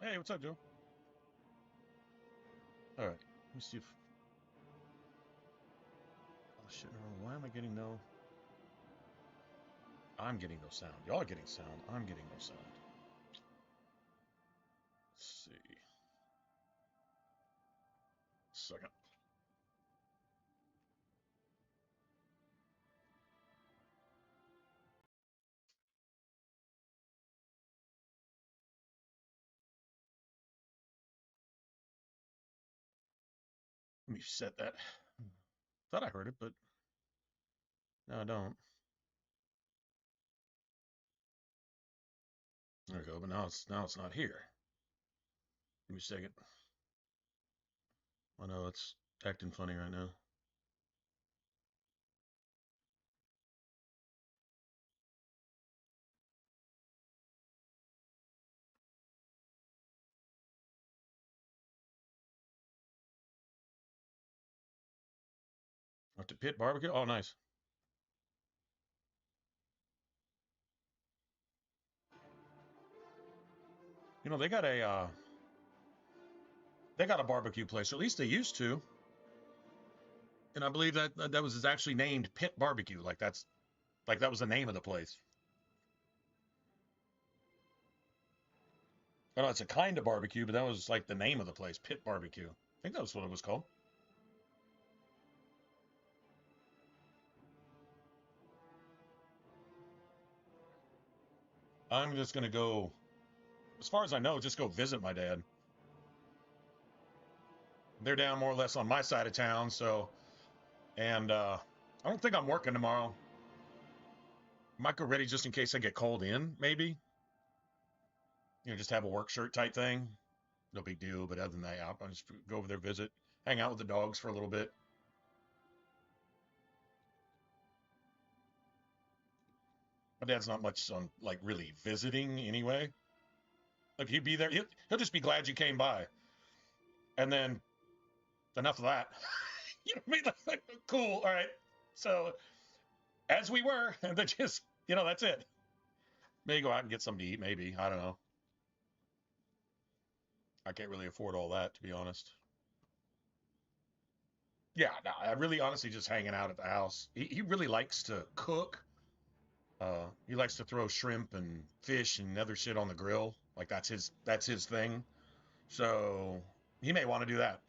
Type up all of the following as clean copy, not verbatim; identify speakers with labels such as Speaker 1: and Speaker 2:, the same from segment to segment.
Speaker 1: Hey, what's up, Joe? All right, let me see if. Oh shit! No, why am I getting no? I'm getting no sound. Y'all are getting sound. I'm getting no sound. Let's see. Second. Let me set that. Thought I heard it, but no, I don't. There we go. But now it's not here. Give me a second. I know it's acting funny right now. Up to Pit Barbecue. Oh, nice. You know they got a barbecue place, or at least they used to, and I believe that was actually named Pit Barbecue. That was the name of the place. I know it's a kind of barbecue, but that was like the name of the place, Pit Barbecue. I think that was what it was called. I'm just gonna go, as far as I know, just go visit my dad. They're down more or less on my side of town, so and I don't think I'm working tomorrow. Might go ready just in case I get called in, maybe. Just have a work shirt type thing. No big deal, but other than that, I'll just go over there, visit, hang out with the dogs for a little bit. My dad's not much on like really visiting anyway. Like he'd be there, he'll just be glad you came by, and then enough of that. You know what I mean? Like, cool, all right. So as we were, and then just that's it. Maybe go out and get something to eat. Maybe, I don't know. I can't really afford all that, to be honest. Yeah, no, I really honestly just hanging out at the house. He really likes to cook. He likes to throw shrimp and fish and other shit on the grill. Like that's his thing. So he may want to do that.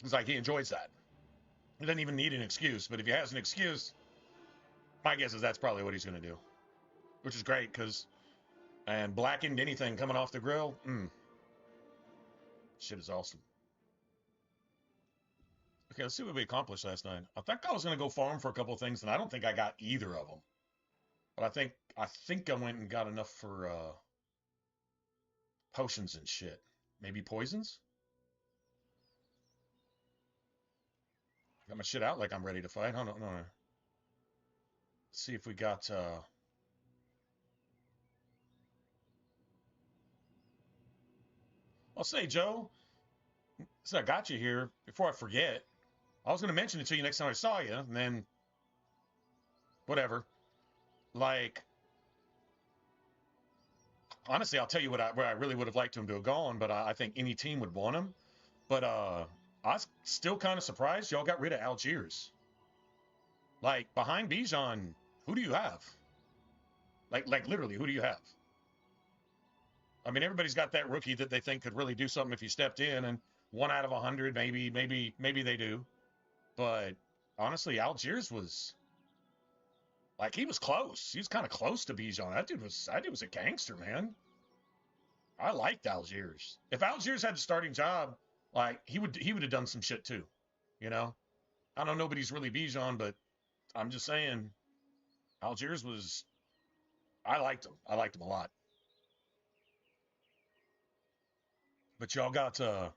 Speaker 1: It's like he enjoys that. He doesn't even need an excuse, but if he has an excuse, my guess is that's probably what he's going to do, which is great because and blackened anything coming off the grill, shit is awesome. Okay, let's see what we accomplished last night. I think I was going to go farm for a couple of things, and I don't think I got either of them. But I think I went and got enough for potions and shit. Maybe poisons. Got my shit out like I'm ready to fight. Hold on, no. Let's see if we got. I'll say, Joe. So I got you here before I forget. I was going to mention it to you next time I saw you, and then whatever. Like, honestly, I'll tell you where I really would have liked him to have gone, but I think any team would want him. But I was still kind of surprised y'all got rid of Algiers. Like behind Bijan, who do you have? Like literally, who do you have? I mean, everybody's got that rookie that they think could really do something if he stepped in, and 1 out of 100, maybe they do. But honestly, Algiers was like he was close. He was kind of close to Bijan. That dude was a gangster, man. I liked Algiers. If Algiers had the starting job, like he would have done some shit too. You know, I know nobody's really Bijan, but I'm just saying Algiers was. I liked him. I liked him a lot. But y'all got God,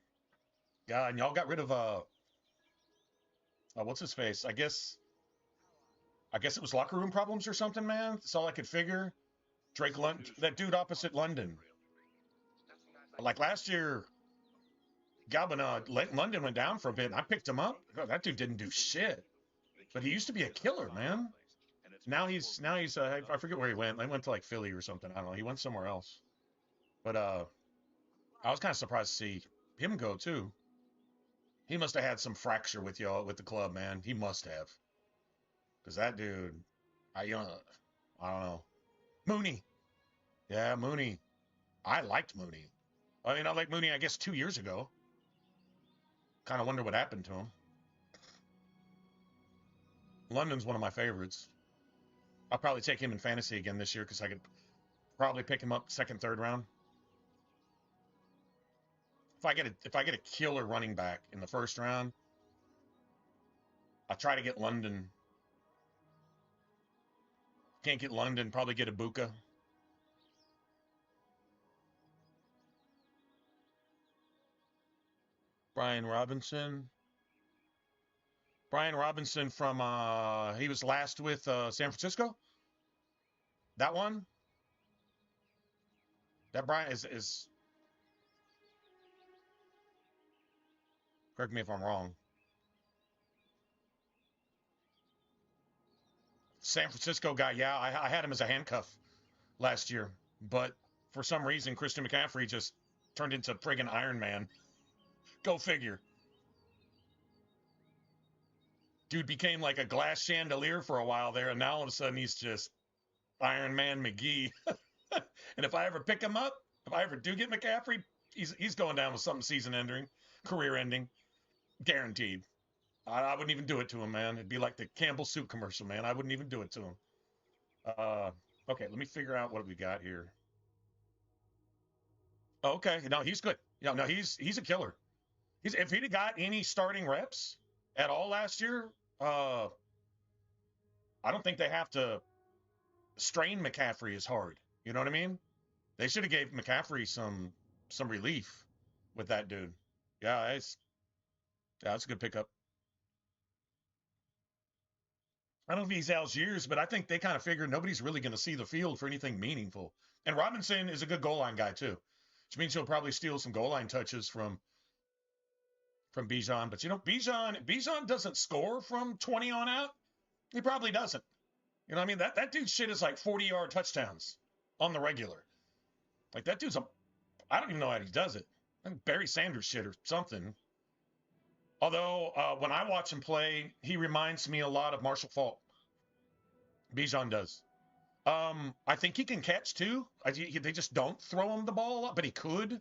Speaker 1: and y'all got rid of what's his face? I guess it was locker room problems or something, man. That's all I could figure. Drake London, that dude opposite London. Like last year, London went down for a bit, and I picked him up. God, that dude didn't do shit, but he used to be a killer, man. Now he's I forget where he went. I went to like Philly or something. I don't know. He went somewhere else. But I was kind of surprised to see him go too. He must have had some fracture with y'all with the club, man. He must have, because that dude, I don't know. Mooney, yeah, Mooney. I liked Mooney. I mean, I liked Mooney, I guess 2 years ago. Kind of wonder what happened to him. London's one of my favorites. I'll probably take him in fantasy again this year because I could probably pick him up second, third round. If I get a killer running back in the first round, I try to get London. Can't get London, probably get Ibuka. Brian Robinson. Brian Robinson from he was last with San Francisco. That one. That Brian is correct me if I'm wrong. San Francisco guy, yeah, I had him as a handcuff last year, but for some reason Christian McCaffrey just turned into friggin' Iron Man. Go figure. Dude became like a glass chandelier for a while there, and now all of a sudden he's just Iron Man McGee. And if I ever pick him up, if I ever do get McCaffrey, he's going down with something season ending, career ending, guaranteed. I wouldn't even do it to him, man. It'd be like the Campbell soup commercial, man. I wouldn't even do it to him. Okay, let me figure out what we got here. Okay, no, he's good. No, he's a killer. If he'd have got any starting reps at all last year, I don't think they have to strain McCaffrey as hard. You know what I mean? They should have gave McCaffrey some relief with that dude. Yeah, that's a good pickup. I don't know if he's Algiers, but I think they kind of figured nobody's really going to see the field for anything meaningful. And Robinson is a good goal line guy too, which means he'll probably steal some goal line touches from Bijan. But you know, Bijan doesn't score from 20 on out. He probably doesn't. You know what I mean? That dude's shit is like 40-yard touchdowns on the regular. Like that dude's I don't even know how he does it. I think Barry Sanders shit or something. Although when I watch him play, he reminds me a lot of Marshall Faulk. Bijan does. I think he can catch too. They just don't throw him the ball a lot, but he could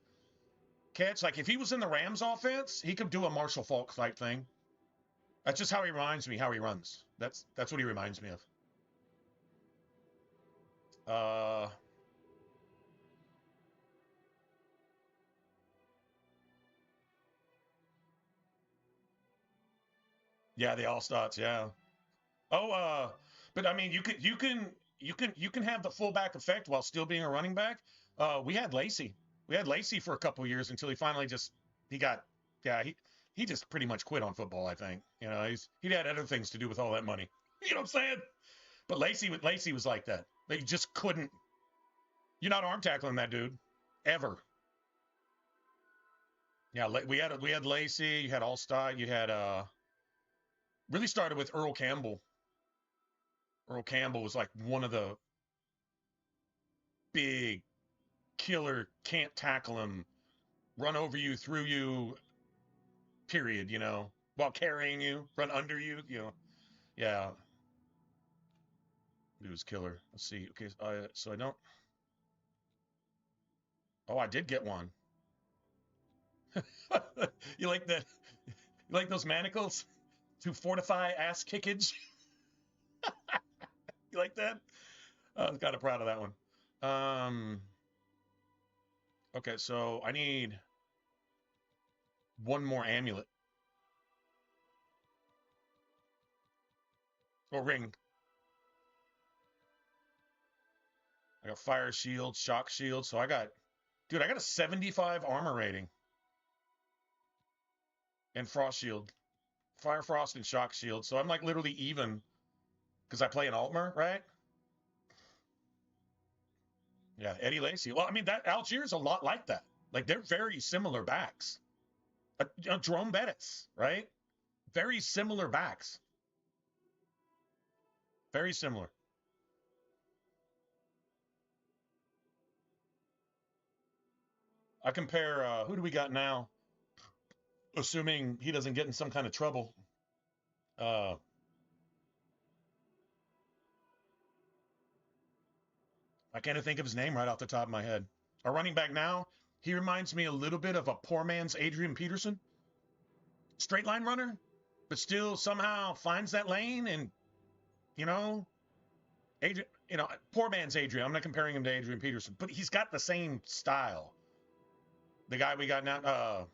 Speaker 1: catch. Like if he was in the Rams offense, he could do a Marshall Faulk type thing. That's just how he reminds me, how he runs. That's what he reminds me of. Yeah, the all starts, yeah. Oh, but I mean you can have the fullback effect while still being a running back. We had Lacey. We had Lacey for a couple years until he finally he got yeah, he just pretty much quit on football, I think. You know, he had other things to do with all that money. You know what I'm saying? But Lacey was like that. They just couldn't. You're not arm tackling that dude ever. Yeah, we had Lacey, you had Allstott, you had really started with Earl Campbell. Earl Campbell was like one of the big killer, can't tackle him, run over you, through you, period, you know, while carrying you, run under you, you know. Yeah. He was killer. Let's see. Okay, so I don't. Oh, I did get one. You like that? You like those manacles to fortify ass kickage? You like that? I was kind of proud of that one. Okay, so I need one more amulet or ring. I got fire shield, shock shield. So dude, I got a 75 armor rating and frost shield, fire frost and shock shield. So I'm like literally even because I play an Altmer, right? Yeah, Eddie Lacy. Well, I mean that Algiers a lot like that. Like they're very similar backs. Jerome Bettis, right? Very similar backs. Very similar. I compare, who do we got now? Assuming he doesn't get in some kind of trouble. Uh, I can't think of his name right off the top of my head. Our running back now, he reminds me a little bit of a poor man's Adrian Peterson. Straight line runner, but still somehow finds that lane and, you know, Adrian, poor man's Adrian. I'm not comparing him to Adrian Peterson, but he's got the same style. The guy we got now,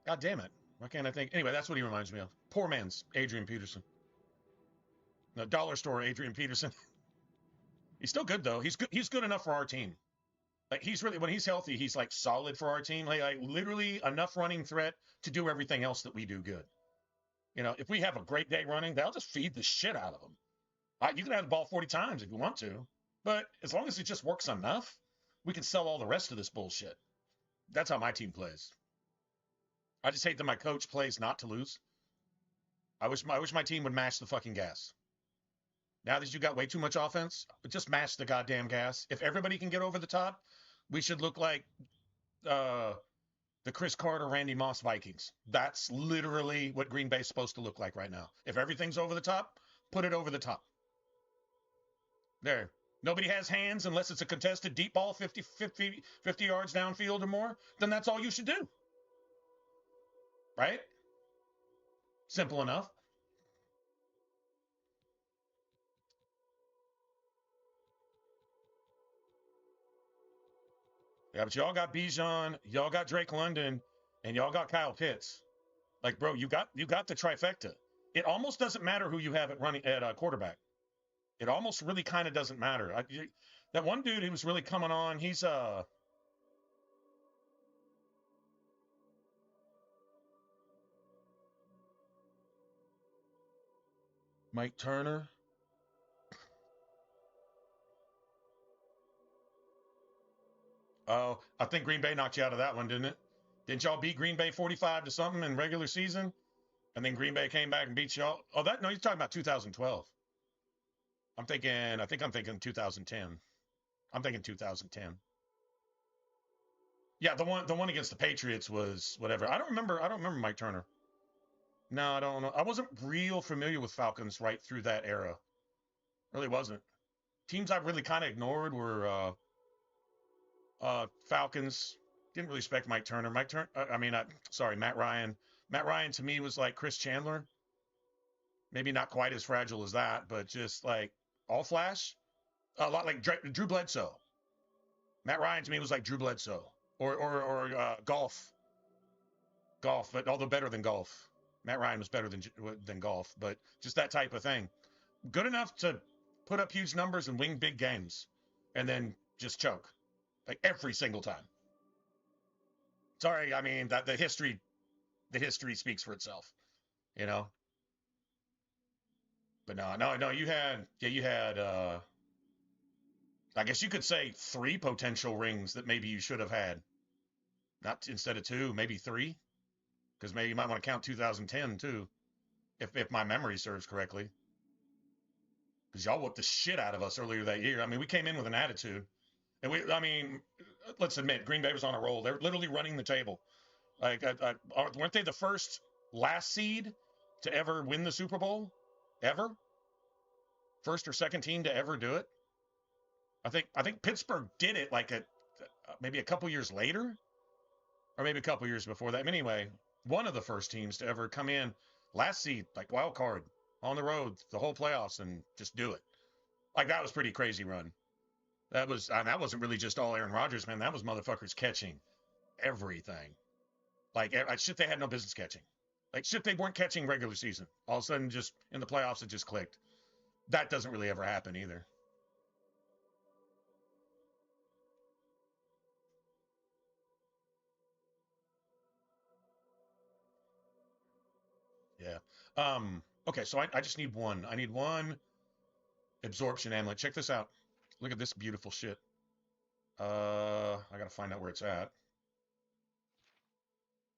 Speaker 1: God damn it. Why can't I think? Anyway, that's what he reminds me of. Poor man's Adrian Peterson. No, dollar store Adrian Peterson. He's still good though. He's good. He's good enough for our team. Like he's really, when he's healthy, he's like solid for our team. Like literally enough running threat to do everything else that we do good. If we have a great day running, they'll just feed the shit out of them. You can have the ball 40 times if you want to, but as long as it just works enough, we can sell all the rest of this bullshit. That's how my team plays. I just hate that my coach plays not to lose. I wish my team would mash the fucking gas. Now that you got way too much offense, just mash the goddamn gas. If everybody can get over the top, we should look like the Chris Carter, Randy Moss Vikings. That's literally what Green Bay's supposed to look like right now. If everything's over the top, put it over the top. There. Nobody has hands unless it's a contested deep ball, 50 yards downfield or more. Then that's all you should do. Right? Simple enough. Yeah, but y'all got Bijan, y'all got Drake London, and y'all got Kyle Pitts. Like, bro, you got the trifecta. It almost doesn't matter who you have at running at quarterback. It almost really kind of doesn't matter. That one dude who was really coming on, he's Mike Turner. Oh, I think Green Bay knocked you out of that one, didn't it? Didn't y'all beat Green Bay 45 to something in regular season? And then Green Bay came back and beat y'all. Oh, no, you're talking about 2012. I think I'm thinking 2010. I'm thinking 2010. Yeah, the one against the Patriots was whatever. I don't remember Mike Turner. No, I don't know. I wasn't real familiar with Falcons right through that era. Really wasn't. Teams I really kind of ignored were Falcons. Didn't really respect Mike Turner. Matt Ryan. Matt Ryan to me was like Chris Chandler. Maybe not quite as fragile as that, but just like all flash. A lot like Drew Bledsoe. Matt Ryan to me was like Drew Bledsoe or golf, but although better than golf. Matt Ryan was better than golf, but just that type of thing. Good enough to put up huge numbers and win big games, and then just choke, like every single time. Sorry, I mean that the history speaks for itself, you know. But no, you had I guess you could say 3 potential rings that maybe you should have had. Not instead of 2, maybe 3. Because maybe you might want to count 2010 too, if my memory serves correctly. Because y'all whooped the shit out of us earlier that year. I mean, we came in with an attitude. And let's admit, Green Bay was on a roll. They're literally running the table. Like, weren't they the first last seed to ever win the Super Bowl? Ever? First or second team to ever do it? I think Pittsburgh did it like maybe a couple years later, or maybe a couple years before that. Anyway, one of the first teams to ever come in last seed, like wild card, on the road, the whole playoffs, and just do it. Like that was pretty crazy run. That wasn't really just all Aaron Rodgers, man. That was motherfuckers catching everything. Like shit they had no business catching. Like shit they weren't catching regular season. All of a sudden, just in the playoffs, it just clicked. That doesn't really ever happen either. Yeah. Okay, so I just need one. I need one absorption amulet. Check this out. Look at this beautiful shit. I gotta find out where it's at.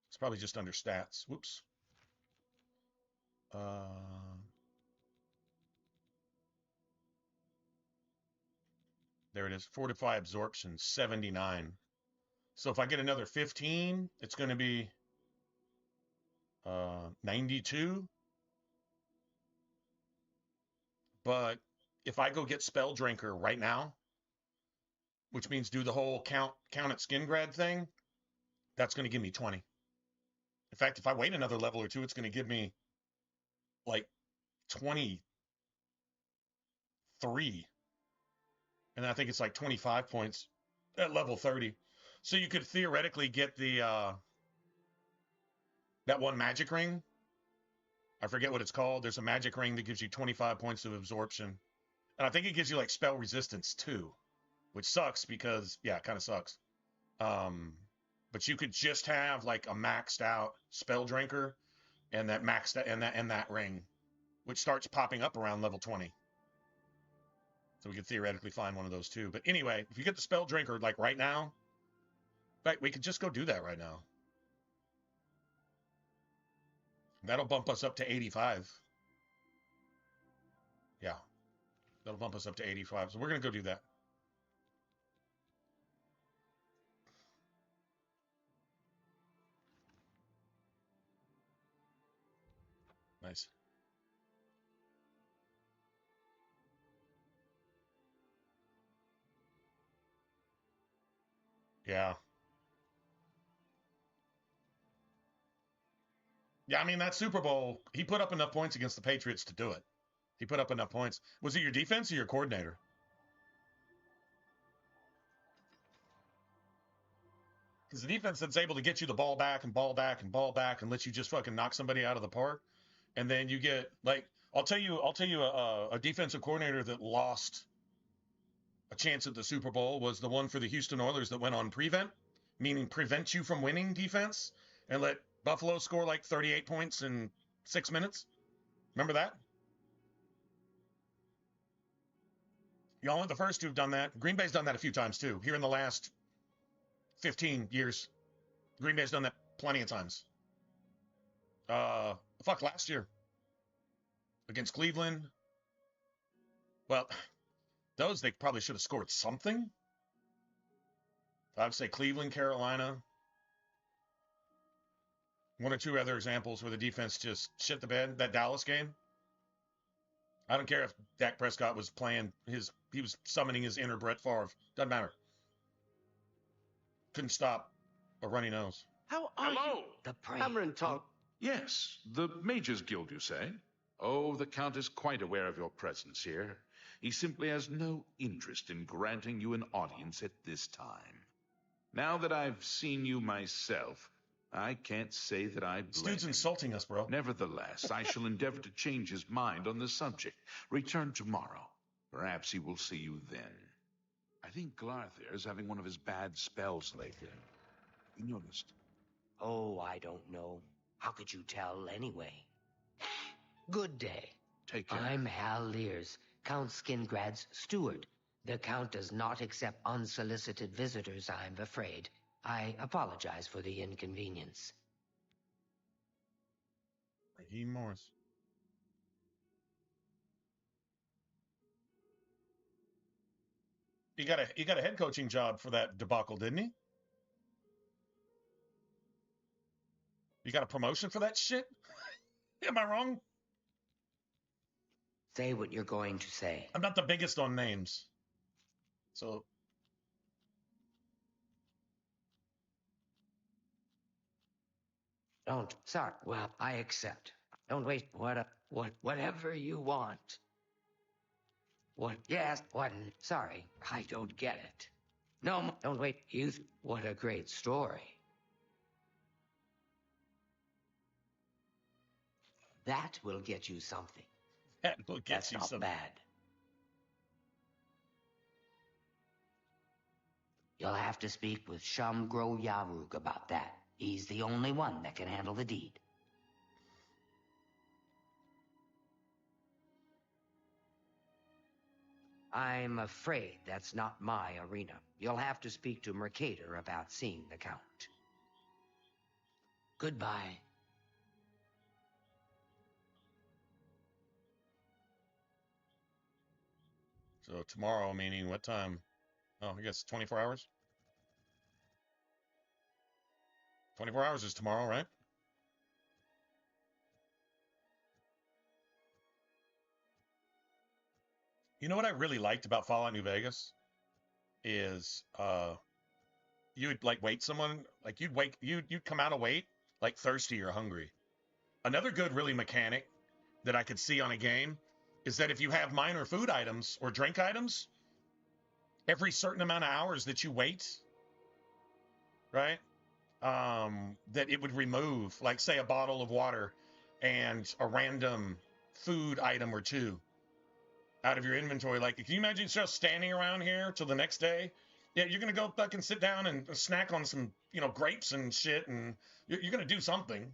Speaker 1: It's probably just under stats. Whoops. There it is. Fortify absorption, 79. So if I get another 15, it's going to be 92. But if I go get Spell Drinker right now, which means do the whole count at skin grad thing, that's going to give me 20. In fact, if I wait another level or two, it's going to give me like 23. And I think it's like 25 points at level 30. So you could theoretically get the that one magic ring. I forget what it's called. There's a magic ring that gives you 25 points of absorption. And I think it gives you like spell resistance too, which sucks because, yeah, it kind of sucks. But you could just have like a maxed out spell drinker and that maxed and that ring, which starts popping up around level 20. So we could theoretically find one of those too. But anyway, if you get the spell drinker like right now, in fact, we could just go do that right now. That'll bump us up to 85. Yeah. That'll bump us up to 85. So we're going to go do that. Nice. Yeah. Yeah, I mean, that Super Bowl, he put up enough points against the Patriots to do it. He put up enough points. Was it your defense or your coordinator? Because the defense that's able to get you the ball back and ball back and ball back and let you just fucking knock somebody out of the park. And then you get, like, I'll tell you a defensive coordinator that lost a chance at the Super Bowl was the one for the Houston Oilers that went on prevent, meaning prevent you from winning defense, and let Buffalo score like 38 points in 6 minutes. Remember that? Y'all aren't the first to have done that. Green Bay's done that a few times too. Here in the last 15 years, Green Bay's done that plenty of times. Last year against Cleveland. Well, those they probably should have scored something. I would say Cleveland, Carolina. One or two other examples where the defense just shit the bed. That Dallas game. I don't care if Dak Prescott was playing he was summoning his inner Brett Favre. Doesn't matter. Couldn't stop a runny nose.
Speaker 2: How are you?
Speaker 3: The
Speaker 2: Hammer and Tong.
Speaker 4: Yes, the Mage's Guild, you say? Oh, the Count is quite aware of your presence here. He simply has no interest in granting you an audience at this time. Now that I've seen you myself, I can't say that I blame
Speaker 1: This dude's
Speaker 4: him.
Speaker 1: insulting us, bro.
Speaker 4: Nevertheless, I shall endeavor to change his mind on the subject. Return tomorrow. Perhaps he will see you then. I think Glarther is having one of his bad spells lately. You noticed?
Speaker 3: Oh, I don't know. How could you tell anyway? Good day.
Speaker 4: Take care.
Speaker 3: I'm Hal Lears, Count Skingrad's steward. The Count does not accept unsolicited visitors, I'm afraid. I apologize for the inconvenience.
Speaker 1: Raheem Morris. He got a head coaching job for that debacle, didn't he? You got a promotion for that shit? Am I wrong?
Speaker 3: Say what you're going to say.
Speaker 1: I'm not the biggest on names. So
Speaker 3: Don't. Sorry. Well, I accept. Don't waste whatever you want. What? Yes. What? Sorry, I don't get it. No, don't wait. What a great story. That will get you something.
Speaker 1: that will get
Speaker 3: That's
Speaker 1: you
Speaker 3: not
Speaker 1: some.
Speaker 3: bad. You'll have to speak with Shamgro Yarug about that. He's the only one that can handle the deed. I'm afraid that's not my arena. You'll have to speak to Mercator about seeing the Count. Goodbye.
Speaker 1: So tomorrow, meaning what time? Oh, I guess 24 hours. 24 hours is tomorrow, right? You know what I really liked about Fallout New Vegas is you would like wait someone like you'd come out of wait like thirsty or hungry. Another good really mechanic that I could see on a game is that if you have minor food items or drink items, every certain amount of hours that you wait, right? That it would remove, like say a bottle of water and a random food item or two out of your inventory. Like, can you imagine just standing around here till the next day? Yeah, you're gonna go fucking sit down and snack on some, grapes and shit, and you're gonna do something.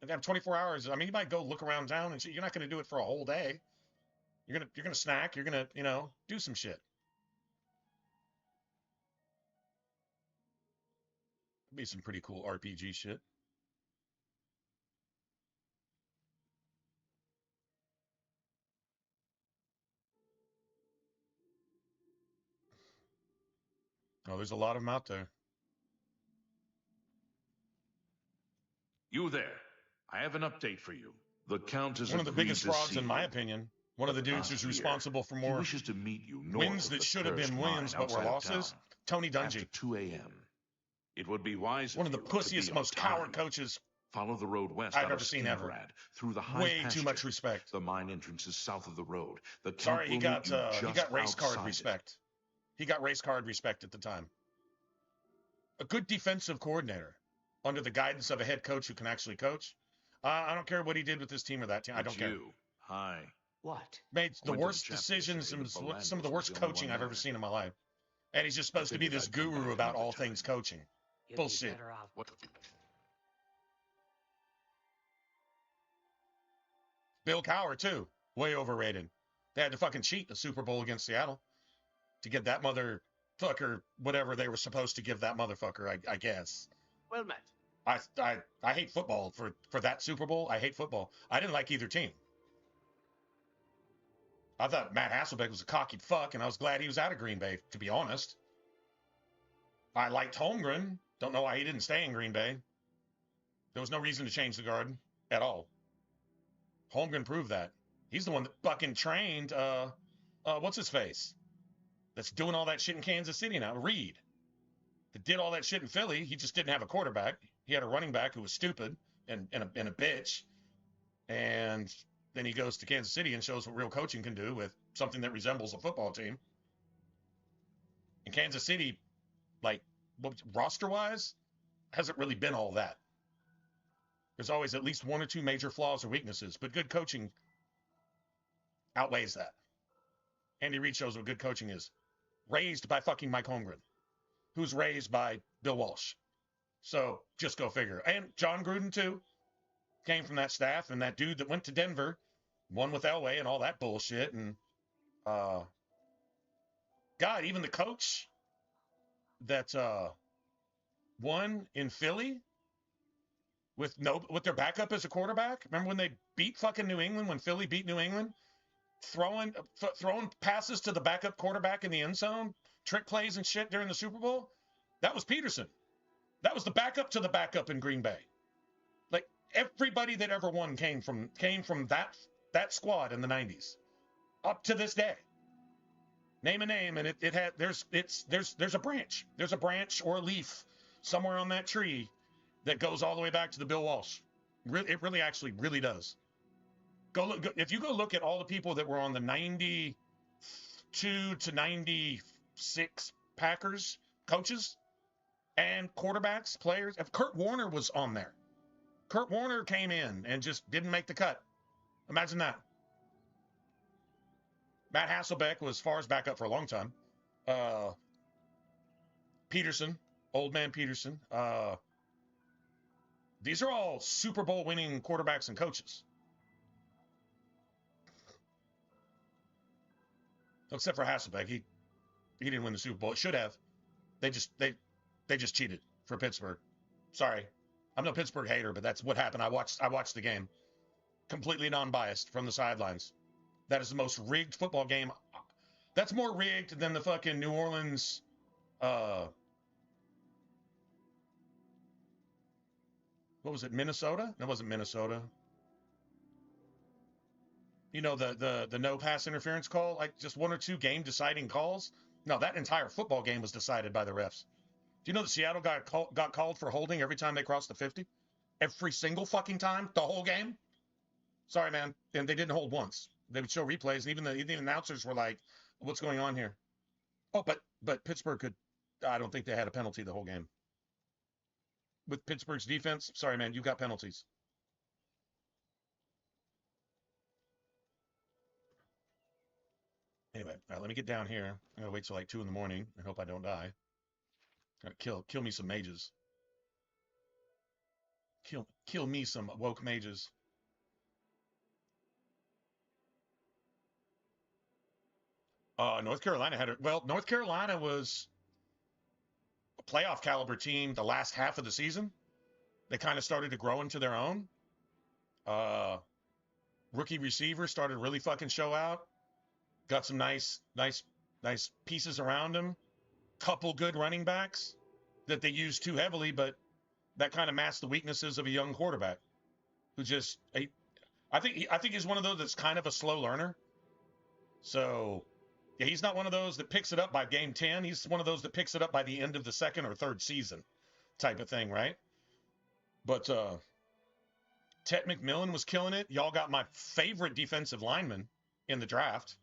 Speaker 1: And have 24 hours. I mean, you might go look around town and shit. You're not gonna do it for a whole day. You're gonna snack. You're gonna, do some shit. Be some pretty cool RPG shit. Oh, there's a lot of them out there.
Speaker 4: You there. I have an update for you. The Count has
Speaker 1: One of the
Speaker 4: agreed
Speaker 1: biggest
Speaker 4: to
Speaker 1: frauds,
Speaker 4: see
Speaker 1: in my
Speaker 4: you.
Speaker 1: opinion. One of the dudes who's
Speaker 4: Here,
Speaker 1: responsible for
Speaker 4: he
Speaker 1: more
Speaker 4: wishes to meet you north
Speaker 1: wins
Speaker 4: of
Speaker 1: that
Speaker 4: the
Speaker 1: should have
Speaker 4: cursed
Speaker 1: been wins
Speaker 4: mine
Speaker 1: but were
Speaker 4: outside of
Speaker 1: losses.
Speaker 4: town.
Speaker 1: Tony
Speaker 4: After
Speaker 1: Dungy,
Speaker 4: 2 a.m. It would be wise
Speaker 1: one of the
Speaker 4: you to be
Speaker 1: pussiest,
Speaker 4: on
Speaker 1: most
Speaker 4: time.
Speaker 1: coward coaches
Speaker 4: Follow the road west
Speaker 1: I've
Speaker 4: out
Speaker 1: ever
Speaker 4: of
Speaker 1: seen ever.
Speaker 4: Skingrad through the high
Speaker 1: Way
Speaker 4: pasture.
Speaker 1: too much respect.
Speaker 4: The mine entrance is south of the road. The Count
Speaker 1: Sorry, he
Speaker 4: will
Speaker 1: got
Speaker 4: meet you just
Speaker 1: he got race card
Speaker 4: outside it.
Speaker 1: respect. He got race card respect at the time. A good defensive coordinator under the guidance of a head coach who can actually coach. I don't care what he did with this team or that team. I don't care.
Speaker 4: Hi.
Speaker 3: What?
Speaker 1: Made the
Speaker 4: Went to
Speaker 1: worst
Speaker 4: the chapel
Speaker 1: decisions
Speaker 4: yesterday,
Speaker 1: and
Speaker 4: but
Speaker 1: some of the
Speaker 4: Bolandos was
Speaker 1: worst
Speaker 4: the only
Speaker 1: coaching
Speaker 4: one
Speaker 1: I've ever
Speaker 4: there.
Speaker 1: seen in my life. And he's just supposed to be
Speaker 4: figured
Speaker 1: this
Speaker 4: I'd come
Speaker 1: guru
Speaker 4: back
Speaker 1: about
Speaker 4: another
Speaker 1: all
Speaker 4: time.
Speaker 1: things coaching.
Speaker 3: You'd
Speaker 1: Bullshit.
Speaker 3: be better off.
Speaker 4: What?
Speaker 1: Bill Cowher, too. Way overrated. They had to fucking cheat the Super Bowl against Seattle to get that motherfucker whatever they were supposed to give that motherfucker, I guess.
Speaker 3: Well met.
Speaker 1: I hate football for that Super Bowl. I hate football. I didn't like either team. I thought Matt Hasselbeck was a cocky fuck, and I was glad he was out of Green Bay, to be honest. I liked Holmgren. Don't know why he didn't stay in Green Bay. There was no reason to change the guard at all. Holmgren proved that. He's the one that fucking trained, what's his face? That's doing all that shit in Kansas City now. Reed. That did all that shit in Philly. He just didn't have a quarterback. He had a running back who was stupid and a bitch. And then he goes to Kansas City and shows what real coaching can do with something that resembles a football team. In Kansas City, like, roster-wise, hasn't really been all that. There's always at least one or two major flaws or weaknesses, but good coaching outweighs that. Andy Reid shows what good coaching is. Raised by fucking Mike Holmgren, who's raised by Bill Walsh. So just go figure. And John Gruden, too, came from that staff, and that dude that went to Denver, won with Elway and all that bullshit. And, God, even the coach that won in Philly with their backup as a quarterback. Remember when they beat fucking New England, when Philly beat New England? Throwing passes to the backup quarterback in the end zone, trick plays and shit during the Super Bowl? That was Peterson. That was the backup to the backup in Green Bay. Like, everybody that ever won came from that squad in the 90s up to this day. Name a name, and there's a branch. There's a branch or a leaf somewhere on that tree that goes all the way back to the Bill Walsh. It really actually really does. If you go look at all the people that were on the 92 to 96 Packers coaches and quarterbacks, players, if Kurt Warner was on there. Kurt Warner came in and just didn't make the cut. Imagine that. Matt Hasselbeck was Favre's backup for a long time. Peterson, old man Peterson. These are all Super Bowl winning quarterbacks and coaches. Except for Hasselbeck, he didn't win the Super Bowl. It should have. They just cheated for Pittsburgh. Sorry, I'm no Pittsburgh hater, but that's what happened. I watched the game, completely non-biased from the sidelines. That is the most rigged football game. That's more rigged than the fucking New Orleans What was it? Minnesota? No, it wasn't Minnesota. You know, the no pass interference call, like just one or two game deciding calls. No, that entire football game was decided by the refs. Do you know that Seattle got called for holding every time they crossed the 50? Every single fucking time, the whole game. Sorry, man, and they didn't hold once. They would show replays, and even the announcers were like, "What's going on here?" Oh, but Pittsburgh could. I don't think they had a penalty the whole game. With Pittsburgh's defense, sorry, man, you got penalties. Anyway, all right, let me get down here. I'm gonna wait till like 2 in the morning and hope I don't die. Kill me some mages. Kill me some woke mages. North Carolina had it. Well, North Carolina was a playoff caliber team the last half of the season. They kind of started to grow into their own. Rookie receiver started to really fucking show out. Got some nice pieces around him. Couple good running backs that they used too heavily, but that kind of masked the weaknesses of a young quarterback who just I think he's one of those that's kind of a slow learner. So yeah, he's not one of those that picks it up by game 10. He's one of those that picks it up by the end of the second or third season type of thing, right? But Tet McMillan was killing it. Y'all got my favorite defensive lineman in the draft.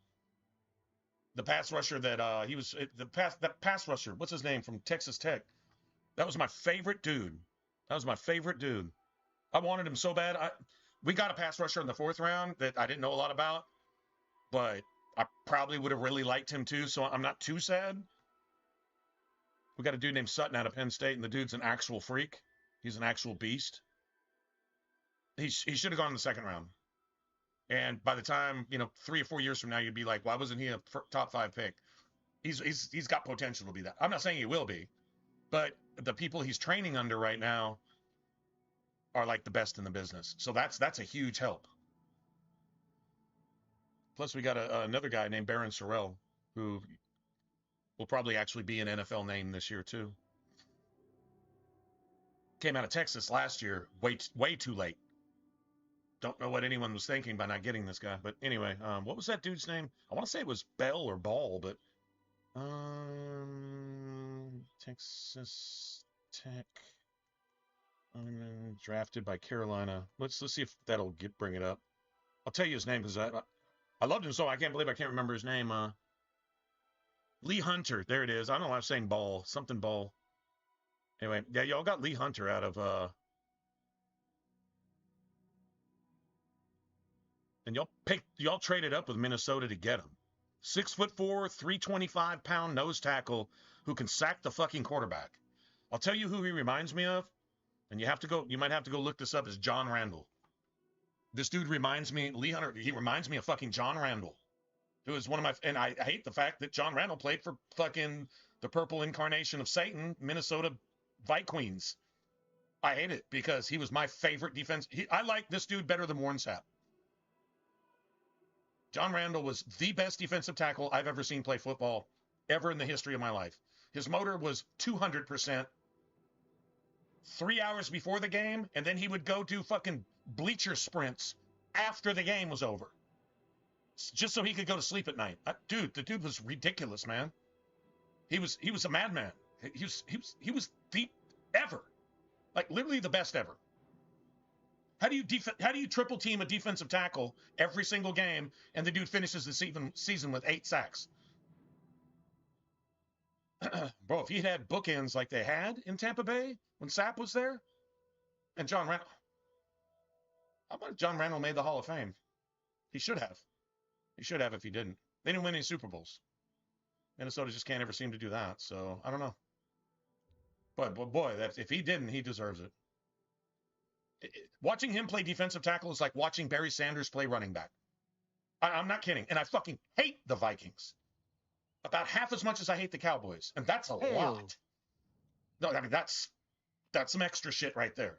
Speaker 1: The pass rusher that he was that pass rusher. What's his name from Texas Tech? That was my favorite dude. That was my favorite dude. I wanted him so bad. We got a pass rusher in the 4th round that I didn't know a lot about, but I probably would have really liked him too, so I'm not too sad. We got a dude named Sutton out of Penn State, and the dude's an actual freak. He's an actual beast. He should have gone in the 2nd round. And by the time, 3 or 4 years from now, you'd be like, why wasn't he a top 5 pick? He's got potential to be that. I'm not saying he will be, but the people he's training under right now are like the best in the business. So that's a huge help. Plus, we got another guy named Baron Sorrell, who will probably actually be an NFL name this year too. Came out of Texas last year, way too late. Don't know what anyone was thinking by not getting this guy. But anyway, what was that dude's name? I want to say it was Bell or Ball, but Texas Tech. Drafted by Carolina. Let's see if that'll bring it up. I'll tell you his name because I loved him so I can't believe I can't remember his name. Lee Hunter. There it is. I don't know why I was saying Ball. Something Ball. Anyway, yeah, y'all got Lee Hunter out of and y'all traded up with Minnesota to get him. 6'4", 325-pound nose tackle who can sack the fucking quarterback. I'll tell you who he reminds me of, and you might have to go look this up, is John Randall. This dude reminds me, Lee Hunter, he reminds me of fucking John Randall, who is one of my, and I hate the fact that John Randall played for fucking the purple incarnation of Satan, Minnesota Vikings. I hate it because he was my favorite defense. I like this dude better than Warren Sapp. John Randall was the best defensive tackle I've ever seen play football ever in the history of my life. His motor was 200%. 3 hours before the game, and then he would go do fucking bleacher sprints after the game was over, just so he could go to sleep at night. The dude was ridiculous, man. He was a madman. He was the ever, like literally the best ever. How do you triple team a defensive tackle every single game, and the dude finishes the season with 8 sacks? Bro, if he had bookends like they had in Tampa Bay when Sapp was there, and John Randall, how about John Randall made the Hall of Fame? He should have. He should have if he didn't. They didn't win any Super Bowls. Minnesota just can't ever seem to do that, so I don't know. But boy, if he didn't, he deserves it. Watching him play defensive tackle is like watching Barry Sanders play running back. I'm not kidding. And I fucking hate the Vikings about half as much as I hate the Cowboys. And that's a lot. No, I mean, that's some extra shit right there.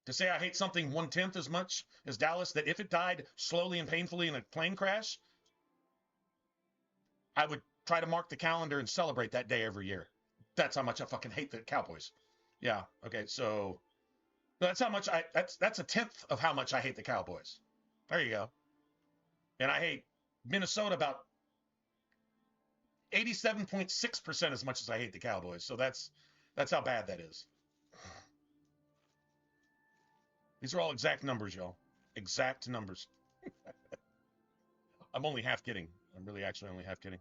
Speaker 1: To say I hate something 1/10 as much as Dallas, that if it died slowly and painfully in a plane crash, I would try to mark the calendar and celebrate that day every year. That's how much I fucking hate the Cowboys. Yeah. Okay. So that's how much that's a tenth of how much I hate the Cowboys. There you go. And I hate Minnesota about 87.6% as much as I hate the Cowboys. So that's how bad that is. These are all exact numbers, y'all. Exact numbers. I'm only half kidding. I'm really actually only half kidding.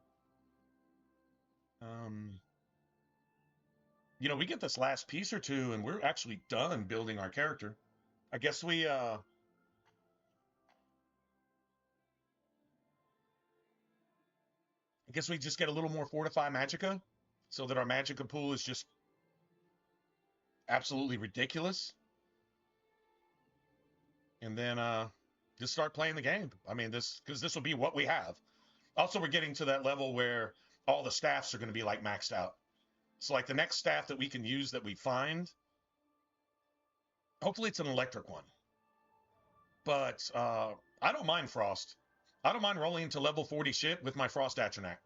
Speaker 1: You know, we get this last piece or two and we're actually done building our character. I guess we just get a little more Fortify Magicka so that our Magicka pool is just absolutely ridiculous. And then just start playing the game. I mean, because this will be what we have. Also, we're getting to that level where all the staffs are going to be like maxed out. So like the next staff that we can use that we find, hopefully it's an electric one. But I don't mind Frost. I don't mind rolling into level 40 shit with my Frost Atronach.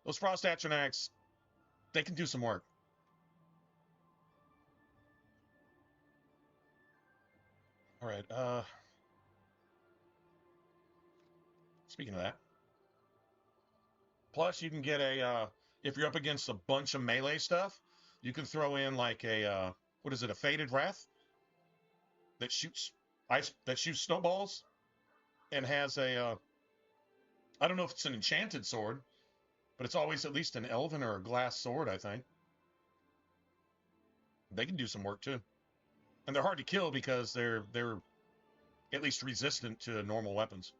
Speaker 1: Those Frost Atronachs, they can do some work. All right. Speaking of that, plus you can get a if you're up against a bunch of melee stuff, you can throw in like a what is it? A Faded Wrath that shoots snowballs and has a I don't know if it's an enchanted sword, but it's always at least an elven or a glass sword, I think. They can do some work too. And they're hard to kill because they're at least resistant to normal weapons.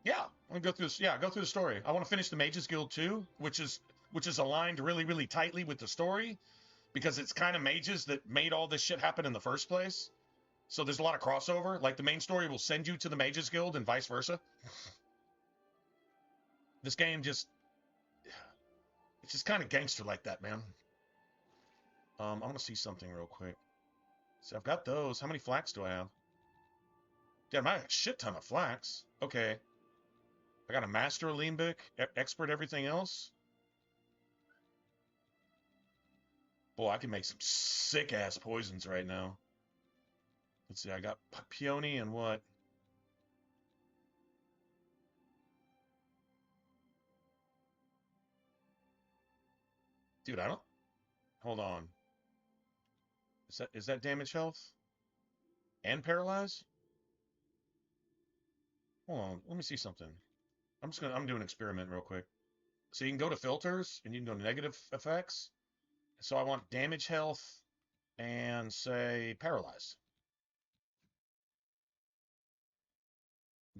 Speaker 1: Yeah, I'm gonna go through this. Yeah, go through the story. I want to finish the Mages Guild too, which is aligned really, really tightly with the story, because it's kind of mages that made all this shit happen in the first place. So there's a lot of crossover. Like the main story will send you to the Mages Guild and vice versa. This game it's just kind of gangster like that, man. I want to see something real quick. So I've got those. How many flax do I have? Damn, I have a shit ton of flax. Okay. I got a master Alembic, expert everything else. Boy, I can make some sick ass poisons right now. Let's see, I got peony and what? Dude, I don't. Hold on. Is that damage health? And paralyze? Hold on, let me see something. I'm doing an experiment real quick. So you can go to filters and you can go to negative effects. So I want damage health and say paralyze.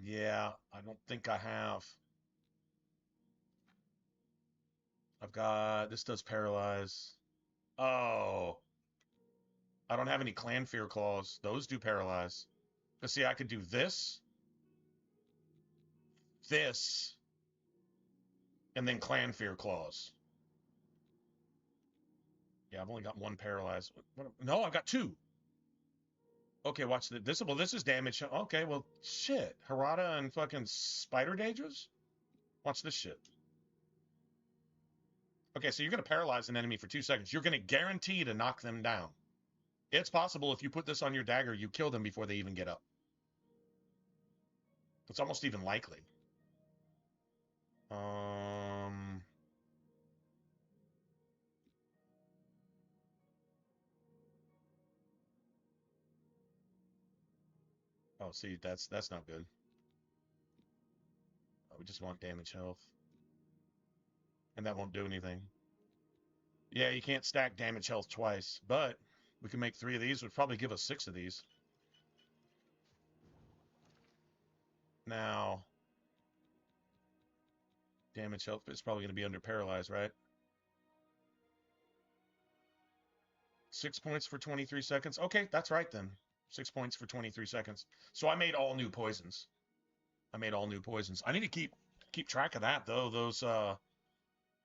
Speaker 1: Yeah, I don't think I have. I've got, this does paralyze. Oh, I don't have any clan fear claws. Those do paralyze. But see, I could do this, and then clan fear claws. Yeah, I've only got one paralyzed. No, I've got two. Okay, watch this. Well, this is damage. Okay, well, shit. Harada and fucking Spider Daedras? Watch this shit. Okay, so you're going to paralyze an enemy for 2 seconds. You're going to guarantee to knock them down. It's possible if you put this on your dagger, you kill them before they even get up. It's almost even likely. Oh, see, that's not good. Oh, we just want damage health. And that won't do anything. Yeah, you can't stack damage health twice, but we can make 3 of these. Would probably give us 6 of these. Now, damage health is probably going to be under paralyzed, right? 6 points for 23 seconds. Okay, that's right then. 6 points for 23 seconds. So I made all new poisons. I need to keep track of that though.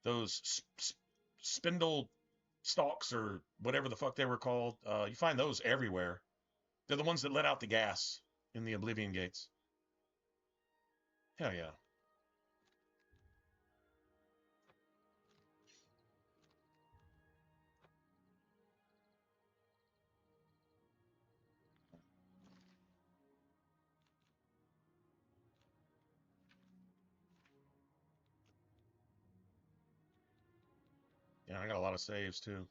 Speaker 1: Those spindle stalks or whatever the fuck they were called. You find those everywhere. They're the ones that let out the gas. in the Oblivion gates. Hell yeah. Yeah, I got a lot of saves too.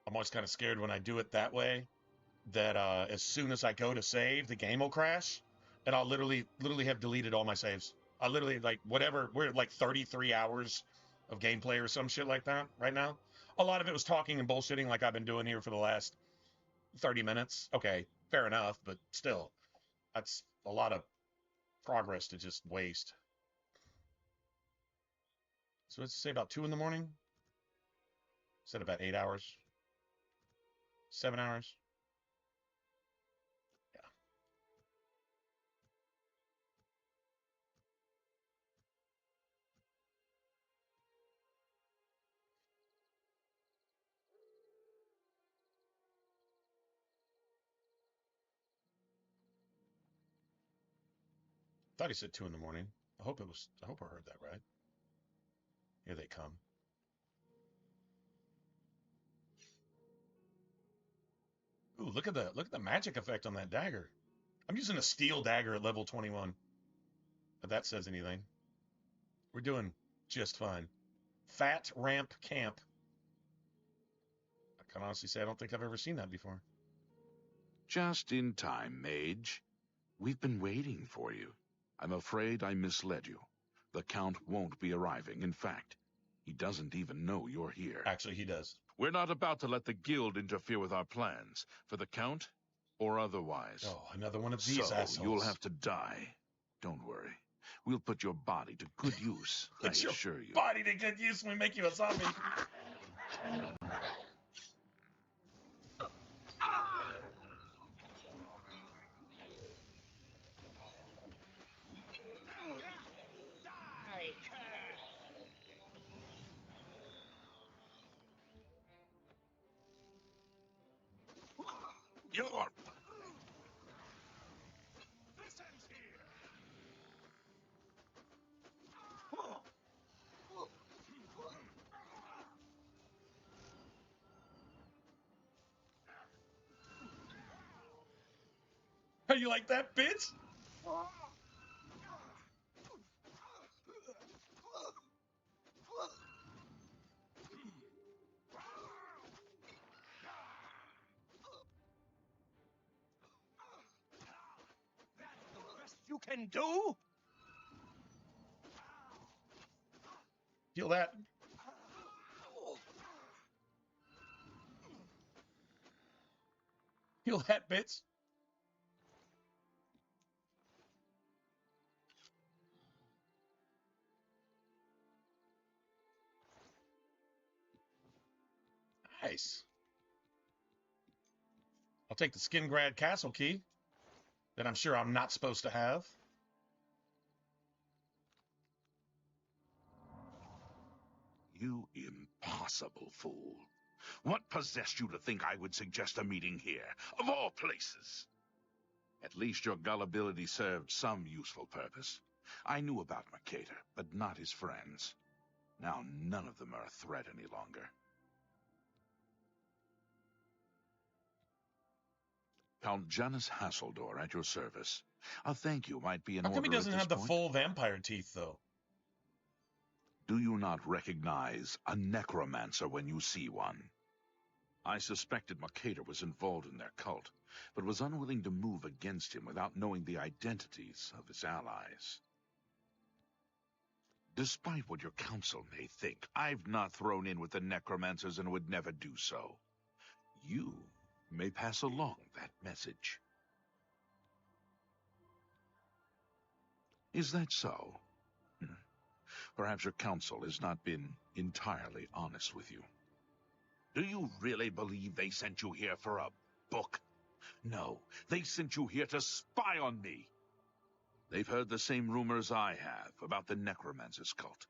Speaker 1: I'm always kind of scared when I do it that way that as soon as I go to save, the game will crash, and I'll literally have deleted all my saves. I literally, like, whatever, we're at like 33 hours of gameplay or some shit like that right now. A lot of it was talking and bullshitting like I've been doing here for the last 30 minutes. Okay, fair enough, but still, that's a lot of progress to just waste. So let's say about 2 in the morning. Said about 8 hours, 7 hours. Yeah. Thought he said 2 in the morning. I hope I heard that right. Here they come. Ooh, look at the magic effect on that dagger. I'm using a steel dagger at level 21. If that says anything. We're doing just fine. Fat ramp camp. I can honestly say I don't think I've ever seen that before.
Speaker 4: Just in time, Mage. We've been waiting for you. I'm afraid I misled you. The Count won't be arriving. In fact, he doesn't even know you're here.
Speaker 1: Actually, he does.
Speaker 4: We're not about to let the Guild interfere with our plans, for the Count or otherwise.
Speaker 1: Oh, another one of these
Speaker 4: so
Speaker 1: assholes.
Speaker 4: You'll have to die. Don't worry. We'll put your body to good use, I assure you.
Speaker 1: Body to good use when we make you a zombie.
Speaker 4: You're...
Speaker 1: How you like that, bitch?
Speaker 2: You can do?
Speaker 1: Feel that? Feel that, bitch? Nice. I'll take the Skingrad Castle key that I'm sure I'm not supposed to have.
Speaker 4: You impossible fool. What possessed you to think I would suggest a meeting here, of all places? At least your gullibility served some useful purpose. I knew about Mercator, but not his friends. Now none of them are a threat any longer. Count Janus Hasseldor at your service. A thank you might be in order.
Speaker 1: How come he doesn't have the
Speaker 4: point?
Speaker 1: full vampire teeth, though?
Speaker 4: Do you not recognize a necromancer when you see one? I suspected Mercator was involved in their cult, but was unwilling to move against him without knowing the identities of his allies. Despite what your council may think, I've not thrown in with the necromancers and would never do so. You may pass along that message. Is that so? Perhaps your council has not been entirely honest with you. Do you really believe they sent you here for a book? No, they sent you here to spy on me. They've heard the same rumors I have about the Necromancer's cult.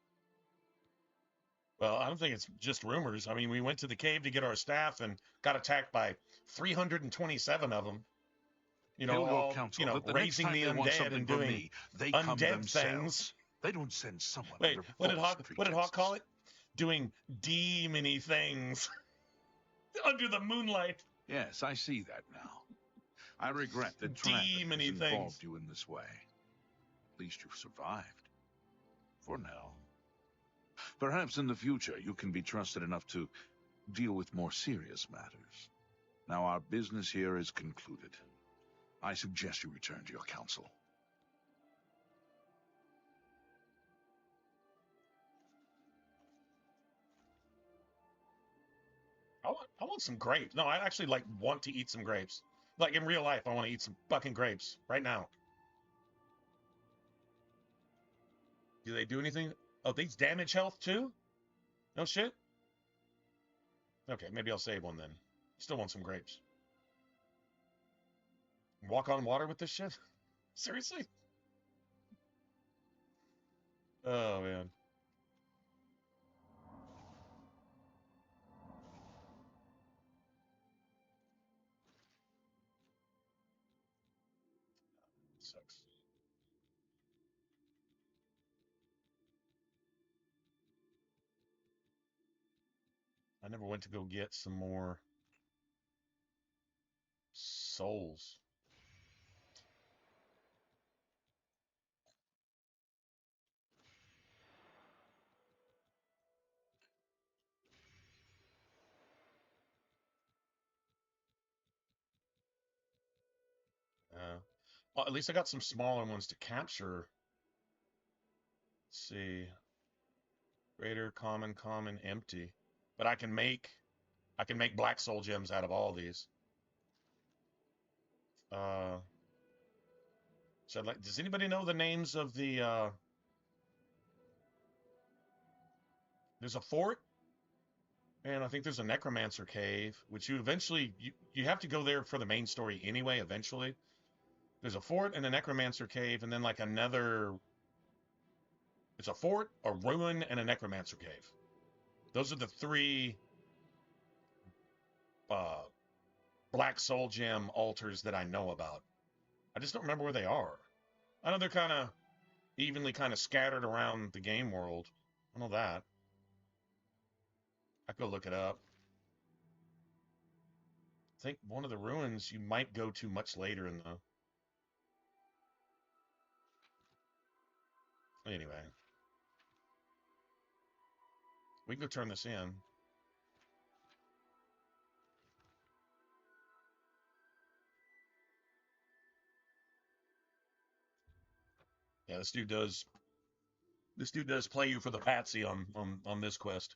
Speaker 1: Well, I don't think it's just rumors. I mean, we went to the cave to get our staff and got attacked by 327 of them. You know,
Speaker 4: Tell your
Speaker 1: all,
Speaker 4: council that the next
Speaker 1: raising
Speaker 4: time
Speaker 1: the
Speaker 4: they want
Speaker 1: undead
Speaker 4: something
Speaker 1: and
Speaker 4: from
Speaker 1: doing
Speaker 4: me, they come
Speaker 1: undead
Speaker 4: themselves.
Speaker 1: things.
Speaker 4: They don't send someone
Speaker 1: Wait,
Speaker 4: under
Speaker 1: what did
Speaker 4: false
Speaker 1: Hawk call
Speaker 4: pretenses.
Speaker 1: it? Doing demony things under the moonlight.
Speaker 4: Yes, I see that now. I regret that Travis
Speaker 1: Demony
Speaker 4: has
Speaker 1: things.
Speaker 4: involved you in this way. At least you've survived. For now. Perhaps in the future you can be trusted enough to deal with more serious matters. Now our business here is concluded. I suggest you return to your council.
Speaker 1: I want some grapes. No, I actually want to eat some grapes. Like in real life, I want to eat some fucking grapes right now. Do they do anything? Oh, these damage health too? No shit? Okay, maybe I'll save one then. Still want some grapes. Walk on water with this shit? Seriously? Oh, man. Sucks. I never went to go get some more souls. Well, at least I got some smaller ones to capture. Let's see. Greater, common, empty. But I can make black soul gems out of all these. So does anybody know the names of the there's a fort, and I think there's a necromancer cave, which you have to go there for the main story anyway, eventually. There's a fort and a necromancer cave, and then like another, it's a fort, a ruin, and a necromancer cave. Those are the three uh, black soul gem altars that I know about. I just don't remember where they are. I know they're kind of evenly scattered around the game world. I know that. I could go look it up. I think one of the ruins you might go to much later in the... Anyway. We can go turn this in. Yeah, this dude does play you for the patsy on this quest.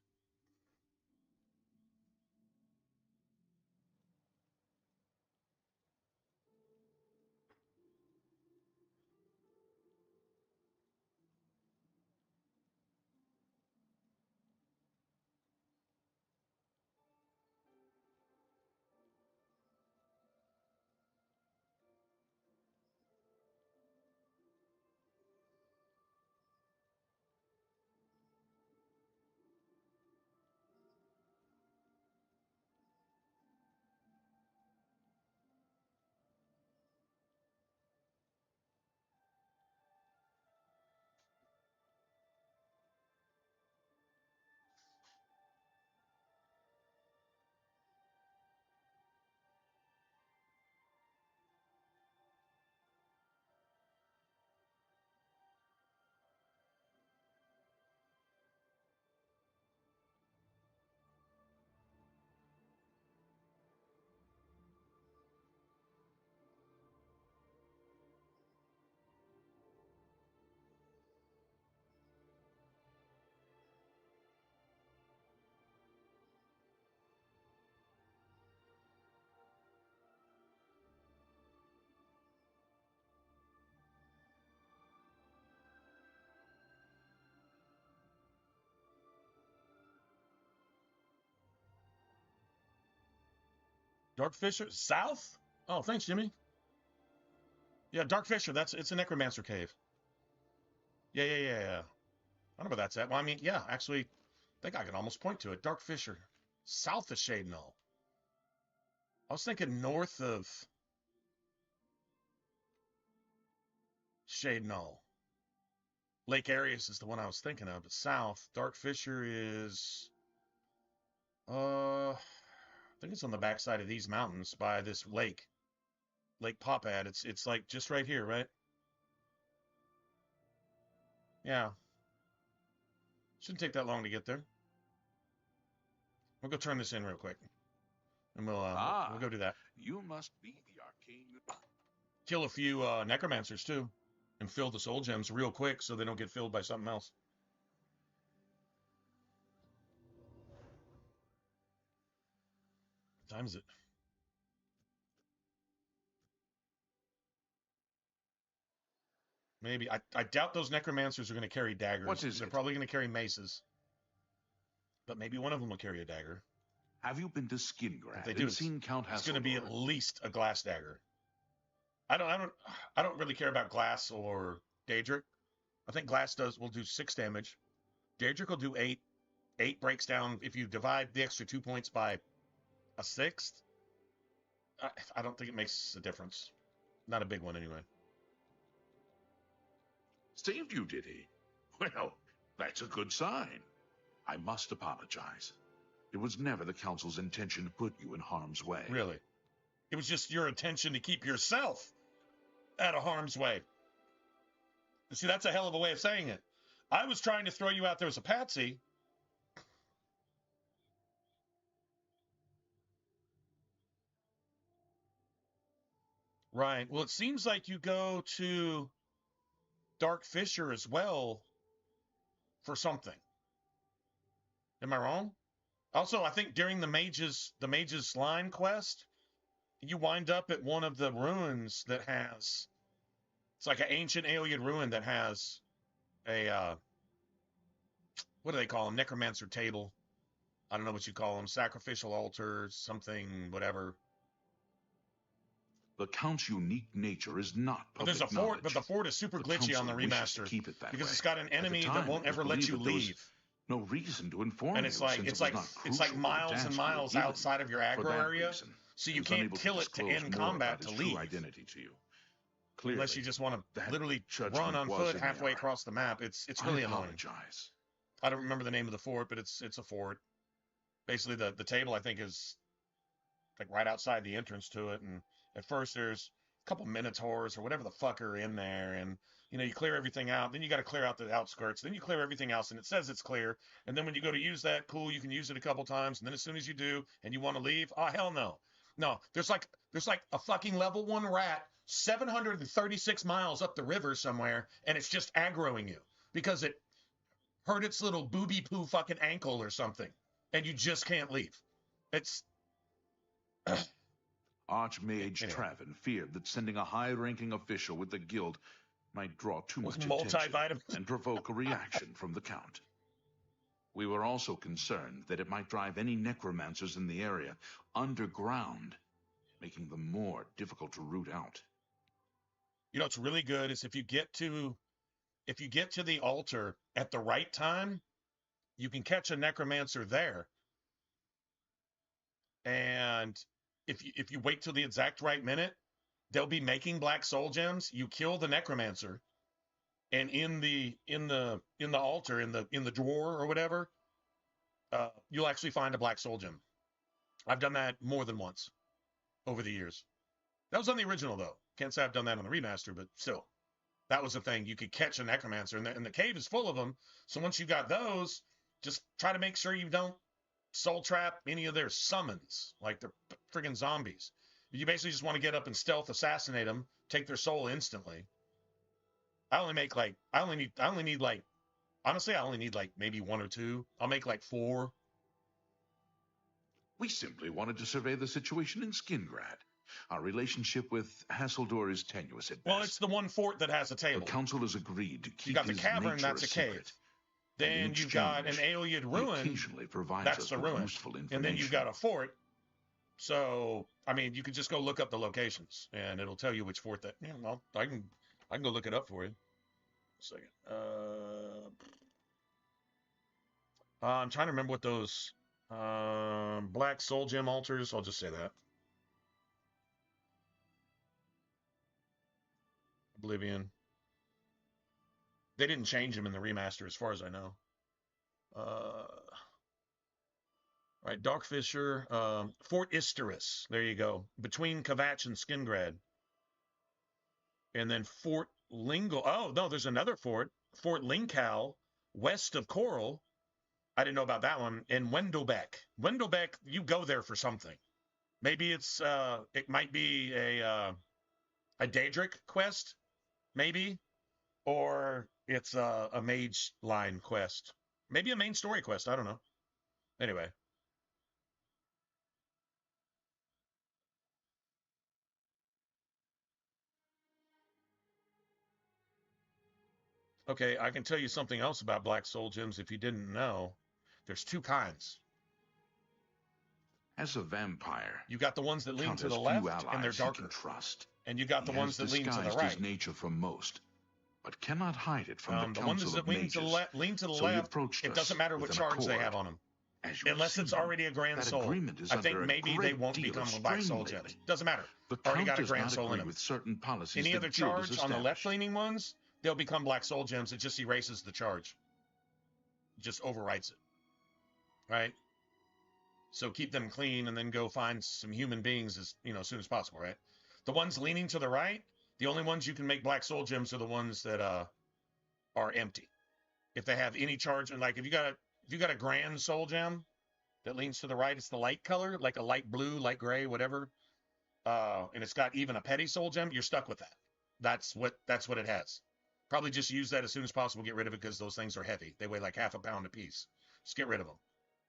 Speaker 1: Dark Fisher? South? Oh, thanks, Jimmy. Yeah, Dark Fisher. It's a necromancer cave. Yeah. I don't know where that's at. Well, I mean, yeah, actually, I think I can almost point to it. Dark Fisher, south of Shade Knoll. I was thinking north of Shade Knoll. Lake Arius is the one I was thinking of, but south. Dark Fisher is, I think it's on the backside of these mountains by this lake, Lake Popad. It's like just right here, right? Yeah. Shouldn't take that long to get there. We'll go turn this in real quick, and we'll go do that.
Speaker 4: You must be the arcane.
Speaker 1: Kill a few necromancers too, and fill the soul gems real quick so they don't get filled by something else. What time is it? Maybe. I doubt those necromancers are going to carry daggers.
Speaker 4: What is
Speaker 1: They're
Speaker 4: it?
Speaker 1: probably going to carry maces. But maybe one of them will carry a dagger.
Speaker 4: Have you been to Skingrad?
Speaker 1: If they do,
Speaker 4: and seen Count
Speaker 1: it's going to be
Speaker 4: Hasselhoff?
Speaker 1: at least a glass dagger. I don't really care about glass or Daedric. I think glass will do 6 damage. Daedric will do 8. 8 breaks down if you divide the extra 2 points by a sixth. I don't think it makes a difference. Not a big one anyway.
Speaker 4: Saved you, did he? Well, that's a good sign. I must apologize. It was never the Council's intention to put you in harm's way.
Speaker 1: Really? It was just your intention to keep yourself out of harm's way. See, that's a hell of a way of saying it. I was trying to throw you out there as a patsy. Right. Well, it seems like you go to Dark Fisher as well for something. Am I wrong? Also, I think during the Mage's line quest, you wind up at one of the ruins that has, it's like an ancient alien ruin that has a, what do they call them? Necromancer table. I don't know what you call them. Sacrificial altar, something, whatever.
Speaker 4: The Count's unique nature is not
Speaker 1: But there's a
Speaker 4: public
Speaker 1: fort, but the fort is super glitchy on the
Speaker 4: Council wishes to
Speaker 1: remaster
Speaker 4: keep it that
Speaker 1: because
Speaker 4: way.
Speaker 1: it's got an
Speaker 4: At the
Speaker 1: enemy that
Speaker 4: time,
Speaker 1: won't
Speaker 4: it was
Speaker 1: ever let
Speaker 4: believed
Speaker 1: you
Speaker 4: that there was
Speaker 1: leave.
Speaker 4: no reason to inform
Speaker 1: And
Speaker 4: you,
Speaker 1: it's like
Speaker 4: since
Speaker 1: it's
Speaker 4: it was
Speaker 1: like
Speaker 4: not
Speaker 1: it's like
Speaker 4: crucial
Speaker 1: miles
Speaker 4: to the
Speaker 1: and
Speaker 4: task you were
Speaker 1: miles
Speaker 4: given.
Speaker 1: outside of your
Speaker 4: For
Speaker 1: aggro
Speaker 4: that
Speaker 1: area,
Speaker 4: reason,
Speaker 1: so
Speaker 4: he
Speaker 1: you
Speaker 4: was
Speaker 1: can't
Speaker 4: unable
Speaker 1: kill it to
Speaker 4: disclose
Speaker 1: end
Speaker 4: more
Speaker 1: combat
Speaker 4: about
Speaker 1: to
Speaker 4: his true
Speaker 1: leave.
Speaker 4: identity to you.
Speaker 1: Unless you
Speaker 4: Clearly,
Speaker 1: just want to
Speaker 4: that
Speaker 1: literally
Speaker 4: judgment
Speaker 1: run on
Speaker 4: was
Speaker 1: foot
Speaker 4: in
Speaker 1: halfway
Speaker 4: error.
Speaker 1: across the map. It's
Speaker 4: I
Speaker 1: really annoying.
Speaker 4: apologize.
Speaker 1: I don't remember the name of the fort, but it's a fort. Basically, the table I think is like right outside the entrance to it, and at first there's a couple minotaurs or whatever the fuck are in there, and you know you clear everything out. Then you got to clear out the outskirts. Then you clear everything else, and it says it's clear. And then when you go to use that, cool, you can use it a couple times. And then as soon as you do, and you want to leave, oh hell no, no. There's like a fucking level 1 rat 736 miles up the river somewhere, and it's just aggroing you because it hurt its little booby poo fucking ankle or something, and you just can't leave. It's
Speaker 4: Archmage
Speaker 1: Anyway.
Speaker 4: Travin feared that sending a high-ranking official with the guild might draw too
Speaker 1: With
Speaker 4: much attention
Speaker 1: multivitamins.
Speaker 4: and provoke a reaction from the Count. We were also concerned that it might drive any necromancers in the area underground, making them more difficult to root out.
Speaker 1: You know what's really good is if you get to the altar at the right time, you can catch a necromancer there. And if you wait till the exact right minute, they'll be making black soul gems. You kill the necromancer, and in the altar, in the drawer or whatever, you'll actually find a black soul gem. I've done that more than once over the years. That was on the original though. Can't say I've done that on the remaster, but still, that was the thing. You could catch a necromancer, and the cave is full of them. So once you got those, just try to make sure you don't soul trap any of their summons, like they're friggin' zombies. You basically just want to get up and stealth assassinate them, take their soul instantly. I only need maybe 1 or 2. I'll make like 4.
Speaker 4: We simply wanted to survey the situation in Skingrad. Our relationship with Hasselhoff is tenuous at best.
Speaker 1: Well, it's the one fort that has a
Speaker 4: The
Speaker 1: table.
Speaker 4: Council has agreed to keep
Speaker 1: You got the
Speaker 4: his
Speaker 1: cavern,
Speaker 4: nature
Speaker 1: that's a
Speaker 4: secret.
Speaker 1: cave. Then
Speaker 4: In
Speaker 1: you've got an
Speaker 4: exchange,
Speaker 1: alien
Speaker 4: he
Speaker 1: ruin,
Speaker 4: occasionally provides
Speaker 1: that's
Speaker 4: us
Speaker 1: the
Speaker 4: with
Speaker 1: ruin.
Speaker 4: useful information.
Speaker 1: And then you've got a fort, So, I mean, you could just go look up the locations, and it'll tell you which fort that. Yeah, well, I can go look it up for you. A second. I'm trying to remember what those black soul gem altars. I'll just say that. Oblivion. They didn't change them in the remaster, as far as I know. Right, Darkfisher, Fort Isterus. There you go. Between Kvatch and Skingrad. And then Fort Lingle. Oh, no, there's another fort. Fort Linkow, west of Coral. I didn't know about that one. And Wendelbeck. Wendelbeck, you go there for something. Maybe it might be a Daedric quest, maybe. Or it's a Mage line quest. Maybe a main story quest. I don't know. Anyway. Okay, I can tell you something else about black soul gems if you didn't know. There's two kinds.
Speaker 4: As a vampire,
Speaker 1: You got the ones that lean
Speaker 4: Count
Speaker 1: to
Speaker 4: has
Speaker 1: the
Speaker 4: few
Speaker 1: left, and they're
Speaker 4: allies he
Speaker 1: darker.
Speaker 4: can trust.
Speaker 1: And you got the
Speaker 4: He
Speaker 1: ones
Speaker 4: has
Speaker 1: that lean to the
Speaker 4: disguised
Speaker 1: right.
Speaker 4: his nature from most, but cannot hide it from the
Speaker 1: The ones
Speaker 4: Council
Speaker 1: that
Speaker 4: of
Speaker 1: lean
Speaker 4: Mages.
Speaker 1: to the lean to the
Speaker 4: So he
Speaker 1: left,
Speaker 4: approached
Speaker 1: it
Speaker 4: us
Speaker 1: doesn't matter
Speaker 4: with
Speaker 1: what
Speaker 4: an
Speaker 1: charge they
Speaker 4: accord.
Speaker 1: have on them.
Speaker 4: As you
Speaker 1: Unless
Speaker 4: have
Speaker 1: it's
Speaker 4: seen,
Speaker 1: already a Grand
Speaker 4: that
Speaker 1: Soul.
Speaker 4: agreement is
Speaker 1: I think
Speaker 4: under a
Speaker 1: maybe they
Speaker 4: great
Speaker 1: won't
Speaker 4: deal
Speaker 1: become
Speaker 4: of
Speaker 1: a Black
Speaker 4: strain
Speaker 1: Soul
Speaker 4: lately.
Speaker 1: gems. Doesn't matter.
Speaker 4: The
Speaker 1: Already
Speaker 4: Count
Speaker 1: got a
Speaker 4: does
Speaker 1: Grand
Speaker 4: not
Speaker 1: Soul in
Speaker 4: agree
Speaker 1: them.
Speaker 4: with certain policies
Speaker 1: Any
Speaker 4: the
Speaker 1: other
Speaker 4: guild has
Speaker 1: charge on the
Speaker 4: established.
Speaker 1: left-leaning ones, they'll become Black Soul gems. It just erases the charge. It just overwrites it. Right? So keep them clean and then go find some human beings as soon as possible, right? The ones leaning to the right, the only ones you can make Black Soul gems are the ones that are empty. If they have any charge, and like if you got a Grand Soul gem that leans to the right, it's the light color, like a light blue, light gray, whatever. And it's got even a petty soul gem, you're stuck with that. That's what it has. Probably just use that as soon as possible. Get rid of it because those things are heavy. They weigh like half a pound a piece. Just get rid of them.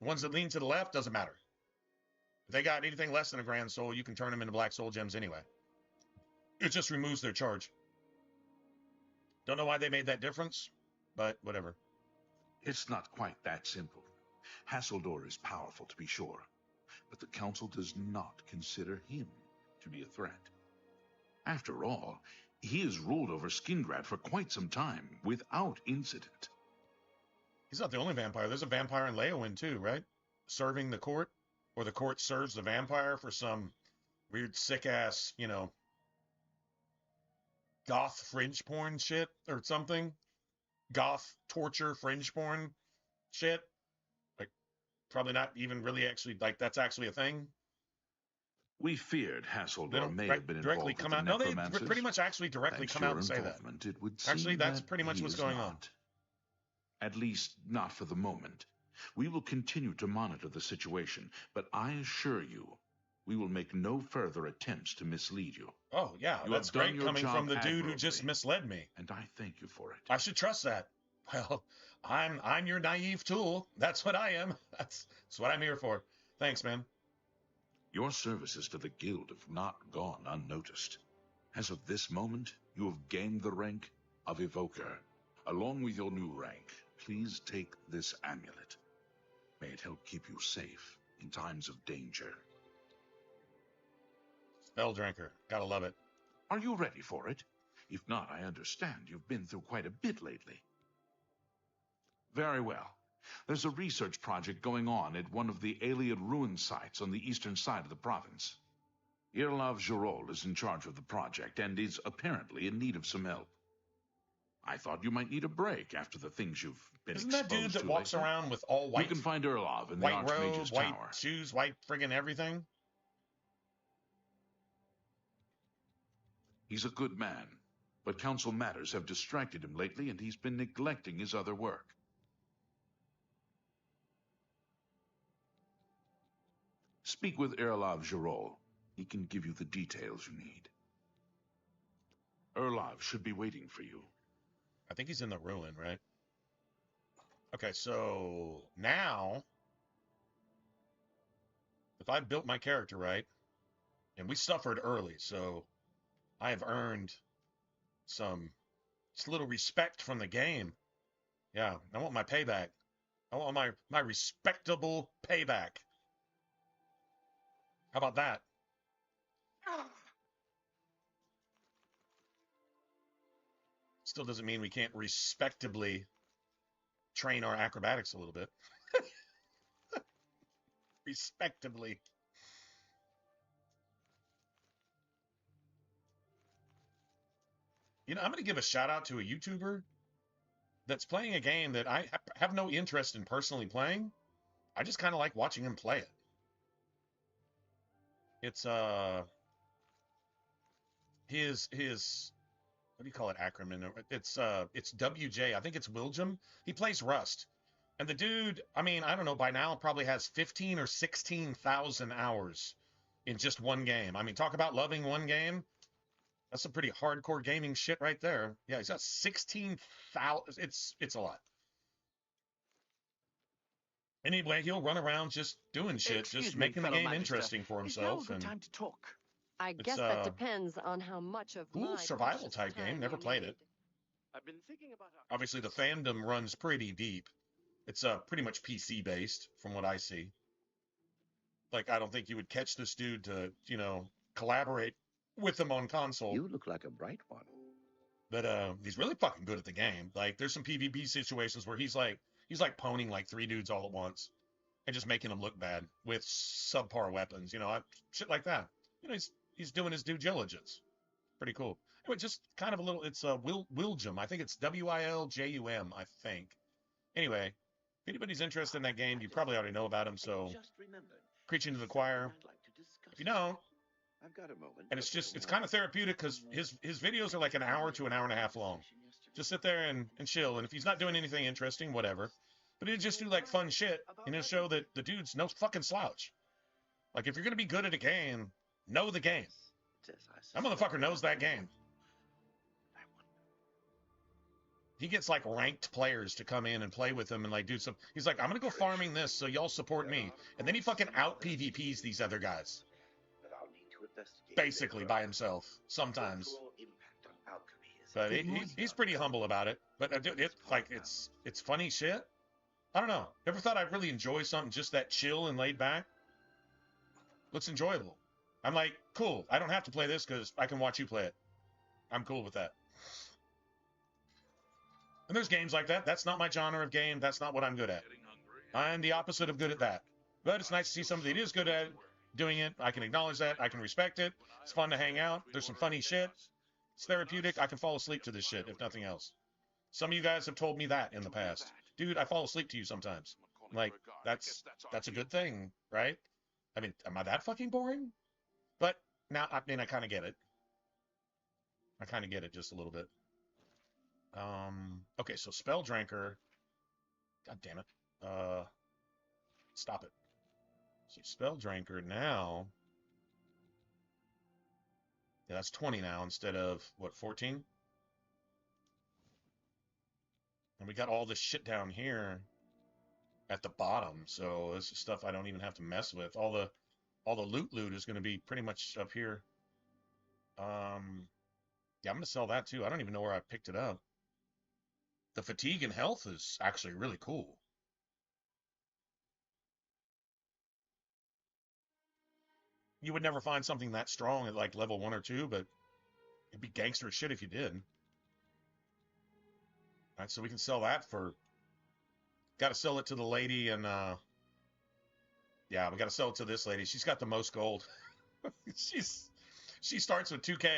Speaker 1: The ones that lean to the left doesn't matter. If they got anything less than a Grand Soul, you can turn them into Black Soul gems anyway. It just removes their charge. Don't know why they made that difference, but whatever.
Speaker 4: It's not quite that simple. Hasseldor is powerful, to be sure, but the Council does not consider him to be a threat. After all, he has ruled over Skingrad for quite some time, without incident.
Speaker 1: He's not the only vampire. There's a vampire in Leowen too, right? Serving the court, or the court serves the vampire for some weird, sick-ass, goth fringe porn shit or something. Goth torture fringe porn shit. Like, probably not even really actually, like, that's actually a thing.
Speaker 4: We feared
Speaker 1: They
Speaker 4: Hasseldor
Speaker 1: don't
Speaker 4: may have been
Speaker 1: directly
Speaker 4: involved
Speaker 1: come
Speaker 4: with
Speaker 1: out.
Speaker 4: the
Speaker 1: No, they
Speaker 4: necromancers.
Speaker 1: pretty much actually directly
Speaker 4: Thanks
Speaker 1: come
Speaker 4: to
Speaker 1: out
Speaker 4: your
Speaker 1: and say that.
Speaker 4: involvement, it would seem
Speaker 1: Actually, that's
Speaker 4: that
Speaker 1: pretty much
Speaker 4: he
Speaker 1: what's
Speaker 4: is
Speaker 1: going on.
Speaker 4: not. At least, not for the moment. We will continue to monitor the situation, but I assure you, we will make no further attempts to mislead you.
Speaker 1: Oh, yeah,
Speaker 4: You
Speaker 1: that's
Speaker 4: have done
Speaker 1: great
Speaker 4: your
Speaker 1: coming
Speaker 4: job
Speaker 1: from the dude who just
Speaker 4: admirably.
Speaker 1: misled me.
Speaker 4: And I thank you for it.
Speaker 1: I should trust that. Well, I'm your naive tool. That's what I am. That's what I'm here for. Thanks, man.
Speaker 4: Your services to the guild have not gone unnoticed. As of this moment, you have gained the rank of Evoker. Along with your new rank, please take this amulet. May it help keep you safe in times of danger.
Speaker 1: Spell Drinker. Gotta love it.
Speaker 4: Are you ready for it? If not, I understand you've been through quite a bit lately. Very well. There's a research project going on at one of the Aliad ruin sites on the eastern side of the province. Irlav Jirol is in charge of the project and is apparently in need of some help. I thought you might need a break after the things you've been
Speaker 1: Isn't that dude
Speaker 4: exposed
Speaker 1: that
Speaker 4: to
Speaker 1: walks
Speaker 4: lately.
Speaker 1: around with all white,
Speaker 4: You can find Irlav in the
Speaker 1: white robe,
Speaker 4: Archmage's
Speaker 1: white
Speaker 4: tower.
Speaker 1: shoes, white friggin' everything?
Speaker 4: He's a good man, but council matters have distracted him lately and he's been neglecting his other work. Speak with Irlav Jirol. He can give you the details you need. Irlav should be waiting for you.
Speaker 1: I think he's in the ruin, right? Okay, so now, if I built my character right, and we suffered early, so I have earned some just a little respect from the game. Yeah, I want my payback. I want my respectable payback. How about that? Still doesn't mean we can't respectably train our acrobatics a little bit. Respectably. You know, I'm going to give a shout out to a YouTuber that's playing a game that I have no interest in personally playing. I just kind of like watching him play it. It's his what do you call it, acronym? It's WJ. I think it's Wiljum. He plays Rust. And the dude, I mean, I don't know, by now probably has 15 or 16,000 hours in just one game. I mean, talk about loving one game. That's some pretty hardcore gaming shit right there. Yeah, he's got 16,000. It's a lot. Anyway, he'll run around just doing shit,
Speaker 2: Excuse
Speaker 1: just
Speaker 2: me,
Speaker 1: making the
Speaker 2: fellow
Speaker 1: game
Speaker 2: Magister.
Speaker 1: interesting for
Speaker 2: Is now a
Speaker 1: himself.
Speaker 2: good
Speaker 1: And
Speaker 2: time to talk?
Speaker 5: I
Speaker 1: it's
Speaker 5: guess that depends on how much of
Speaker 1: cool
Speaker 5: my
Speaker 1: survival
Speaker 5: precious
Speaker 1: type game.
Speaker 5: time
Speaker 1: Never
Speaker 5: you
Speaker 1: played
Speaker 5: need.
Speaker 1: it.
Speaker 2: I've been thinking about our...
Speaker 1: Obviously, the fandom runs pretty deep. It's pretty much PC based, from what I see. Like, I don't think you would catch this dude to, you know, collaborate with him on console.
Speaker 6: You look like a bright one.
Speaker 1: But he's really fucking good at the game. Like, there's some PvP situations where he's like pwning like 3 dudes all at once and just making them look bad with subpar weapons, you know, shit like that. You know, he's doing his due diligence. Pretty cool. Anyway, just kind of a little. It's Wiljum. I think it's Wiljum. I think. Anyway, if anybody's interested in that game, you probably already know about him. So, preaching to the choir. If you don't,
Speaker 6: I've got a moment.
Speaker 1: and it's kind of therapeutic because his videos are like an hour to an hour and a half long. Just sit there and chill. And if he's not doing anything interesting, whatever. But he'll just do like fun shit and he'll show that the dude's no fucking slouch. Like, if you're gonna be good at a game, know the game. That motherfucker knows that game. He gets like ranked players to come in and play with him and like do some. He's like, I'm gonna go farming this, so y'all support me. And then he fucking out PvPs these other guys. Basically by himself sometimes. But he's pretty humble about it. But it's funny shit. I don't know. Never thought I'd really enjoy something just that chill and laid back. Looks enjoyable. I'm like, cool. I don't have to play this because I can watch you play it. I'm cool with that. And there's games like that. That's not my genre of game. That's not what I'm good at. I'm the opposite of good at that. But it's nice to see somebody that is good at doing it. I can acknowledge that. I can respect it. It's fun to hang out. There's some funny shit. It's therapeutic. I can fall asleep to this shit, if nothing else. Some of you guys have told me that in the past. Dude, I fall asleep to you sometimes. Like, that's a good thing, right? I mean, am I that fucking boring? But now, I mean, I kind of get it. I kind of get it just a little bit. Okay, so Spell Drinker. God damn it. Stop it. So Spell Drinker now. Yeah, that's 20 now instead of, what, 14? And we got all this shit down here at the bottom, so this is stuff I don't even have to mess with. All the loot is going to be pretty much up here. Yeah, I'm going to sell that too. I don't even know where I picked it up. The fatigue and health is actually really cool. You would never find something that strong at like level 1 or 2, but it'd be gangster as shit if you did. All right, so we can sell that for... Got to sell it to the lady, and yeah, we got to sell it to this lady. She's got the most gold. She starts with 2K.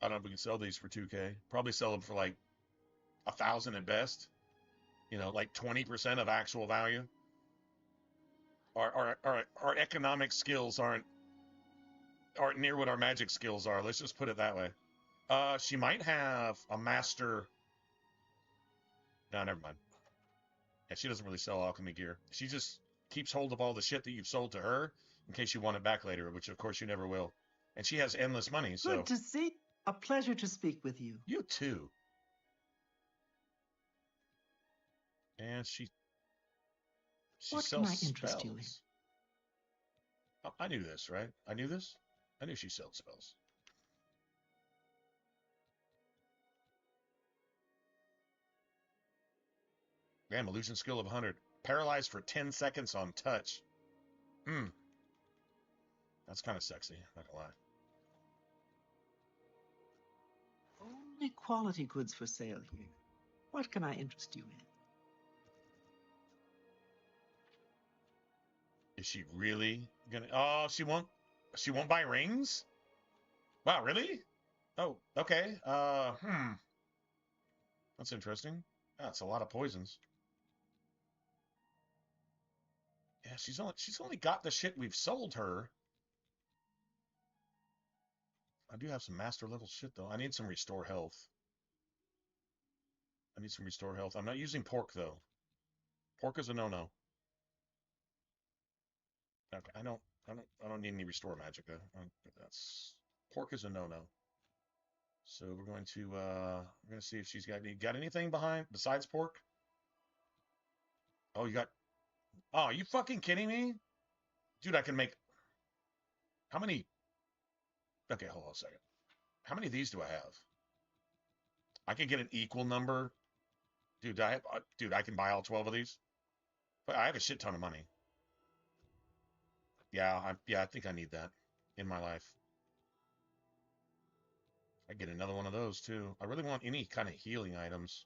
Speaker 1: I don't know if we can sell these for 2K. Probably sell them for like 1,000 at best. You know, like 20% of actual value. Our economic skills aren't near what our magic skills are. Let's just put it that way. She might have a master. No, never mind. Yeah, she doesn't really sell alchemy gear. She just keeps hold of all the shit that you've sold to her in case you want it back later, which of course you never will. And she has endless money, so.
Speaker 7: Good to see. A pleasure to speak with you.
Speaker 1: You too. And she
Speaker 7: what
Speaker 1: sells
Speaker 7: can I interest
Speaker 1: spells.
Speaker 7: you in?
Speaker 1: Oh, I knew this, right? I knew this? I knew she sold spells. Damn, illusion skill of 100. Paralyzed for 10 seconds on touch. That's kind of sexy, not gonna lie.
Speaker 7: Only quality goods for sale here. What can I interest you in?
Speaker 1: Is she really gonna? Oh, she won't buy rings? Wow, really? Oh, okay. That's interesting. That's a lot of poisons. Yeah, she's only got the shit we've sold her. I do have some master level shit though. I need some restore health. I'm not using pork though. Pork is a no-no. Okay, I don't need any restore magic though. That's pork is a no-no. So we're going to see if she's got anything behind besides pork. Oh, are you fucking kidding me? Dude, I can make how many? Okay, hold on a second. How many of these do I have? I can get an equal number. Dude, I can buy all 12 of these. But I have a shit ton of money. Yeah, I think I need that in my life. I get another one of those too. I really want any kind of healing items.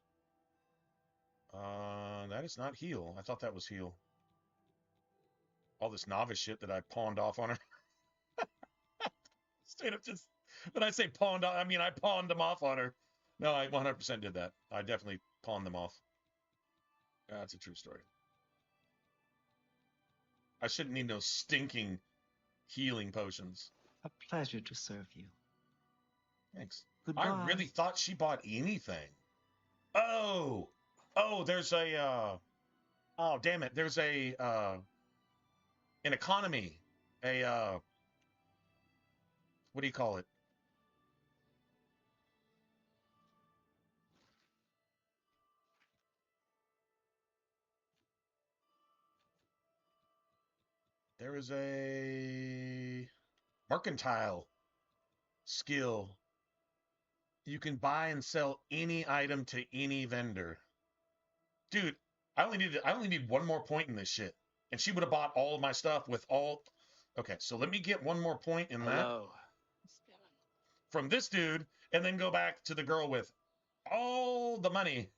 Speaker 1: That is not heal. I thought that was heal. All this novice shit that I pawned off on her. Straight up just, when I say pawned off, I mean I pawned them off on her. No, I 100% did that. I definitely pawned them off. That's a true story. I shouldn't need no stinking healing potions.
Speaker 7: A pleasure to serve you.
Speaker 1: Thanks.
Speaker 7: Goodbye.
Speaker 1: I really thought she bought anything. Oh, there's a, oh, damn it. There's an economy, what do you call it? There is a mercantile skill. You can buy and sell any item to any vendor. Dude, I only need one more point in this shit. And she would have bought all of my stuff with all. Okay, so let me get one more point in that
Speaker 2: Hello.
Speaker 1: from this dude, and then go back to the girl with all the money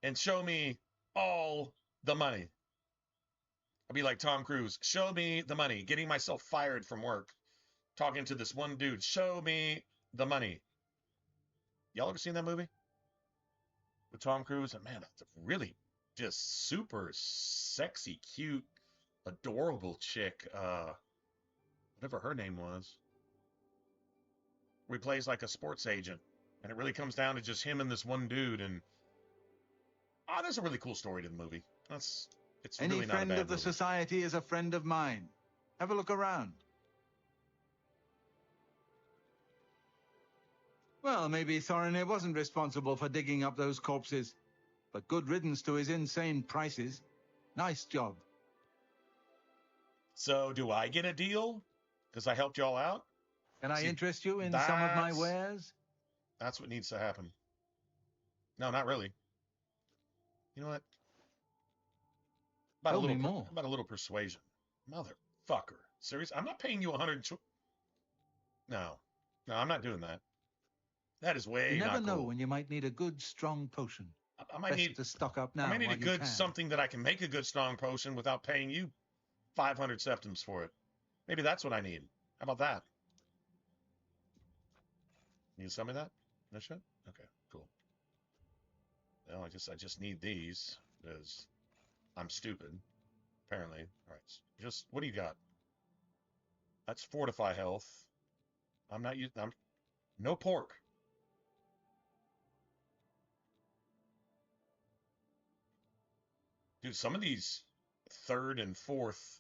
Speaker 1: and show me all the money. I'd be like Tom Cruise, show me the money, getting myself fired from work, talking to this one dude, show me the money. Y'all ever seen that movie with Tom Cruise? And man, that's a really just super sexy, cute, adorable chick. Whatever her name was. Where he plays like a sports agent. And it really comes down to just him and this one dude. And there's a really cool story to the movie. It's
Speaker 8: Any
Speaker 1: really not a
Speaker 8: friend
Speaker 1: bad
Speaker 8: of the
Speaker 1: movie.
Speaker 8: society is a friend of mine. Have a look around. Well, maybe Thorinir wasn't responsible for digging up those corpses, but good riddance to his insane prices. Nice job.
Speaker 1: So do I get a deal? Because I helped y'all out?
Speaker 8: Can I
Speaker 1: See,
Speaker 8: interest you in some of my
Speaker 1: that's-
Speaker 8: wares?
Speaker 1: That's what needs to happen. No, not really. You know what?
Speaker 8: Tell me more.
Speaker 1: About a little persuasion. Motherfucker. Serious? I'm not paying you 120. No, I'm not doing that. That is way
Speaker 8: You never
Speaker 1: not
Speaker 8: know
Speaker 1: cool.
Speaker 8: when you might need a good, strong potion.
Speaker 1: I might
Speaker 8: Best
Speaker 1: need
Speaker 8: to stock up now
Speaker 1: I might need a
Speaker 8: while you
Speaker 1: good
Speaker 8: can.
Speaker 1: something that I can make a good strong potion without paying you 500 septims for it. Maybe that's what I need. How about that? You can sell me that? No shit? Okay, cool. Well, I just need these because I'm stupid. Apparently. All right. Just what do you got? That's fortify health. I'm no pork. Dude, some of these third and fourth,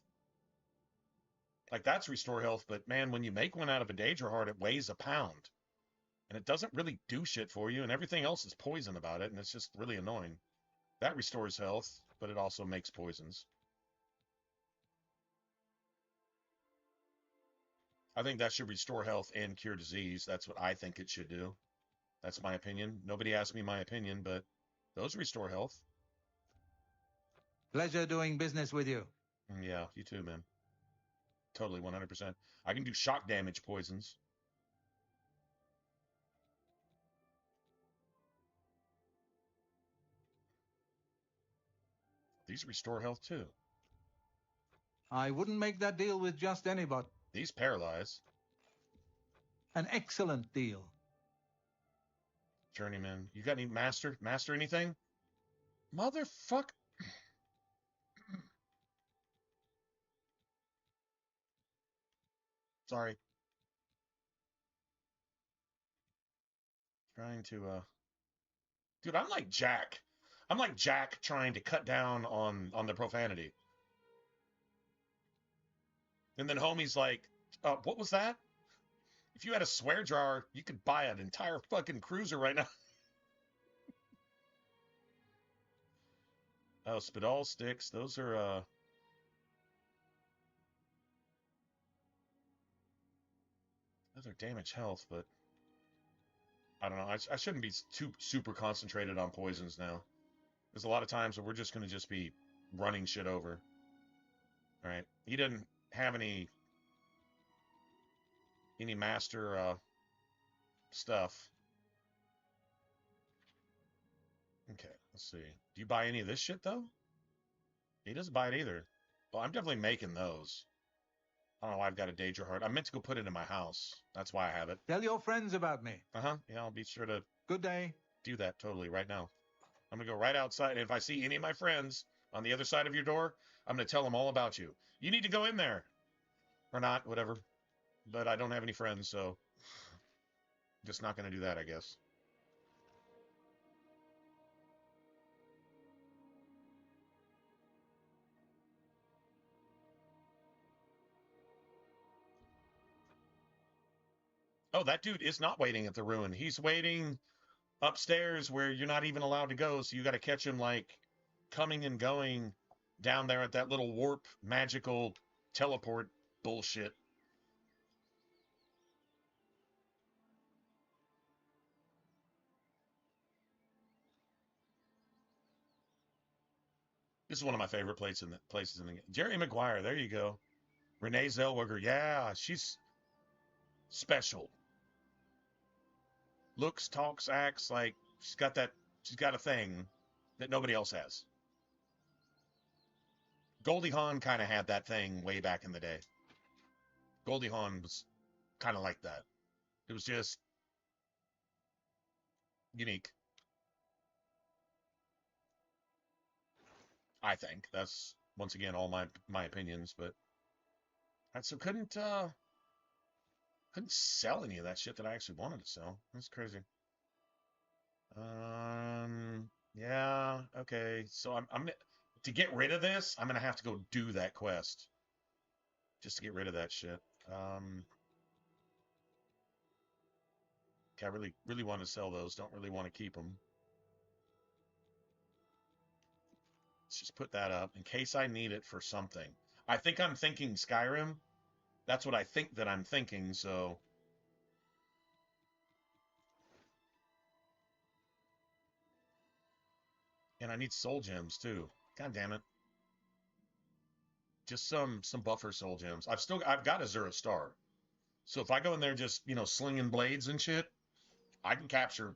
Speaker 1: like that's restore health, but man, when you make one out of a Daedra heart, it weighs a pound. And it doesn't really do shit for you, and everything else is poison about it, and it's just really annoying. That restores health, but it also makes poisons. I think that should restore health and cure disease. That's what I think it should do. That's my opinion. Nobody asked me my opinion, but those restore health.
Speaker 8: Pleasure doing business with you.
Speaker 1: Yeah, you too, man. Totally, 100%. I can do shock damage poisons. These restore health too.
Speaker 8: I wouldn't make that deal with just anybody.
Speaker 1: These paralyze.
Speaker 8: An excellent deal.
Speaker 1: Journeyman. You got any master? Master anything? Motherfuck. Sorry. Trying to, Dude, I'm like Jack. I'm like Jack trying to cut down on the profanity. And then homie's like, what was that? If you had a swear jar, you could buy an entire fucking cruiser right now. Oh, Spitall sticks. Those are, those are damage health, but I don't know. I shouldn't be too super concentrated on poisons now. There's a lot of times where we're just going to just be running shit over. All right. He didn't have any master stuff. Okay, let's see. Do you buy any of this shit, though? He doesn't buy it either. Well, I'm definitely making those. I don't know why I've got a Daedra heart. I meant to go put it in my house. That's why I have it.
Speaker 8: Tell your friends about me.
Speaker 1: Uh-huh. Yeah, I'll be sure to
Speaker 8: Good day.
Speaker 1: do that totally right now. I'm going to go right outside. And if I see any of my friends on the other side of your door, I'm going to tell them all about you. You need to go in there. Or not, whatever. But I don't have any friends, so just not going to do that, I guess. Oh, that dude is not waiting at the ruin. He's waiting upstairs where you're not even allowed to go, so you got to catch him, like, coming and going down there at that little warp magical teleport bullshit. This is one of my favorite places in the game. Jerry Maguire, there you go. Renee Zellweger, yeah, she's special. Looks, talks, acts like she's got a thing that nobody else has. Goldie Hawn kind of had that thing way back in the day. Goldie Hawn was kind of like that. It was just unique. I think that's once again all my opinions, but so couldn't sell any of that shit that I actually wanted to sell. That's crazy. Yeah, okay. So I'm to get rid of this, I'm gonna have to go do that quest just to get rid of that shit. Okay, I really want to sell those. Don't really want to keep them. Let's just put that up in case I need it for something. I think I'm thinking Skyrim. That's what I think that I'm thinking, so. And I need soul gems too. God damn it. Just some buffer soul gems. I've got Azura Star. So if I go in there just, slinging blades and shit, I can capture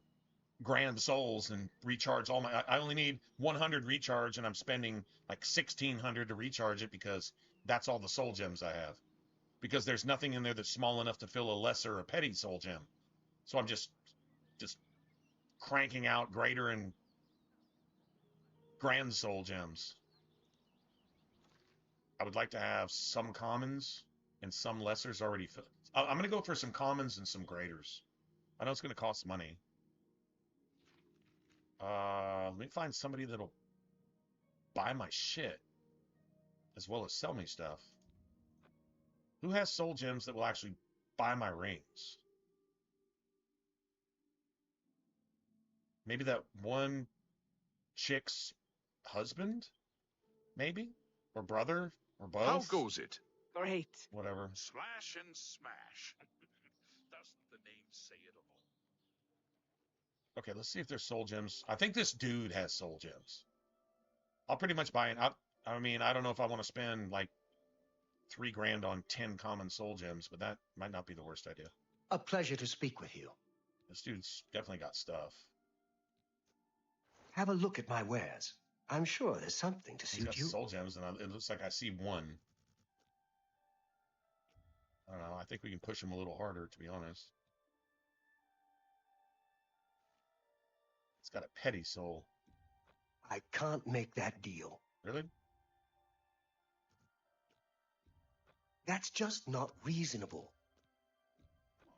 Speaker 1: grand souls and recharge all my. I only need 100 recharge, and I'm spending like 1,600 to recharge it because that's all the soul gems I have. Because there's nothing in there that's small enough to fill a lesser or petty soul gem. So I'm just cranking out greater and grand soul gems. I would like to have some commons and some lessers already filled. I'm going to go for some commons and some graders. I know it's going to cost money. Let me find somebody that'll buy my shit as well as sell me stuff. Who has soul gems that will actually buy my rings? Maybe that one chick's husband? Maybe? Or brother? Or both?
Speaker 4: How goes it?
Speaker 7: Great.
Speaker 1: Whatever.
Speaker 4: Slash and smash. Doesn't the name say it all?
Speaker 1: Okay, let's see if there's soul gems. I think this dude has soul gems. I'll pretty much buy it. I mean, I don't know if I want to spend like $3 grand on 10 common soul gems, but that might not be the worst idea.
Speaker 9: A pleasure to speak with you.
Speaker 1: This dude's definitely got stuff.
Speaker 9: Have a look at my wares. I'm sure there's something to
Speaker 1: He's
Speaker 9: suit
Speaker 1: got
Speaker 9: you.
Speaker 1: soul gems, and it looks like I see one. I don't know. I think we can push him a little harder, to be honest. It's got a petty soul.
Speaker 9: I can't make that deal.
Speaker 1: Really?
Speaker 9: That's just not reasonable.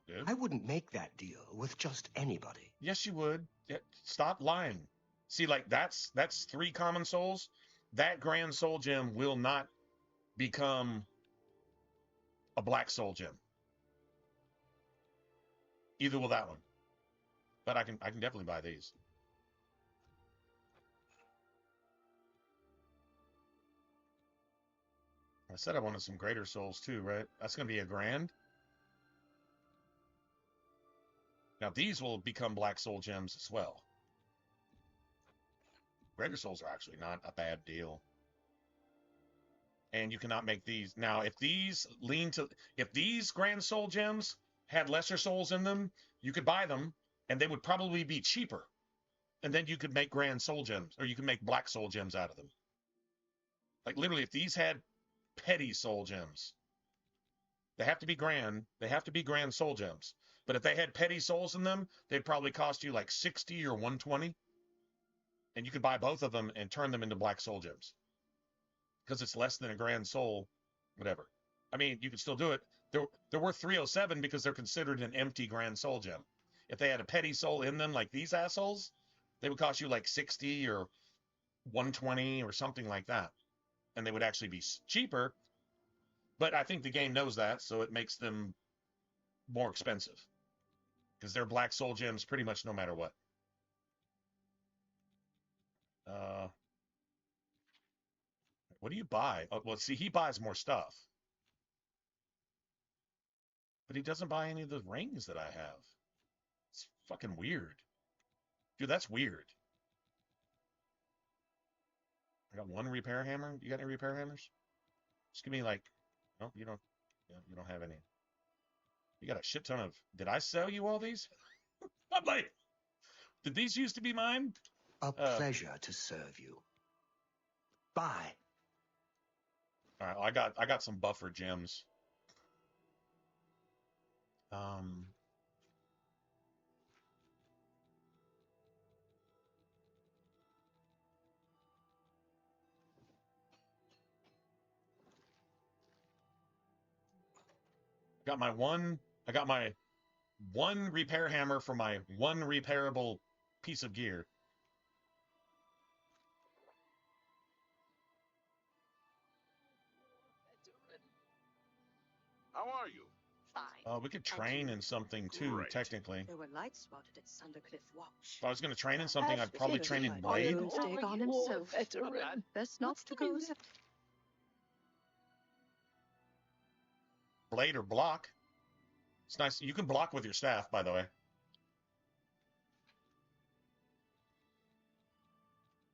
Speaker 1: Good.
Speaker 9: I wouldn't make that deal with just anybody.
Speaker 1: Yes, you would. Yeah, stop lying. See, like that's 3 common souls. That grand soul gem will not become a black soul gem. Either will that one. But I can definitely buy these. I said I wanted some greater souls too, right? That's going to be $1 grand. Now these will become black soul gems as well. Greater souls are actually not a bad deal. And you cannot make these. Now, if these grand soul gems had lesser souls in them, you could buy them and they would probably be cheaper. And then you could make grand soul gems, or you can make black soul gems out of them. Like literally, if these had petty soul gems, they have to be grand soul gems. But if they had petty souls in them, they'd probably cost you like 60 or 120. And you could buy both of them and turn them into black soul gems. Because it's less than a grand soul, whatever. I mean, you could still do it. They're worth 307 because they're considered an empty grand soul gem. If they had a petty soul in them like these assholes, they would cost you like 60 or 120 or something like that. And they would actually be cheaper. But I think the game knows that, so it makes them more expensive. Because they're black soul gems pretty much no matter what. What do you buy? Oh, well, see, he buys more stuff. But he doesn't buy any of the rings that I have. It's fucking weird. Dude, that's weird. I got 1 repair hammer. You got any repair hammers? Just give me like... No, you don't. Yeah, you don't have any. You got a shit ton of... Did I sell you all these? I'm like... Did these used to be mine?
Speaker 9: A pleasure to serve you. Bye.
Speaker 1: All right, I got some buffer gems. I got my one repair hammer for my 1 repairable piece of gear.
Speaker 4: How are you?
Speaker 5: Fine.
Speaker 1: We could train in something too,
Speaker 4: Great.
Speaker 1: technically.
Speaker 10: There were lights spotted at Sundercliff Watch.
Speaker 1: If I was going to train in something, I'd probably train in Blade.
Speaker 10: Mistake on himself. Best not to go.
Speaker 1: Blade or block. It's nice. You can block with your staff, by the way.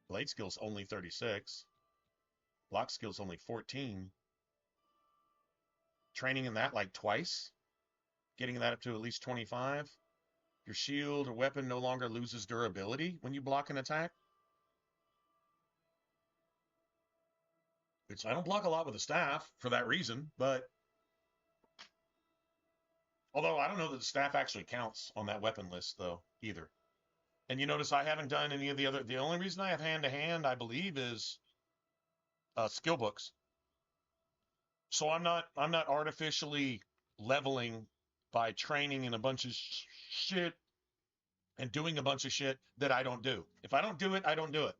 Speaker 1: Blade skill's only 36. Block skill's only 14. Training in that like twice. Getting that up to at least 25. Your shield or weapon no longer loses durability when you block an attack. Which I don't block a lot with the staff for that reason, but... Although I don't know that the staff actually counts on that weapon list, though, either. And you notice I haven't done any of the other... The only reason I have hand-to-hand, I believe, is skill books. So I'm not artificially leveling by training in a bunch of shit and doing a bunch of shit that I don't do. If I don't do it, I don't do it.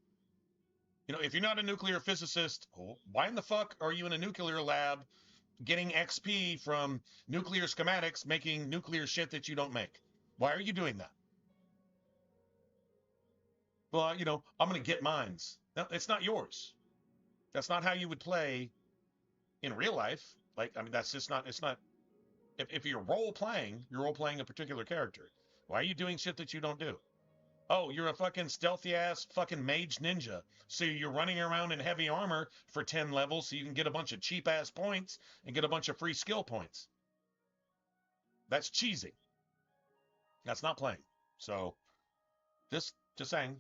Speaker 1: You know, if you're not a nuclear physicist, why in the fuck are you in a nuclear lab getting XP from nuclear schematics, making nuclear shit that you don't make? Why are you doing that? Well, you know, I'm going to get mines. No, it's not yours. That's not how you would play in real life. Like, I mean, that's just not, it's not, if you're role playing a particular character. Why are you doing shit that you don't do? Oh, you're a fucking stealthy ass fucking mage ninja. So you're running around in heavy armor for 10 levels so you can get a bunch of cheap ass points and get a bunch of free skill points. That's cheesy. That's not playing. So just saying.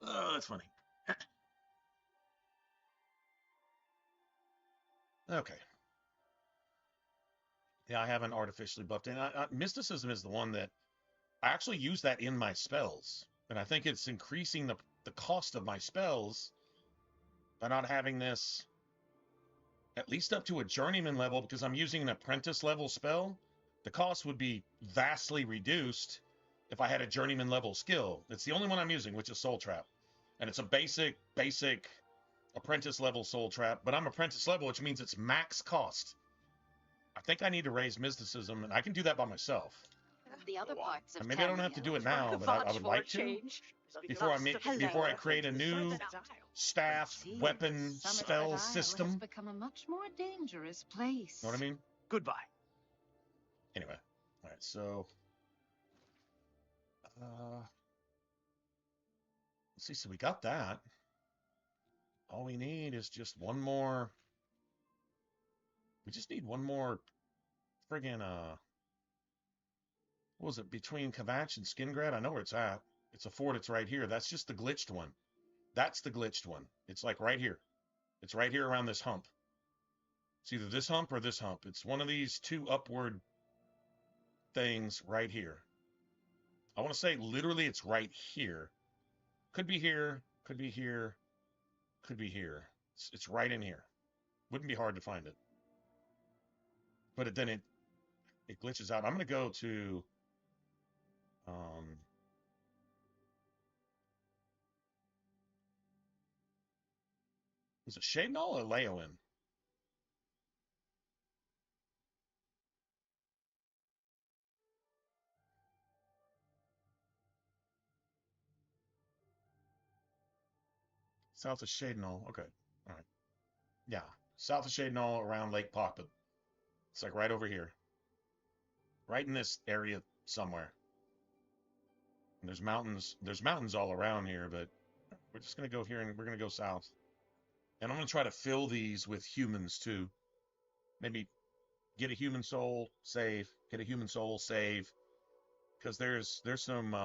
Speaker 1: Oh, that's funny. Okay. Yeah, I haven't artificially buffed in. Mysticism is the one that I actually use that in my spells, and I think it's increasing the cost of my spells by not having this at least up to a journeyman level, because I'm using an apprentice level spell. The cost would be vastly reduced if I had a journeyman level skill. It's the only one I'm using, which is Soul Trap, and it's a basic apprentice level Soul Trap. But I'm apprentice level, which means it's max cost. I think I need to raise mysticism, and I can do that by myself.
Speaker 10: The other parts of
Speaker 1: And maybe I don't have to do it now, but I would like to. Before I create a new staff weapon spell system.
Speaker 10: Has become a much more dangerous place.
Speaker 1: Know what I mean?
Speaker 9: Goodbye.
Speaker 1: Anyway, all right. So, let's see. So we got that. All we need is just one more. We just need one more friggin' what was it, between Kvatch and Skingrad? I know where it's at. It's a fort. It's right here. That's just the glitched one. That's the glitched one. It's like right here. It's right here around this hump. It's either this hump or this hump. It's one of these two upward things right here. I want to say literally it's right here. Could be here. Could be here. Could be here. It's right in here. Wouldn't be hard to find it. But then it glitches out. I'm going to go to is it Shade Null or Leoin? South of Shade Null. Okay. All right. Yeah. South of Shade Null around Lake Pocket. It's like right over here. Right in this area somewhere. And there's mountains. There's mountains all around here, but we're just going to go here and we're going to go south. And I'm going to try to fill these with humans, too. Maybe get a human soul, save. Get a human soul, save. Because there's some,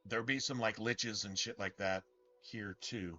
Speaker 1: there'll be some, like, liches and shit like that here, too.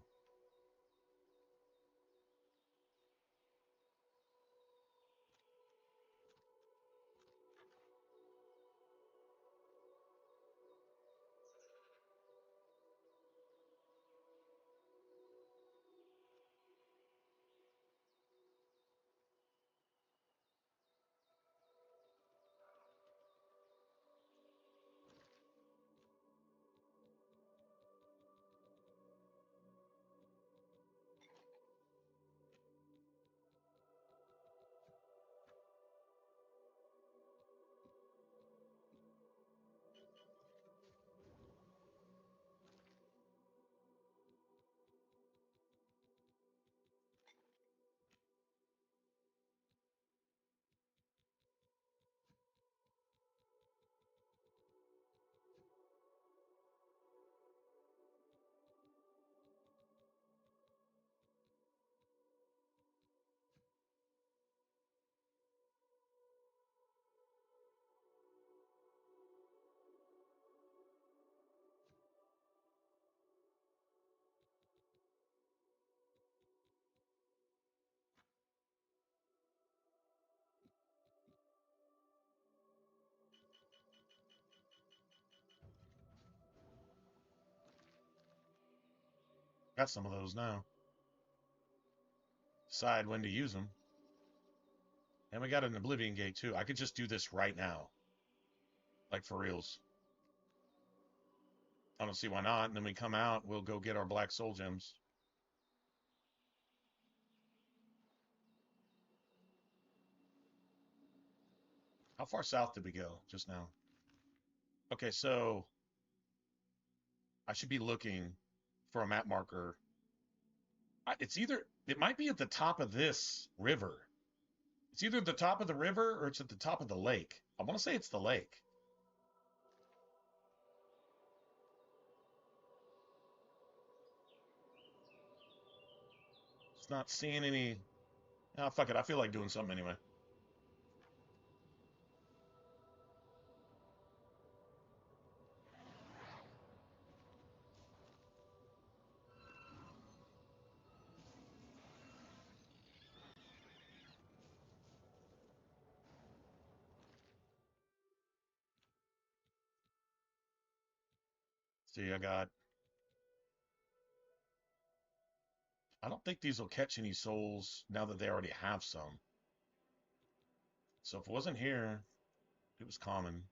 Speaker 1: Got some of those now. Decide when to use them. And we got an Oblivion gate, too. I could just do this right now. Like, for reals. I don't see why not. And then we come out, we'll go get our black soul gems. How far south did we go just now? Okay, so I should be looking for a map marker. It's either, it might be at the top of this river. It's either the top of the river or it's at the top of the lake. I want to say it's the lake. It's not seeing any. Oh, fuck it. I feel like doing something anyway. See, I don't think these will catch any souls now that they already have some. So if it wasn't here, it was common.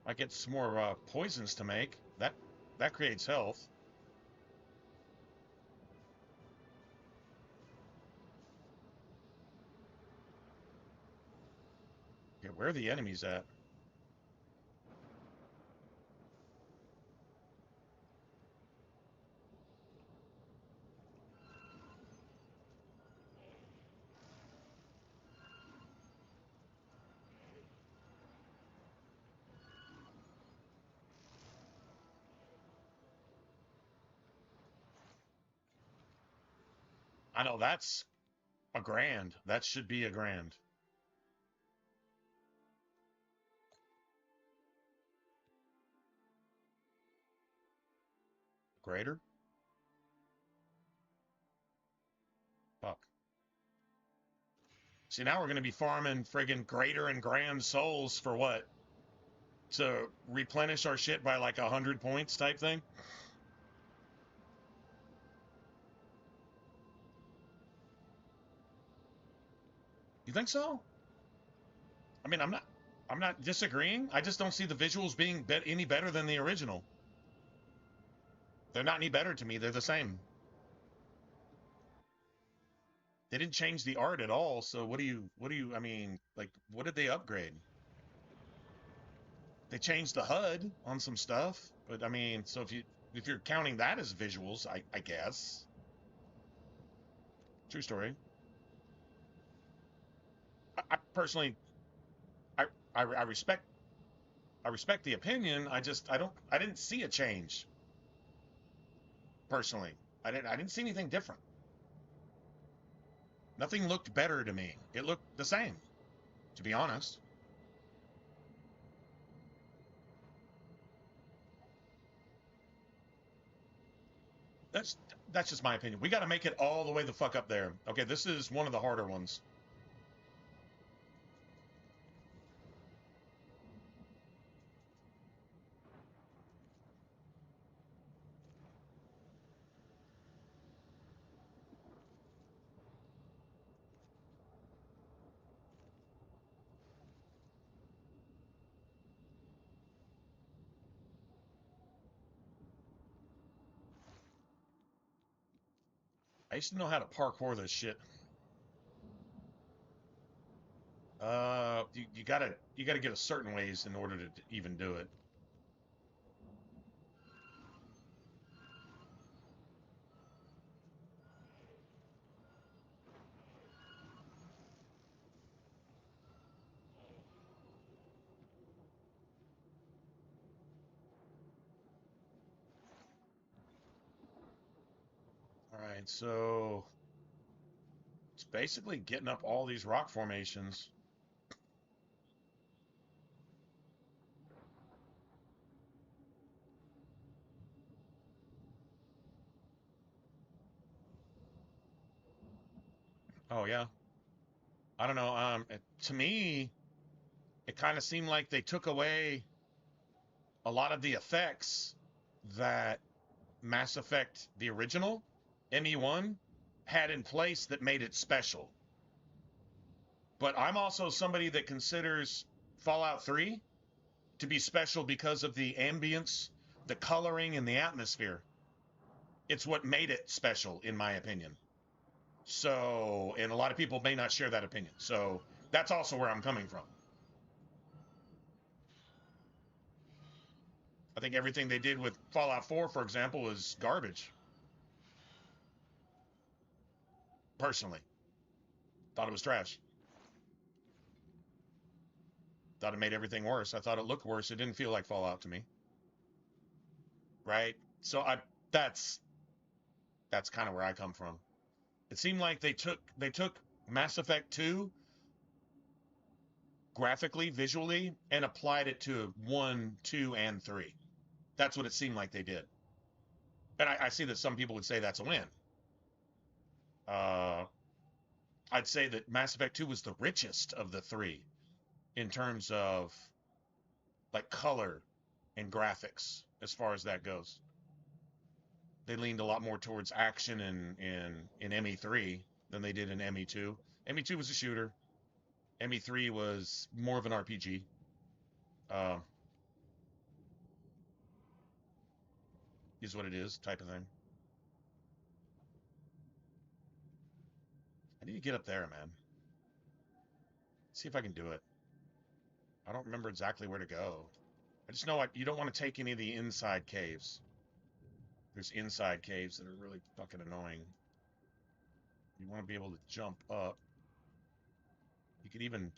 Speaker 1: I get some more poisons to make. That creates health. Okay, where are the enemies at? I know that's a grand. That should be a grand. Greater? Fuck. See, now we're going to be farming friggin' greater and grand souls for what? To replenish our shit by like 100 points type thing? You think so? I mean, I'm not disagreeing. I just don't see the visuals being any better than the original. They're not any better to me. They're the same. They didn't change the art at all. So what do you? I mean, like, what did they upgrade? They changed the HUD on some stuff, but I mean, so if you're counting that as visuals, I guess. True story. I personally, I respect the opinion. I didn't see a change. Personally, I didn't see anything different. Nothing looked better to me. It looked the same, to be honest. That's just my opinion. We got to make it all the way the fuck up there. Okay, this is one of the harder ones. I used to know how to parkour this shit. You gotta get a certain ways in order to even do it. All right, so it's basically getting up all these rock formations. Oh yeah. I don't know. To me, it kind of seemed like they took away a lot of the effects that Mass Effect, the original, ME1, had in place that made it special. But I'm also somebody that considers Fallout 3 to be special because of the ambience, the coloring, and the atmosphere. It's what made it special, in my opinion. So, and a lot of people may not share that opinion. So that's also where I'm coming from. I think everything they did with Fallout 4, for example, was garbage. Personally, thought it was trash. Thought it made everything worse. I thought it looked worse. It didn't feel like Fallout to me. Right? So that's kind of where I come from. It seemed like they took Mass Effect 2 graphically, visually, and applied it to 1, 2, and 3. That's what it seemed like they did. And I see that some people would say that's a win. I'd say that Mass Effect 2 was the richest of the three in terms of like color and graphics as far as that goes. They leaned a lot more towards action in ME3 than they did in ME2. ME2 was a shooter. ME3 was more of an RPG. Is what it is, type of thing. I need to get up there, man. See if I can do it. I don't remember exactly where to go. I just know you don't want to take any of the inside caves. There's inside caves that are really fucking annoying. You want to be able to jump up. You could even...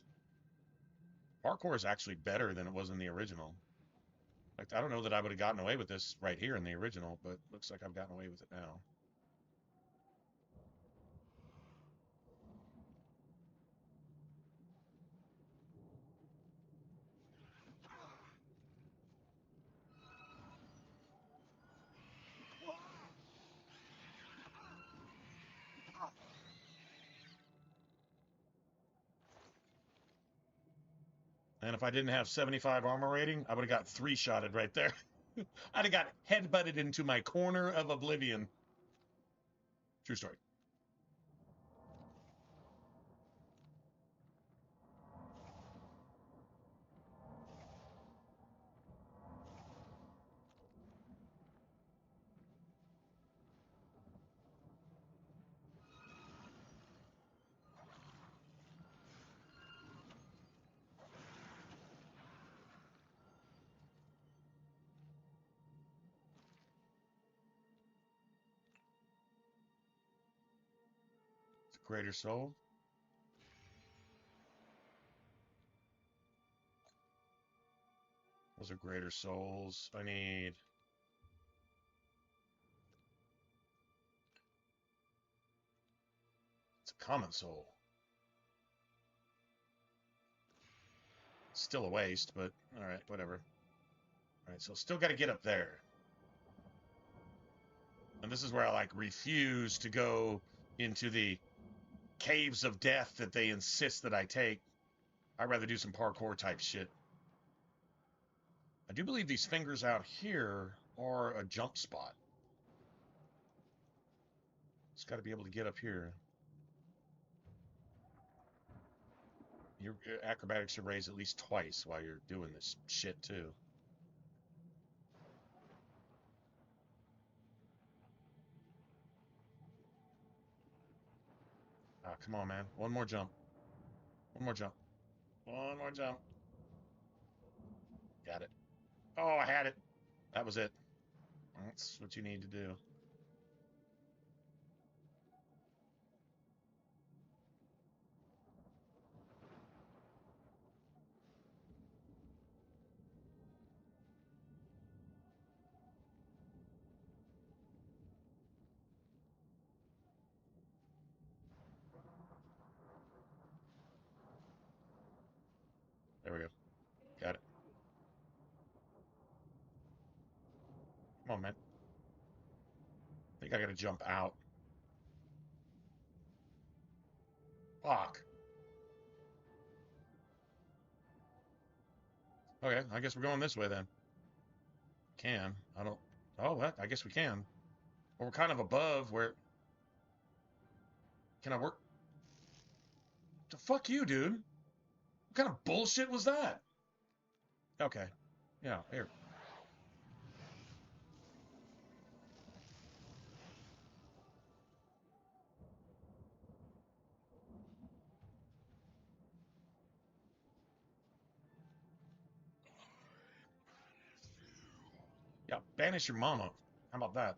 Speaker 1: Parkour is actually better than it was in the original. Like, I don't know that I would have gotten away with this right here in the original, but looks like I've gotten away with it now. And if I didn't have 75 armor rating, I would have got 3-shotted right there. I'd have got headbutted into my corner of Oblivion. True story. Greater Soul. Those are Greater Souls. I need... It's a Common Soul. Still a waste, but alright, whatever. Alright, so still got to get up there. And this is where I, like, refuse to go into the caves of death that they insist that I take. I'd rather do some parkour type shit. I do believe these fingers out here are a jump spot. Just got to be able to get up here. Your acrobatics should raise at least twice while you're doing this shit, too. Ah, come on, man. One more jump. One more jump. One more jump. Got it. Oh, I had it. That was it. That's what you need to do. There we go. Got it. Come on, man. I think I gotta jump out. Fuck. Okay, I guess we're going this way then. Can. I don't... Oh, what? I guess we can. Well, we're kind of above where... Can I work? The fuck you, dude? What kind of bullshit was that? Okay. Yeah, here. Yeah, banish your mama. How about that?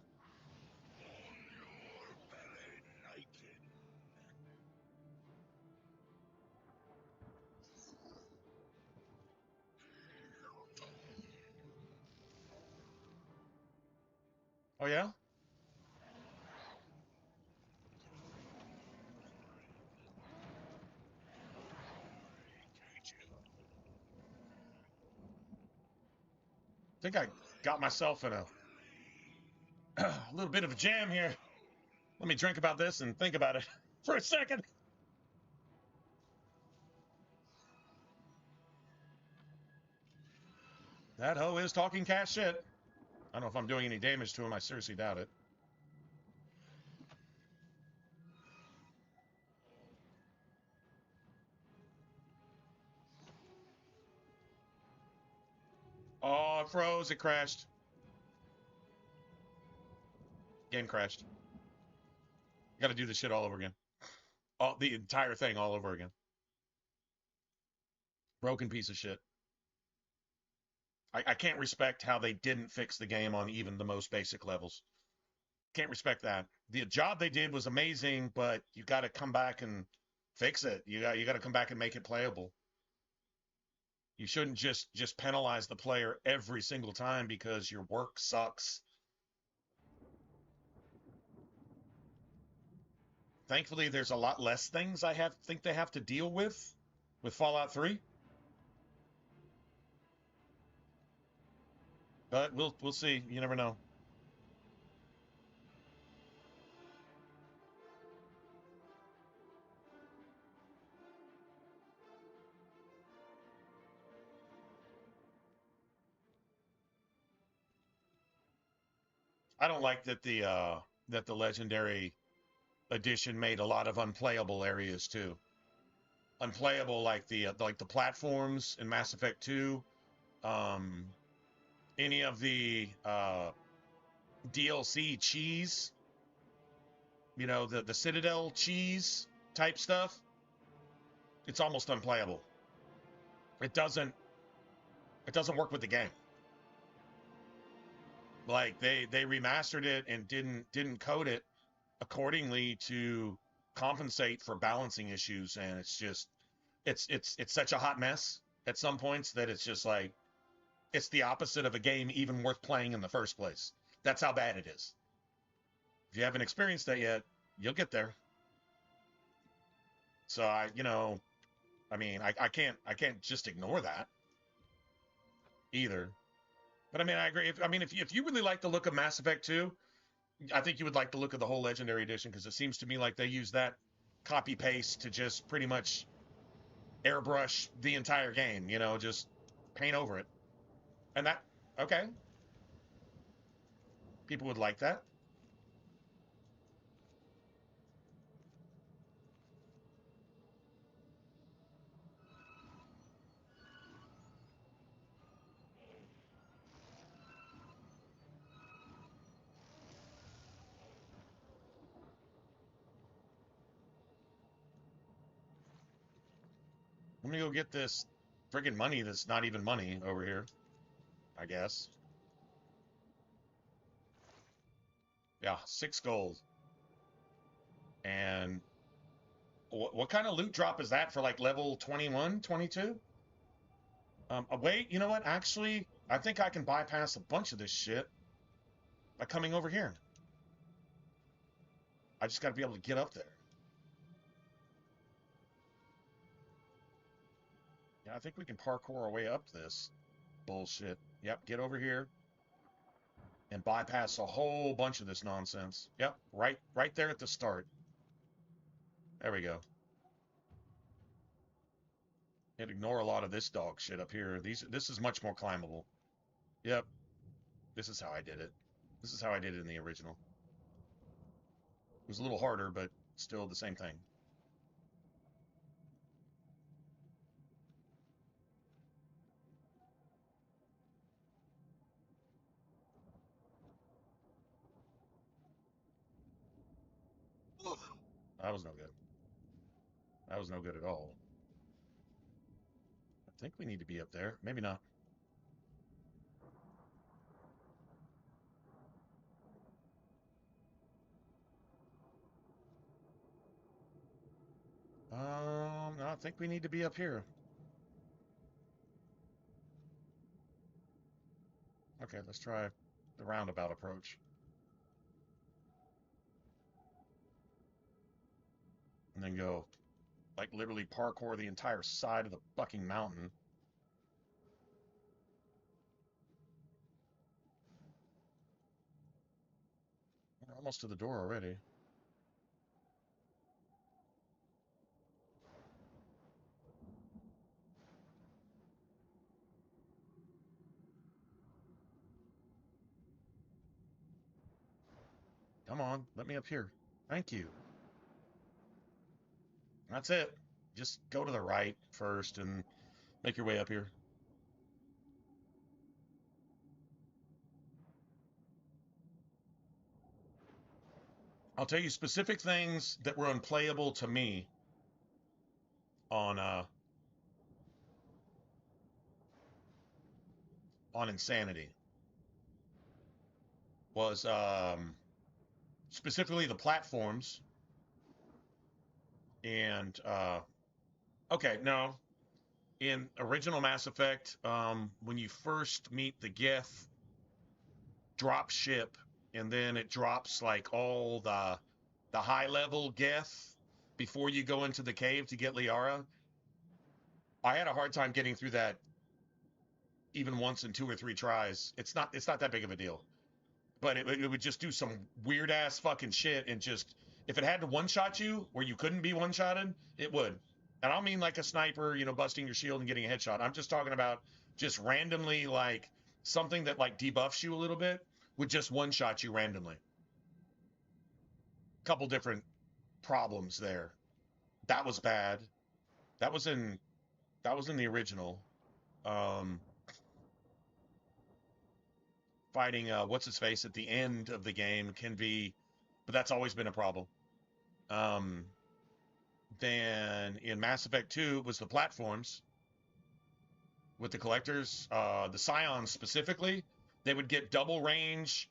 Speaker 1: Oh, yeah? I think I got myself in a little bit of a jam here. Let me drink about this and think about it for a second. That hoe is talking cash shit. I don't know if I'm doing any damage to him. I seriously doubt it. Oh, it froze. It crashed. Game crashed. Got to do this shit all over again. Oh, the entire thing all over again. Broken piece of shit. I can't respect how they didn't fix the game on even the most basic levels. Can't respect that. The job they did was amazing, but you got to come back and fix it. You got to come back and make it playable. You shouldn't just penalize the player every single time because your work sucks. Thankfully, there's a lot less things I think they have to deal with Fallout 3. But we'll see. You never know. I don't like that the legendary edition made a lot of unplayable areas too. Unplayable like the platforms in Mass Effect 2. Any of the DLC cheese, you know, the Citadel cheese type stuff, it's almost unplayable. It doesn't work with the game. Like they remastered it and didn't code it accordingly to compensate for balancing issues, and it's just it's such a hot mess at some points that it's just like it's the opposite of a game even worth playing in the first place. That's how bad it is. If you haven't experienced that yet, you'll get there. So I mean, I can't just ignore that either. But I mean, I agree. If you really like the look of Mass Effect 2, I think you would like the look of the whole Legendary Edition, because it seems to me like they use that copy paste to just pretty much airbrush the entire game, just paint over it. And that, okay. People would like that. Let me go get this friggin' money that's not even money over here, I guess. Yeah, 6 gold. And what kind of loot drop is that for like level 21, 22? Wait, you know what? Actually, I think I can bypass a bunch of this shit by coming over here. I just got to be able to get up there. Yeah, I think we can parkour our way up this bullshit. Yep, get over here and bypass a whole bunch of this nonsense. Yep, right there at the start. There we go. And ignore a lot of this dog shit up here. This is much more climbable. Yep. This is how I did it. This is how I did it in the original. It was a little harder, but still the same thing. That was no good. That was no good at all. I think we need to be up there. Maybe not. No, I think we need to be up here. Okay, let's try the roundabout approach. And then go, like, literally parkour the entire side of the fucking mountain. We're almost to the door already. Come on, let me up here. Thank you. That's it. Just go to the right first and make your way up here. I'll tell you specific things that were unplayable to me on Insanity. Was specifically the platforms. And okay, no. In original Mass Effect, when you first meet the Geth, drop ship, and then it drops like all the high level Geth before you go into the cave to get Liara. I had a hard time getting through that even once in 2 or 3 tries. It's not that big of a deal. But it would just do some weird ass fucking shit, and just, if it had to one-shot you where you couldn't be one-shotted, it would. And I don't mean like a sniper, busting your shield and getting a headshot. I'm just talking about just randomly, like, something that, like, debuffs you a little bit would just one-shot you randomly. Couple different problems there. That was bad. That was in the original. Fighting what's his face at the end of the game can be, but that's always been a problem. Then in Mass Effect 2 it was the platforms with the collectors, the Scions specifically. They would get double range,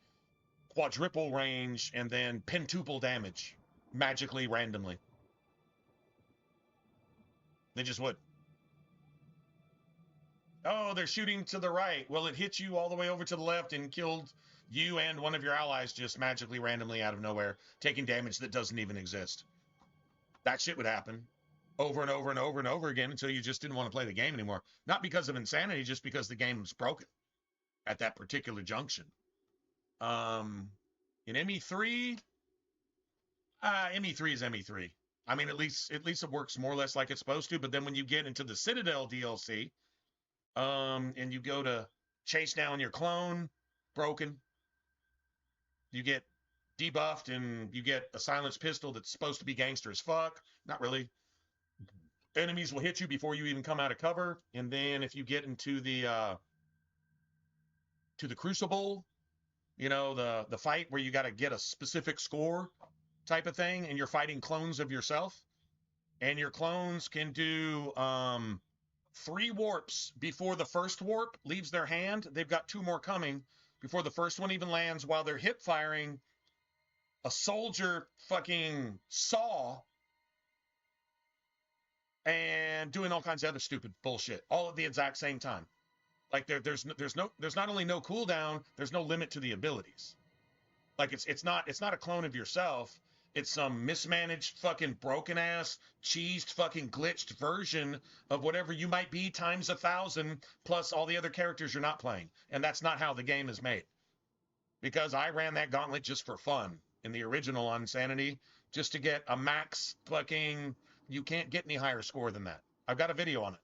Speaker 1: quadruple range, and then pentuple damage magically randomly. They just would. Oh, they're shooting to the right. Well, it hit you all the way over to the left and killed you and one of your allies just magically, randomly out of nowhere, taking damage that doesn't even exist. That shit would happen over and over and over and over again until you just didn't want to play the game anymore. Not because of insanity, just because the game was broken at that particular junction. In ME3, ME3 is ME3. I mean, at least it works more or less like it's supposed to. But then when you get into the Citadel DLC, and you go to chase down your clone, broken. You get debuffed and you get a silenced pistol that's supposed to be gangster as fuck. Not really. Enemies will hit you before you even come out of cover. And then if you get into the Crucible, you know, the fight where you got to get a specific score type of thing, and you're fighting clones of yourself, and your clones can do 3 warps before the first warp leaves their hand. They've got 2 more coming before the first one even lands, while they're hip firing a soldier fucking saw and doing all kinds of other stupid bullshit all at the exact same time. Like there's not only no cooldown, there's no limit to the abilities. Like it's not a clone of yourself. It's some mismanaged fucking broken ass cheesed fucking glitched version of whatever you might be times 1,000 plus all the other characters you're not playing. And that's not how the game is made. Because I ran that gauntlet just for fun in the original Insanity, just to get a max fucking, you can't get any higher score than that. I've got a video on it.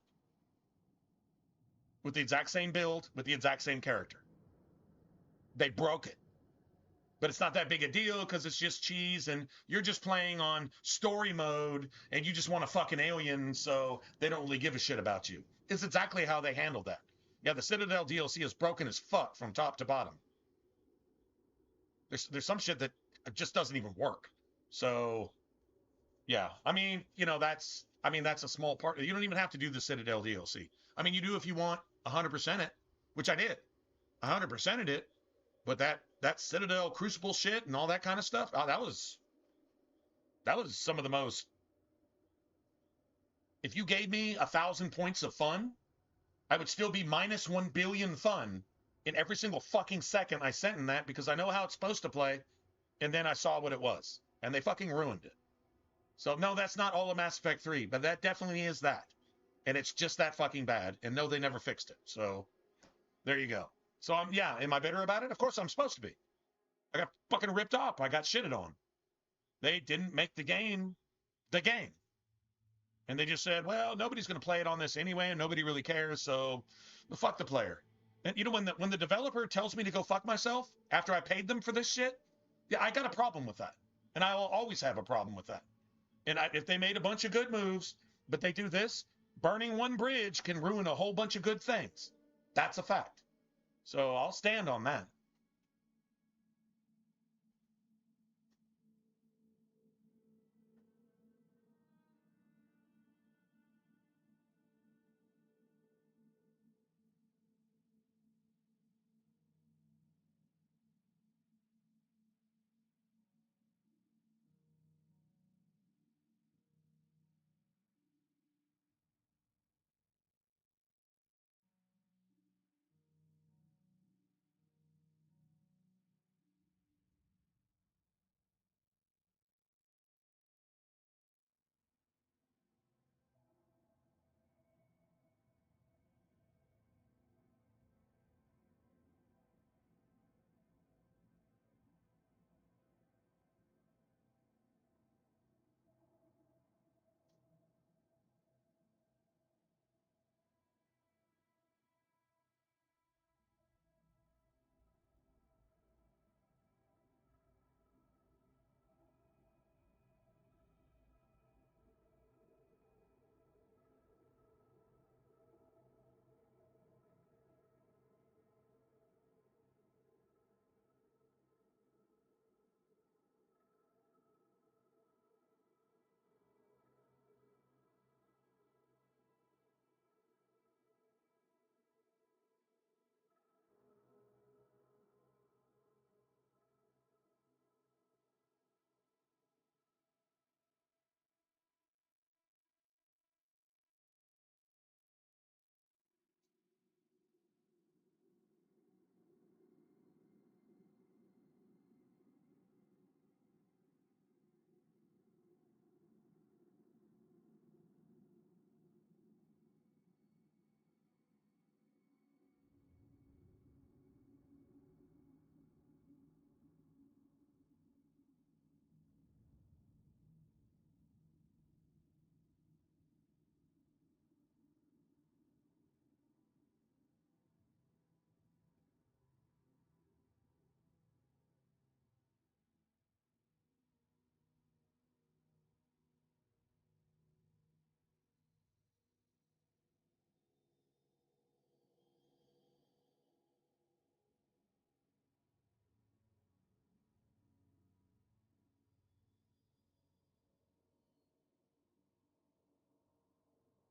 Speaker 1: With the exact same build, with the exact same character. They broke it. But it's not that big a deal because it's just cheese and you're just playing on story mode and you just want a fucking alien, so they don't really give a shit about you. It's exactly how they handled that. Yeah, the Citadel DLC is broken as fuck from top to bottom. There's some shit that just doesn't even work. So, yeah. I mean, you know, that's a small part. You don't even have to do the Citadel DLC. I mean, you do if you want 100% it, which I did. 100%ed it. But that Citadel Crucible shit and all that kind of stuff, that was some of the most. If you gave me 1,000 points of fun, I would still be minus 1 billion fun in every single fucking second I sent in that, because I know how it's supposed to play, and then I saw what it was, and they fucking ruined it. So no, that's not all of Mass Effect 3, but that definitely is that, and it's just that fucking bad. And no, they never fixed it. So there you go. So yeah, am I bitter about it? Of course I'm supposed to be. I got fucking ripped off. I got shitted on. They didn't make the game the game. And they just said, well, nobody's going to play it on this anyway, and nobody really cares, so well, fuck the player. And you know, when the developer tells me to go fuck myself after I paid them for this shit, yeah, I got a problem with that. And I will always have a problem with that. And if they made a bunch of good moves, but they do this, burning one bridge can ruin a whole bunch of good things. That's a fact. So I'll stand on that.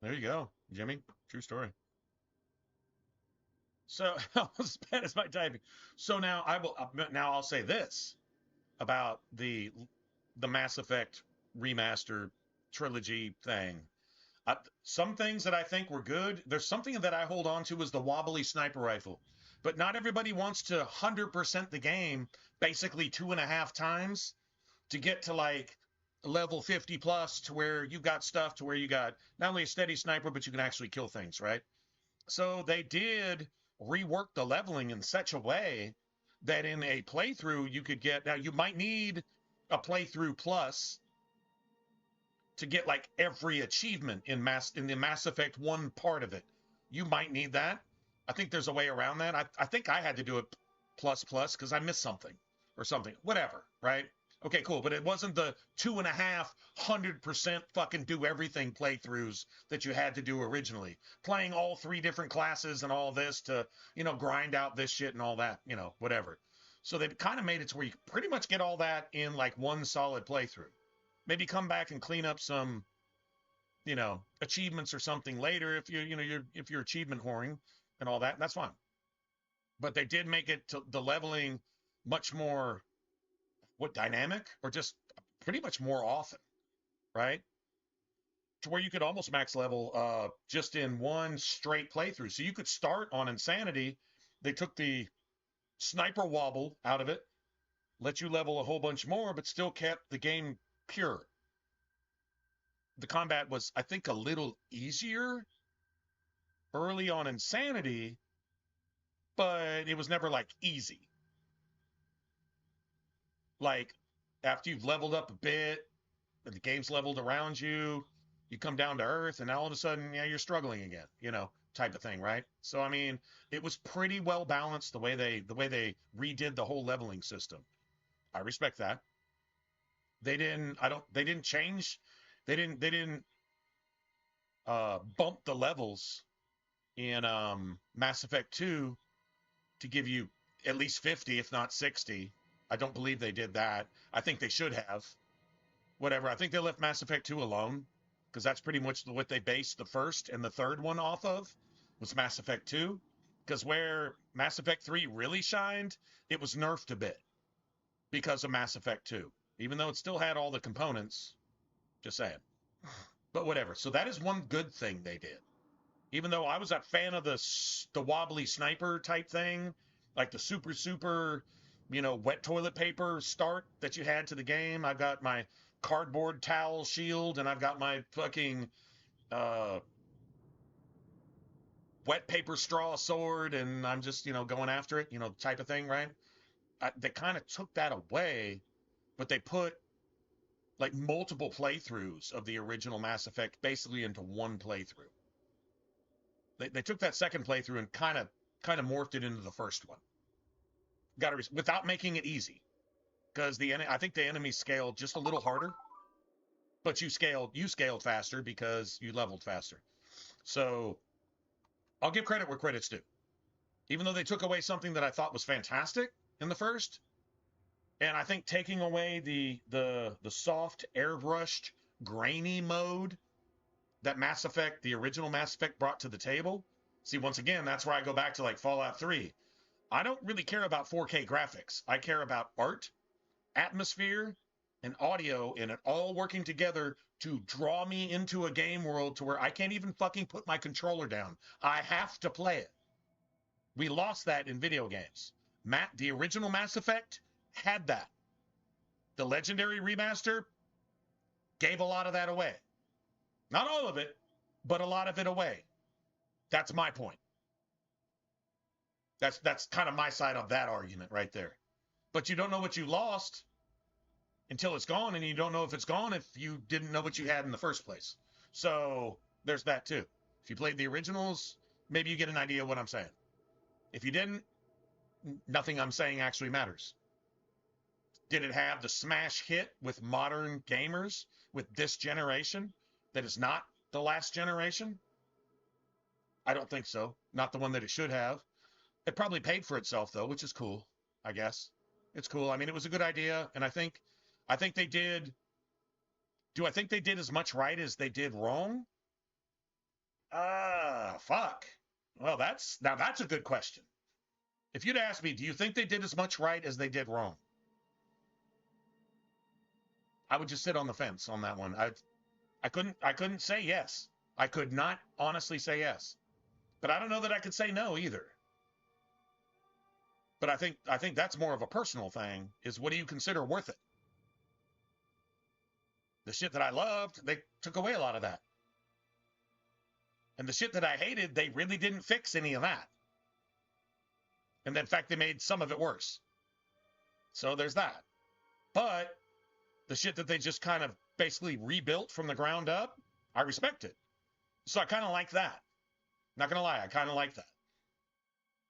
Speaker 1: There you go, Jimmy. True story. So how bad is my typing? So now I'll say this about the Mass Effect remaster trilogy thing. Some things that I think were good. There's something that I hold on to is the wobbly sniper rifle, but not everybody wants to 100% the game basically 2.5 times to get to like level 50 plus to where you got stuff to where you got not only a steady sniper, but you can actually kill things, right? So they did rework the leveling in such a way that in a playthrough you could get, now you might need a playthrough plus to get like every achievement in the Mass Effect 1 part of it. You might need that. I think there's a way around that. I think I had to do it plus because I missed something or something. Whatever, right? Okay, cool. But it wasn't the 2.5 100% fucking do everything playthroughs that you had to do originally. Playing all 3 different classes and all this to, grind out this shit and all that, whatever. So they kind of made it to where you pretty much get all that in like one solid playthrough. Maybe come back and clean up some, achievements or something later if if you're achievement whoring and all that. That's fine. But they did make it to the leveling much more dynamic or just pretty much more often, right? To where you could almost max level just in one straight playthrough. So you could start on Insanity. They took the sniper wobble out of it, let you level a whole bunch more, but still kept the game pure. The combat was, I think, a little easier early on Insanity, but it was never like easy. Like after you've leveled up a bit, and the game's leveled around you, you come down to earth, and now all of a sudden, yeah, you're struggling again, type of thing, right? So I mean, it was pretty well balanced the way they redid the whole leveling system. I respect that. They didn't change. They didn't bump the levels in Mass Effect 2 to give you at least 50, if not 60. I don't believe they did that. I think they should have. Whatever. I think they left Mass Effect 2 alone because that's pretty much what they based the first and the third one off of was Mass Effect 2. Because where Mass Effect 3 really shined, it was nerfed a bit because of Mass Effect 2. Even though it still had all the components. Just saying. But whatever. So that is one good thing they did. Even though I was a fan of the wobbly sniper type thing, like the super, wet toilet paper start that you had to the game. I've got my cardboard towel shield, and I've got my fucking wet paper straw sword, and I'm just, going after it, type of thing, right? They kind of took that away, but they put like multiple playthroughs of the original Mass Effect basically into one playthrough. They took that second playthrough and kind of morphed it into the first one. Without making it easy, because I think the enemies scaled just a little harder, but you scaled faster because you leveled faster. So I'll give credit where credit's due. Even though they took away something that I thought was fantastic in the first, and I think taking away the soft, airbrushed, grainy mode that the original Mass Effect brought to the table. See, once again, that's where I go back to like Fallout 3. I don't really care about 4K graphics. I care about art, atmosphere, and audio, and it all working together to draw me into a game world to where I can't even fucking put my controller down. I have to play it. We lost that in video games. The original Mass Effect had that. The Legendary Remaster gave a lot of that away. Not all of it, but a lot of it away. That's my point. That's kind of my side of that argument right there. But you don't know what you lost until it's gone, and you don't know if it's gone if you didn't know what you had in the first place. So there's that too. If you played the originals, maybe you get an idea of what I'm saying. If you didn't, nothing I'm saying actually matters. Did it have the smash hit with modern gamers with this generation that is not the last generation? I don't think so. Not the one that it should have. It probably paid for itself though, which is cool, I guess. It's cool. I mean, it was a good idea, and I think they did. Do I think they did as much right as they did wrong? Fuck. Well, that's a good question. If you'd asked me, do you think they did as much right as they did wrong? I would just sit on the fence on that one. I couldn't say yes. I could not honestly say yes. But I don't know that I could say no either. But I think that's more of a personal thing, is what do you consider worth it? The shit that I loved, they took away a lot of that. And the shit that I hated, they really didn't fix any of that. And in fact, they made some of it worse. So there's that. But the shit that they just kind of basically rebuilt from the ground up, I respect it. So I kind of like that. Not going to lie, I kind of like that.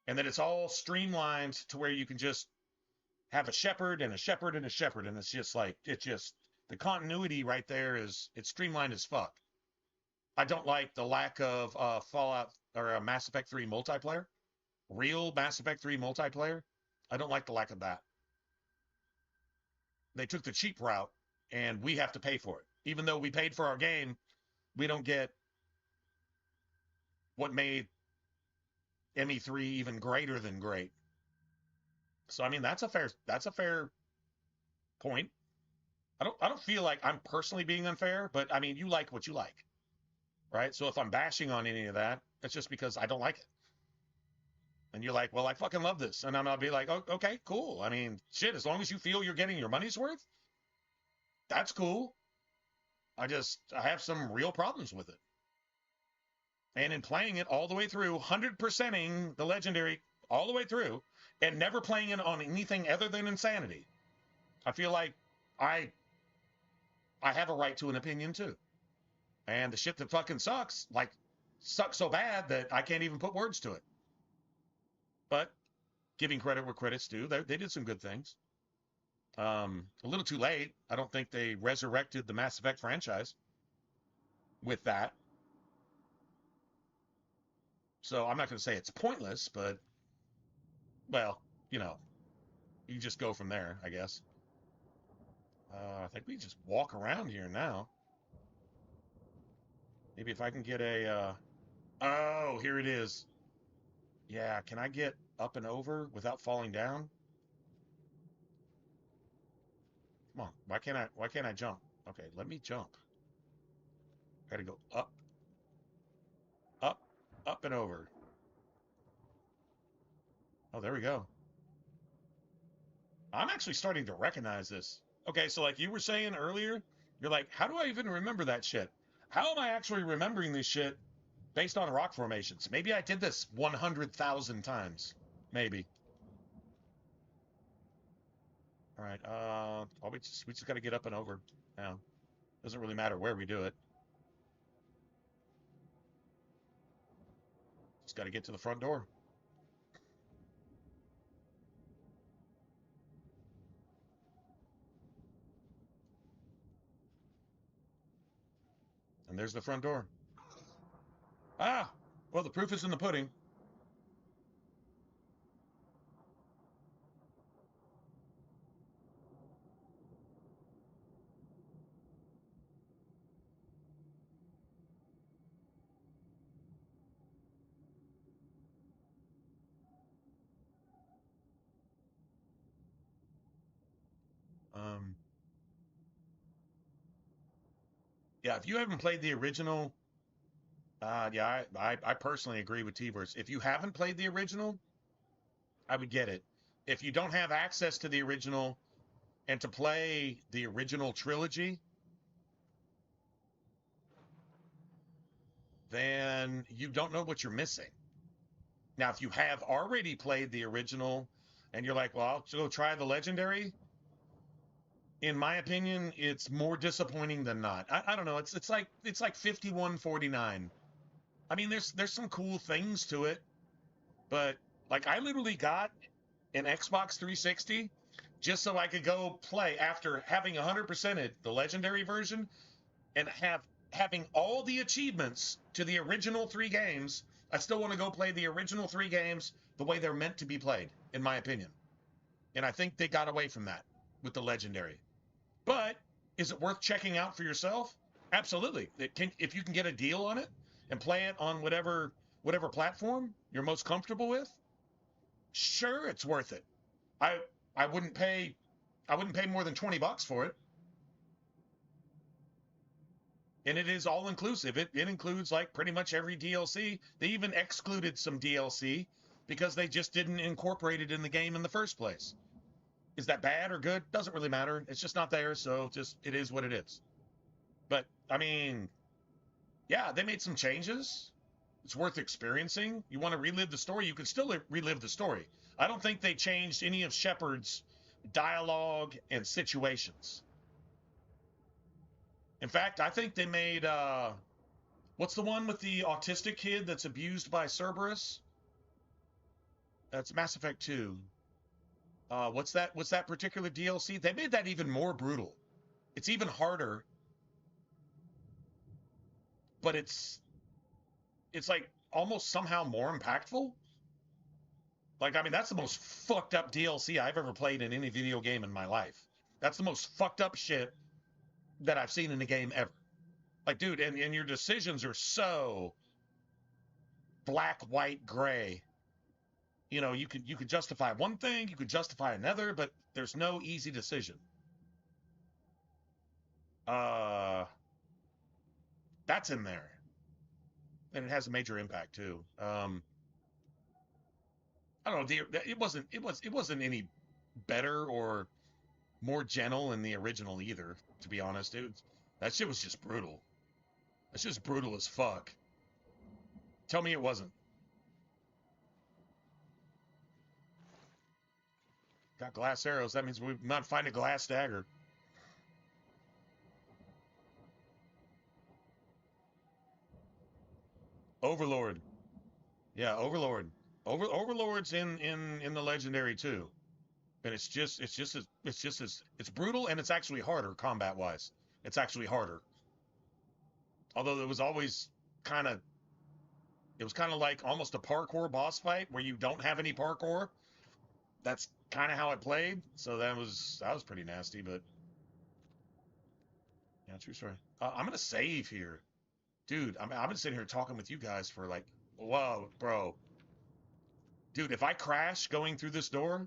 Speaker 1: And that it's all streamlined to where you can just have a shepherd and a shepherd and a shepherd. And it's just like, the continuity right there is, it's streamlined as fuck. I don't like the lack of Fallout or Mass Effect 3 multiplayer. Real Mass Effect 3 multiplayer. I don't like the lack of that. They took the cheap route, and we have to pay for it. Even though we paid for our game, we don't get what made ME3 even greater than great. So I mean, that's a fair point. I don't feel like I'm personally being unfair, but I mean, you like what you like, right? So if I'm bashing on any of that, it's just because I don't like it. And you're like, well, I fucking love this. And I'm going to be like, oh, okay, cool. I mean, shit, as long as you feel you're getting your money's worth, that's cool. I have some real problems with it. And in playing it all the way through, 100%ing the Legendary all the way through, and never playing it on anything other than Insanity, I feel like I have a right to an opinion too. And the shit that fucking sucks so bad that I can't even put words to it. But giving credit where credit's due, they did some good things. A little too late. I don't think they resurrected the Mass Effect franchise with that. So I'm not going to say it's pointless, but, well, you know, you just go from there, I guess. I think we just walk around here now. Maybe if I can get a, oh, here it is. Yeah, can I get up and over without falling down? Come on, why can't I jump? Okay, let me jump. Gotta go up, up, up and over. Oh, there we go. I'm actually starting to recognize this. Okay, so like you were saying earlier, you're like, how do I even remember that shit? How am I actually remembering this shit based on rock formations? Maybe I did this 100,000 times. Maybe. All right, well, we just got to get up and over now. Doesn't really matter where we do it. Just got to get to the front door. And there's the front door. Ah, well, the proof is in the pudding. Yeah, if you haven't played the original, yeah, I personally agree with T-Verse. If you haven't played the original, I would get it. If you don't have access to the original and to play the original trilogy, then you don't know what you're missing. Now, if you have already played the original and you're like, well, I'll go try the Legendary, in my opinion, it's more disappointing than not. I don't know. It's like 51-49. I mean, there's some cool things to it, but like I literally got an Xbox 360 just so I could go play after having 100%ed the Legendary version and having all the achievements to the original 3 games. I still want to go play the original 3 games the way they're meant to be played, in my opinion. And I think they got away from that with the Legendary. But is it worth checking out for yourself? Absolutely. If you can get a deal on it, and play it on whatever platform you're most comfortable with, sure, it's worth it. I wouldn't pay more than $20 for it. And it is all inclusive. It includes like pretty much every DLC. They even excluded some DLC because they just didn't incorporate it in the game in the first place. Is that bad or good? Doesn't really matter. It's just not there, so just it is what it is. But I mean, yeah, they made some changes. It's worth experiencing. You want to relive the story, you can still relive the story. I don't think they changed any of Shepard's dialogue and situations. In fact, I think they made what's the one with the autistic kid that's abused by Cerberus? That's Mass Effect 2. What's that particular DLC? They made that even more brutal. It's even harder, but it's like almost somehow more impactful. Like, I mean, that's the most fucked up DLC I've ever played in any video game in my life. That's the most fucked up shit that I've seen in a game ever. Like, dude, and your decisions are so black, white, gray. You know, you could justify one thing, you could justify another, but there's no easy decision. That's in there. And it has a major impact too. I don't know, it wasn't any better or more gentle in the original either, to be honest, dude. That shit was just brutal. That's just brutal as fuck. Tell me it wasn't. Got glass arrows. That means we might find a glass dagger. Overlord. Yeah, Overlord. Overlord's in the legendary too. And it's brutal, and it's actually harder combat wise. It's actually harder. Although it was always kind of like almost a parkour boss fight where you don't have any parkour. That's kind of how it played. So that was pretty nasty, but yeah, true story. I'm gonna save here, dude. I've been sitting here talking with you guys for like, whoa, bro, dude. If I crash going through this door,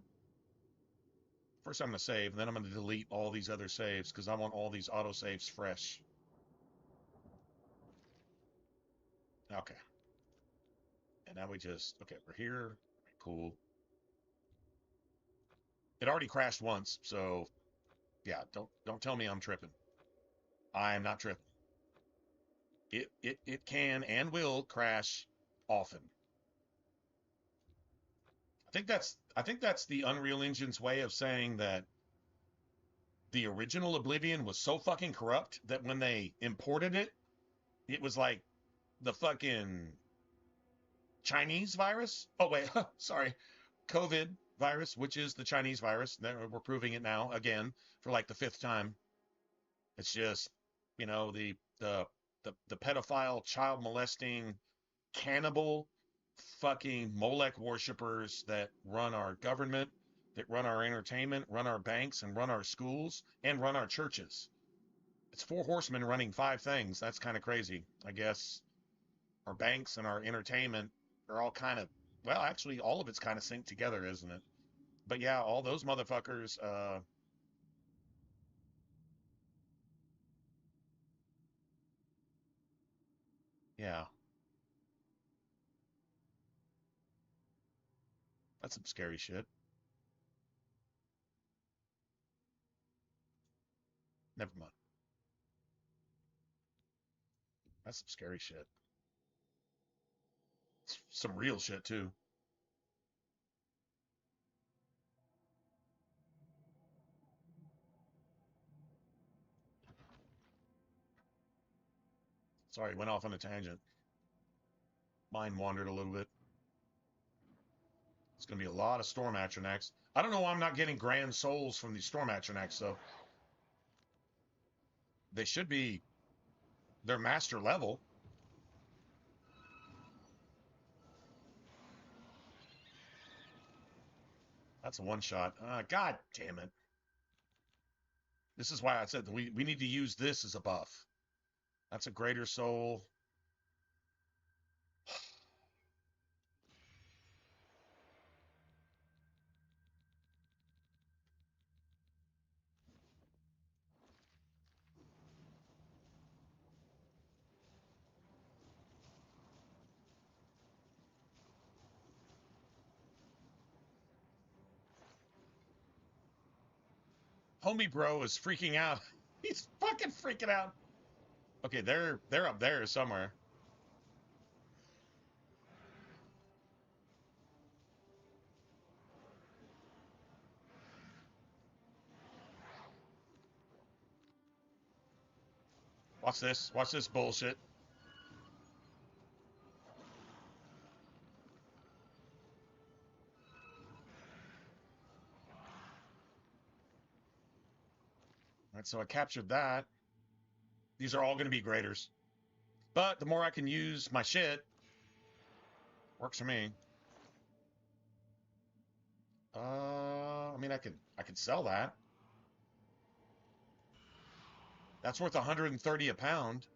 Speaker 1: first I'm gonna save, and then I'm gonna delete all these other saves because I want all these auto saves fresh. Okay. And now we're here. Cool. It already crashed once, so yeah, don't tell me I'm tripping. I'm not tripping. It can and will crash often. I think that's the Unreal Engine's way of saying that the original Oblivion was so fucking corrupt that when they imported it, it was like the fucking Chinese virus. Oh wait, sorry, COVID virus, which is the Chinese virus. We're proving it now again for like the 5th time. It's just, you know, the pedophile, child molesting, cannibal, fucking Molech worshippers that run our government, that run our entertainment, run our banks, and run our schools, and run our churches. It's 4 horsemen running 5 things. That's kind of crazy. I guess our banks and our entertainment are all kind of, well, actually, all of it's kind of synced together, isn't it? But yeah, all those motherfuckers, yeah. That's some scary shit. Never mind. That's some scary shit. Some real shit, too. Sorry, went off on a tangent. Mind wandered a little bit. It's going to be a lot of Storm Atronachs. I don't know why I'm not getting Grand Souls from these Storm Atronachs, though. They should be... They're master level. That's a one-shot. God damn it. This is why I said that we need to use this as a buff. That's a greater soul. Homie bro is freaking out. He's fucking freaking out. Okay, they're up there somewhere. Watch this. Watch this bullshit. All right, so I captured that. These are all going to be graders. But the more I can use my shit, works for me. I mean, I could sell that. That's worth 130 a pound.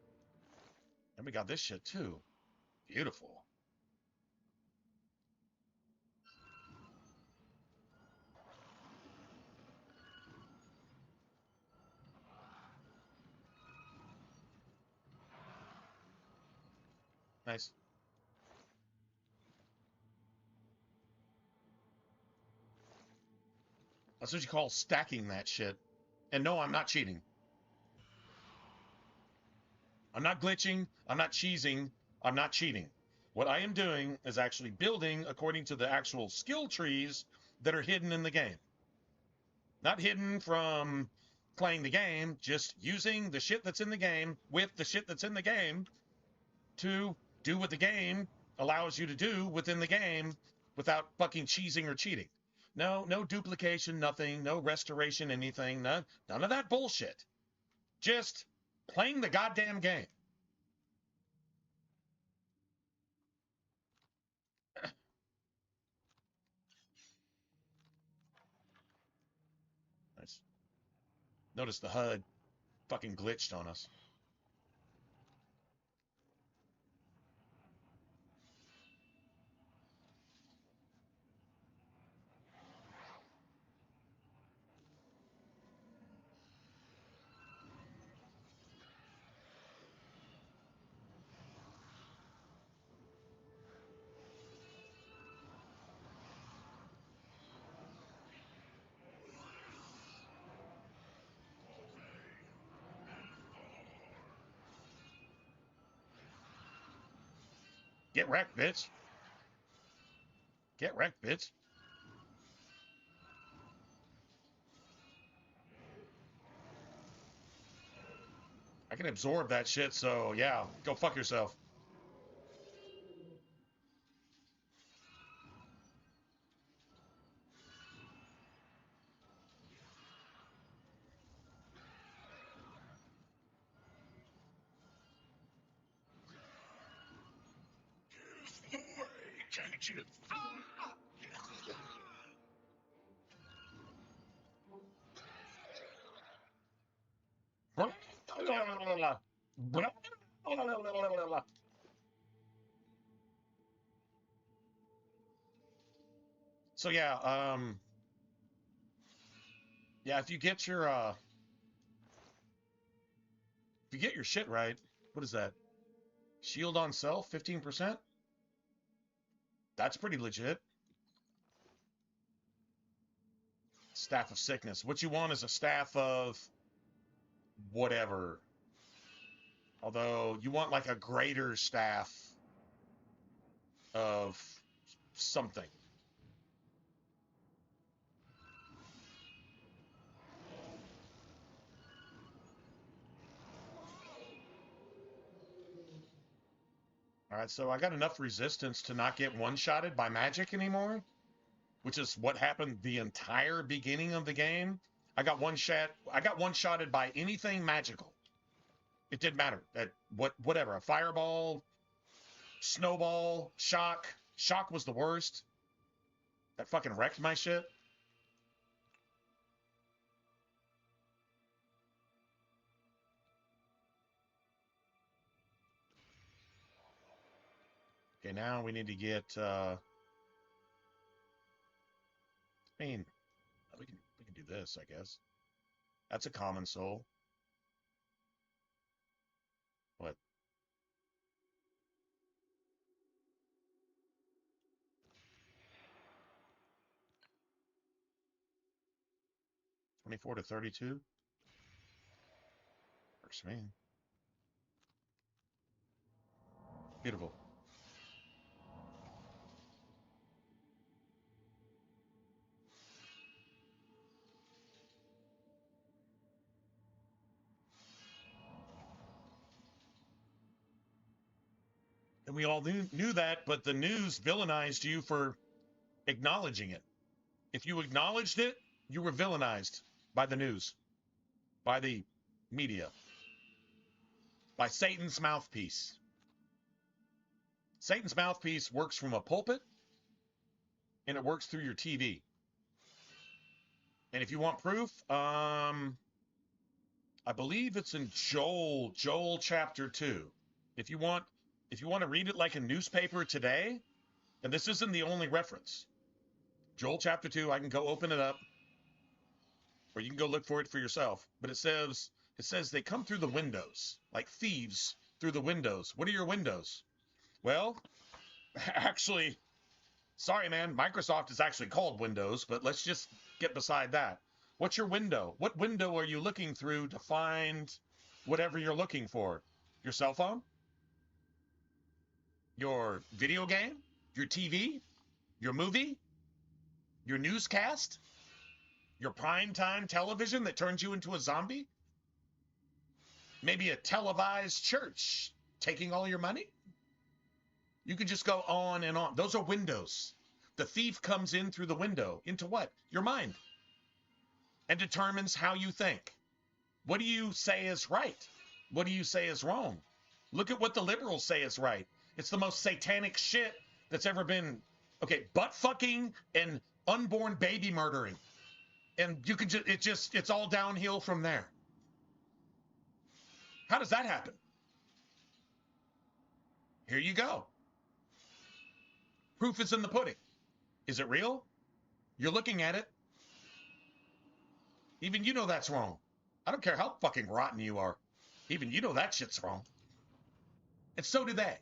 Speaker 1: And we got this shit too. Beautiful. Nice. That's what you call stacking that shit. And no, I'm not cheating. I'm not glitching. I'm not cheesing. I'm not cheating. What I am doing is actually building according to the actual skill trees that are hidden in the game. Not hidden from playing the game, just using the shit that's in the game with the shit that's in the game to do what the game allows you to do within the game without fucking cheesing or cheating. No duplication, nothing, no restoration, anything, none of that bullshit. Just playing the goddamn game. Nice. Notice the HUD fucking glitched on us. Get wrecked, bitch. Get wrecked, bitch. I can absorb that shit, so yeah, go fuck yourself. So yeah, yeah, if you get your shit right, what is that? Shield on self, 15%? That's pretty legit. Staff of sickness. What you want is a staff of whatever. Although you want like a greater staff of something. All right, so I got enough resistance to not get one-shotted by magic anymore, which is what happened the entire beginning of the game. I got one-shotted by anything magical. It didn't matter. Whatever. A fireball, snowball, shock. Shock was the worst. That fucking wrecked my shit. Okay, now we need to get I mean, we can do this, I guess. That's a common soul. What? 24 to 32. Works for me. Beautiful. And we all knew that, but the news villainized you for acknowledging it. If you acknowledged it, you were villainized by the news, by the media, by Satan's mouthpiece. Satan's mouthpiece works from a pulpit, and it works through your TV. And if you want proof, I believe it's in Joel chapter 2. If you want to read it like a newspaper today, and this isn't the only reference. Joel chapter 2, I can go open it up, or you can go look for it for yourself. But it says they come through the windows, like thieves through the windows. What are your windows? Well, actually, sorry, man, Microsoft is actually called Windows, but let's just get beside that. What's your window? What window are you looking through to find whatever you're looking for? Your cell phone? Your video game? Your TV? Your movie? Your newscast? Your primetime television that turns you into a zombie? Maybe a televised church taking all your money? You could just go on and on. Those are windows. The thief comes in through the window. Into what? Your mind. And determines how you think. What do you say is right? What do you say is wrong? Look at what the liberals say is right. It's the most satanic shit that's ever been. Okay, butt fucking and unborn baby murdering. And you can it's all downhill from there. How does that happen? Here you go. Proof is in the pudding. Is it real? You're looking at it. Even you know that's wrong. I don't care how fucking rotten you are. Even you know that shit's wrong. And so do they.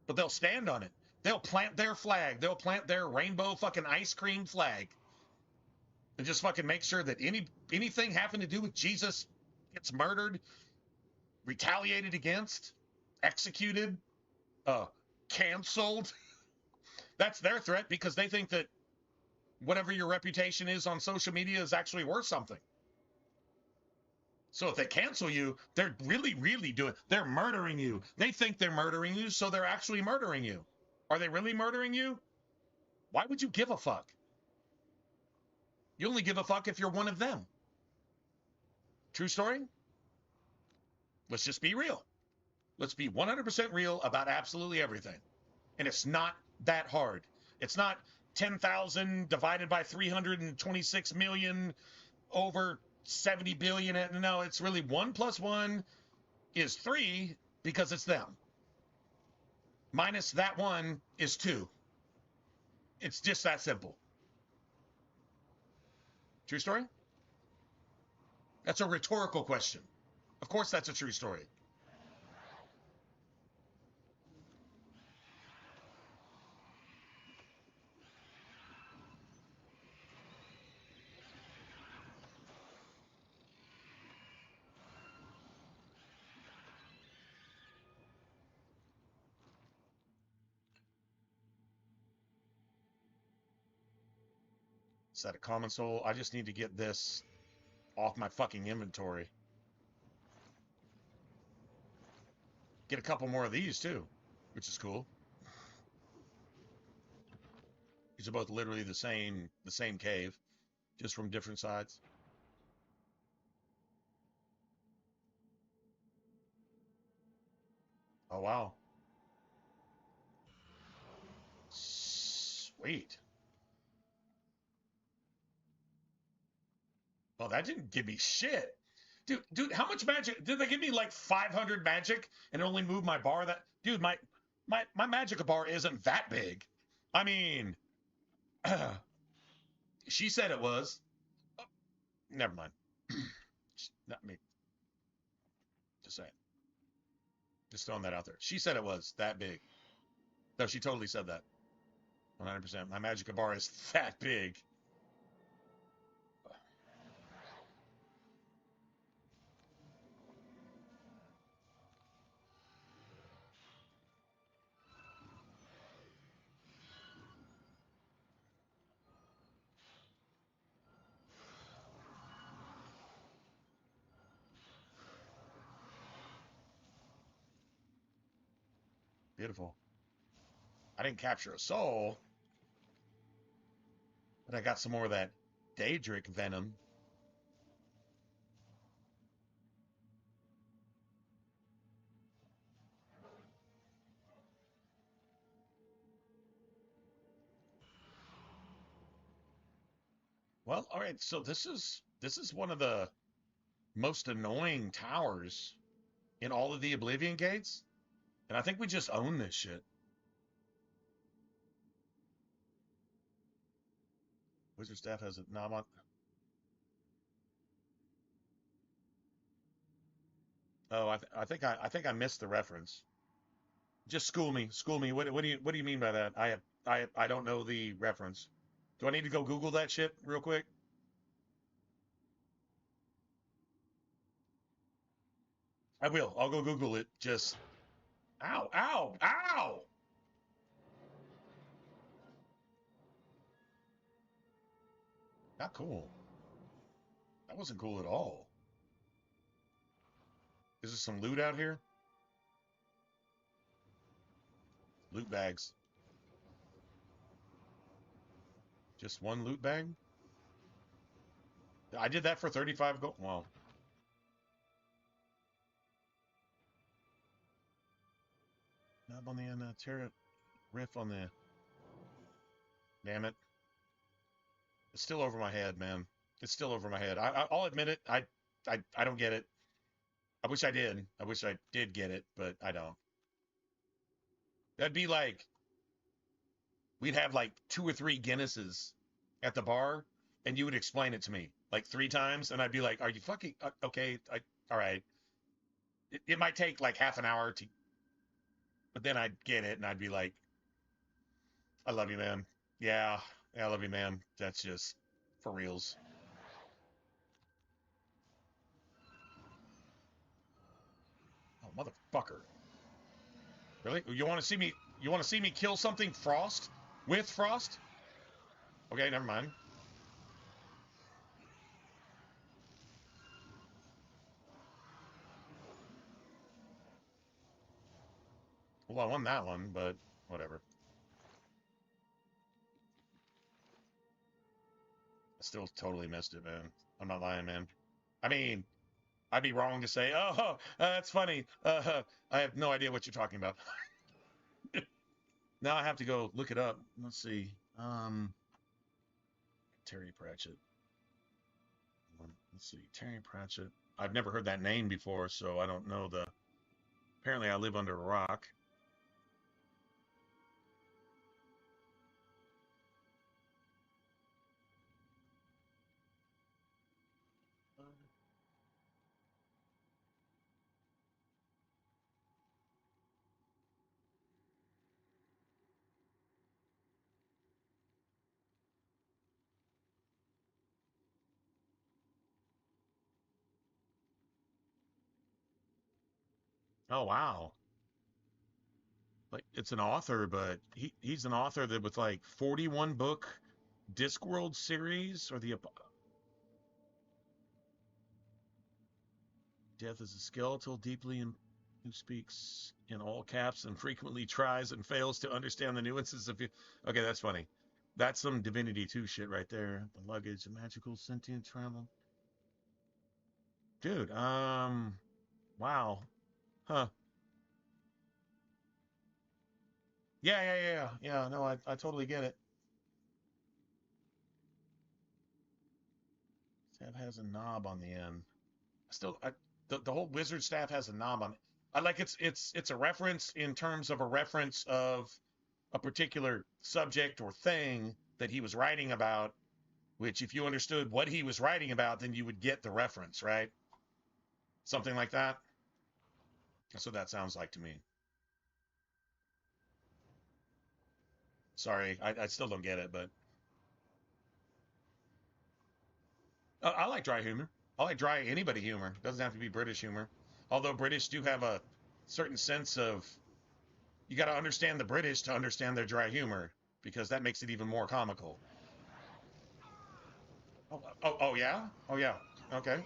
Speaker 1: But they'll stand on it. They'll plant their flag. They'll plant their rainbow fucking ice cream flag. And just fucking make sure that anything having to do with Jesus gets murdered, retaliated against, executed, canceled. That's their threat, because they think that whatever your reputation is on social media is actually worth something. So if they cancel you, they're really, really they're murdering you. They think they're murdering you, so they're actually murdering you. Are they really murdering you? Why would you give a fuck? You only give a fuck if you're one of them. True story? Let's just be real. Let's be 100% real about absolutely everything. And it's not that hard. It's not 10,000 divided by 326 million over 70 billion. No, it's really 1 + 1 is 3 because it's them. Minus that 1 is 2. It's just that simple. True story? That's a rhetorical question. Of course that's a true story. Set a common soul. I just need to get this off my fucking inventory. Get a couple more of these too, which is cool. These are both literally the same cave, just from different sides. Oh wow. Sweet. Oh, that didn't give me shit. Dude, how much magic? Did they give me like 500 magic and only move my bar that? Dude, my magic bar isn't that big. I mean, she said it was. Oh, never mind. Not me. Just saying. Just throwing that out there. She said it was that big. No, she totally said that. 100%. My magic bar is that big. Beautiful. I didn't capture a soul, but I got some more of that Daedric venom. Well, all right, so this is one of the most annoying towers in all of the Oblivion gates, and I think we just own this shit. Wizard staff has a knob on. Oh, I think I missed the reference. Just school me, school me. What do you mean by that? I don't know the reference. Do I need to go Google that shit real quick? I will. I'll go Google it. Just ow, ow, ow. Not cool. That wasn't cool at all. Is there some loot out here? Loot bags. Just one loot bag? I did that for 35 gold. Wow. Knob on the end, turret riff on the. Damn it. It's still over my head, man. It's still over my head. I'll admit it. I don't get it. I wish I did. I wish I did get it, but I don't. That'd be like we'd have like 2 or 3 Guinnesses at the bar, and you would explain it to me like 3 times, and I'd be like, "Are you fucking okay? All right." It might take like half an hour to, but then I'd get it, and I'd be like, "I love you, man. Yeah, I love you, man. That's just for reals." Oh, motherfucker! Really? You want to see me? You want to see me kill something frost with frost? Okay, never mind. Well, I won that one, but whatever. I still totally missed it, man. I'm not lying, man. I mean, I'd be wrong to say, oh, that's funny. I have no idea what you're talking about. Now I have to go look it up. Let's see. Terry Pratchett. Let's see. Terry Pratchett. I've never heard that name before, so I don't know the. Apparently, I live under a rock. Oh, wow. Like, it's an author, but he's an author that with like 41 book Discworld series or the Death is a skeletal deeply who speaks in all caps and frequently tries and fails to understand the nuances of you. Okay, that's funny. That's some Divinity 2 shit right there. The luggage, the magical sentient travel. Dude, wow. Huh. Yeah, no, I totally get it. Staff has a knob on the end. The whole wizard staff has a knob on it. I like it's a reference in terms of a reference of a particular subject or thing that he was writing about, which if you understood what he was writing about, then you would get the reference, right? Something like that. That's what that sounds like to me. Sorry, I still don't get it, but I like dry humor. I like dry anybody humor. It doesn't have to be British humor. Although British do have a certain sense of, you got to understand the British to understand their dry humor, because that makes it even more comical. Oh yeah? Oh yeah. Okay.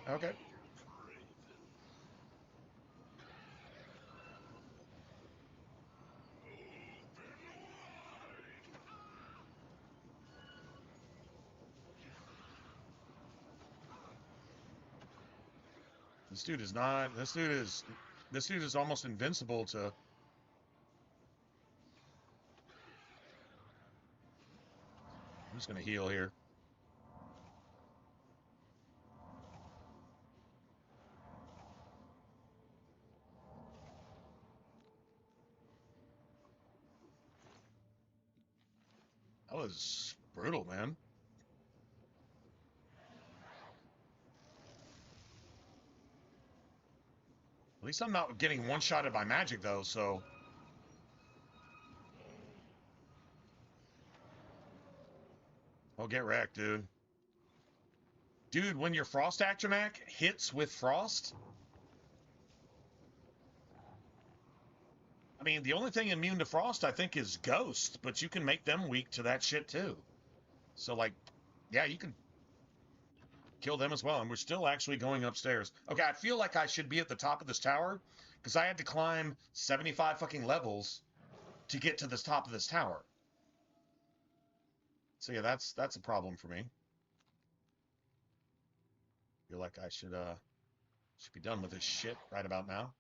Speaker 1: This dude is not. This dude is almost invincible to. I'm just gonna heal here. That was brutal, man. At least I'm not getting one-shotted by magic, though, so... Oh, get wrecked, dude. Dude, when your Frost Astromech hits with Frost... I mean, the only thing immune to Frost, I think, is Ghost, but you can make them weak to that shit, too. So, like, yeah, you can kill them as well, and we're still actually going upstairs. Okay, I feel like I should be at the top of this tower, because I had to climb 75 fucking levels to get to the top of this tower. So yeah, that's a problem for me. Feel like I should be done with this shit right about now.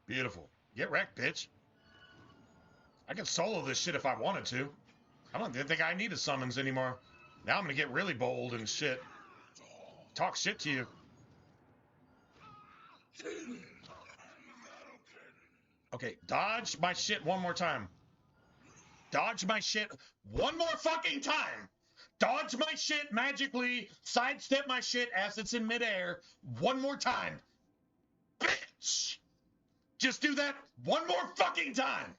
Speaker 1: Beautiful. Get wrecked, bitch. I can solo this shit if I wanted to. I don't think I need a summons anymore. Now I'm gonna get really bold and shit. Talk shit to you. Okay, dodge my shit one more time. Dodge my shit one more fucking time. Dodge my shit magically. Sidestep my shit as it's in midair one more time. Bitch! Just do that one more fucking time.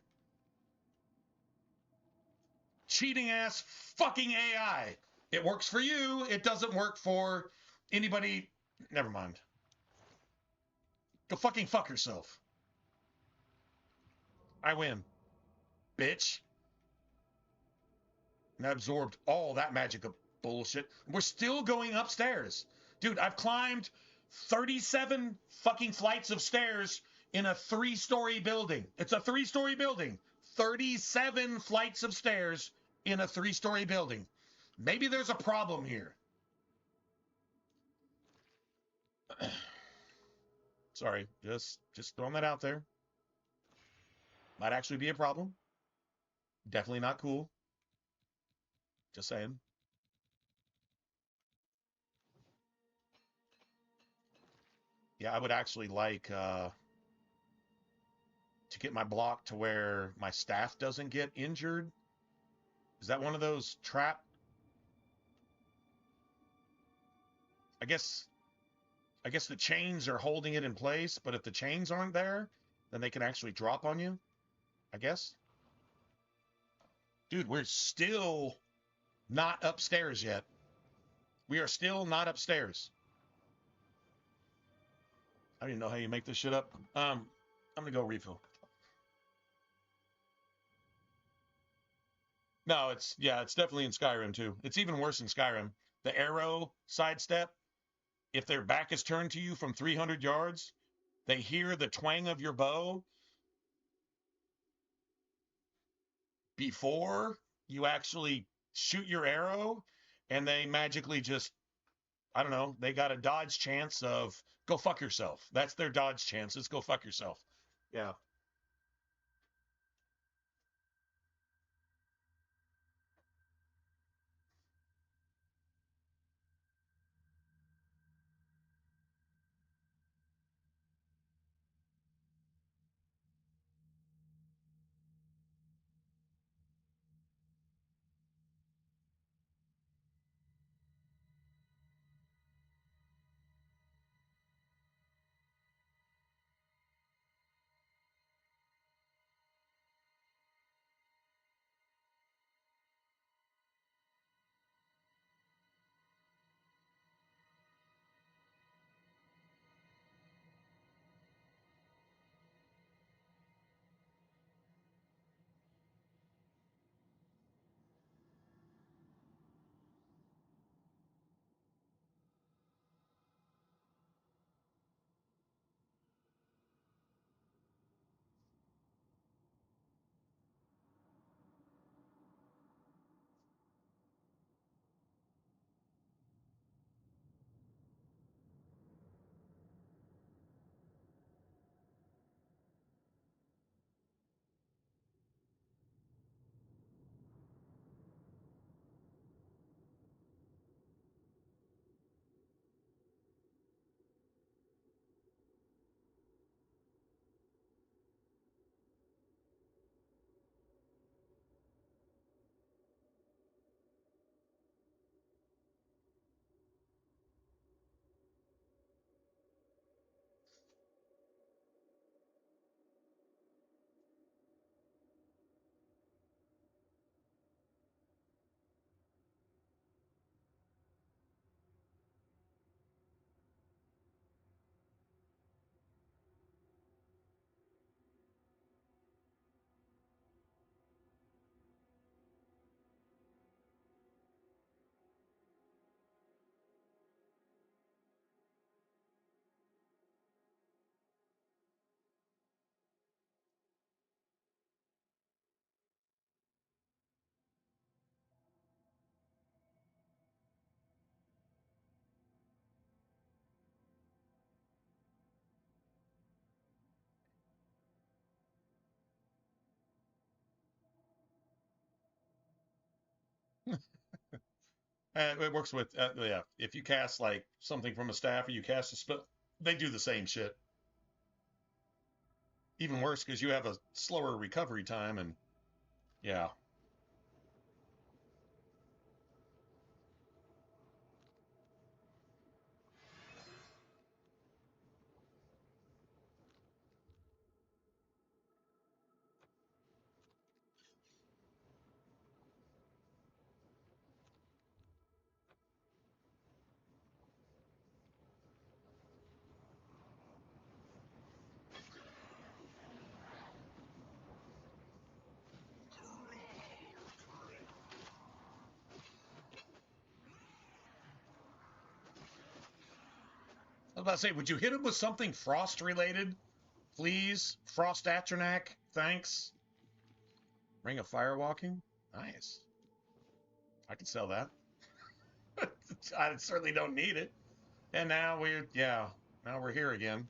Speaker 1: Cheating ass fucking AI. It works for you. It doesn't work for anybody. Never mind. Go fucking fuck yourself. I win. Bitch. And I absorbed all that magic of bullshit. We're still going upstairs. Dude, I've climbed 37 fucking flights of stairs in a 3-story building. It's a 3-story building. 37 flights of stairs in a 3-story building. Maybe there's a problem here. Sorry, just throwing that out there. Might actually be a problem. Definitely not cool. Just saying. Yeah, I would actually like to get my block to where my staff doesn't get injured. Is that one of those trap? I guess the chains are holding it in place, but if the chains aren't there, then they can actually drop on you, I guess. Dude, we're still not upstairs yet. We are still not upstairs. I don't even know how you make this shit up. I'm gonna go refill. No, it's definitely in Skyrim too. It's even worse in Skyrim. The arrow sidestep, if their back is turned to you from 300 yards, they hear the twang of your bow before you actually shoot your arrow, and they magically just I don't know, they got a dodge chance of go fuck yourself. That's their dodge chances. Go fuck yourself. Yeah. And it works with, yeah, if you cast like something from a staff or you cast a spell, they do the same shit. Even worse because you have a slower recovery time and yeah. I was about to say, would you hit him with something frost related? Please? Frost Atronak? Thanks. Ring of Firewalking? Nice. I can sell that. I certainly don't need it. And now now we're here again.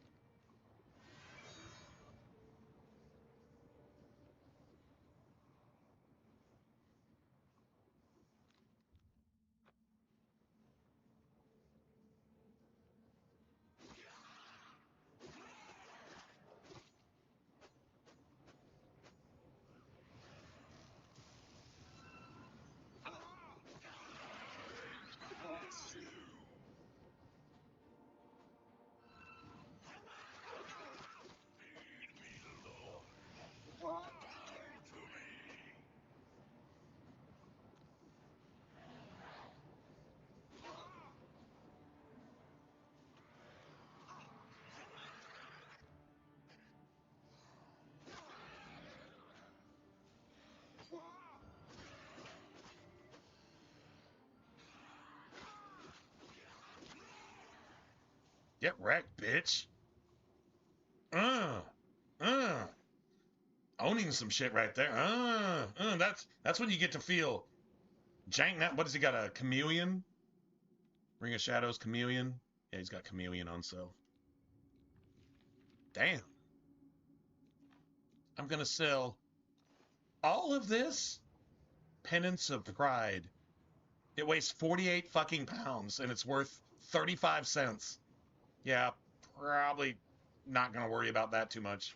Speaker 1: Get wrecked, bitch. Uh, uh. Owning some shit right there. That's when you get to feel jank. What has he got? A chameleon? Ring of Shadows, Chameleon. Yeah, he's got Chameleon on sale. Damn. I'm gonna sell all of this. Penance of Pride. It weighs 48 fucking pounds and it's worth 35 cents. Yeah, probably not gonna worry about that too much.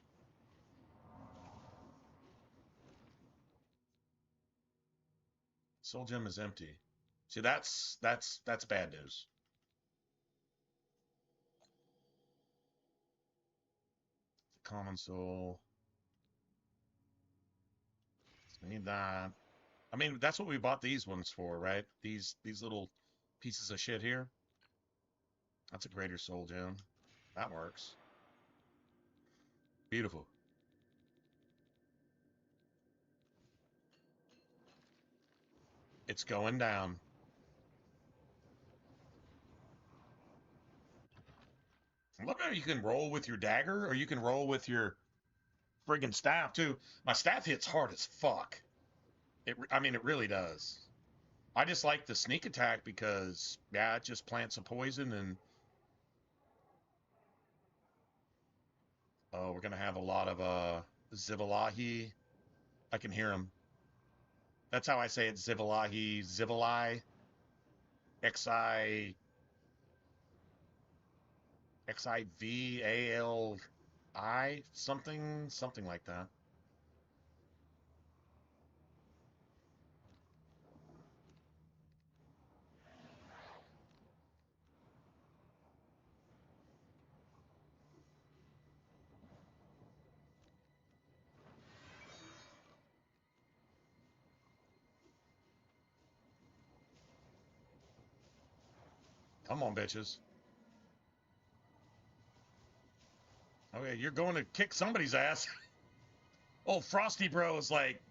Speaker 1: Soul Gem is empty. See, that's bad news. Common Soul. We need that. I mean, that's what we bought these ones for, right? These little pieces of shit here. That's a Greater Soul Gem. That works. Beautiful. It's going down. I love how you can roll with your dagger, or you can roll with your friggin' staff, too. My staff hits hard as fuck. I mean, it really does. I just like the sneak attack because, yeah, it just plants a poison and... Oh, we're going to have a lot of, Zivalahi. I can hear him. That's how I say it, Zivalahi, Zivalai, Xi, Xivali, something like that. Come on, bitches. Okay, you're going to kick somebody's ass. Oh, Frosty Bro is like...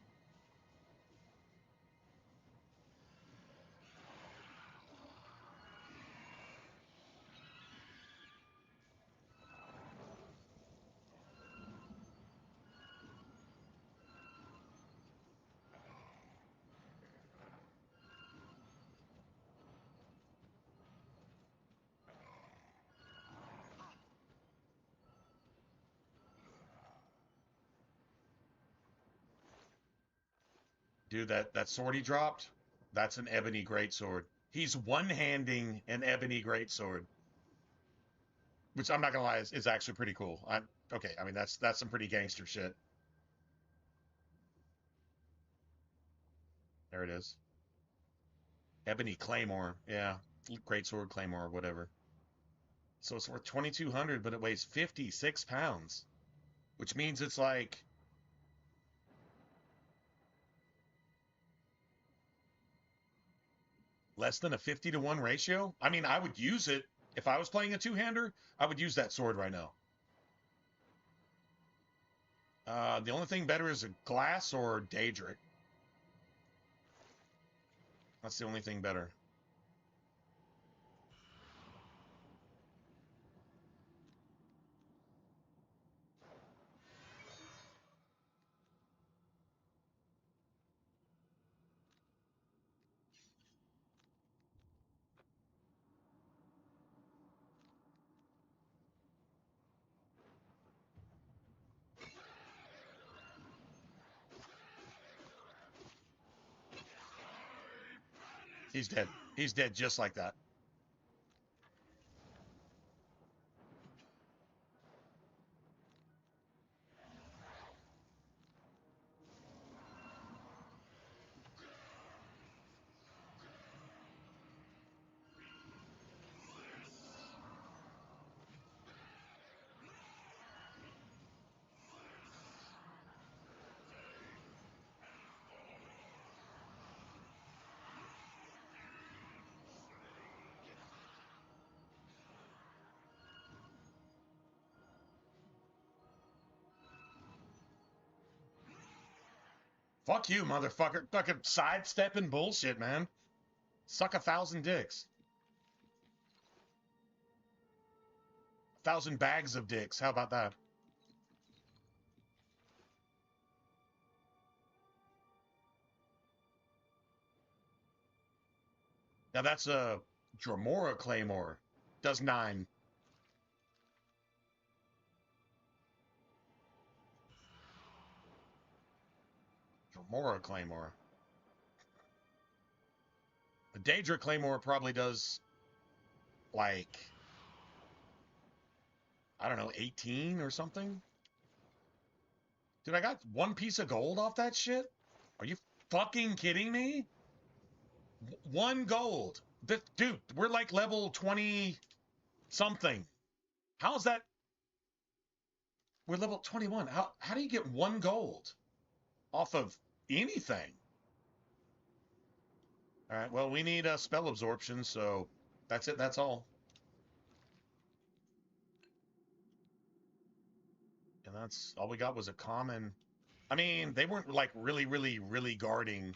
Speaker 1: Dude, that sword he dropped, that's an ebony greatsword. He's one-handing an ebony greatsword. Which, I'm not gonna lie, is actually pretty cool. Okay, I mean, that's some pretty gangster shit. There it is. Ebony Claymore, yeah. Greatsword Claymore, whatever. So it's worth 2,200, but it weighs 56 pounds. Which means it's like... less than a 50-to-1 ratio? I mean, I would use it. If I was playing a two-hander, I would use that sword right now. The only thing better is a Glass or Daedric. That's the only thing better. He's dead. He's dead just like that. Fuck you, motherfucker. Fucking sidestepping bullshit, man. Suck 1,000 dicks. 1,000 bags of dicks. How about that? Now that's a Dremora Claymore does 9. Dremora Claymore. The Daedra Claymore probably does, like, I don't know, 18 or something? Dude, I got 1 piece of gold off that shit? Are you fucking kidding me? 1 gold. Dude, we're like level 20 something. How's that? We're level 21. How do you get 1 gold off of anything? All right, well, we need a spell absorption, so that's it. That's all. And that's all we got was a common. I mean, they weren't like really guarding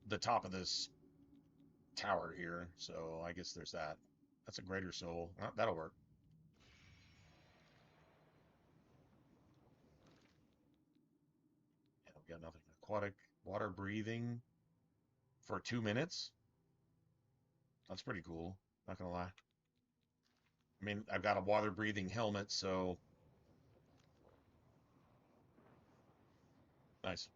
Speaker 1: the top of this tower here, so I guess there's that. That's a greater soul. That'll work. Yeah, we got nothing. Aquatic water breathing for 2 minutes. That's pretty cool. Not gonna lie. I mean, I've got a water breathing helmet, so nice.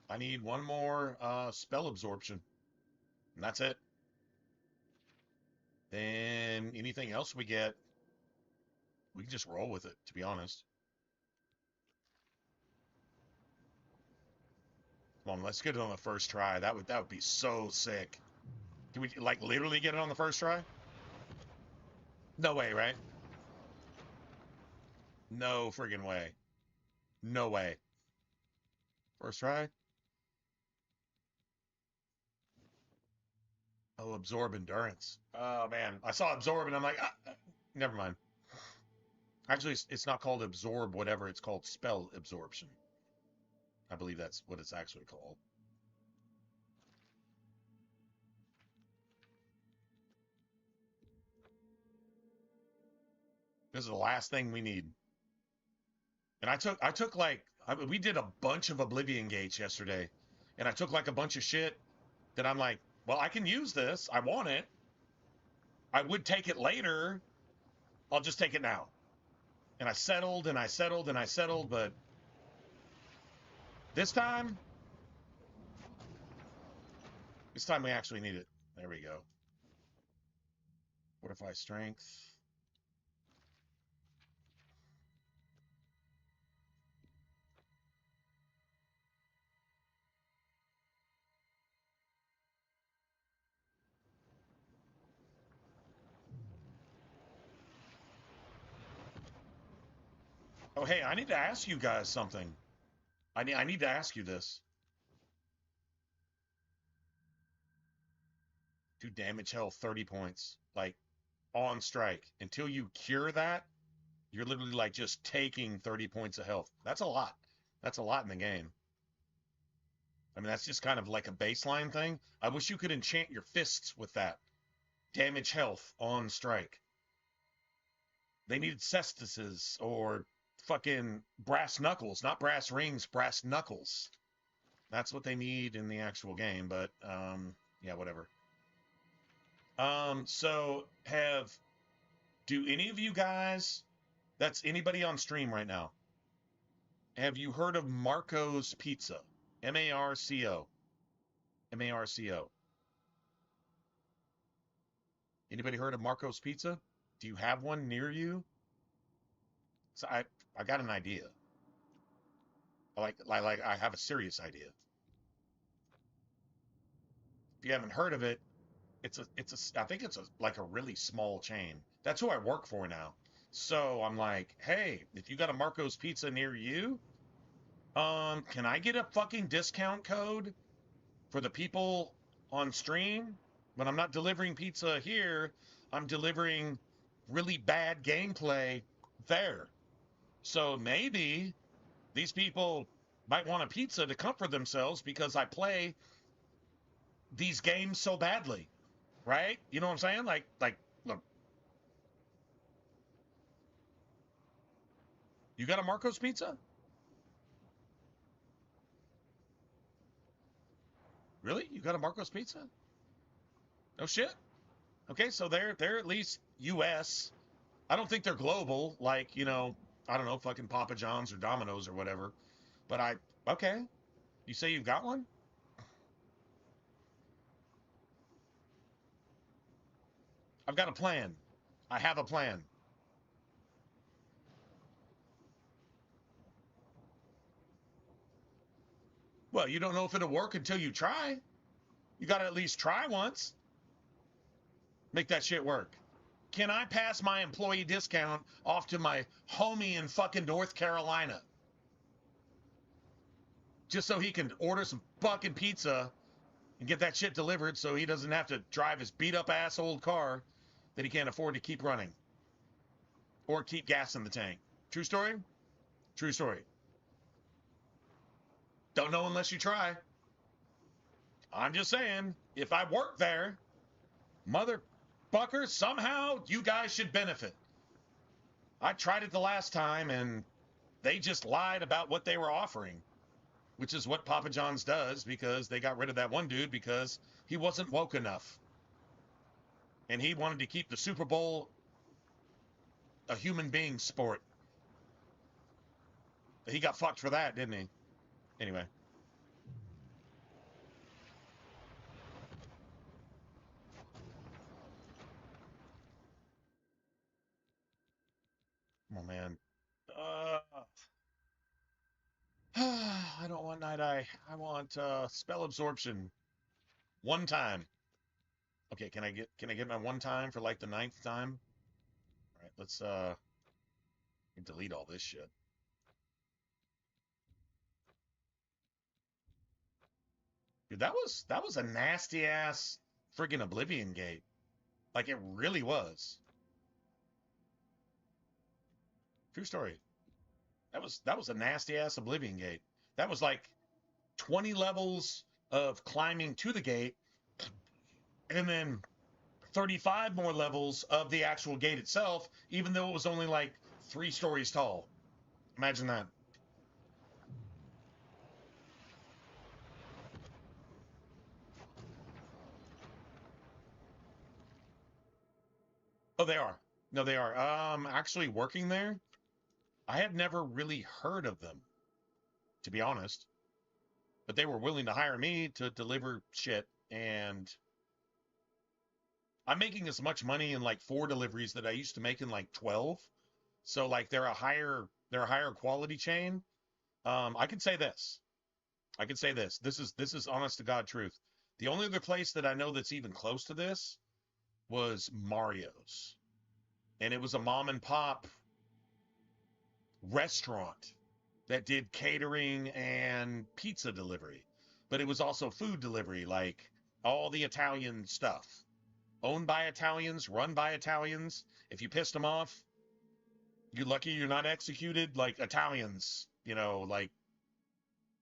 Speaker 1: I need 1 more spell absorption, and that's it. Then anything else we get, we can just roll with it, to be honest. Come on, let's get it on the first try. That would be so sick. Can we like literally get it on the first try? No way, right? No friggin' way. No way. First try? Oh, absorb endurance. Oh man, I saw absorb and I'm like, never mind. Actually, it's not called absorb whatever. It's called spell absorption. I believe that's what it's actually called. This is the last thing we need. And I took like, we did a bunch of Oblivion gates yesterday, and I took like a bunch of shit that I'm like, well, I can use this. I want it. I would take it later. I'll just take it now. And I settled and I settled and I settled, but this time we actually need it. There we go. Fortify strength. Oh, hey, I need to ask you guys something. I need to ask you this. Do damage health 30 points, like on strike. Until you cure that, you're literally like just taking 30 points of health. That's a lot. That's a lot in the game. I mean, that's just kind of like a baseline thing. I wish you could enchant your fists with that. Damage health on strike. They needed cestices or fucking brass knuckles, not brass rings, brass knuckles. That's what they need in the actual game, but yeah, whatever. So do any of you guys, that's anybody on stream right now, have you heard of Marco's Pizza? M-A-R-C-O. M-A-R-C-O. Anybody heard of Marco's Pizza? Do you have one near you? So I got an idea. I have a serious idea. If you haven't heard of it, I think it's like a really small chain. That's who I work for now. So I'm like, hey, if you got a Marco's Pizza near you, can I get a fucking discount code for the people on stream? When I'm not delivering pizza here, I'm delivering really bad gameplay there. So maybe these people might want a pizza to comfort themselves because I play these games so badly. right? You know what I'm saying? Like, look, you got a Marco's Pizza? Really? You got a Marco's Pizza? No shit. Okay, so they're at least U.S. I don't think they're global, like, you know, I don't know, fucking Papa John's or Domino's or whatever. But okay. You say you've got one? I've got a plan. I have a plan. Well, you don't know if it'll work until you try. You got to at least try once. Make that shit work. Can I pass my employee discount off to my homie in fucking North Carolina? Just so he can order some fucking pizza and get that shit delivered so he doesn't have to drive his beat up ass old car that he can't afford to keep running or keep gas in the tank. True story? True story. Don't know unless you try. I'm just saying, if I work there, motherfucker, somehow you guys should benefit. I tried it the last time and they just lied about what they were offering, which is what Papa John's does, because they got rid of that one dude because he wasn't woke enough. And he wanted to keep the Super Bowl a human being sport. He got fucked for that, didn't he? Anyway. Come on, man. I don't want Night Eye. I want spell absorption. One time. Okay, can I get my one time for like the 9th time? All right, let's delete all this shit. Dude, that was a nasty ass friggin' Oblivion gate. Like it really was. True story. That was a nasty ass Oblivion gate. That was like 20 levels of climbing to the gate, and then 35 more levels of the actual gate itself, even though it was only like 3 stories tall. Imagine that. Oh, they are. No, they are. Actually working there, I had never really heard of them, to be honest. But they were willing to hire me to deliver shit, and I'm making as much money in like 4 deliveries that I used to make in like 12. So like they're a higher quality chain. I can say this. This is honest to God truth. The only other place that I know that's even close to this was Mario's. And it was a mom and pop restaurant that did catering and pizza delivery. But it was also food delivery, like all the Italian stuff. Owned by Italians, run by Italians. If you pissed them off, you're lucky you're not executed like Italians, you know, like,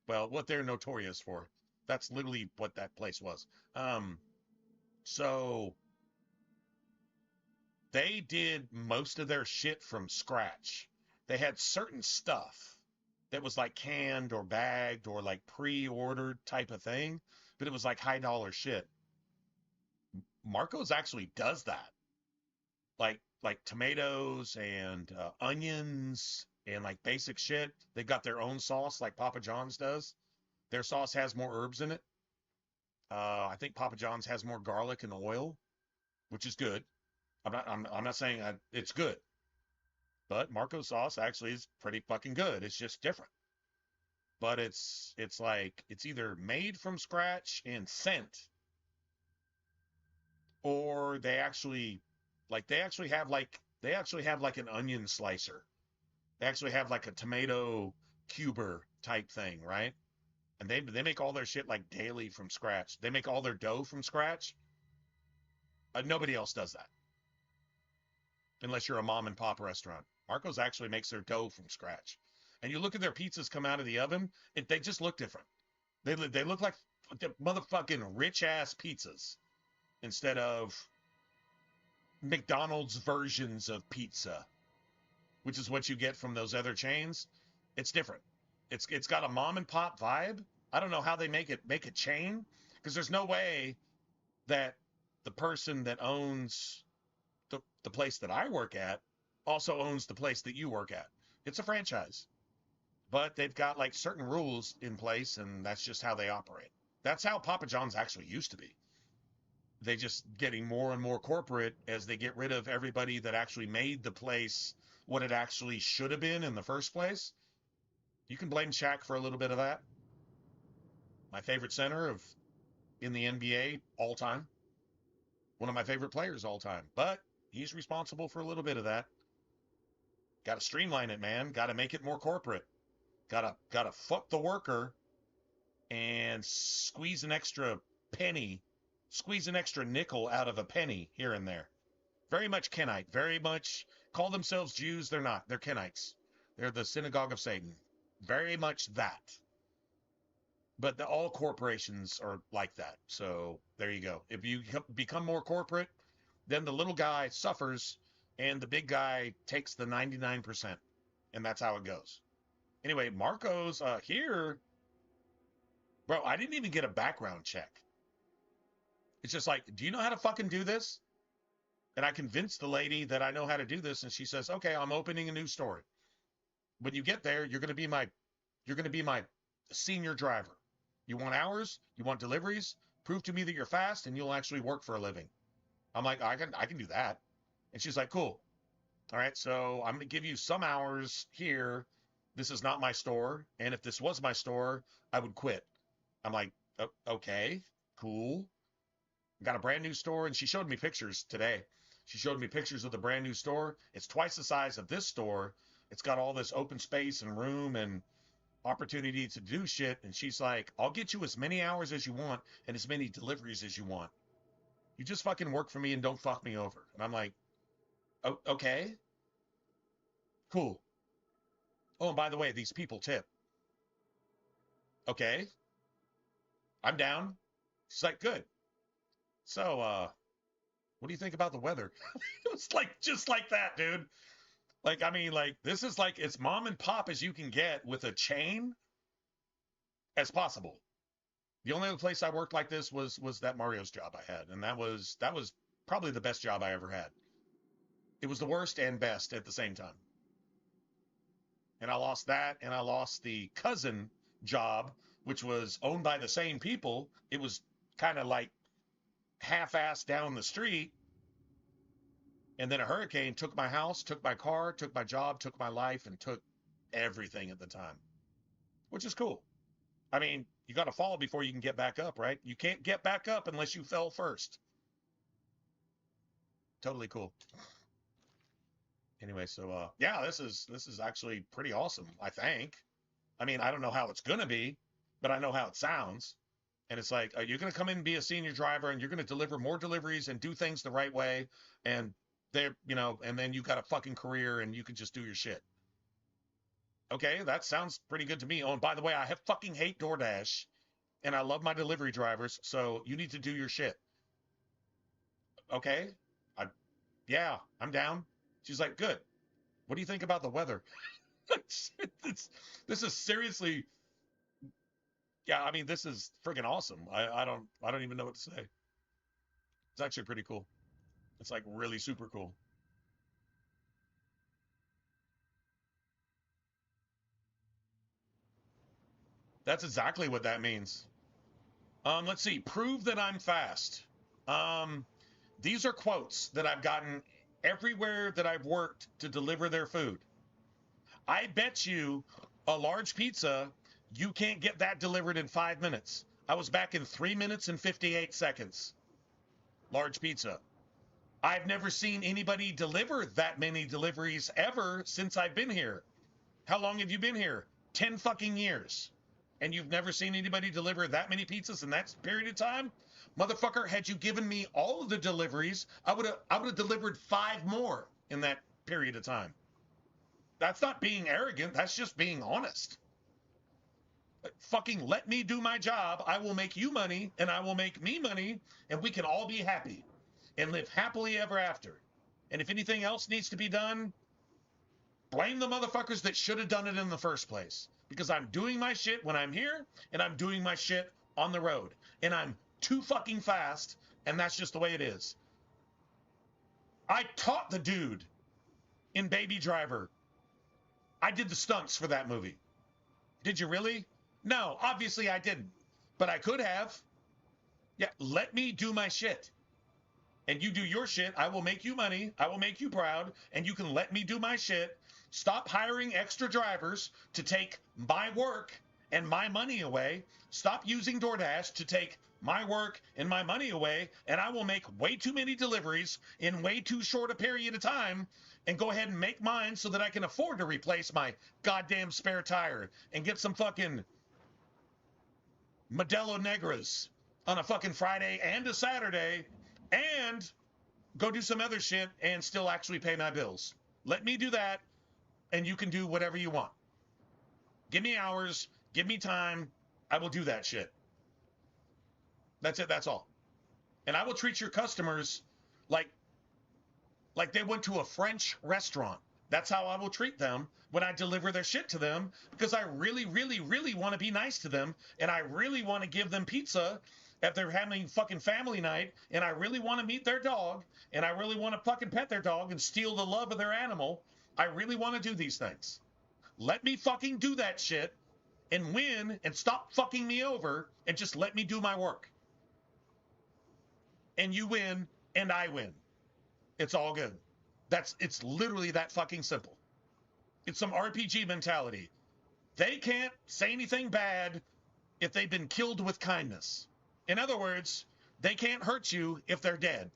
Speaker 1: well, what they're notorious for. That's literally what that place was. So they did most of their shit from scratch. They had certain stuff that was like canned or bagged or like pre-ordered type of thing, but it was like high dollar shit. Marco's actually does that. Like tomatoes and onions and like basic shit. They've got their own sauce like Papa John's does. Their sauce has more herbs in it. I think Papa John's has more garlic and oil, which is good. I'm not saying it's good, but Marco's sauce actually is pretty fucking good. It's just different. But it's like it's either made from scratch and sent, or they actually have like an onion slicer. They actually have like a tomato cuber type thing, right? And they make all their shit like daily from scratch. They make all their dough from scratch. Nobody else does that unless you're a mom and pop restaurant. Marco's actually makes their dough from scratch. And you look at their pizzas come out of the oven, they just look different. They look like the motherfucking rich ass pizzas. instead of McDonald's versions of pizza, which is what you get from those other chains. It's different. It's got a mom and pop vibe. I don't know how they make a chain, because there's no way that the person that owns the place that I work at also owns the place that you work at. It's a franchise, but they've got like certain rules in place, and that's just how they operate. That's how Papa John's actually used to be. They just getting more and more corporate as they get rid of everybody that actually made the place what it actually should have been in the first place. You can blame Shaq for a little bit of that. My favorite center in the NBA all time. One of my favorite players all time. But he's responsible for a little bit of that. Got to streamline it, man. Got to make it more corporate. Got to fuck the worker and squeeze an extra penny, squeeze an extra nickel out of a penny here and there. Very much Kenite. Very much call themselves Jews. They're not. They're Kenites. They're the synagogue of Satan. Very much that. But all corporations are like that. So there you go. If you become more corporate, then the little guy suffers and the big guy takes the 99%. And that's how it goes. Anyway, Marco's here. Bro, I didn't even get a background check. It's just like, do you know how to fucking do this? And I convinced the lady that I know how to do this, and she says, okay, I'm opening a new store. When you get there, you're going to be my senior driver. You want hours? You want deliveries? Prove to me that you're fast, and you'll actually work for a living. I'm like, I can do that. And she's like, cool. All right, so I'm going to give you some hours here. This is not my store, and if this was my store, I would quit. I'm like, okay, cool. Got a brand new store, and she showed me pictures today. She showed me pictures of the brand new store. It's twice the size of this store. It's got all this open space and room and opportunity to do shit. And she's like, I'll get you as many hours as you want and as many deliveries as you want. You just fucking work for me and don't fuck me over. And I'm like, okay, cool. Oh, and by the way, these people tip. Okay, I'm down. She's like, good. So, what do you think about the weather? It was like, just like that, dude. Like, I mean, like, this is like as mom and pop as you can get with a chain as possible. The only other place I worked like this was that Mario's job I had. And that was probably the best job I ever had. It was the worst and best at the same time. And I lost that, and I lost the cousin job, which was owned by the same people. It was kind of like half-assed down the street. And then a hurricane took my house, took my car, took my job, took my life, and took everything at the time, which is cool. I mean, you got to fall before you can get back up, right? You can't get back up unless you fell first. Totally cool. Anyway, so yeah, this is actually pretty awesome, I think. I mean, I don't know how it's gonna be, but I know how it sounds. And it's like, you're gonna come in and be a senior driver, and you're gonna deliver more deliveries and do things the right way, and they're, you know, and then you got a fucking career and you can just do your shit. Okay, that sounds pretty good to me. Oh, and by the way, I fucking hate DoorDash, and I love my delivery drivers, so you need to do your shit. Okay, yeah, I'm down. She's like, good. What do you think about the weather? This is seriously, yeah, I mean, this is friggin' awesome. I don't even know what to say. It's actually pretty cool. It's like really super cool. That's exactly what that means. Let's see. Prove that I'm fast. These are quotes that I've gotten everywhere that I've worked to deliver their food. I bet you a large pizza, you can't get that delivered in 5 minutes. I was back in 3 minutes and 58 seconds. Large pizza. I've never seen anybody deliver that many deliveries ever since I've been here. How long have you been here? 10 fucking years. And you've never seen anybody deliver that many pizzas in that period of time? Motherfucker, had you given me all of the deliveries, I would have delivered 5 more in that period of time. That's not being arrogant. That's just being honest. Fucking let me do my job. I will make you money, and I will make me money, and we can all be happy and live happily ever after. And if anything else needs to be done, blame the motherfuckers that should have done it in the first place. Because I'm doing my shit when I'm here, and I'm doing my shit on the road. And I'm too fucking fast, and that's just the way it is. I taught the dude in Baby Driver. I did the stunts for that movie. Did you really? No, obviously I didn't. But I could have. Yeah, let me do my shit. And you do your shit. I will make you money. I will make you proud. And you can let me do my shit. Stop hiring extra drivers to take my work and my money away. Stop using DoorDash to take my work and my money away. And I will make way too many deliveries in way too short a period of time and go ahead and make mine so that I can afford to replace my goddamn spare tire and get some fucking Modelo Negras on a fucking Friday and a Saturday and go do some other shit and still actually pay my bills. Let me do that, and you can do whatever you want. Give me hours, give me time, I will do that shit. That's it, that's all. And I will treat your customers like they went to a French restaurant. That's how I will treat them when I deliver their shit to them, because I really, really, really want to be nice to them, and I really want to give them pizza if they're having fucking family night, and I really want to meet their dog, and I really want to fucking pet their dog and steal the love of their animal. I really want to do these things. Let me fucking do that shit and win and stop fucking me over and just let me do my work. And you win and I win. It's all good. It's literally that fucking simple. It's some RPG mentality. They can't say anything bad if they've been killed with kindness. In other words, they can't hurt you if they're dead.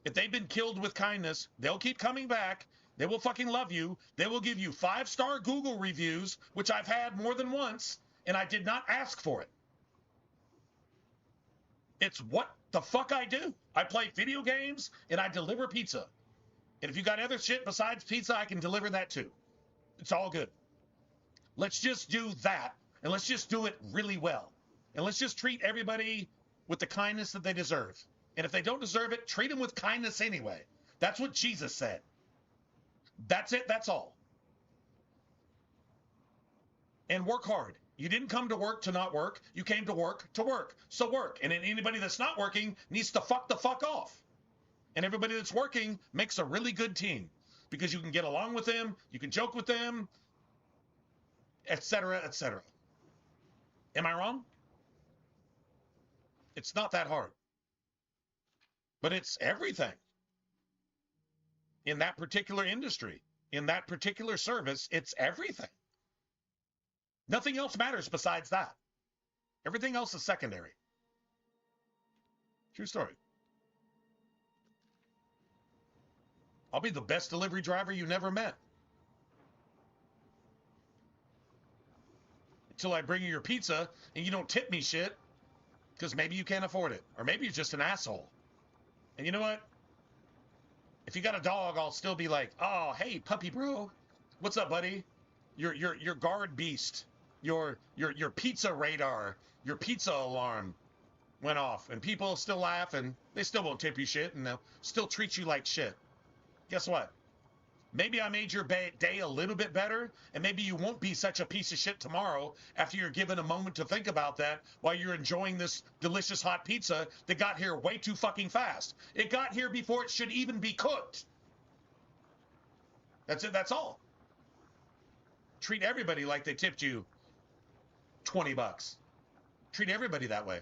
Speaker 1: If they've been killed with kindness, they'll keep coming back. They will fucking love you. They will give you 5-star Google reviews, which I've had more than once, and I did not ask for it. It's what the fuck I do. I play video games, and I deliver pizza. And if you got other shit besides pizza, I can deliver that too. It's all good. Let's just do that, and let's just do it really well. And let's just treat everybody with the kindness that they deserve. And if they don't deserve it, treat them with kindness anyway. That's what Jesus said. That's it. That's all. And work hard. You didn't come to work to not work. You came to work to work. So work. And anybody that's not working needs to fuck the fuck off. And everybody that's working makes a really good team because you can get along with them, you can joke with them, etc., etc. Am I wrong? It's not that hard. But it's everything. In that particular industry, in that particular service, it's everything. Nothing else matters besides that. Everything else is secondary. True story. I'll be the best delivery driver you never met. Until I bring you your pizza and you don't tip me shit because maybe you can't afford it. Or maybe you're just an asshole. And you know what? If you got a dog, I'll still be like, oh, hey, puppy bro. What's up, buddy? Your guard beast. Your pizza radar. Your pizza alarm went off. And people still laugh and they still won't tip you shit and they'll still treat you like shit. Guess what? Maybe I made your day a little bit better, and maybe you won't be such a piece of shit tomorrow after you're given a moment to think about that while you're enjoying this delicious hot pizza that got here way too fucking fast. It got here before it should even be cooked. That's it. That's all. Treat everybody like they tipped you $20. Treat everybody that way.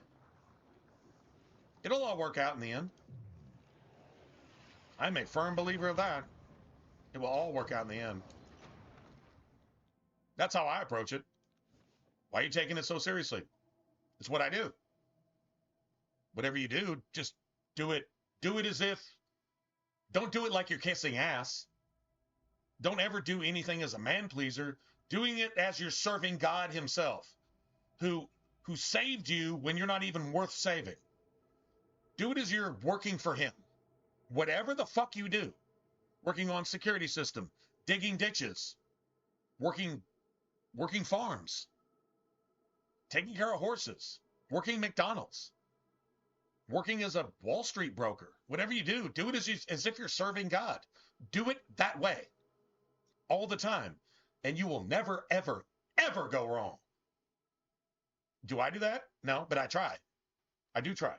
Speaker 1: It'll all work out in the end. I'm a firm believer of that. It will all work out in the end. That's how I approach it. Why are you taking it so seriously? It's what I do. Whatever you do, just do it. Do it as if, don't do it like you're kissing ass. Don't ever do anything as a man pleaser. Doing it as you're serving God himself, who saved you when you're not even worth saving. Do it as you're working for him. Whatever the fuck you do. Working on security system, digging ditches, working farms, taking care of horses, working McDonald's, working as a Wall Street broker. Whatever you do it as if you're serving God. Do it that way all the time, and you will never, ever, ever go wrong. Do I do that? No, but I try. I do try.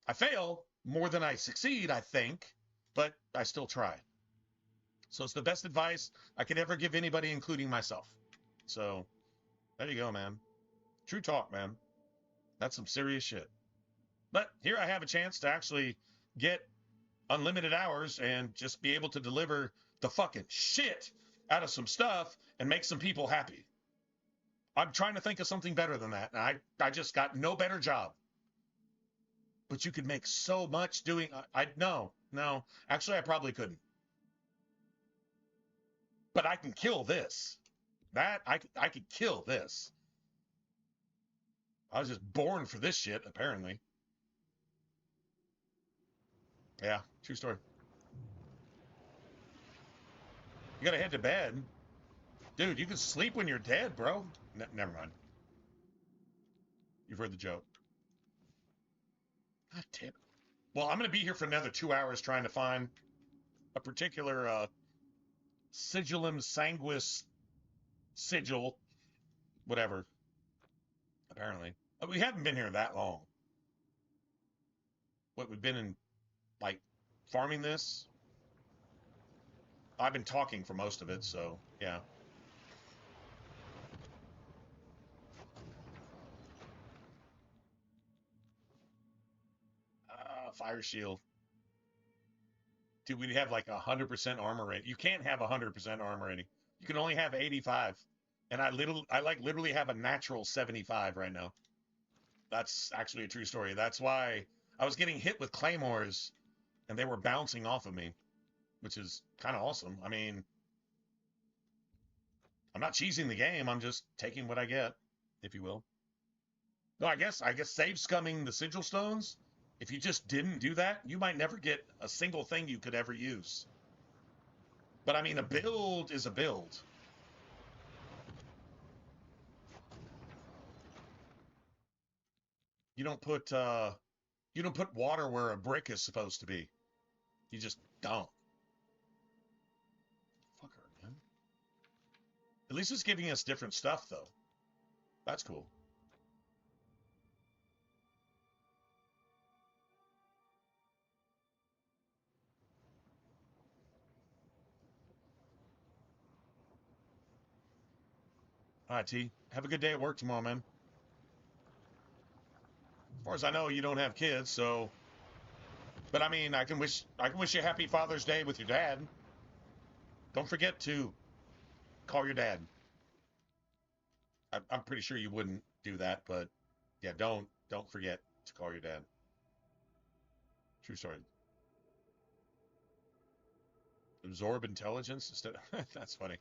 Speaker 1: I fail more than I succeed, I think, but I still try. So it's the best advice I could ever give anybody, including myself. So there you go, man. True talk, man. That's some serious shit. But here I have a chance to actually get unlimited hours and just be able to deliver the fucking shit out of some stuff and make some people happy. I'm trying to think of something better than that. And I just got no better job. But you could make so much doing... No. Actually, I probably couldn't. But I can kill this. I could kill this. I was just born for this shit, apparently. Yeah, true story. You gotta head to bed. Dude, you can sleep when you're dead, bro. Never mind. You've heard the joke. God damn it. Well, I'm gonna be here for another 2 hours trying to find a particular sigillum sanguis sigil, whatever. Apparently. We haven't been here that long. What, we've been in, like, farming this? I've been talking for most of it, so, yeah. Fire shield. Dude, we'd have like 100% armor rating. You can't have 100% armor rating. You can only have 85. And I literally have a natural 75 right now. That's actually a true story. That's why I was getting hit with claymores and they were bouncing off of me, which is kind of awesome. I mean, I'm not cheesing the game. I'm just taking what I get, if you will. No, I guess save scumming the sigil stones. If you just didn't do that, you might never get a single thing you could ever use. But I mean, a build is a build. You don't put water where a brick is supposed to be. You just don't. Fucker, man. At least it's giving us different stuff, though. That's cool. All right, T. Have a good day at work tomorrow, man. As far as I know, you don't have kids, so... But I mean, I can wish you a happy Father's Day with your dad. Don't forget to call your dad. I'm pretty sure you wouldn't do that, but yeah, don't forget to call your dad. True story. Absorb intelligence instead of... That's funny.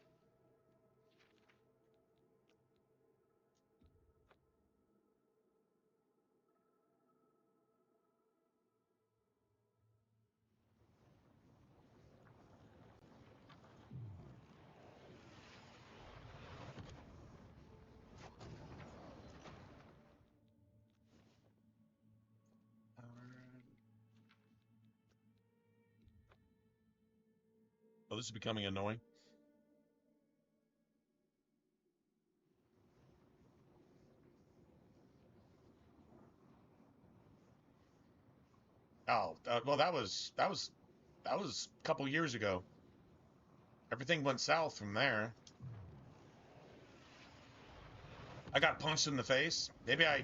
Speaker 1: Oh, this is becoming annoying. Oh, well, that was a couple years ago. Everything went south from there. I got punched in the face. Maybe I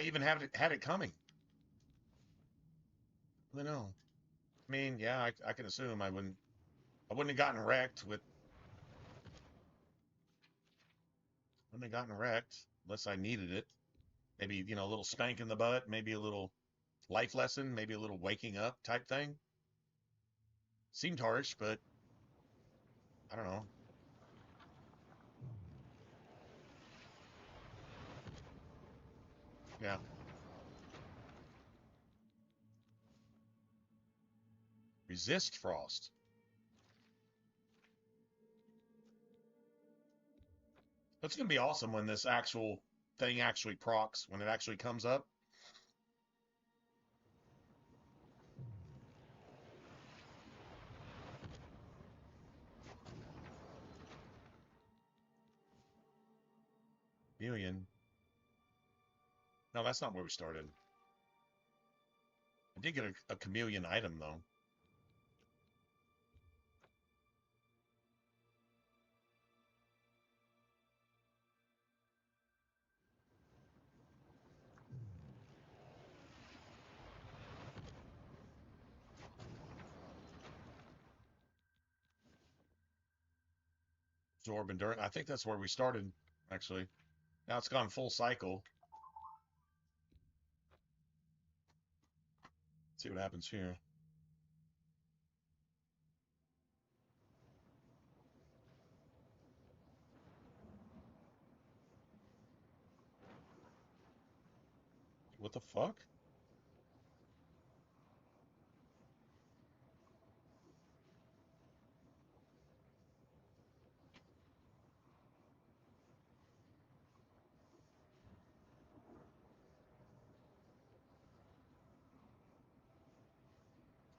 Speaker 1: even had it coming. I don't know. I mean, yeah, I can assume I wouldn't have gotten wrecked with. Wouldn't have gotten wrecked unless I needed it. Maybe, a little spank in the butt, maybe a little life lesson, maybe a little waking up type thing. Seemed harsh, but I don't know. Yeah. Resist frost. It's gonna be awesome when this actual thing actually procs, when it actually comes up. Million. No, that's not where we started. I did get a chameleon item, though. Absorb endurance. I think that's where we started, actually. Now it's gone full cycle. Let's see what happens here. What the fuck?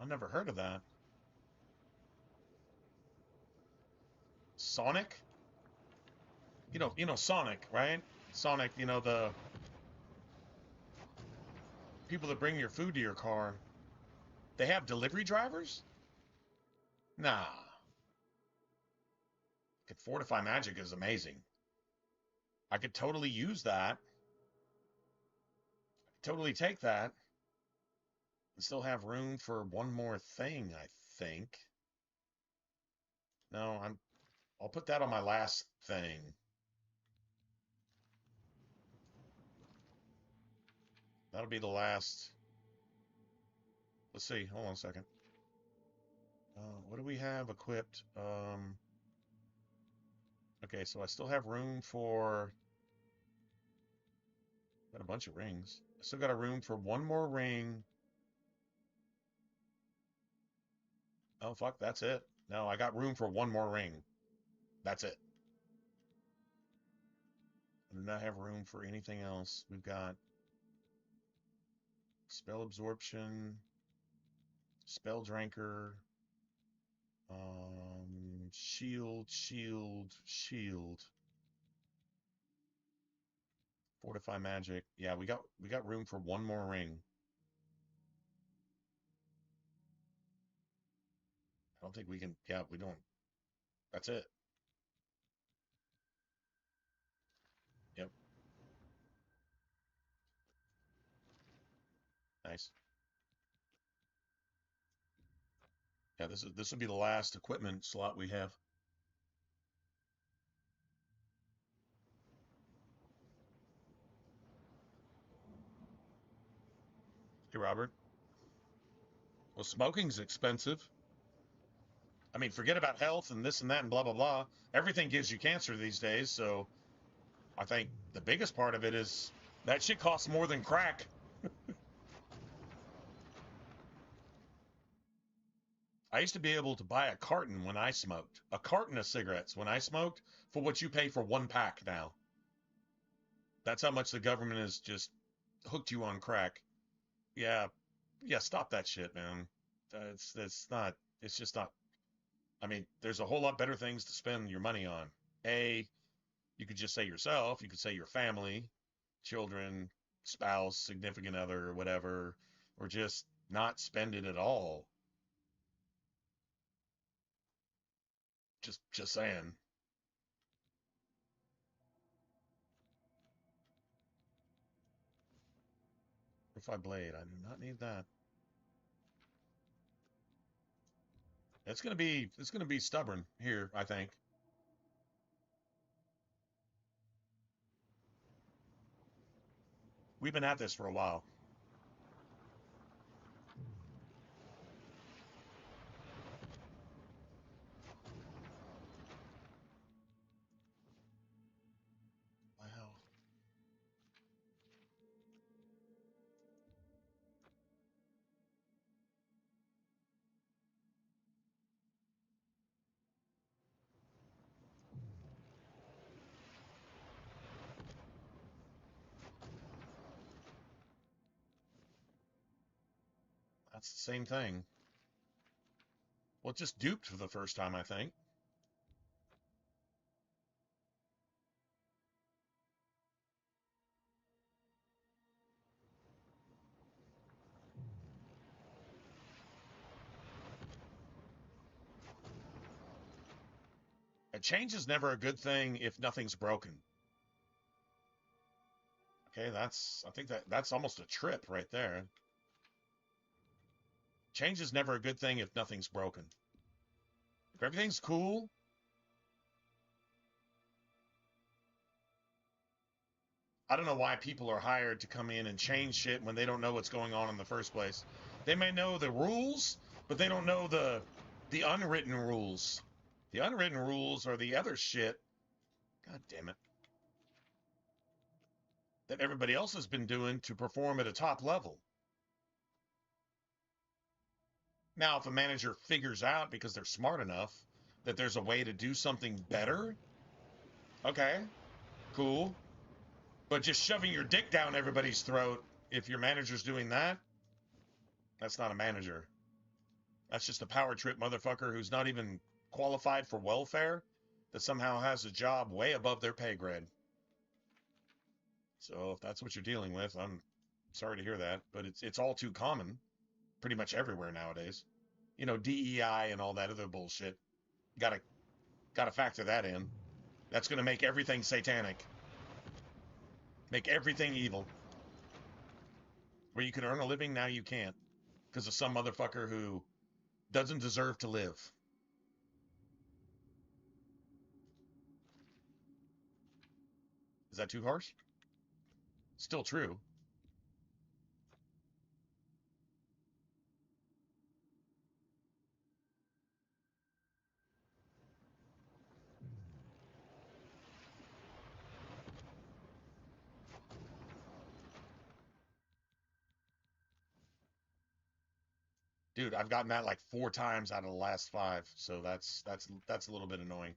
Speaker 1: I've never heard of that. Sonic? You know Sonic, right? Sonic, you know, the people that bring your food to your car. They have delivery drivers? Nah. Fortify Magic is amazing. I could totally use that. Totally take that. And still have room for one more thing, I think. No, I'll put that on my last thing. That'll be the last. Let's see. Hold on a second. What do we have equipped? Okay, so I still have room for. Got a bunch of rings. I still got a room for one more ring. Oh, fuck, that's it. No, I got room for one more ring. That's it. I do not have room for anything else. We've got spell absorption, spell drinker, shield, fortify magic. Yeah, we got room for one more ring. I don't think we can. Yeah, we don't. That's it. Yep. Nice. Yeah, this will be the last equipment slot we have. Hey, Robert. Well, smoking's expensive. I mean, forget about health and this and that and blah, blah, blah. Everything gives you cancer these days, so I think the biggest part of it is that shit costs more than crack. I used to be able to buy a carton when I smoked. A carton of cigarettes when I smoked for what you pay for one pack now. That's how much the government has just hooked you on crack. Yeah, stop that shit, man. It's just not. I mean, there's a whole lot better things to spend your money on. You could just say yourself, you could say your family, children, spouse, significant other, or whatever, or just not spend it at all. Just saying. If I blade, I do not need that. It's gonna be stubborn here, I think. We've been at this for a while. Wow. That's the same thing. Well, it just duped for the first time, I think. A change is never a good thing if nothing's broken. Okay, I think that's almost a trip right there. Change is never a good thing if nothing's broken. If everything's cool, I don't know why people are hired to come in and change shit when they don't know what's going on in the first place. They may know the rules, but they don't know the unwritten rules. The unwritten rules are the other shit. God damn it. That everybody else has been doing to perform at a top level. Now, if a manager figures out, because they're smart enough, that there's a way to do something better, okay, cool. But just shoving your dick down everybody's throat, if your manager's doing that, that's not a manager. That's just a power trip motherfucker who's not even qualified for welfare, that somehow has a job way above their pay grade. So if that's what you're dealing with, I'm sorry to hear that, but it's all too common, pretty much everywhere nowadays. You know, DEI and all that other bullshit. Gotta factor that in. That's gonna make everything satanic. Make everything evil. Where you can earn a living, now you can't. Because of some motherfucker who doesn't deserve to live. Is that too harsh? Still true. Dude, I've gotten that like 4 times out of the last 5, so that's a little bit annoying.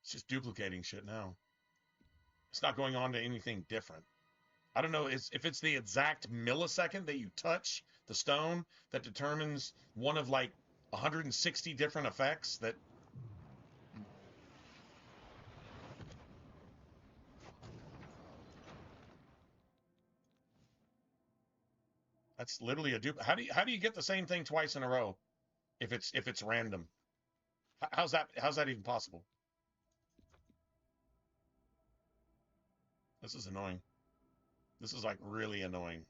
Speaker 1: It's just duplicating shit now. It's not going on to anything different. I don't know if it's the exact millisecond that you touch the stone that determines one of like 160 different effects that. That's literally a dupe. How do you get the same thing twice in a row if it's random? How's that even possible? This is annoying. This is like really annoying.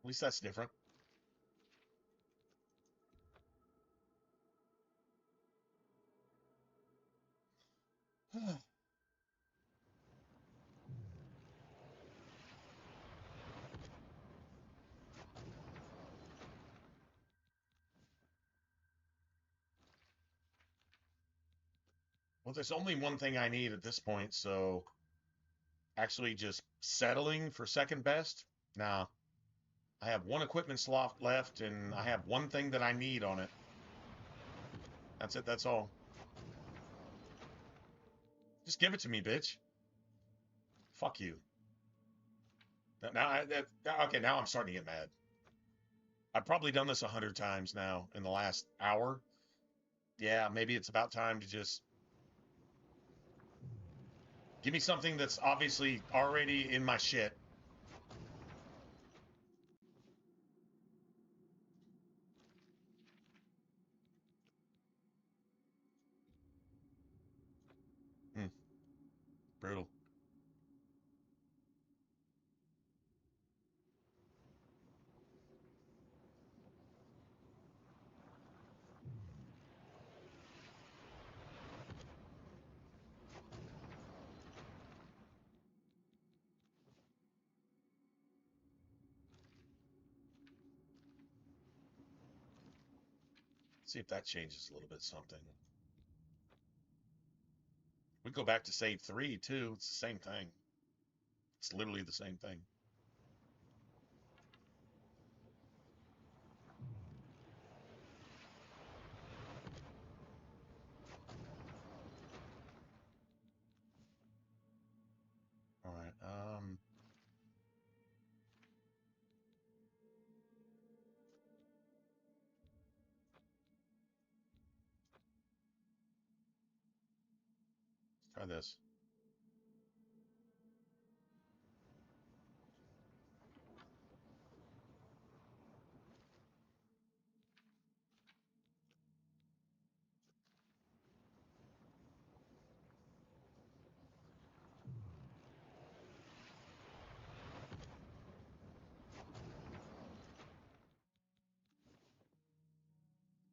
Speaker 1: At least that's different. Well, there's only one thing I need at this point, so actually just settling for second best? Nah. I have 1 equipment slot left, and I have 1 thing that I need on it. That's it, that's all. Just give it to me, bitch. Fuck you. Okay, now I'm starting to get mad. I've probably done this 100 times now in the last hour. Yeah, maybe it's about time to just give me something that's obviously already in my shit. Brutal. see if that changes a little bit something. We go back to save 3 too. It's the same thing. It's literally the same thing. All right. Let's try this.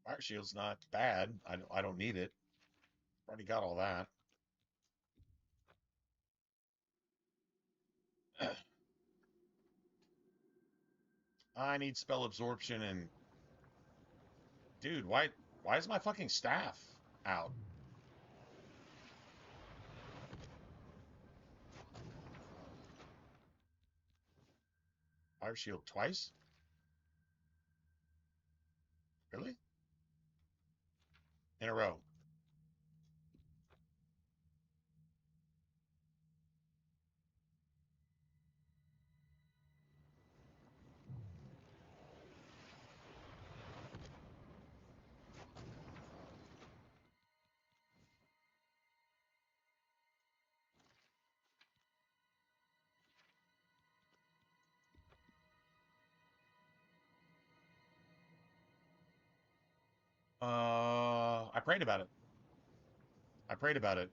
Speaker 1: Fire shield's not bad. I don't need it. Already got all that. I need spell absorption and dude, why is my fucking staff out? Fire shield twice? Really? In a row. I prayed about it. I prayed about it.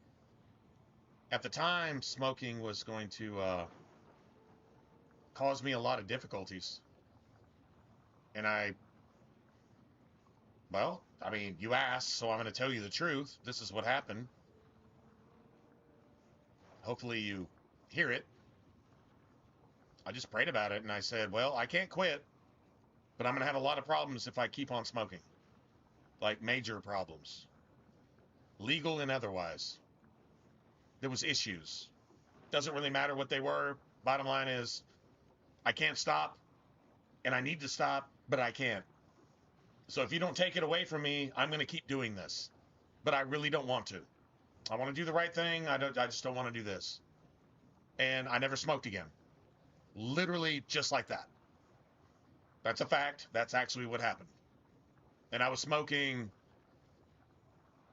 Speaker 1: At the time, smoking was going to cause me a lot of difficulties. And well, I mean, you asked, so I'm going to tell you the truth. This is what happened. Hopefully you hear it. I just prayed about it and I said, well, I can't quit, but I'm going to have a lot of problems if I keep on smoking. Like major problems. Legal and otherwise. There was issues. Doesn't really matter what they were. Bottom line is, I can't stop, and I need to stop, but I can't. So if you don't take it away from me, I'm going to keep doing this. But I really don't want to. I want to do the right thing. I just don't want to do this. And I never smoked again. Literally just like that. That's a fact. That's actually what happened. And I was smoking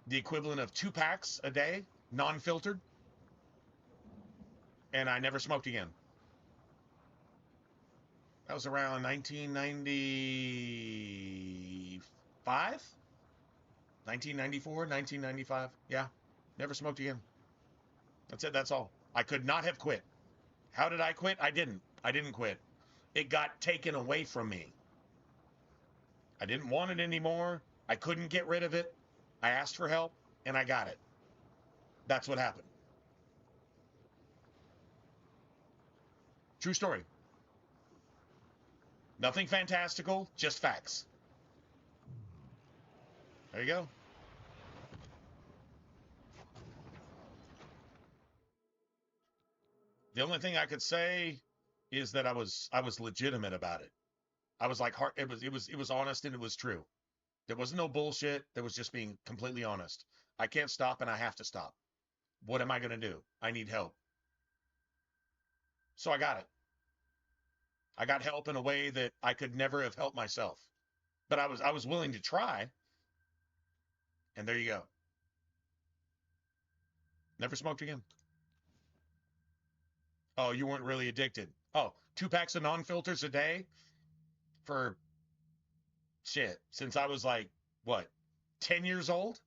Speaker 1: the equivalent of 2 packs a day, non-filtered. And I never smoked again. That was around 1995? 1994, 1995. Yeah. Never smoked again. That's it. That's all. I could not have quit. How did I quit? I didn't. I didn't quit. It got taken away from me. I didn't want it anymore. I couldn't get rid of it. I asked for help, and I got it. That's what happened. True story. Nothing fantastical, just facts. There you go. The only thing I could say is that I was legitimate about it. I was like, it was honest and it was true. There was no bullshit. There was just being completely honest. I can't stop and I have to stop. What am I going to do? I need help. So I got it. I got help in a way that I could never have helped myself. But I was willing to try. And there you go. Never smoked again. Oh, you weren't really addicted. Oh, 2 packs of non-filters a day for shit. Since I was like, what, 10 years old?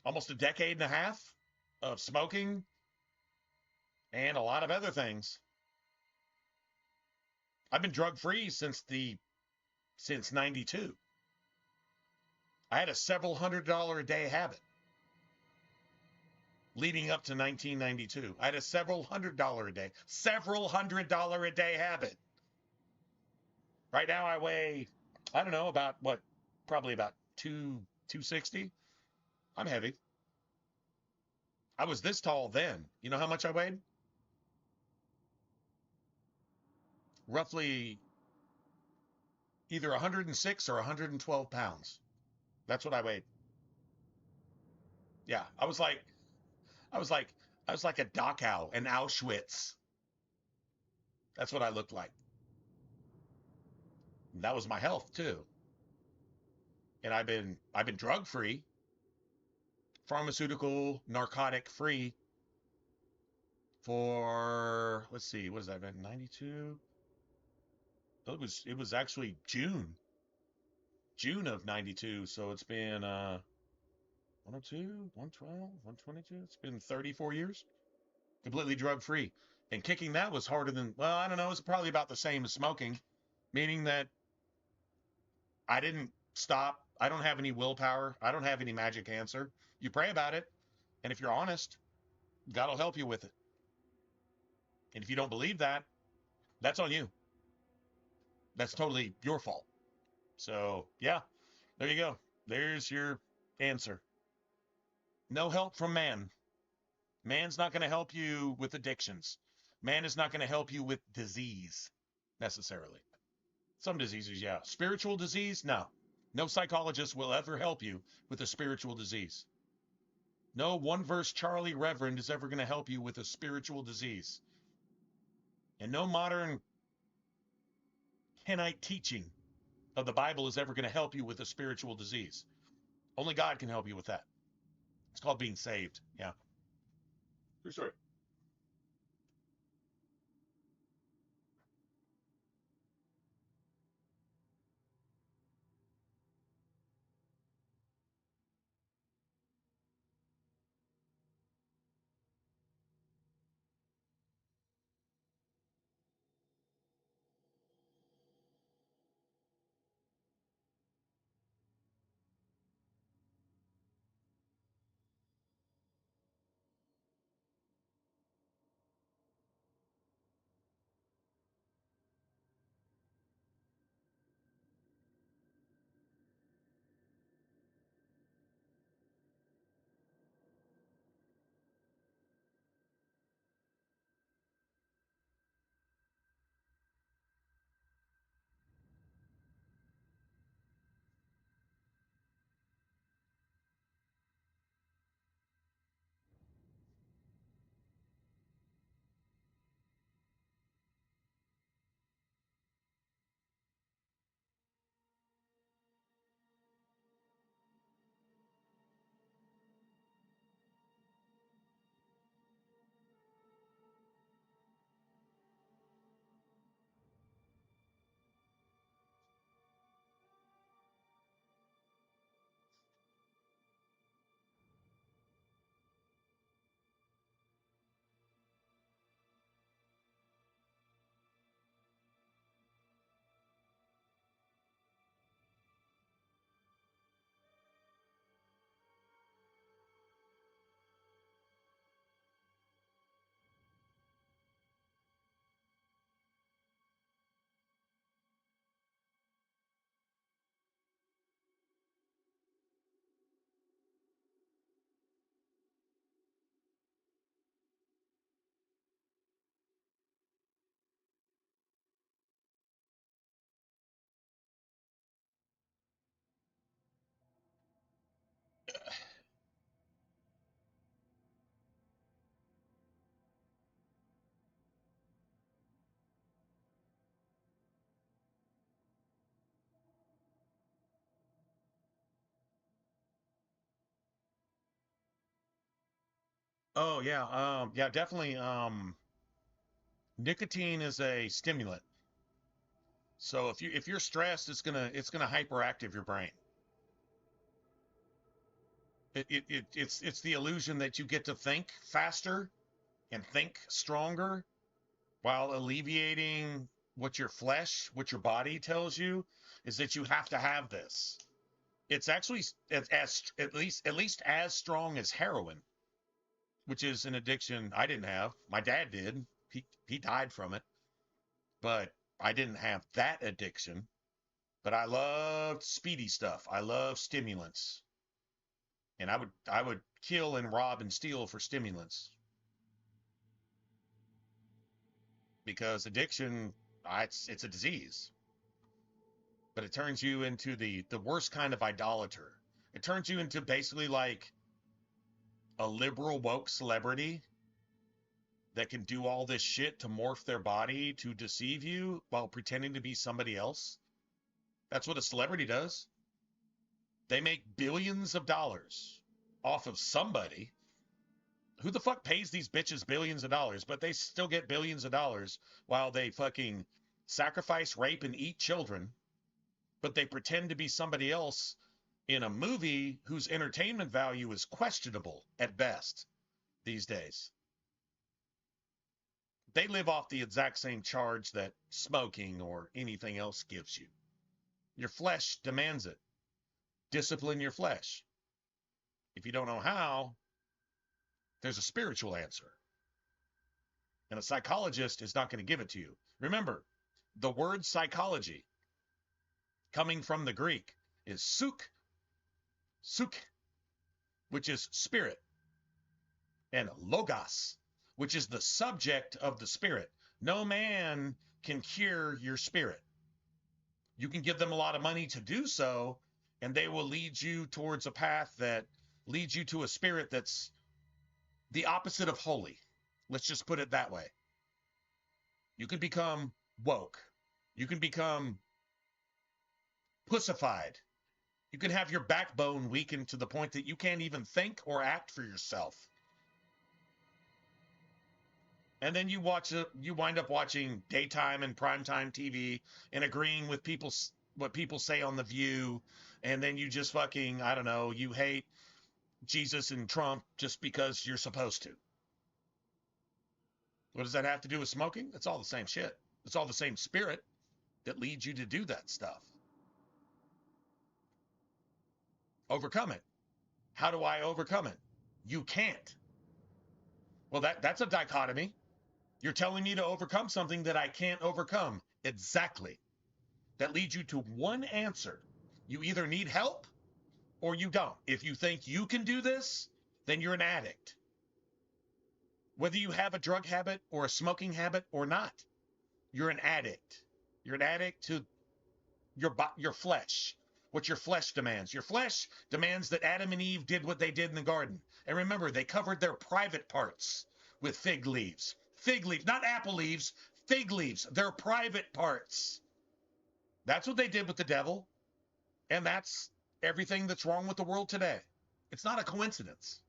Speaker 1: Almost a decade and a half of smoking and a lot of other things. I've been drug-free since 92. I had a several $100 a day habit leading up to 1992. I had a several $100 a day habit. Right now I weigh, I don't know, about what, probably about 260. I'm heavy. I was this tall then. You know how much I weighed? Roughly either 106 or 112 pounds. That's what I weighed. Yeah, I was like, I was like a Dachau, an Auschwitz. That's what I looked like. And that was my health too. And I've been drug free, pharmaceutical, narcotic free for, let's see, what has that been? 92? It was actually June of 92. So it's been 102, 112, 122. It's been 34 years completely drug free. And kicking that was harder than, well, I don't know, it's probably about the same as smoking, meaning that I didn't stop. I don't have any willpower. I don't have any magic answer. You pray about it, and if you're honest, God will help you with it. And if you don't believe that, that's on you. That's totally your fault. So, yeah, there you go. There's your answer. No help from man. Man's not going to help you with addictions. Man is not going to help you with disease necessarily. Some diseases, yeah. Spiritual disease, no. No psychologist will ever help you with a spiritual disease. No one verse Charlie Reverend is ever going to help you with a spiritual disease. And no modern Kenite teaching of the Bible is ever going to help you with a spiritual disease. Only God can help you with that. It's called being saved. Yeah. True story. Oh yeah, yeah, definitely. Nicotine is a stimulant. So if you're stressed, it's gonna hyperactive your brain. It's the illusion that you get to think faster and think stronger while alleviating what your flesh, what your body tells you is that you have to have this. It's actually at least as strong as heroin, which is an addiction I didn't have. My dad did. He died from it. But I didn't have that addiction, but I loved speedy stuff. I love stimulants. And I would kill and rob and steal for stimulants. Because addiction, it's a disease. But it turns you into the worst kind of idolater. It turns you into basically like a liberal woke celebrity that can do all this shit to morph their body to deceive you while pretending to be somebody else. That's what a celebrity does. They make billions of dollars off of somebody. Who the fuck pays these bitches billions of dollars? But they still get billions of dollars while they fucking sacrifice, rape, and eat children. But they pretend to be somebody else in a movie whose entertainment value is questionable at best these days. They live off the exact same charge that smoking or anything else gives you. Your flesh demands it. Discipline your flesh. If you don't know how, there's a spiritual answer. And a psychologist is not going to give it to you. Remember, the word psychology, coming from the Greek, is suk, which is spirit, and logos, which is the subject of the spirit. No man can cure your spirit. You can give them a lot of money to do so, and they will lead you towards a path that leads you to a spirit that's the opposite of holy. Let's just put it that way. You can become woke. You can become pussified. You can have your backbone weakened to the point that you can't even think or act for yourself. And then you wind up watching daytime and primetime TV and agreeing with what people say on The View. And then you just fucking, I don't know, you hate Jesus and Trump just because you're supposed to. What does that have to do with smoking? It's all the same shit. It's all the same spirit that leads you to do that stuff. Overcome it. How do I overcome it? You can't. Well, that's a dichotomy. You're telling me to overcome something that I can't overcome. Exactly. That leads you to one answer. You either need help or you don't. If you think you can do this, then you're an addict. Whether you have a drug habit or a smoking habit or not, you're an addict. You're an addict to your flesh, what your flesh demands. Your flesh demands that Adam and Eve did what they did in the garden. And remember, they covered their private parts with fig leaves. Fig leaves, not apple leaves, fig leaves. Their private parts. That's what they did with the devil. And that's everything that's wrong with the world today. It's not a coincidence.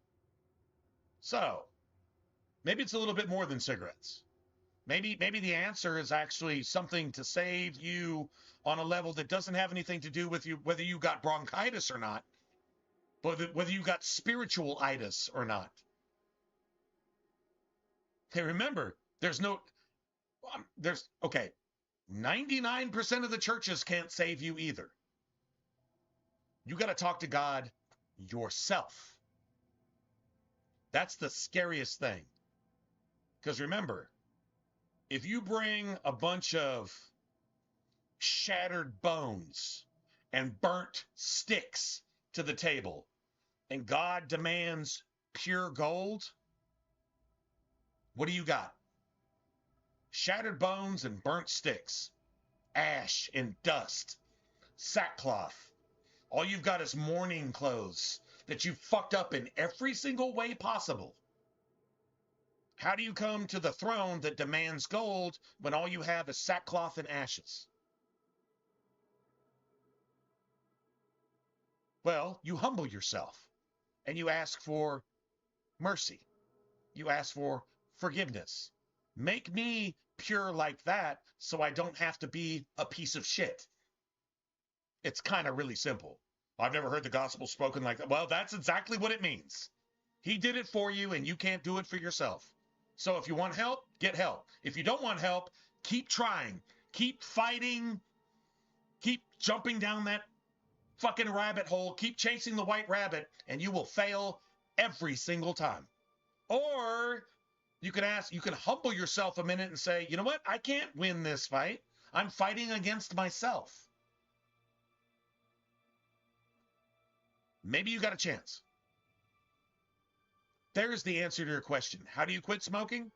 Speaker 1: So, maybe it's a little bit more than cigarettes. Maybe the answer is actually something to save you on a level that doesn't have anything to do with you, whether you got bronchitis or not, but whether you got spiritual itis or not. Hey, remember, okay, 99% of the churches can't save you either. You got to talk to God yourself. That's the scariest thing. Because remember, if you bring a bunch of shattered bones and burnt sticks to the table, and God demands pure gold, what do you got? Shattered bones and burnt sticks, ash and dust, sackcloth. All you've got is mourning clothes that you fucked up in every single way possible. How do you come to the throne that demands gold when all you have is sackcloth and ashes? Well, you humble yourself and you ask for mercy. You ask for forgiveness. Make me pure like that so I don't have to be a piece of shit. It's kind of really simple. I've never heard the gospel spoken like that. Well, that's exactly what it means. He did it for you and you can't do it for yourself. So if you want help, get help. If you don't want help, keep trying. Keep fighting. Keep jumping down that fucking rabbit hole. Keep chasing the white rabbit and you will fail every single time. Or you can humble yourself a minute and say, you know what? I can't win this fight. I'm fighting against myself. Maybe you got a chance. There's the answer to your question. How do you quit smoking?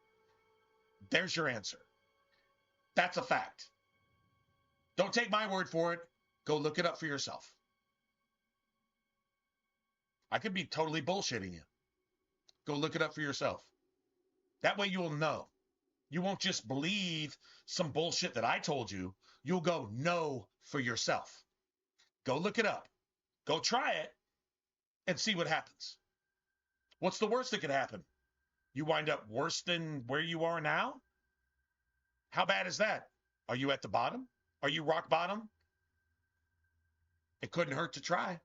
Speaker 1: There's your answer. That's a fact. Don't take my word for it. Go look it up for yourself. I could be totally bullshitting you. Go look it up for yourself. That way you'll know. You won't just believe some bullshit that I told you. You'll go know for yourself. Go look it up. Go try it and see what happens. What's the worst that could happen? You wind up worse than where you are now? How bad is that? Are you at the bottom? Are you rock bottom? It couldn't hurt to try.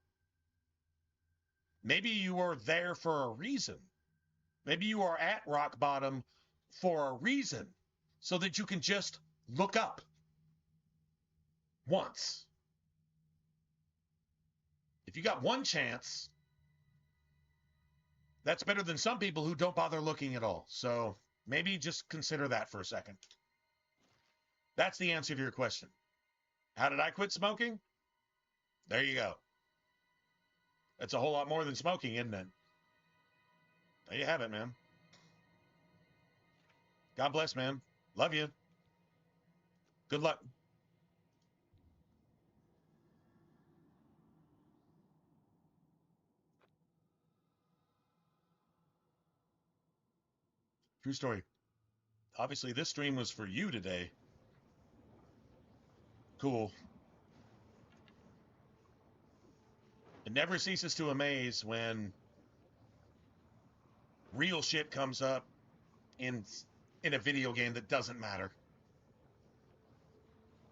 Speaker 1: Maybe you are there for a reason. Maybe you are at rock bottom for a reason, so that you can just look up once. If you got one chance, that's better than some people who don't bother looking at all. So maybe just consider that for a second. That's the answer to your question. How did I quit smoking? There you go. That's a whole lot more than smoking, isn't it? There you have it, man. God bless, man. Love you. Good luck. True story. Obviously, this stream was for you today. Cool. It never ceases to amaze when real shit comes up in a video game that doesn't matter.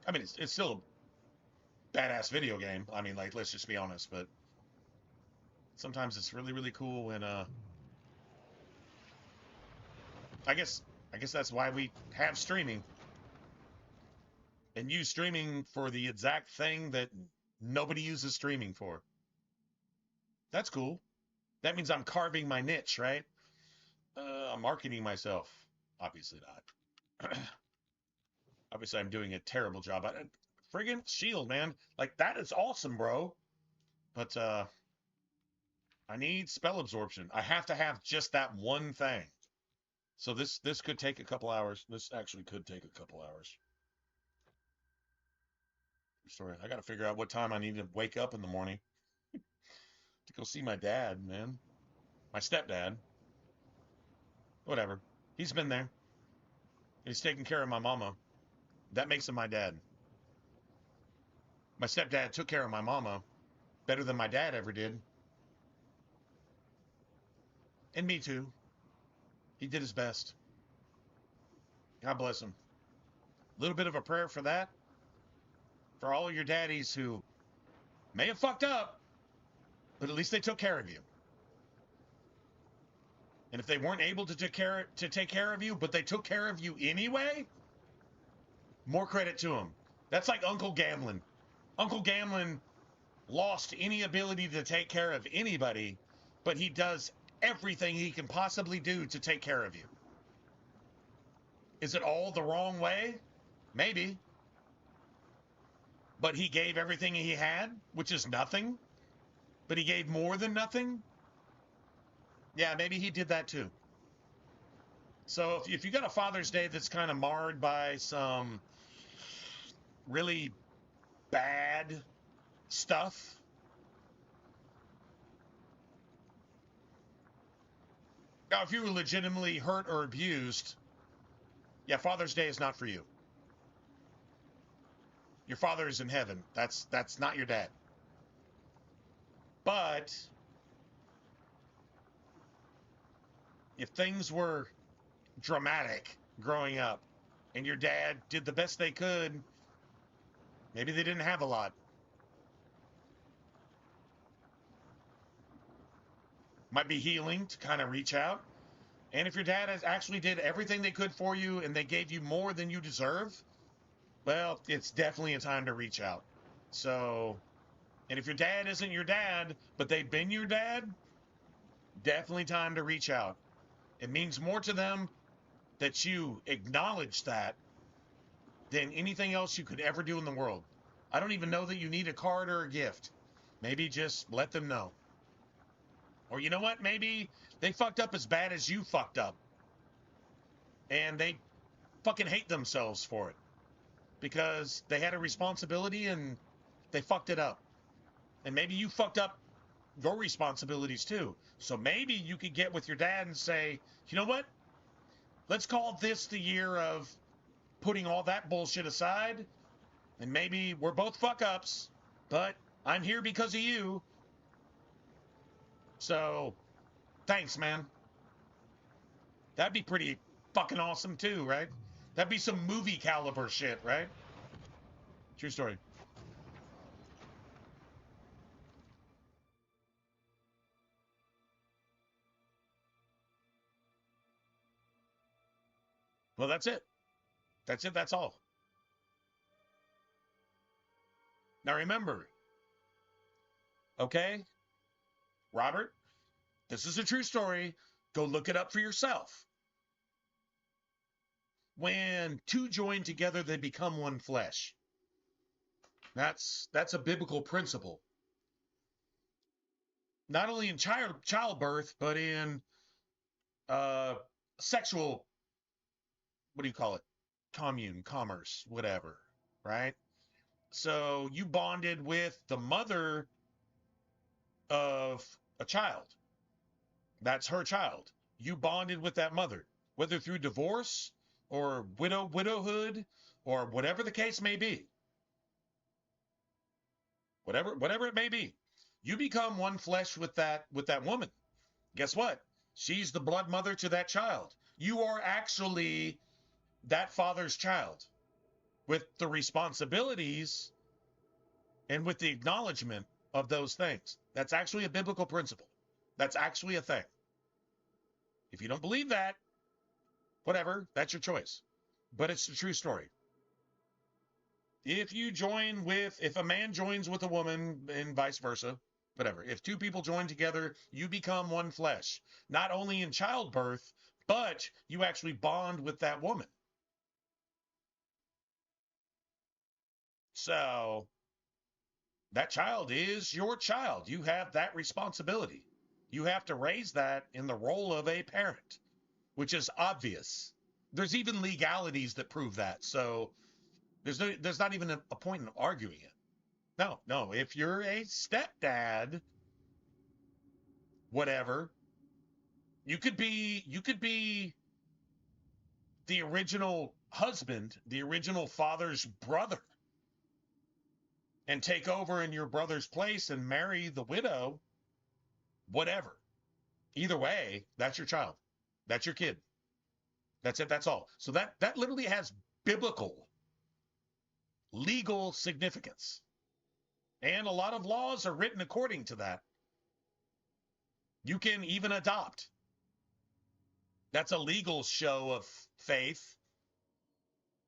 Speaker 1: I mean, it's still a badass video game. I mean, like, let's just be honest, but sometimes it's really, really cool when, I guess that's why we have streaming. And use streaming for the exact thing that nobody uses streaming for. That's cool. That means I'm carving my niche, right? I'm marketing myself. Obviously not. Obviously, I'm doing a terrible job. Friggin' shield, man. Like, that is awesome, bro. But, I need spell absorption. I have to have just that one thing. So this could take a couple hours. This actually could take a couple hours. Sorry, I got to figure out what time I need to wake up in the morning to go see my dad, man. My stepdad. Whatever. He's been there. He's taking care of my mama. That makes him my dad. My stepdad took care of my mama better than my dad ever did. And me too. He did his best. God bless him. A little bit of a prayer for that. For all of your daddies who may have fucked up, but at least they took care of you. And if they weren't able to take care of you, but they took care of you anyway, more credit to them. That's like Uncle Gamlin. Uncle Gamlin lost any ability to take care of anybody, but he does everything he can possibly do to take care of you. Is it all the wrong way? Maybe. But he gave everything he had, which is nothing. But he gave more than nothing. Yeah, maybe he did that too. So if you got a Father's Day that's kind of marred by some really bad stuff, now if you were legitimately hurt or abused, yeah, Father's Day is not for you. Your father is in heaven. That's not your dad. But if things were dramatic growing up and your dad did the best they could, maybe they didn't have a lot. Might be healing to kind of reach out. And if your dad actually did everything they could for you and they gave you more than you deserve, well, it's definitely a time to reach out. So, and if your dad isn't your dad, but they've been your dad, definitely time to reach out. It means more to them that you acknowledge that than anything else you could ever do in the world. I don't even know that you need a card or a gift. Maybe just let them know. Or you know what? Maybe they fucked up as bad as you fucked up. And they fucking hate themselves for it. Because they had a responsibility and they fucked it up. And maybe you fucked up your responsibilities too. So maybe you could get with your dad and say, you know what? Let's call this the year of putting all that bullshit aside. And maybe we're both fuck ups, but I'm here because of you. So, thanks, man. That'd be pretty fucking awesome too, right? That'd be some movie caliber shit, right? True story. Well, that's it. That's it. That's all. Now remember, okay, Robert, this is a true story. Go look it up for yourself. When two join together, they become one flesh. That's a biblical principle. Not only in childbirth, but in sexual, what do you call it? Commune, commerce, whatever, right? So you bonded with the mother of a child. That's her child. You bonded with that mother, whether through divorce or widowhood or whatever the case may be. Whatever it may be. You become one flesh with that woman. Guess what? She's the blood mother to that child. You are actually that father's child with the responsibilities and with the acknowledgement of those things. That's actually a biblical principle. That's actually a thing. If you don't believe that, whatever, that's your choice. But it's the true story. If a man joins with a woman and vice versa, whatever, if two people join together, you become one flesh. Not only in childbirth, but you actually bond with that woman. So that child is your child. You have that responsibility. You have to raise that in the role of a parent, which is obvious. There's even legalities that prove that. So there's not even a point in arguing it. No. If you're a stepdad, whatever, you could be the original husband, the original father's brother, and take over in your brother's place and marry the widow, whatever. Either way, that's your child. That's your kid. That's it. That's all. So that literally has biblical, legal significance. And a lot of laws are written according to that. You can even adopt. That's a legal show of faith.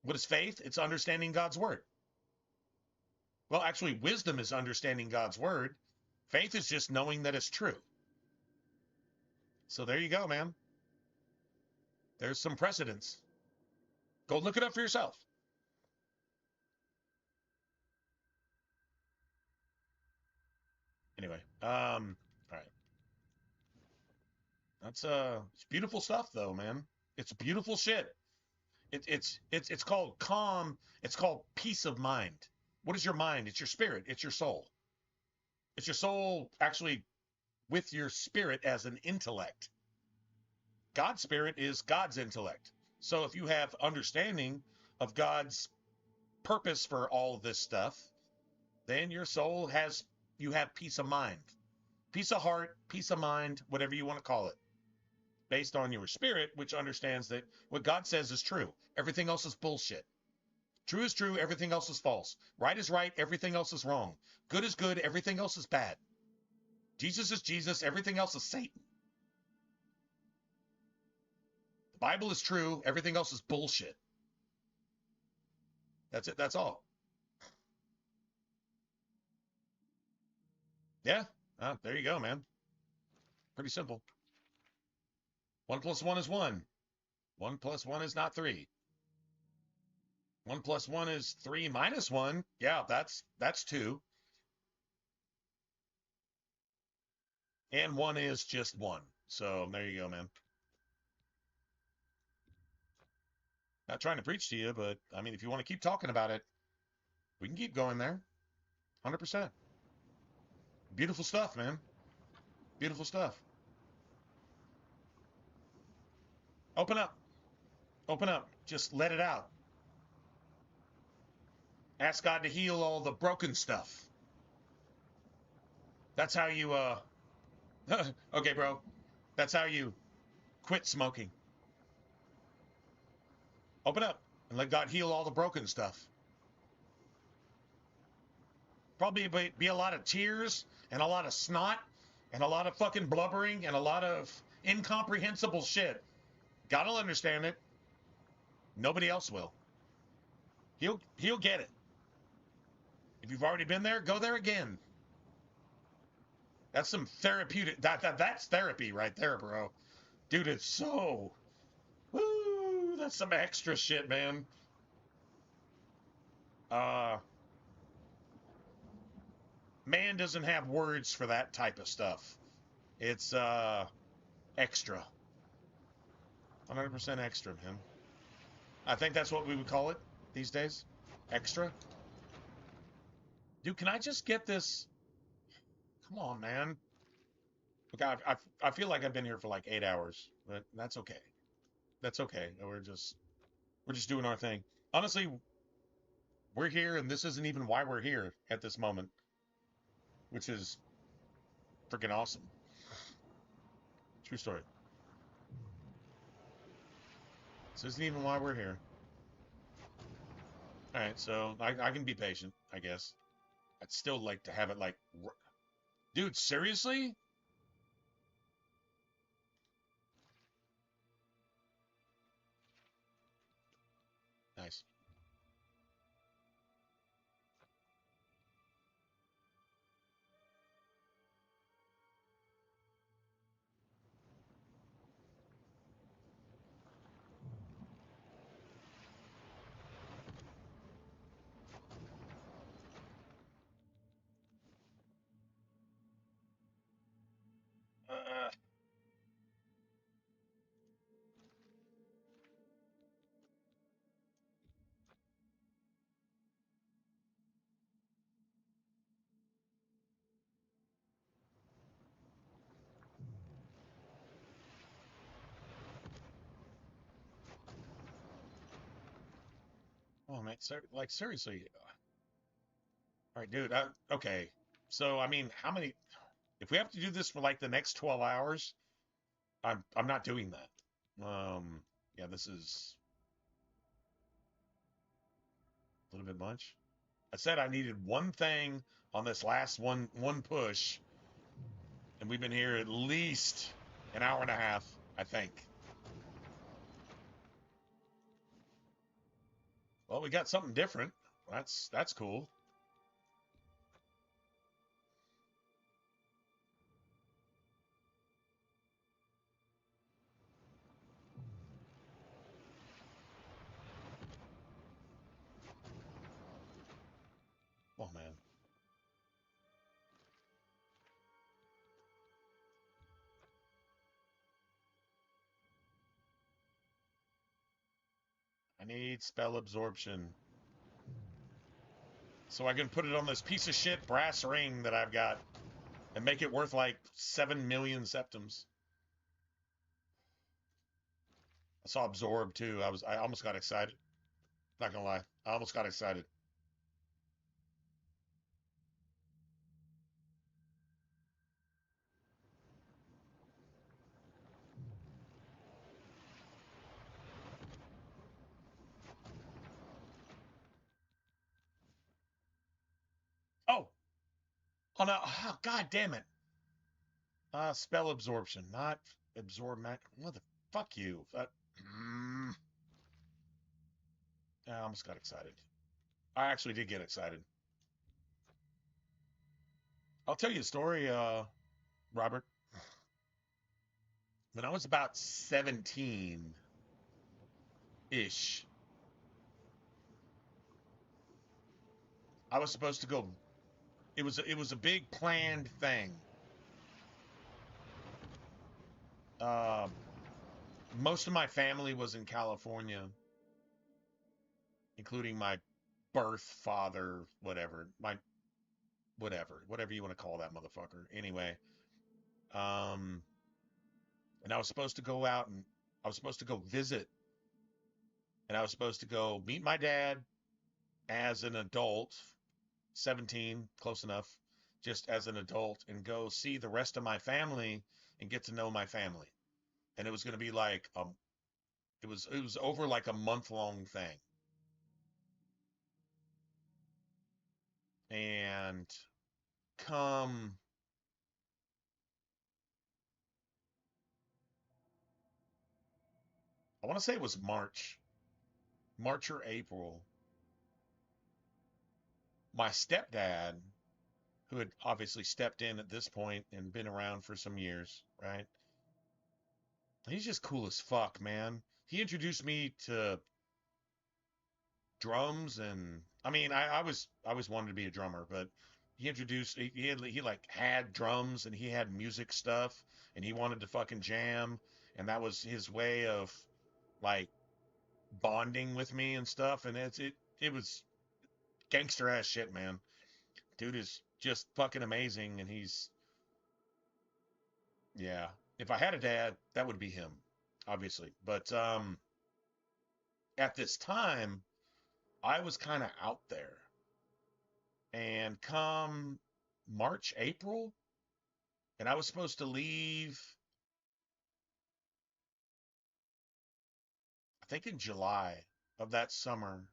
Speaker 1: What is faith? It's understanding God's word. Well, actually, wisdom is understanding God's word. Faith is just knowing that it's true. So there you go, man. There's some precedents. Go look it up for yourself. Anyway, all right. That's it's beautiful stuff though, man. It's beautiful shit. It's called calm. It's called peace of mind. What is your mind? It's your spirit. It's your soul. It's your soul actually with your spirit as an intellect. God's spirit is God's intellect. So if you have understanding of God's purpose for all this stuff, then your soul you have peace of mind, peace of heart, peace of mind, whatever you want to call it, based on your spirit, which understands that what God says is true. Everything else is bullshit. True is true. Everything else is false. Right is right. Everything else is wrong. Good is good. Everything else is bad. Jesus is Jesus. Everything else is Satan. The Bible is true. Everything else is bullshit. That's it. That's all. Yeah. There you go, man. Pretty simple. 1 + 1 is 1. 1 + 1 is not 3. 1 plus 1 is 3 minus 1. Yeah, that's 2. And 1 is just 1. So there you go, man. Not trying to preach to you, but I mean, if you want to keep talking about it, we can keep going there. 100%. Beautiful stuff, man. Beautiful stuff. Open up. Open up. Just let it out. Ask God to heal all the broken stuff. That's how you, okay, bro. That's how you quit smoking. Open up and let God heal all the broken stuff. Probably be a lot of tears and a lot of snot and a lot of fucking blubbering and a lot of incomprehensible shit. God will understand it. Nobody else will. He'll get it. If you've already been there, go there again. That's some therapeutic. That's therapy right there, bro. Dude, it's so. Woo! That's some extra shit, man. Man doesn't have words for that type of stuff. It's extra. 100% extra, man. I think that's what we would call it these days. Extra. Dude, can I just get this? Come on, man. Look, I feel like I've been here for like 8 hours, but that's okay. That's okay. We're just doing our thing. Honestly, we're here, and this isn't even why we're here at this moment, which is freaking awesome. True story. This isn't even why we're here. All right, so I can be patient, I guess. I'd still like to have it like, dude, seriously? Nice. Oh man, like seriously. All right, dude. Okay. So I mean, how many? If we have to do this for like the next 12 hours, I'm not doing that. Yeah, this is a little bit much. I said I needed one thing on this last one push, and we've been here at least an hour and a half, I think. Well, we got something different. That's cool. Oh man. I need spell absorption. So I can put it on this piece of shit brass ring that I've got and make it worth like 7 million septims. I saw absorb too. I almost got excited. Not gonna lie. I almost got excited. Oh! Oh no. Oh, God damn it. Spell absorption, not absorb Mother fuck you. I almost got excited. I actually did get excited. I'll tell you a story, Robert. When I was about 17-ish, I was supposed to go. It was a big planned thing. Most of my family was in California, including my birth father, whatever, whatever you want to call that motherfucker. Anyway, and I was supposed to go out and I was supposed to go visit, and I was supposed to go meet my dad as an adult, 17, close enough, just as an adult, and go see the rest of my family and get to know my family. And it was going to be like it was over like a month-long thing. And come I want to say it was March or April. My stepdad, who had obviously stepped in at this point and been around for some years, right? He's just cool as fuck, man. He introduced me to drums, and I mean, I always wanted to be a drummer, but he introduced he like had drums and he had music stuff and he wanted to fucking jam, and that was his way of like bonding with me and stuff, and it was gangster ass shit, man. Dude is just fucking amazing, and he's yeah. If I had a dad, that would be him, obviously. But at this time, I was kind of out there. And come March, April, and I was supposed to leave, I think in July of that summer.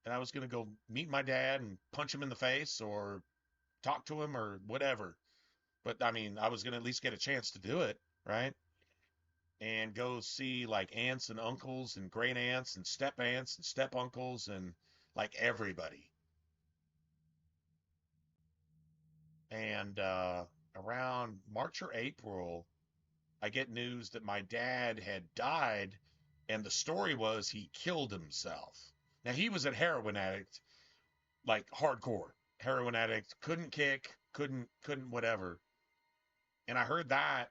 Speaker 1: And I was going to go meet my dad and punch him in the face or talk to him or whatever. But I mean, I was going to at least get a chance to do it, right? And go see like aunts and uncles and great aunts and step uncles and like everybody. And around March or April, I get news that my dad had died, and the story was he killed himself. Now he was a heroin addict, like hardcore heroin addict, couldn't kick, couldn't whatever. And I heard that,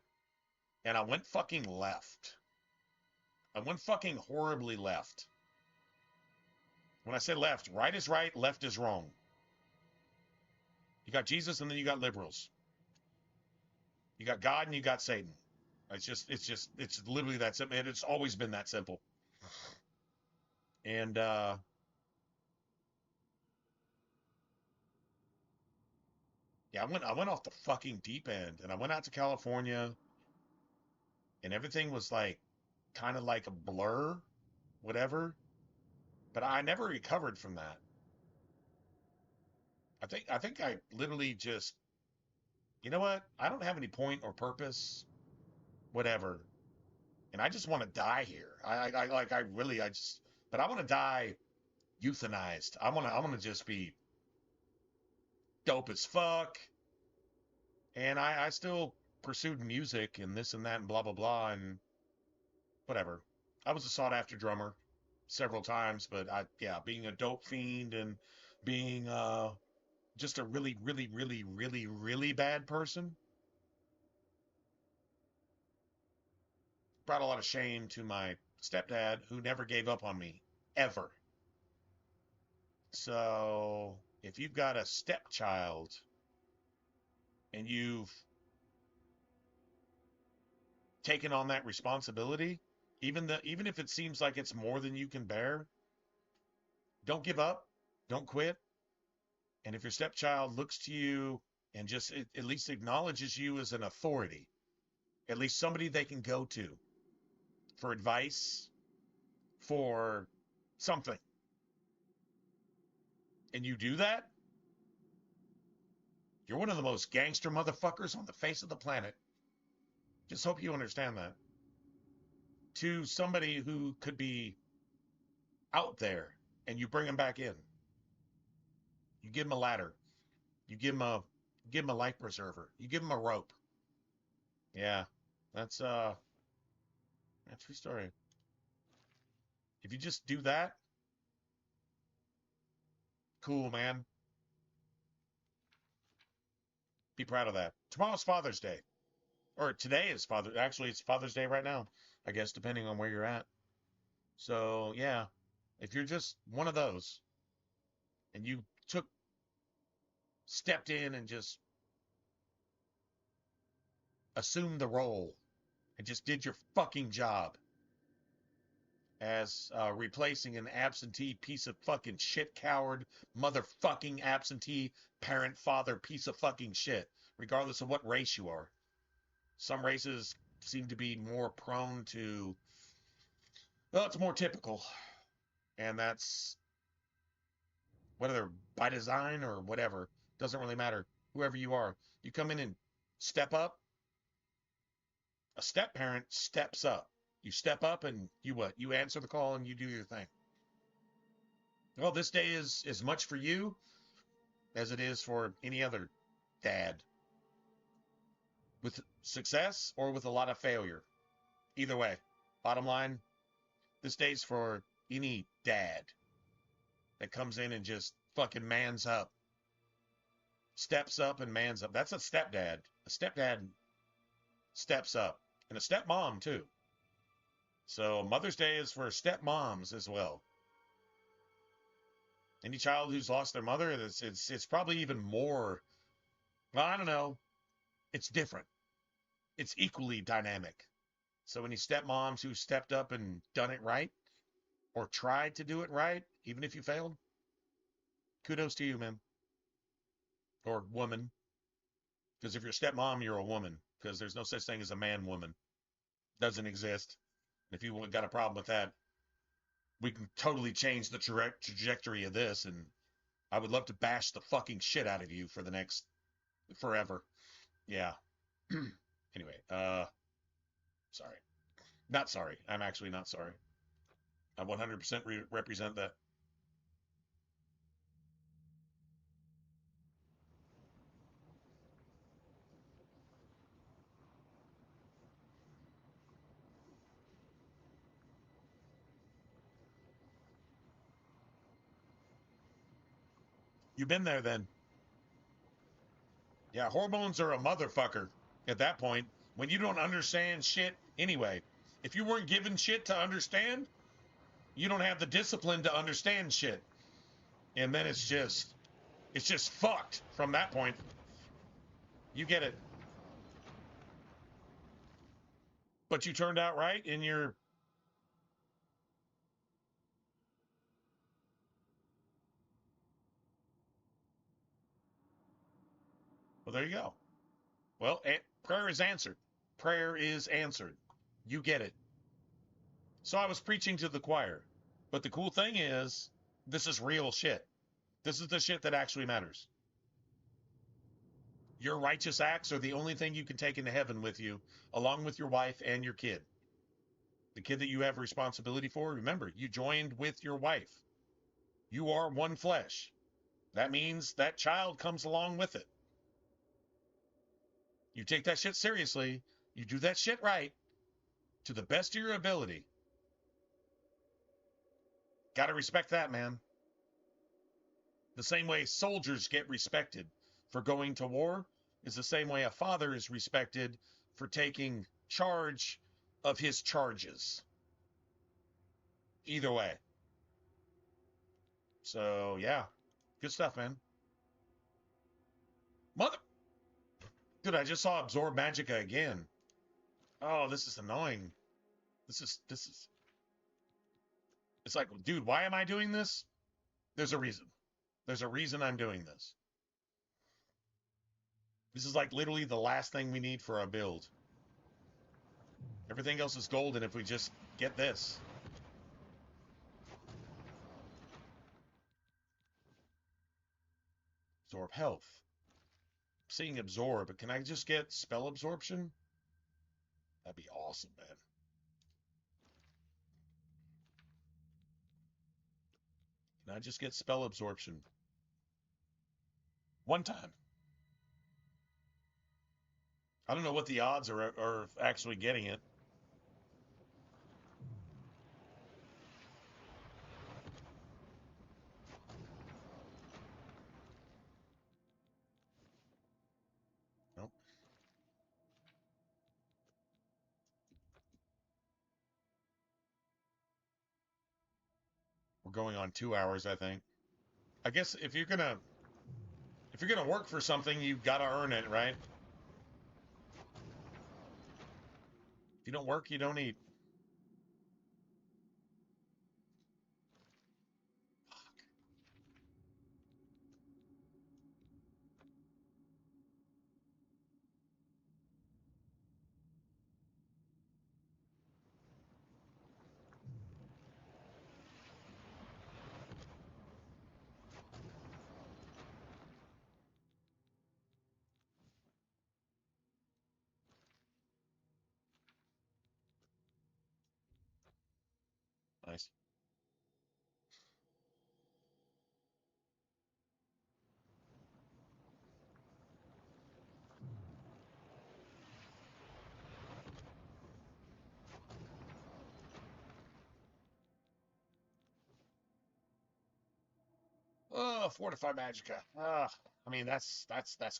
Speaker 1: and I went fucking left. I went fucking horribly left. When I say left, right is right, left is wrong. You got Jesus, and then you got liberals. You got God, and you got Satan. It's literally that simple. And it's always been that simple. And yeah, I went off the fucking deep end, and I went out to California, and everything was like kind of like a blur, whatever. But I never recovered from that. I think I literally just, you know what? I don't have any point or purpose, whatever, and I just want to die here. I like I really I just, but I want to die euthanized. I want to just be dope as fuck, and I still pursued music and this and that and blah blah blah and whatever. I was a sought after drummer several times, but yeah, being a dope fiend and being just a really bad person brought a lot of shame to my stepdad, who never gave up on me ever. So if you've got a stepchild and you've taken on that responsibility, even if it seems like it's more than you can bear, don't give up, don't quit. And if your stepchild looks to you and just at least acknowledges you as an authority, at least somebody they can go to for advice, for something, and you do that, you're one of the most gangster motherfuckers on the face of the planet. Just hope you understand that. To somebody who could be out there and you bring them back in. You give them a ladder. You give them a life preserver. You give them a rope. Yeah. That's a true story. If you just do that, cool, man. Be proud of that. Tomorrow's Father's Day. Or today is actually it's Father's Day right now, I guess, depending on where you're at. So, yeah, if you're just one of those and you stepped in and just assumed the role and just did your fucking job as replacing an absentee piece of fucking shit, coward, motherfucking absentee parent, father, piece of fucking shit, regardless of what race you are. Some races seem to be more prone to, well, it's more typical. And that's, whether by design or whatever, doesn't really matter. Whoever you are, you come in and step up. A step parent steps up. You step up and you what? You answer the call and you do your thing. Well, this day is as much for you as it is for any other dad. With success or with a lot of failure. Either way, bottom line, this day's for any dad that comes in and just fucking mans up. Steps up and mans up. That's a stepdad. A stepdad steps up. And a stepmom, too. So Mother's Day is for stepmoms as well. Any child who's lost their mother, it's probably even more, well, I don't know. It's different. It's equally dynamic. So any stepmoms who stepped up and done it right, or tried to do it right, even if you failed, kudos to you, man. Or woman. Because if you're a stepmom, you're a woman. Because there's no such thing as a man-woman. Doesn't exist. If you got a problem with that, we can totally change the trajectory of this, and I would love to bash the fucking shit out of you for the next forever. Yeah. Anyway, sorry. Not sorry. I'm actually not sorry. I 100% represent that. You've been there then. Yeah, hormones are a motherfucker at that point when you don't understand shit anyway. If you weren't given shit to understand, you don't have the discipline to understand shit. And then it's just fucked from that point. You get it. But you turned out right in your... Well, there you go. Well, prayer is answered. Prayer is answered. You get it. So I was preaching to the choir. But the cool thing is, this is real shit. This is the shit that actually matters. Your righteous acts are the only thing you can take into heaven with you, along with your wife and your kid. The kid that you have responsibility for, remember, you joined with your wife. You are one flesh. That means that child comes along with it. You take that shit seriously. You do that shit right to the best of your ability. Gotta respect that, man. The same way soldiers get respected for going to war is the same way a father is respected for taking charge of his charges. Either way. So, yeah. Good stuff, man. Mother... Dude, I just saw Absorb Magicka again. Oh, this is annoying. This is... It's like, dude, why am I doing this? There's a reason. There's a reason I'm doing this. This is like literally the last thing we need for our build. Everything else is golden if we just get this. Absorb health. I'm seeing absorb, but can I just get spell absorption? That'd be awesome, man. Can I just get spell absorption? One time. I don't know what the odds are of actually getting it. going on 2 hours, I think. I guess if you're gonna work for something, you've got to earn it, right? If you don't work, you don't eat. Nice. Oh, Fortify Magica. I mean, that's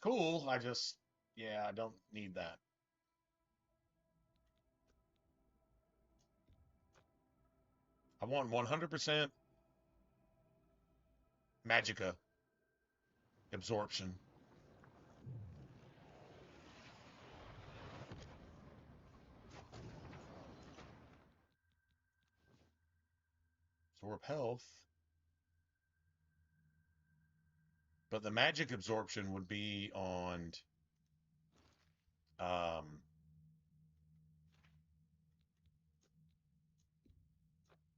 Speaker 1: cool. I just, yeah, I don't need that. I want 100% Magica absorption. Absorb health. But the magic absorption would be on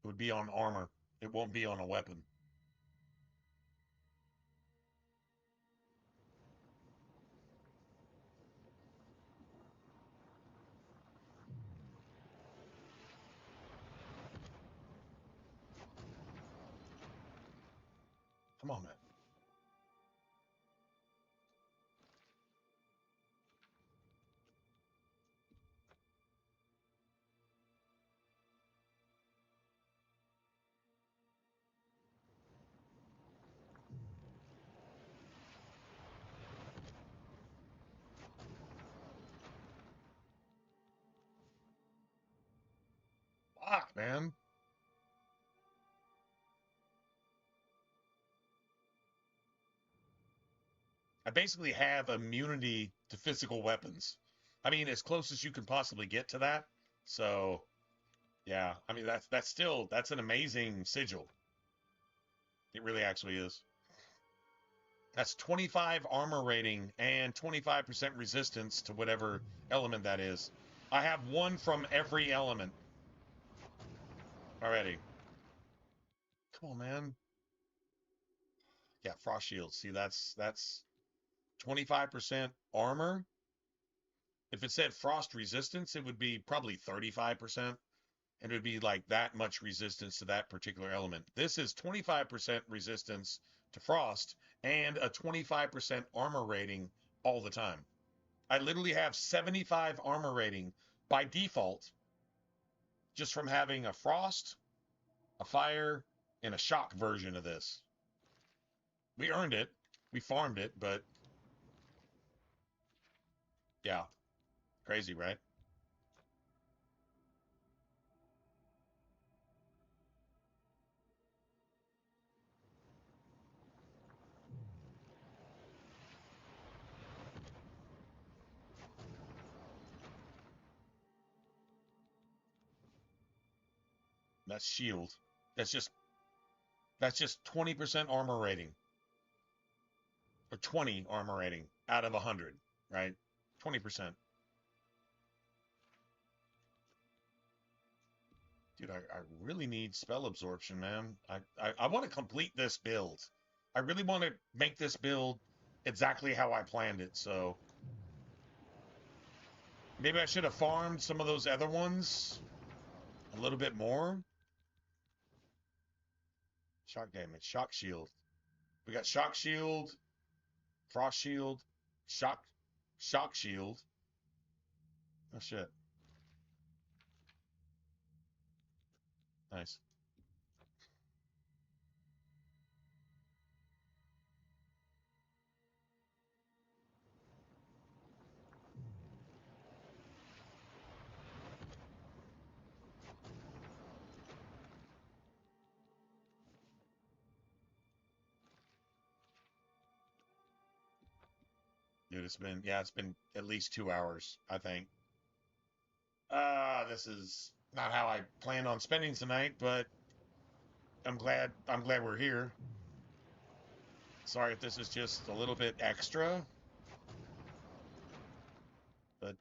Speaker 1: it would be on armor. It won't be on a weapon. Come on, man. Fuck, man. I basically have immunity to physical weapons. I mean, as close as you can possibly get to that. So, yeah. I mean, that's still an amazing sigil. It really actually is. That's 25 armor rating and 25% resistance to whatever element that is. I have one from every element already. Come on, man. Yeah, frost shield. See, that's 25% armor. If it said frost resistance, it would be probably 35%. And it would be like that much resistance to that particular element. This is 25% resistance to frost and a 25% armor rating all the time. I literally have 75 armor rating by default just from having a frost, a fire, and a shock version of this. We earned it. We farmed it, but yeah, crazy, right? That's shield. That's just 20% armor rating. Or 20 armor rating out of 100, right? 20%. Dude, I really need spell absorption, man. I want to complete this build. I really want to make this build exactly how I planned it, so maybe I should have farmed some of those other ones a little bit more. Shock damage, shock shield. We got shock shield, frost shield, shock shield. Oh shit. Nice. Dude, it's been at least 2 hours, I think. This is not how I planned on spending tonight, but I'm glad we're here. Sorry if this is just a little bit extra. But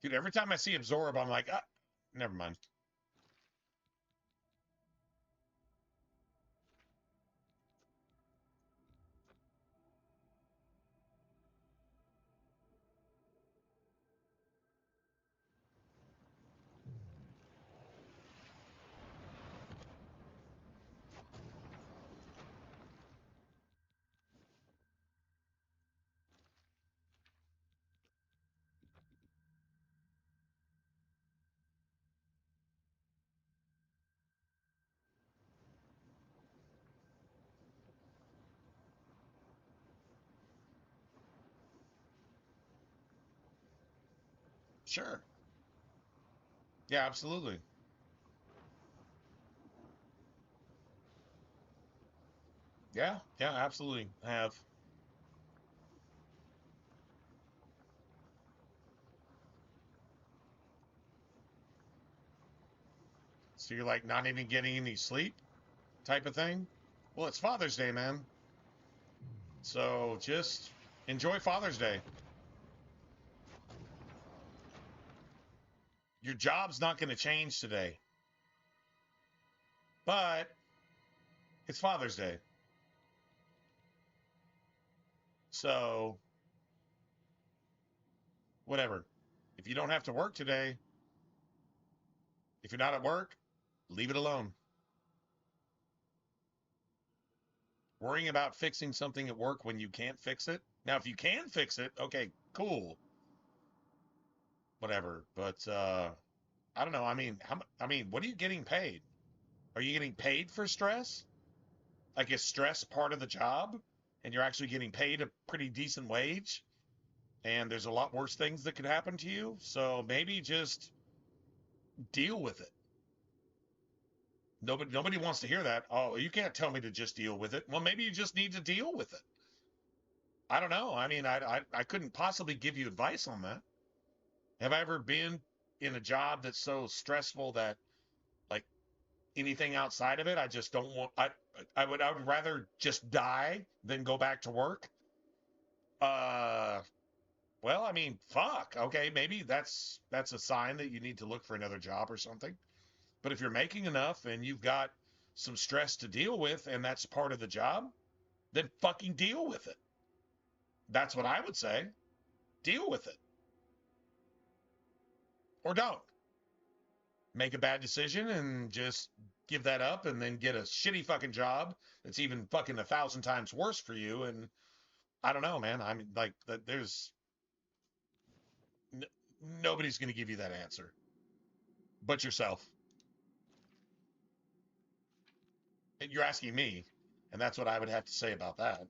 Speaker 1: dude, every time I see Absorb, I'm like, ah, never mind. Sure. Yeah, absolutely. Yeah, absolutely. I have. So you're like not even getting any sleep type of thing? Well, it's Father's Day, man. So just enjoy Father's Day. Your job's not going to change today, but it's Father's Day. So whatever. If you don't have to work today, if you're not at work, leave it alone. Worrying about fixing something at work when you can't fix it. Now, if you can fix it, okay, cool. Whatever. But I don't know. I mean, what are you getting paid? Are you getting paid for stress? Like, is stress part of the job and you're actually getting paid a pretty decent wage? And there's a lot worse things that could happen to you. So maybe just deal with it. Nobody wants to hear that. Oh, you can't tell me to just deal with it. Well, maybe you just need to deal with it. I don't know. I mean, I couldn't possibly give you advice on that. Have I ever been in a job that's so stressful that like anything outside of it, I just don't want. I would rather just die than go back to work. Well, I mean, fuck. Okay, maybe that's a sign that you need to look for another job or something. But if you're making enough and you've got some stress to deal with and that's part of the job, then fucking deal with it. That's what I would say. Deal with it. Or don't. Make a bad decision and just give that up and then get a shitty fucking job that's even fucking 1,000 times worse for you. And I don't know, man. I mean, like, there's nobody's going to give you that answer but yourself. And you're asking me, and that's what I would have to say about that.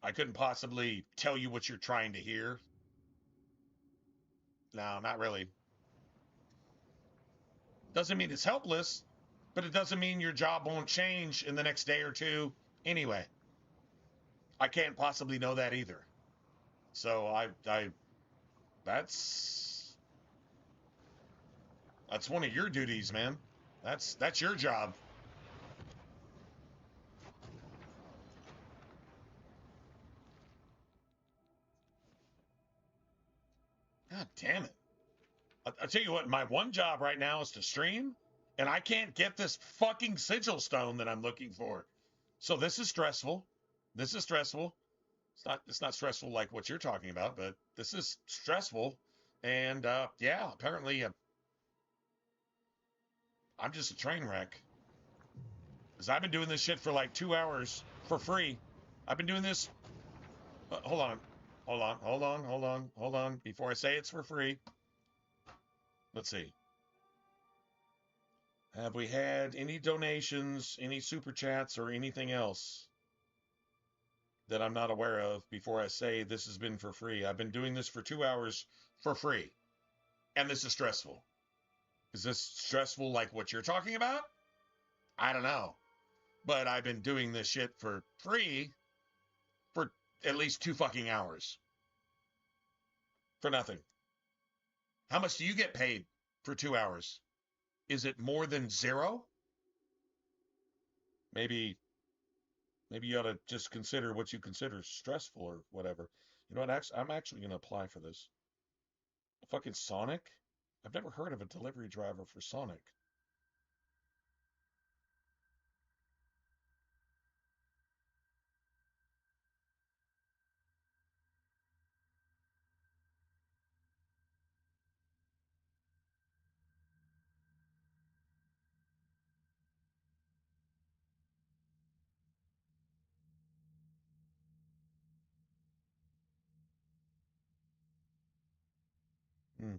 Speaker 1: I couldn't possibly tell you what you're trying to hear. No, not really. Doesn't mean it's helpless, but it doesn't mean your job won't change in the next day or two anyway. I can't possibly know that either. So that's one of your duties, man. That's your job. God damn it. I'll tell you what, my one job right now is to stream, and I can't get this fucking sigil stone that I'm looking for. So this is stressful. This is stressful. It's not stressful like what you're talking about, but this is stressful. And yeah, apparently I'm just a train wreck. Because I've been doing this shit for like 2 hours for free. I've been doing this. Hold on. Before I say it's for free, let's see. Have we had any donations, any super chats, or anything else that I'm not aware of before I say this has been for free? I've been doing this for 2 hours for free. And this is stressful. Is this stressful like what you're talking about? I don't know. but I've been doing this shit for free for at least 2 fucking hours for nothing. How much do you get paid for 2 hours? Is it more than 0? Maybe you ought to just consider what you consider stressful or whatever. You know what? I'm actually going to apply for this. Fucking Sonic? I've never heard of a delivery driver for Sonic. Hmm.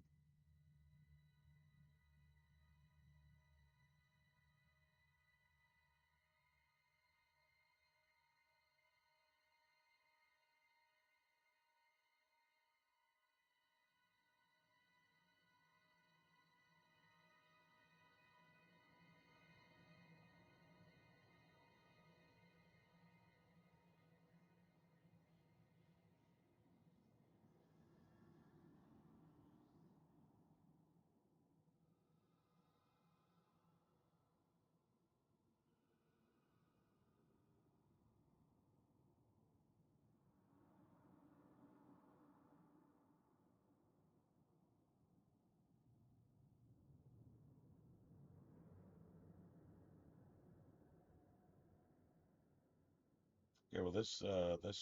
Speaker 1: Yeah, well, this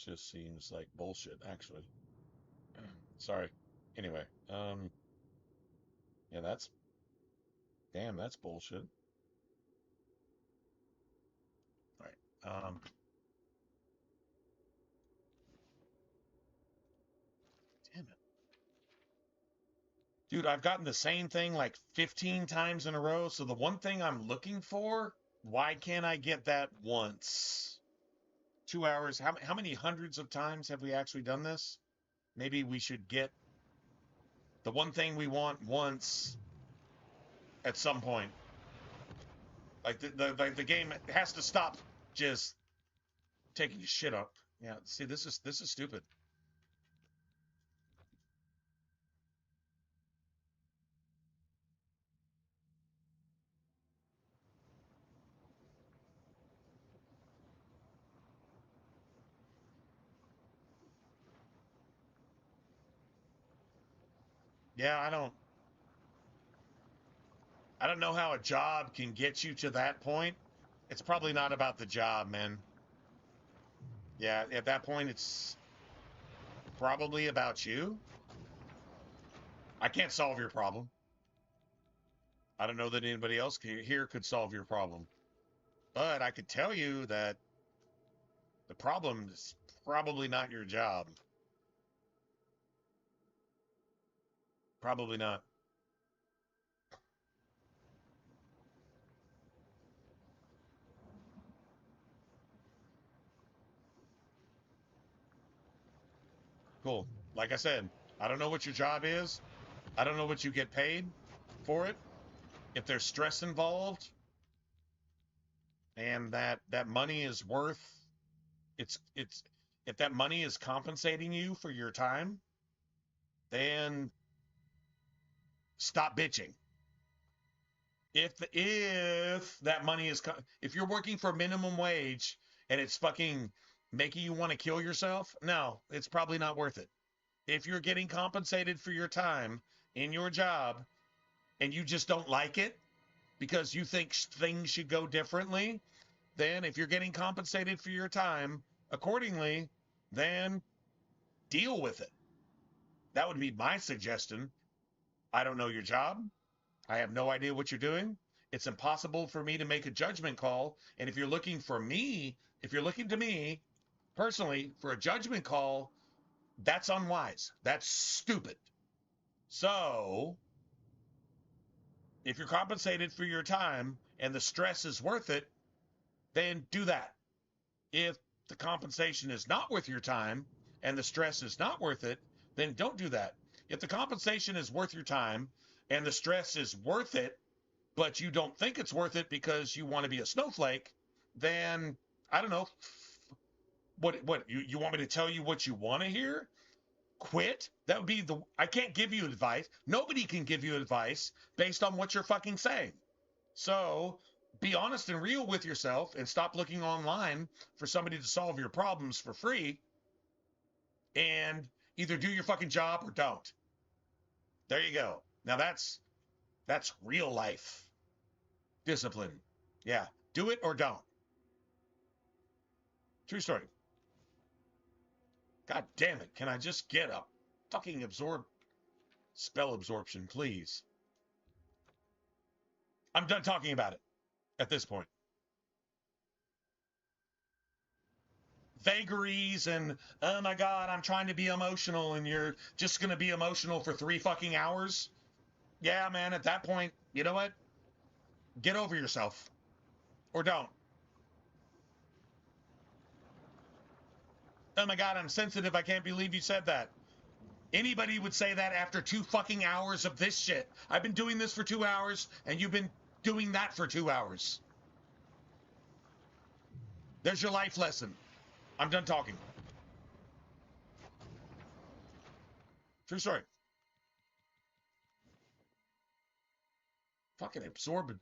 Speaker 1: just seems like bullshit, actually. Sorry. Anyway, yeah, that's bullshit. All right. Damn it. Dude, I've gotten the same thing like 15 times in a row. So the one thing I'm looking for, why can't I get that once? 2 hours. How many hundreds of times have we actually done this? Maybe we should get the one thing we want once at some point. Like the game has to stop just taking shit up. Yeah, see, this is stupid. Yeah, I don't know how a job can get you to that point. It's probably not about the job, man. Yeah, at that point, it's probably about you. I can't solve your problem. I don't know that anybody else here could solve your problem. But I could tell you that the problem is probably not your job. Probably not. Cool. Like I said, I don't know what your job is. I don't know what you get paid for it. If there's stress involved and that money is worth it's if that money is compensating you for your time, then stop bitching. If that money is if you're working for minimum wage and it's fucking making you want to kill yourself, no, it's probably not worth it. If you're getting compensated for your time in your job and you just don't like it because you think things should go differently, then if you're getting compensated for your time accordingly, then deal with it. That would be my suggestion. I don't know your job. I have no idea what you're doing. It's impossible for me to make a judgment call. And if you're looking to me personally for a judgment call, that's unwise. That's stupid. So if you're compensated for your time and the stress is worth it, then do that. If the compensation is not worth your time and the stress is not worth it, then don't do that. If the compensation is worth your time and the stress is worth it, but you don't think it's worth it because you want to be a snowflake, then I don't know. What you want me to tell you what you want to hear? Quit? That would be I can't give you advice. Nobody can give you advice based on what you're fucking saying. So be honest and real with yourself and stop looking online for somebody to solve your problems for free, and either do your fucking job or don't. There you go. Now that's real life discipline. Yeah. Do it or don't. True story. God damn it. Can I just get a fucking spell absorption, please? I'm done talking about it at this point. Vagaries and, oh my God, I'm trying to be emotional, and you're just going to be emotional for 3 fucking hours? Yeah, man, at that point, you know what? Get over yourself. Or don't. Oh my God, I'm sensitive. I can't believe you said that. Anybody would say that after 2 fucking hours of this shit. I've been doing this for 2 hours, and you've been doing that for 2 hours. There's your life lesson. I'm done talking. True story. Fucking absorb it.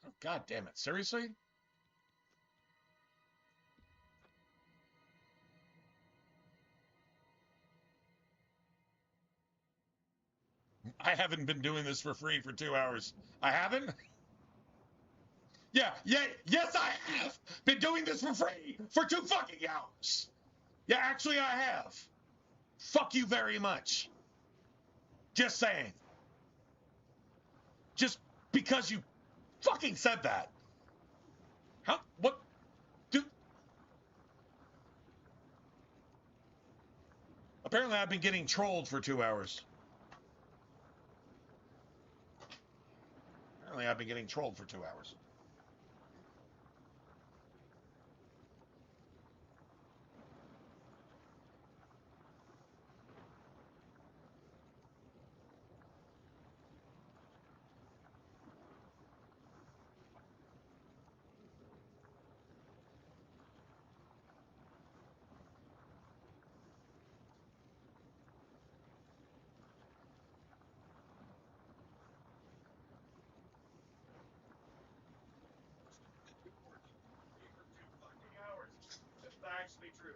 Speaker 1: Oh, God damn it. Seriously? I haven't been doing this for free for 2 hours. I haven't? Yeah, yes, I have been doing this for free for 2 fucking hours. Yeah, actually, I have. Fuck you very much. Just saying. Just because you fucking said that. How? What? Dude. Apparently, I've been getting trolled for 2 hours. Apparently, I've been getting trolled for 2 hours. That's actually true.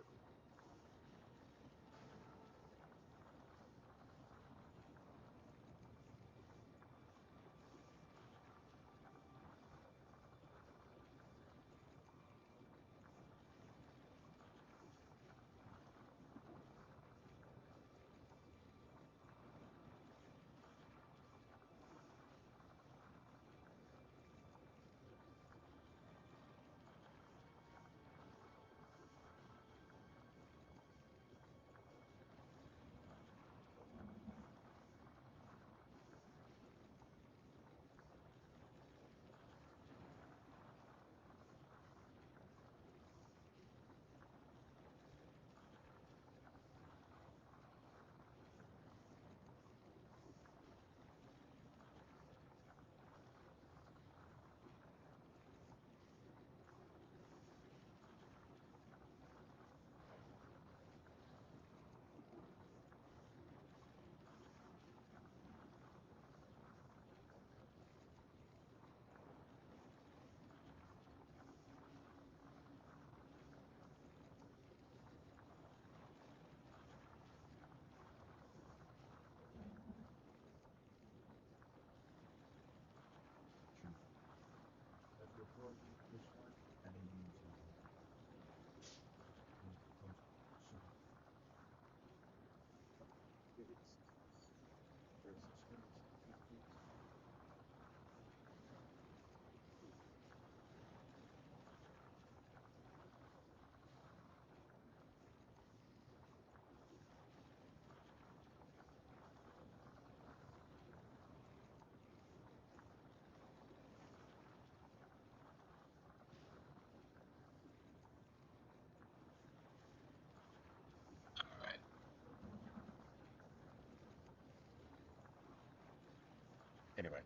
Speaker 1: Anyway.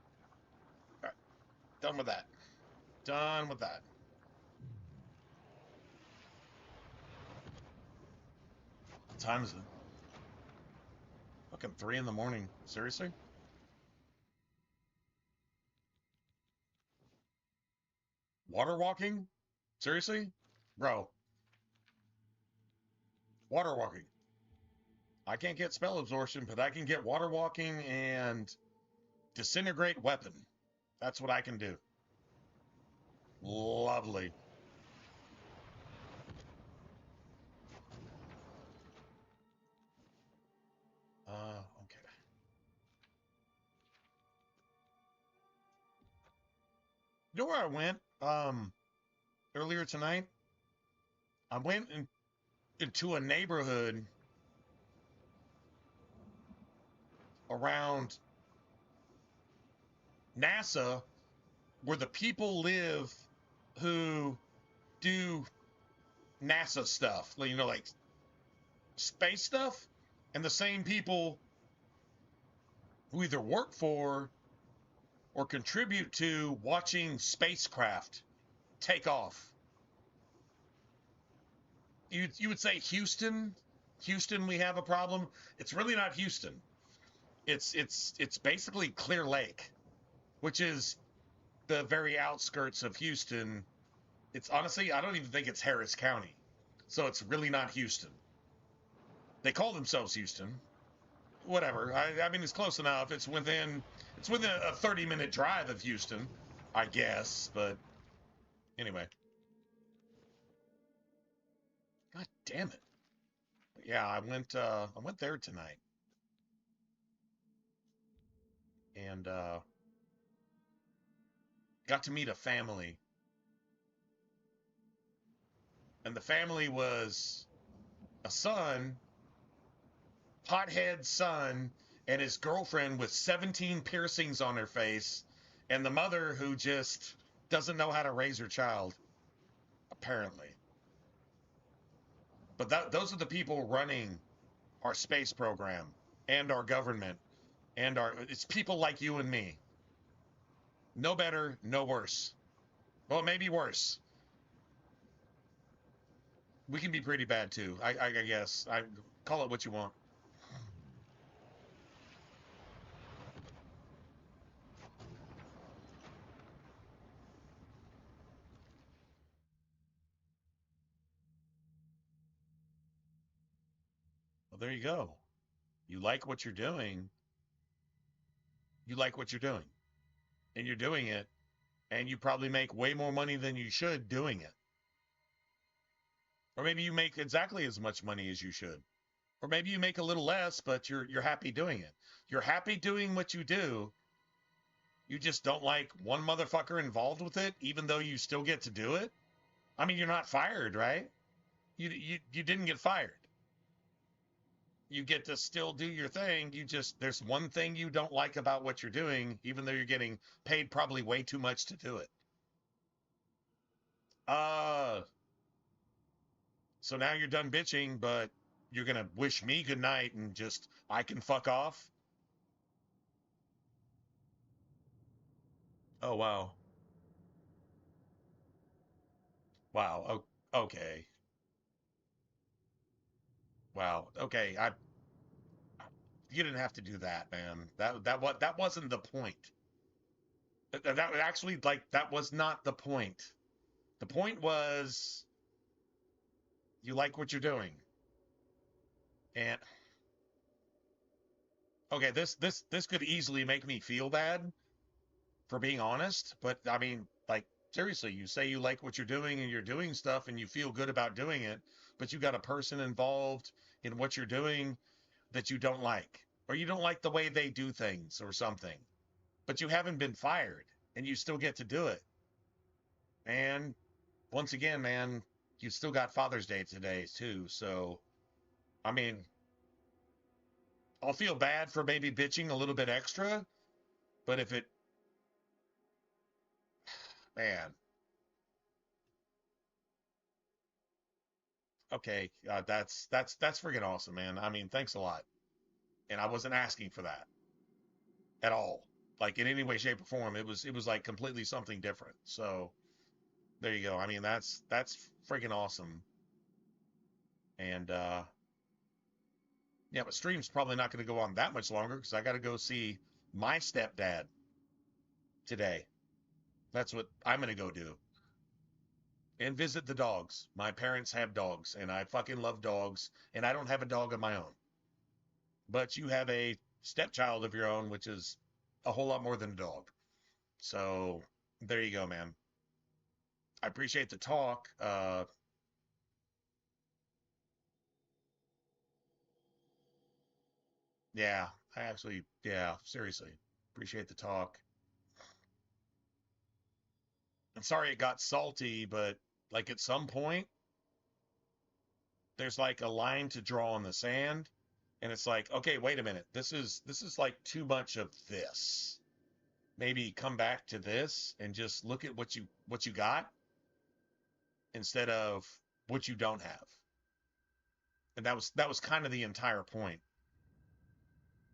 Speaker 1: All right. Done with that. Done with that. What time is it? Fucking 3 in the morning. Seriously? Water walking? Seriously? Bro. Water walking. I can't get spell absorption, but I can get water walking and disintegrate weapon. That's what I can do. Lovely. Okay. You know where I went? Earlier tonight? I went into a neighborhood around NASA where the people live who do NASA stuff, you know, like space stuff, and the same people who either work for or contribute to watching spacecraft take off. You would say Houston, we have a problem. It's really not Houston. It's basically Clear Lake, which is the very outskirts of Houston. It's honestly, I don't even think it's Harris County. So it's really not Houston. They call themselves Houston. Whatever. I mean, it's close enough. It's within a 30-minute drive of Houston, I guess. But anyway. God damn it. Yeah, I went there tonight. And got to meet a family. And the family was a son, pothead son, and his girlfriend with 17 piercings on her face, and the mother who just doesn't know how to raise her child, apparently. But those are the people running our space program and our government and it's people like you and me. No better, no worse. Well, maybe worse. We can be pretty bad too. I guess. I call it what you want. Well, there you go. You like what you're doing. You like what you're doing. And you're doing it. And you probably make way more money than you should doing it. Or maybe you make exactly as much money as you should. Or maybe you make a little less, but you're happy doing it. You're happy doing what you do. You just don't like one motherfucker involved with it, even though you still get to do it. I mean, you're not fired, right? You didn't get fired. You get to still do your thing. There's one thing you don't like about what you're doing, even though you're getting paid probably way too much to do it. So now you're done bitching, but you're going to wish me good night and just, I can fuck off? Oh, wow. Wow. Okay. Wow. Okay. You didn't have to do that, man. That wasn't the point. That actually, like, that was not the point. The point was you like what you're doing. And okay, this could easily make me feel bad for being honest, but I mean, like, seriously, you say you like what you're doing and you're doing stuff and you feel good about doing it, but you got a person involved in what you're doing that you don't like, or you don't like the way they do things or something, but you haven't been fired and you still get to do it. And once again, man, you still got Father's Day today too. So, I mean, I'll feel bad for maybe bitching a little bit extra, but if it, man, okay, that's freaking awesome, man. I mean, thanks a lot. And I wasn't asking for that at all, like in any way, shape, or form. It was like completely something different. So there you go. I mean, that's freaking awesome. And Yeah, but stream's probably not going to go on that much longer because I got to go see my stepdad today. That's what I'm going to go do. And visit the dogs. My parents have dogs, and I fucking love dogs, and I don't have a dog of my own. But you have a stepchild of your own, which is a whole lot more than a dog. So there you go, man. I appreciate the talk. Yeah, seriously, appreciate the talk. I'm sorry it got salty, but like at some point, there's like a line to draw in the sand, and it's like, okay, wait a minute, this is like too much of this. Maybe come back to this and just look at what you got instead of what you don't have. And that was kind of the entire point.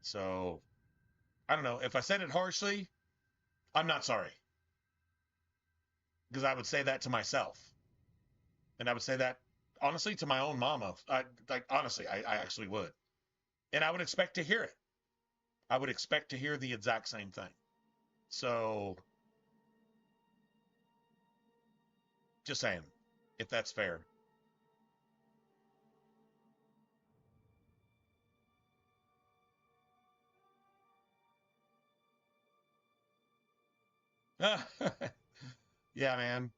Speaker 1: So I don't know if I said it harshly. I'm not sorry, because I would say that to myself, and I would say that honestly to my own mama. Honestly, I actually would, and I would expect to hear it. I would expect to hear the exact same thing. So just saying, if that's fair. Yeah, man.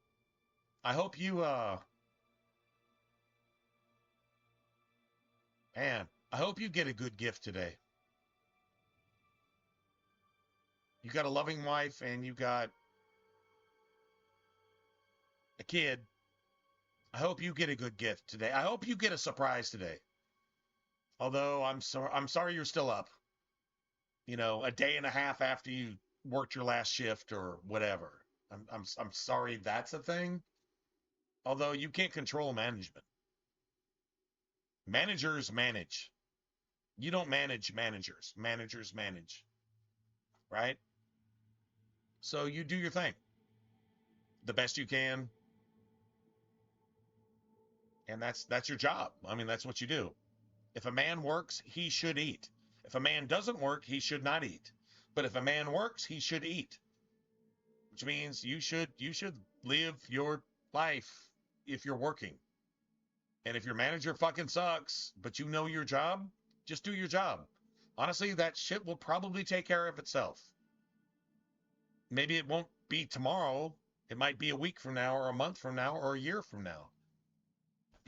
Speaker 1: I hope you man, I hope you get a good gift today. You got a loving wife and you got a kid. I hope you get a good gift today. I hope you get a surprise today. Although I'm sorry you're still up. You know, a day and a half after you worked your last shift or whatever. I'm sorry that's a thing. Although you can't control management. Managers manage. You don't manage managers. Managers manage. Right? So you do your thing the best you can. And that's your job. I mean, that's what you do. If a man works, he should eat. If a man doesn't work, he should not eat. But if a man works, he should eat. Which means you should live your life if you're working. And if your manager fucking sucks, but you know your job, just do your job. Honestly, that shit will probably take care of itself. Maybe it won't be tomorrow. It might be a week from now or a month from now or a year from now.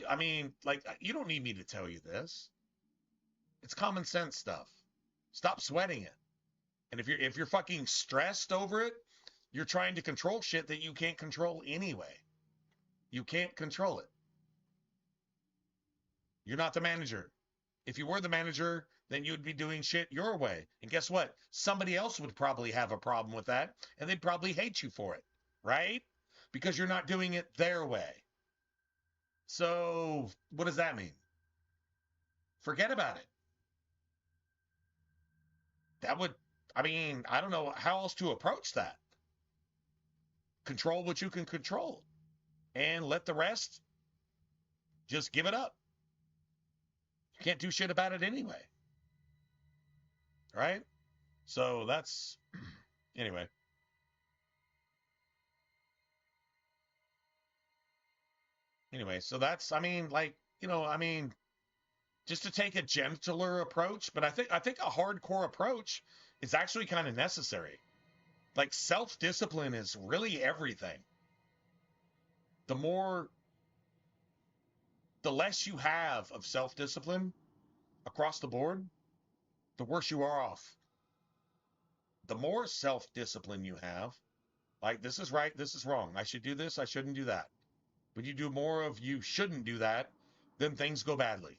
Speaker 1: I mean, like, you don't need me to tell you this. It's common sense stuff. Stop sweating it. And if you're fucking stressed over it, you're trying to control shit that you can't control anyway. You can't control it. You're not the manager. If you were the manager, then you'd be doing shit your way. And guess what? Somebody else would probably have a problem with that, and they'd probably hate you for it, right? Because you're not doing it their way. So what does that mean? Forget about it. I don't know how else to approach that. Control what you can control and let the rest just give it up. You can't do shit about it anyway. Right? So that's, anyway. Anyway, so that's, just to take a gentler approach, but I think a hardcore approach is actually kind of necessary. Like, self-discipline is really everything. The less you have of self-discipline across the board, the worse you are off. The more self-discipline you have, like, this is right, this is wrong, I should do this, I shouldn't do that. When you do more of you shouldn't do that, then things go badly.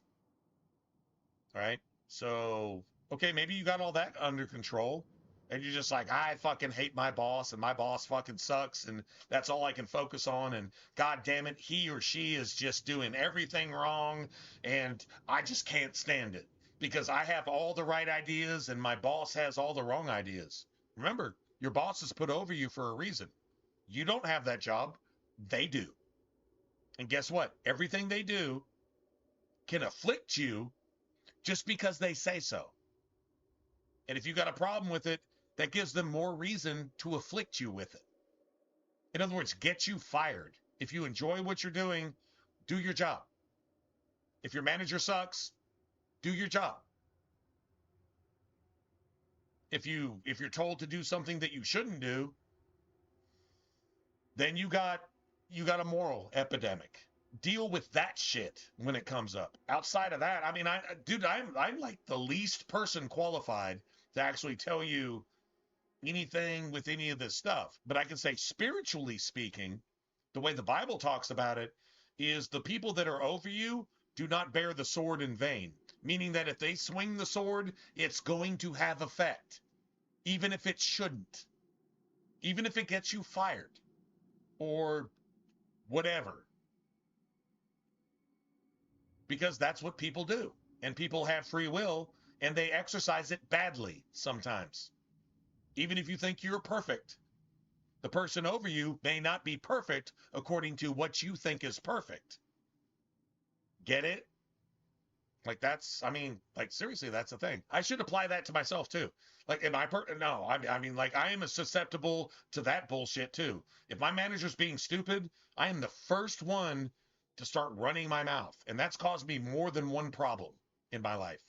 Speaker 1: All right? So, okay, maybe you got all that under control, and you're just like, I fucking hate my boss, and my boss fucking sucks, and that's all I can focus on, and god damn it, he or she is just doing everything wrong, and I just can't stand it, because I have all the right ideas, and my boss has all the wrong ideas. Remember, your boss is put over you for a reason. You don't have that job. They do. And guess what? Everything they do can afflict you just because they say so. And if you got a problem with it, that gives them more reason to afflict you with it. In other words, get you fired. If you enjoy what you're doing, do your job. If your manager sucks, do your job. If you're told to do something that you shouldn't do, then you got a moral epidemic. Deal with that shit when it comes up. Outside of that, I mean, I'm like the least person qualified to actually tell you anything with any of this stuff. But I can say, spiritually speaking, the way the Bible talks about it is the people that are over you do not bear the sword in vain. Meaning that if they swing the sword, it's going to have effect. Even if it shouldn't. Even if it gets you fired. Or whatever. Because that's what people do. And people have free will, and they exercise it badly sometimes. Even if you think you're perfect, the person over you may not be perfect according to what you think is perfect. Get it? Like seriously, that's the thing. I should apply that to myself too. Like, no, I mean, like, I am susceptible to that bullshit too. If my manager's being stupid, I am the first one to start running my mouth. And that's caused me more than one problem in my life.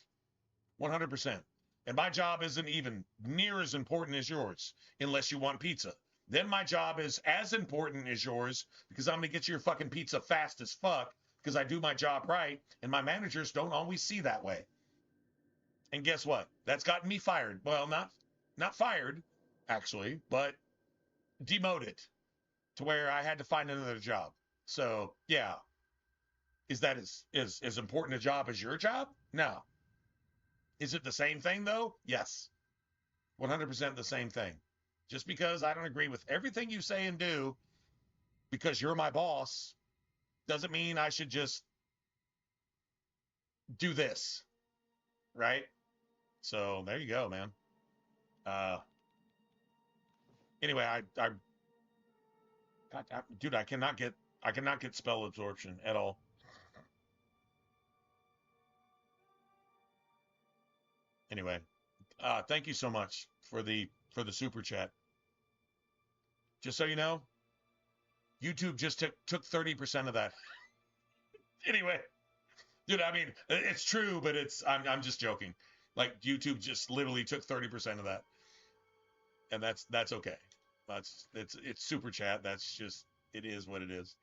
Speaker 1: 100%. And my job isn't even near as important as yours, unless you want pizza. Then my job is as important as yours, because I'm going to get you your fucking pizza fast as fuck, because I do my job right, and my managers don't always see that way. And guess what? That's gotten me fired. Well, not fired, actually, but demoted to where I had to find another job. So, yeah. Is that as important a job as your job? No. Is it the same thing, though? Yes. 100% the same thing. Just because I don't agree with everything you say and do, because you're my boss, doesn't mean I should just do this. Right? So, there you go, man. Anyway, dude, I cannot get spell absorption at all. Anyway, thank you so much for the super chat. Just so you know, YouTube just took 30% of that. Anyway, dude, I mean, it's true, but I'm just joking. Like, YouTube just literally took 30% of that, and that's okay. It's super chat. That's just, it is what it is.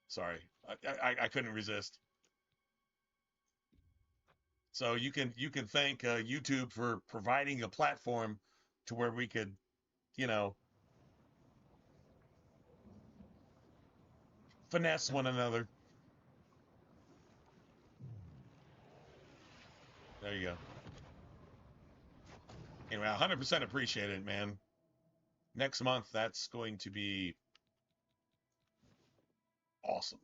Speaker 1: Sorry, I couldn't resist. So you can thank YouTube for providing a platform to where we could, finesse one another. There you go. Anyway, 100% appreciate it, man. Next month, that's going to be awesome.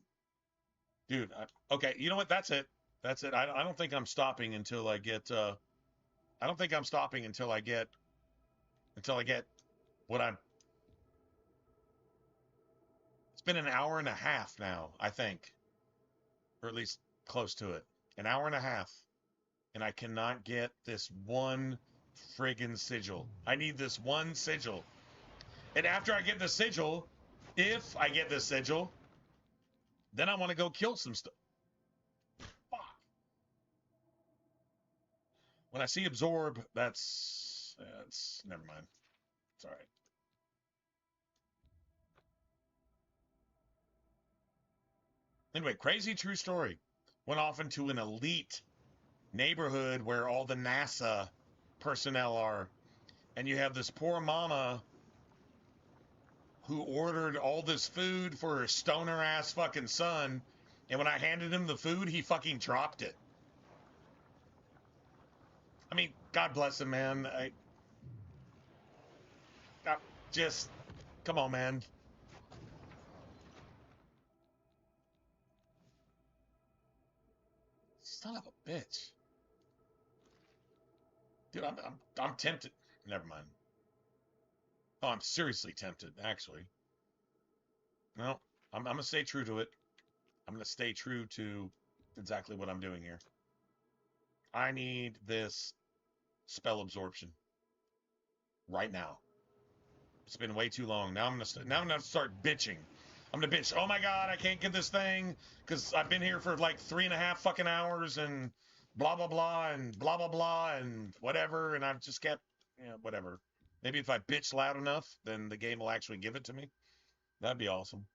Speaker 1: Dude, okay, you know what? That's it. That's it. I don't think I'm stopping until I get, I don't think I'm stopping until I get what I'm, it's been an hour and a half now, I think. Or at least close to it. An hour and a half. And I cannot get this one friggin' sigil. I need this one sigil. And after I get the sigil, if I get this sigil, then I want to go kill some stuff. Fuck. When I see absorb, that's never mind. It's all right. Anyway, crazy true story. Went off into an elite neighborhood where all the NASA personnel are. And you have this poor mama who ordered all this food for her stoner ass fucking son. And when I handed him the food, he fucking dropped it. I mean, God bless him, man. Just, come on, man. Son of a bitch. Dude, I'm tempted. Never mind. Oh, I'm seriously tempted, actually. No, I'm going to stay true to it. I'm going to stay true to exactly what I'm doing here. I need this spell absorption right now. It's been way too long. Now I'm gonna start bitching. I'm gonna bitch. Oh my god, I can't get this thing because I've been here for like 3.5 fucking hours and blah blah blah and blah blah blah and whatever, and I've just kept, whatever. Maybe if I bitch loud enough, then the game will actually give it to me. That'd be awesome.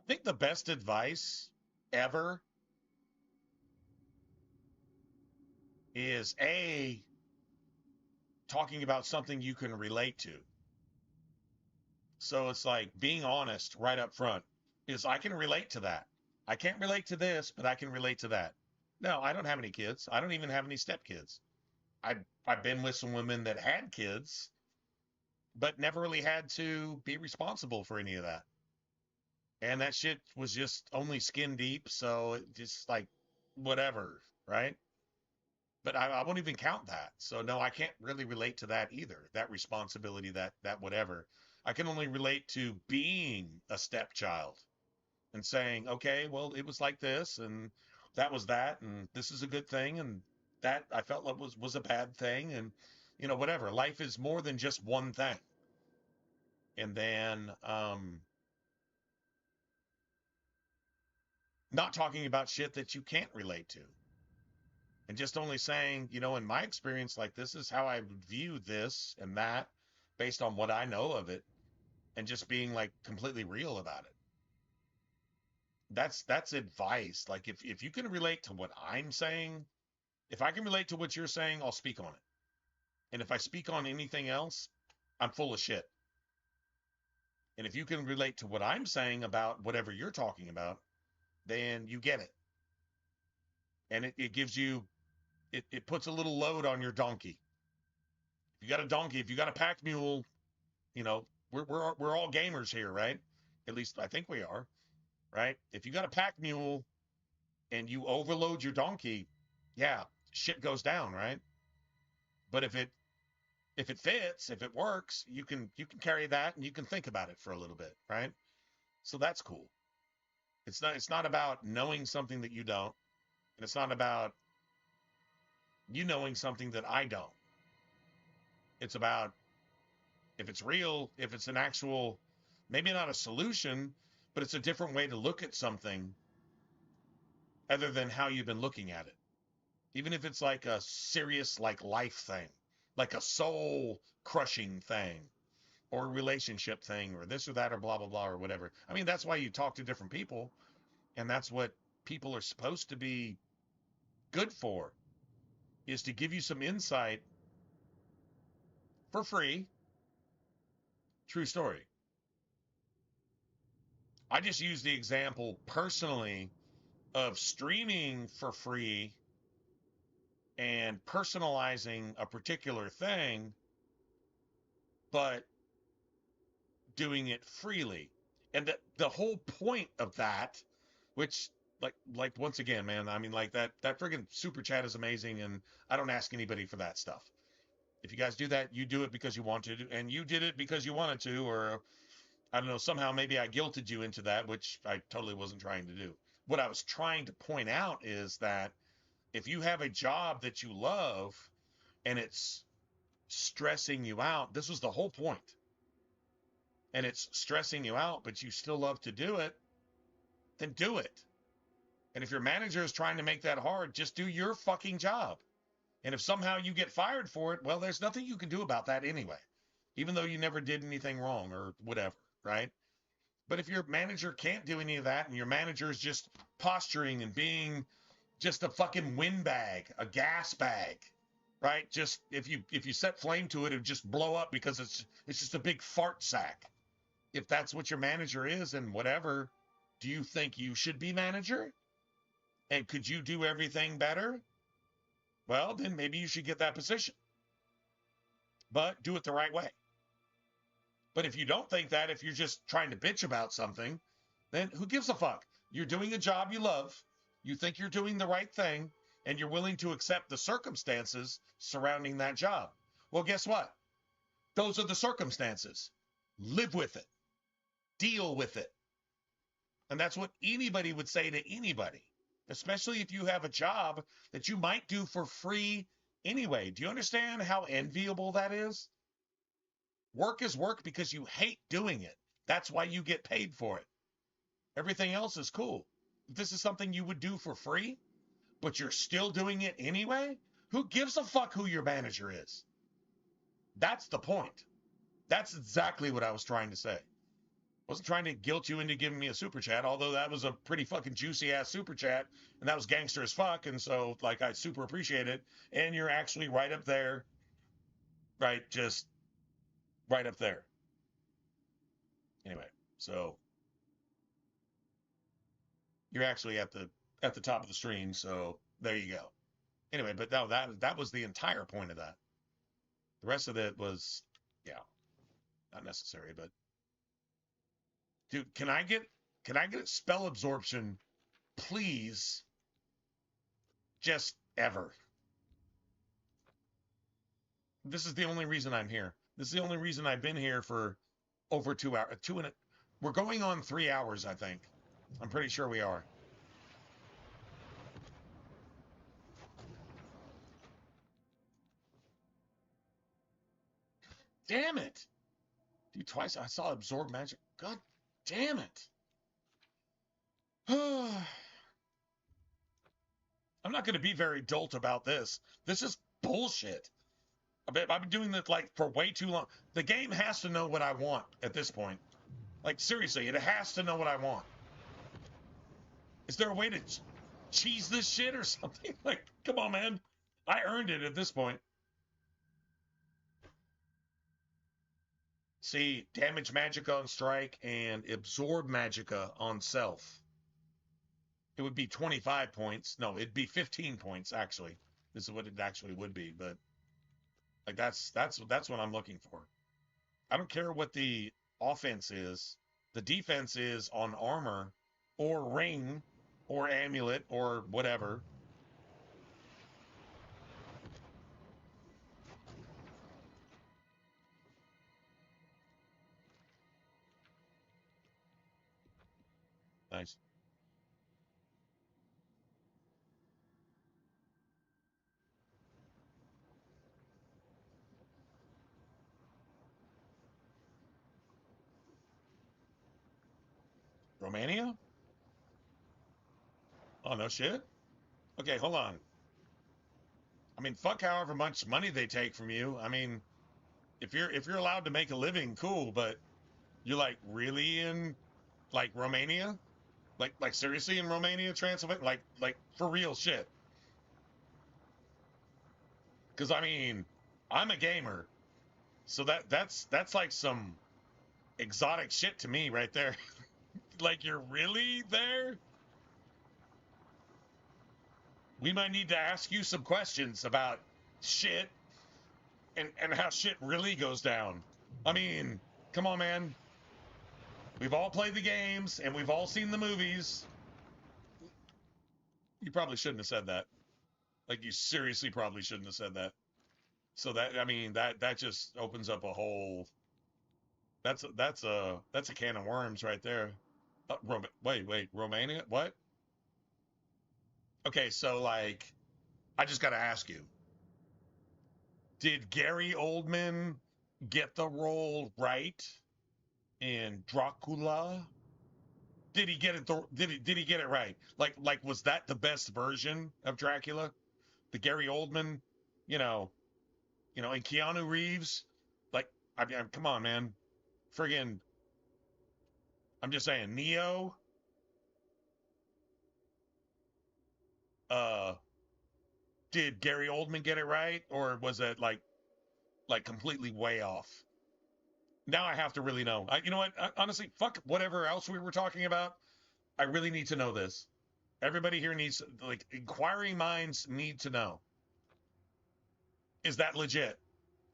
Speaker 1: I think the best advice ever is talking about something you can relate to. So it's like being honest right up front is I can relate to that. I can't relate to this, but I can relate to that. No, I don't have any kids. I don't even have any stepkids. I've been with some women that had kids, but never really had to be responsible for any of that. And that shit was just only skin deep, so it just like whatever, right? But I won't even count that. So no, I can't really relate to that either. That responsibility, that whatever. I can only relate to being a stepchild and saying, okay, well, it was like this, and that was that, and this is a good thing, and that I felt like was a bad thing, and whatever. Life is more than just one thing. And then not talking about shit that you can't relate to. And just only saying, in my experience, like this is how I view this and that based on what I know of it, and just being like completely real about it. That's advice. Like if you can relate to what I'm saying, if I can relate to what you're saying, I'll speak on it. And if I speak on anything else, I'm full of shit. And if you can relate to what I'm saying about whatever you're talking about, then you get it. And it gives you, it puts a little load on your donkey. If you got a donkey, if you got a pack mule, we're all gamers here, right? At least I think we are, right? If you got a pack mule and you overload your donkey, yeah, shit goes down, right? But if it fits, if it works, you can carry that and you can think about it for a little bit, right? So that's cool. It's not about knowing something that you don't, and it's not about you knowing something that I don't. It's about if it's real, if it's an actual, maybe not a solution, but it's a different way to look at something other than how you've been looking at it. Even if it's like a serious, like life thing, like a soul crushing thing, or a relationship thing, or this or that, or blah, blah, blah, or whatever. I mean, that's why you talk to different people, and that's what people are supposed to be good for, is to give you some insight for free. True story. I just use the example personally of streaming for free and personalizing a particular thing, but doing it freely. And the whole point of that, which like once again, man, I mean, like that friggin' super chat is amazing, and I don't ask anybody for that stuff. If you guys do that, you do it because you want to, and you did it because you wanted to, or I don't know, somehow maybe I guilted you into that, which I totally wasn't trying to do. What I was trying to point out is that if you have a job that you love and it's stressing you out, this was the whole point, and it's stressing you out, but you still love to do it, then do it. And if your manager is trying to make that hard, just do your fucking job. And if somehow you get fired for it, well, there's nothing you can do about that anyway, even though you never did anything wrong or whatever, right? But if your manager can't do any of that, and your manager is just posturing and being just a fucking windbag, a gas bag, right? Just if you set flame to it, it would just blow up because it's just a big fart sack. If that's what your manager is, and whatever, do you think you should be manager? And could you do everything better? Well, then maybe you should get that position. But do it the right way. But if you don't think that, if you're just trying to bitch about something, then who gives a fuck? You're doing a job you love. You think you're doing the right thing. and you're willing to accept the circumstances surrounding that job. Well, guess what? Those are the circumstances. Live with it. Deal with it. And that's what anybody would say to anybody, especially if you have a job that you might do for free anyway. Do you understand how enviable that is? Work is work because you hate doing it. That's why you get paid for it. Everything else is cool. If this is something you would do for free, but you're still doing it anyway, who gives a fuck who your manager is? That's the point. That's exactly what I was trying to say. I wasn't trying to guilt you into giving me a super chat, although that was a pretty fucking juicy ass super chat, and that was gangster as fuck, and so like I super appreciate it. And you're actually right up there, right? Just right up there. Anyway, so you're actually at the top of the stream, so there you go. Anyway, but no, that was the entire point of that. The rest of it was, yeah, not necessary, but. Dude, can I get a spell absorption, please? Just ever. This is the only reason I'm here. This is the only reason I've been here for over 2 hours. We're going on 3 hours, I think. I'm pretty sure we are. Damn it. Dude, twice I saw absorb magic. God damn it. I'm not going to be very dolt about this. This is bullshit. I've been doing this like for way too long. The game has to know what I want at this point. Like seriously, it has to know what I want. Is there a way to cheese this shit or something? Like, come on, man. I earned it at this point. See, damage magicka on strike and absorb magicka on self. It would be 25 points. No, it'd be 15 points, actually. This is what it actually would be, but like that's what I'm looking for. I don't care what the offense is. The defense is on armor or ring or amulet or whatever. Nice. Romania? Oh, no shit? Okay, hold on. I mean, fuck however much money they take from you. I mean, if you're allowed to make a living, cool, but you're like really in like Romania? Like seriously in Romania, Transylvania? Like for real shit. Cause I mean, I'm a gamer. So that's like some exotic shit to me right there. Like you're really there? We might need to ask you some questions about shit and how shit really goes down. I mean, come on, man. We've all played the games and we've all seen the movies. You probably shouldn't have said that. Like you seriously probably shouldn't have said that. So that I mean that just opens up a whole. That's a can of worms right there. Wait, Romania? What? Okay, so like, I just got to ask you: did Gary Oldman get the role right in Dracula? Did he get it? Did he get it right? Like was that the best version of Dracula? The Gary Oldman, you know, and Keanu Reeves. Like, I mean, come on, man, friggin'. I'm just saying, Neo. Did Gary Oldman get it right, or was it like completely way off? Now I have to really know. You know what? Honestly, fuck whatever else we were talking about. I really need to know this. Everybody here needs, like, inquiring minds need to know. Is that legit?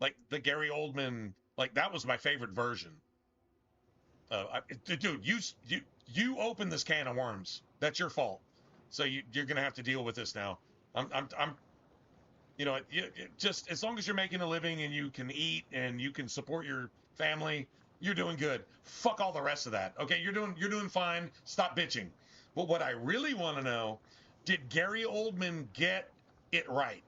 Speaker 1: Like the Gary Oldman, like that was my favorite version. Dude, you open this can of worms. That's your fault. So you're gonna have to deal with this now. I'm you know, just as long as you're making a living and you can eat and you can support your family, you're doing good. Fuck all the rest of that. Okay, you're doing fine. Stop bitching. But what I really want to know, did Gary Oldman get it right?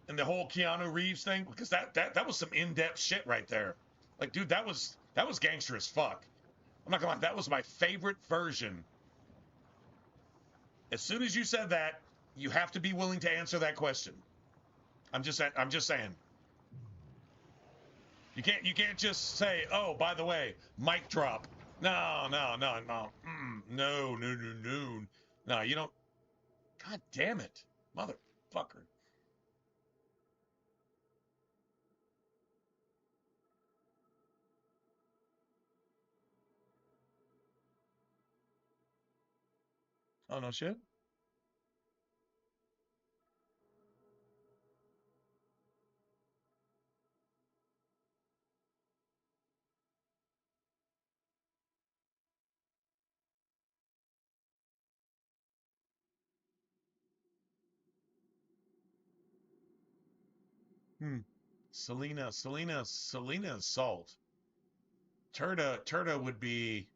Speaker 1: And the whole Keanu Reeves thing, because that was some in-depth shit right there. Like, dude, that was gangster as fuck. I'm not gonna lie, that was my favorite version. As soon as you said that, you have to be willing to answer that question. I'm just saying. You can't just say, oh, by the way, mic drop. No. No, you don't. God damn it, motherfucker. Oh, no shit. Selena Salt. Turda would be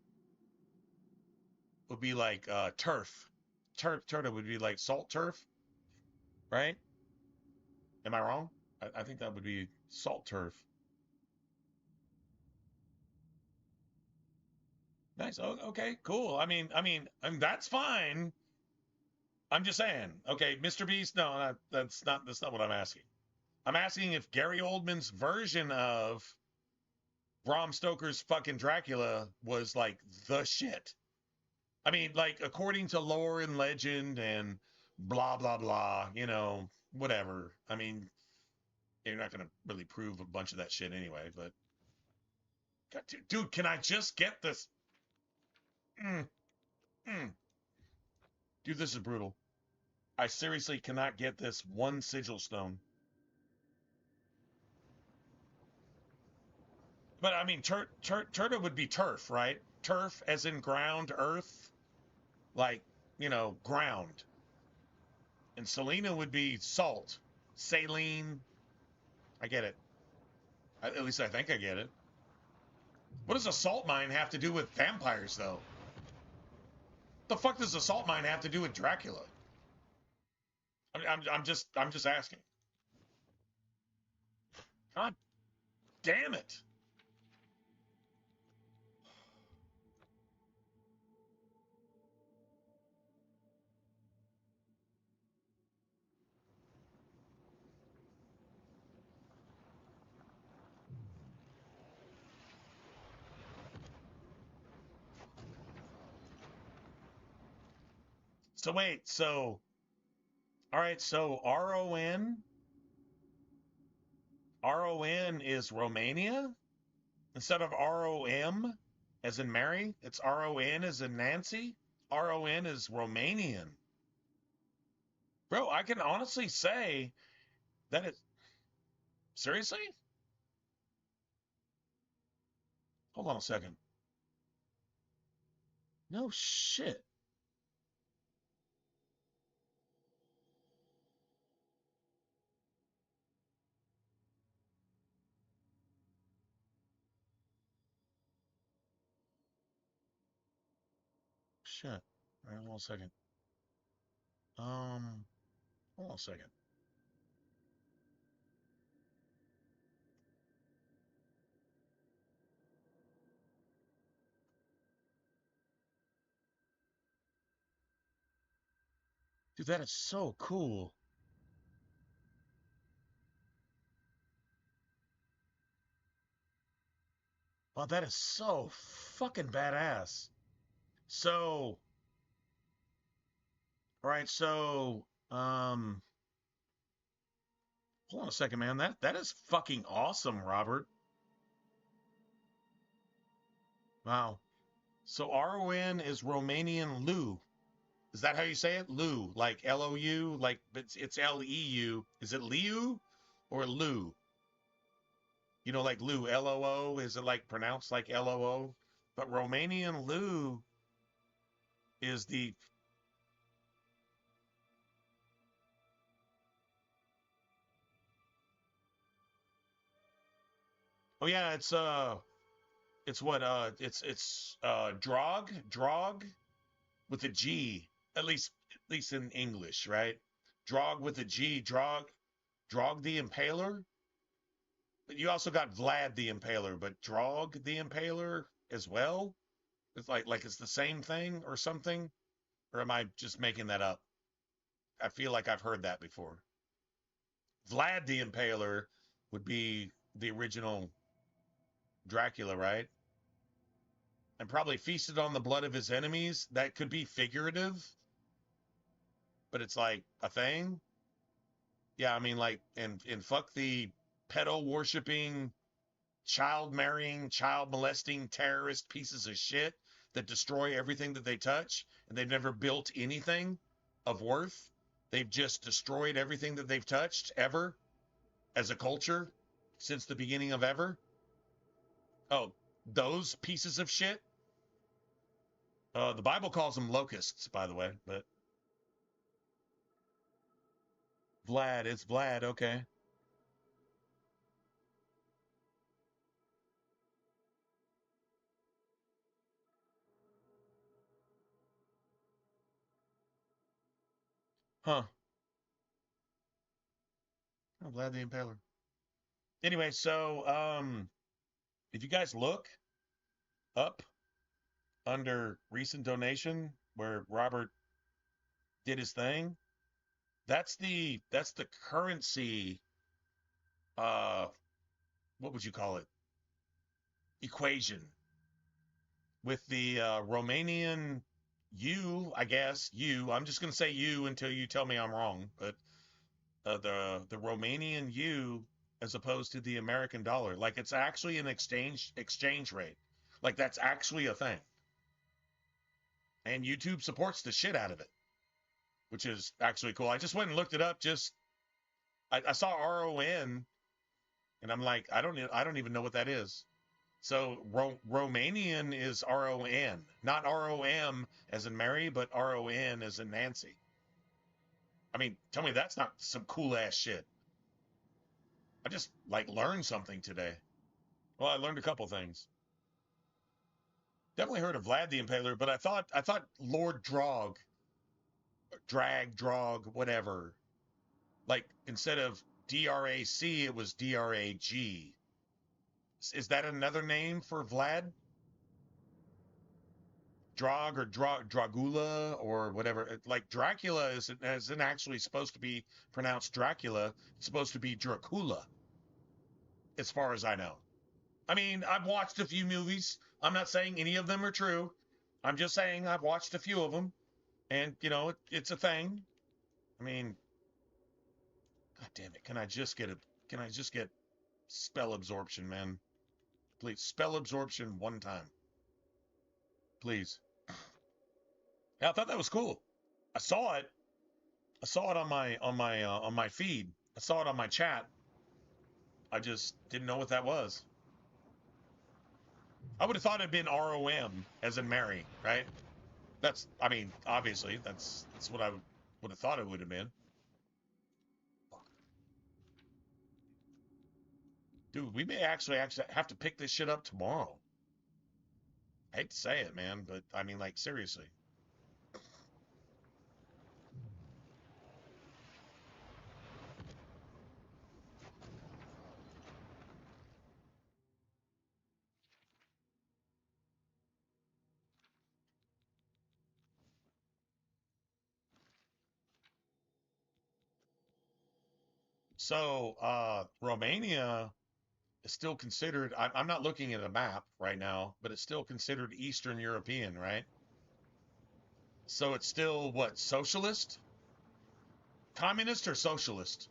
Speaker 1: like turf. Turda would be like salt turf, right? Am I wrong? I think that would be salt turf. Nice. Oh, okay, cool. I mean, that's fine. I'm just saying. Okay, Mr. Beast. No, that's not what I'm asking. I'm asking if Gary Oldman's version of Bram Stoker's fucking Dracula was like the shit. I mean, like according to lore and legend and blah blah blah, whatever. I mean, you're not gonna really prove a bunch of that shit anyway. But, God, dude, can I just get this? Mm, mm. Dude, this is brutal. I seriously cannot get this one sigil stone. But I mean, Turtle would be turf, right? Turf as in ground, earth, like, ground. And Selena would be salt, saline. I get it. At least I think I get it. What does a salt mine have to do with vampires, though? The fuck does a salt mine have to do with Dracula? I'm just asking. God damn it. So wait, all right, so RON is Romania instead of ROM as in Mary. It's RON as in Nancy. RON is Romanian. Bro, I can honestly say that it. Seriously? Hold on a second. No shit. Shit. All right, hold on a second. Hold on a second. Dude, that is so cool. Wow, that is so fucking badass. So, all right, so, hold on a second, man. That is fucking awesome, Robert. Wow. So RON is Romanian Lou. Is that how you say it? Lou, like Lou, like it's Leu. Is it Liu or Lou? Like Lou, Loo. Is it like pronounced like Loo? But Romanian Lou is the Oh yeah, it's what Drog with a G, at least in English, right? Drog with a G, Drog the Impaler. But you also got Vlad the Impaler, but Drog the Impaler as well. It's like it's the same thing or something, or am I just making that up? I feel like I've heard that before. Vlad the Impaler would be the original Dracula, right? And probably feasted on the blood of his enemies. That could be figurative, but it's like a thing. Yeah, I mean, like, and fuck the pedo worshipping, child marrying, child molesting terrorist pieces of shit that destroy everything that they touch, and they've never built anything of worth. They've just destroyed everything that they've touched ever as a culture since the beginning of ever. Oh, those pieces of shit. The Bible calls them locusts, by the way, but Vlad, it's Vlad, okay. Huh. Oh, Vlad the Impaler. Anyway, so if you guys look up under recent donation where Robert did his thing, that's the currency, what would you call it? Equation with the Romanian I guess I'm just gonna say until you tell me I'm wrong, but the Romanian as opposed to the American dollar, like it's actually an exchange rate, like that's actually a thing, and YouTube supports the shit out of it, which is actually cool. I just went and looked it up. I saw RON, and I'm like, I don't even know what that is. So Romanian is RON, not ROM as in Mary, but RON as in Nancy. I mean, tell me that's not some cool ass shit. I just like learned something today. Well, I learned a couple things. Definitely heard of Vlad the Impaler, but I thought Lord Drag, whatever. Like instead of DRAC, it was DRAG. Is that another name for Vlad? Drog or Dragula or whatever. Like Dracula isn't actually supposed to be pronounced Dracula. It's supposed to be Dracula, as far as I know. I mean, I've watched a few movies. I'm not saying any of them are true. I'm just saying I've watched a few of them, and it's a thing. I mean, God damn it! Can I just get spell absorption, man? Please, spell absorption one time, please. Yeah, I thought that was cool. I saw it. I saw it on my feed. I saw it on my chat. I just didn't know what that was. I would have thought it'd been ROM as in Mary, right? I mean, obviously, that's what I would have thought it would have been. Dude, we may actually have to pick this shit up tomorrow. I hate to say it, man, but I mean, like, seriously. So, Romania is still considered, I'm not looking at a map right now, but it's still considered Eastern European, right? So it's still what, socialist? Communist or socialist?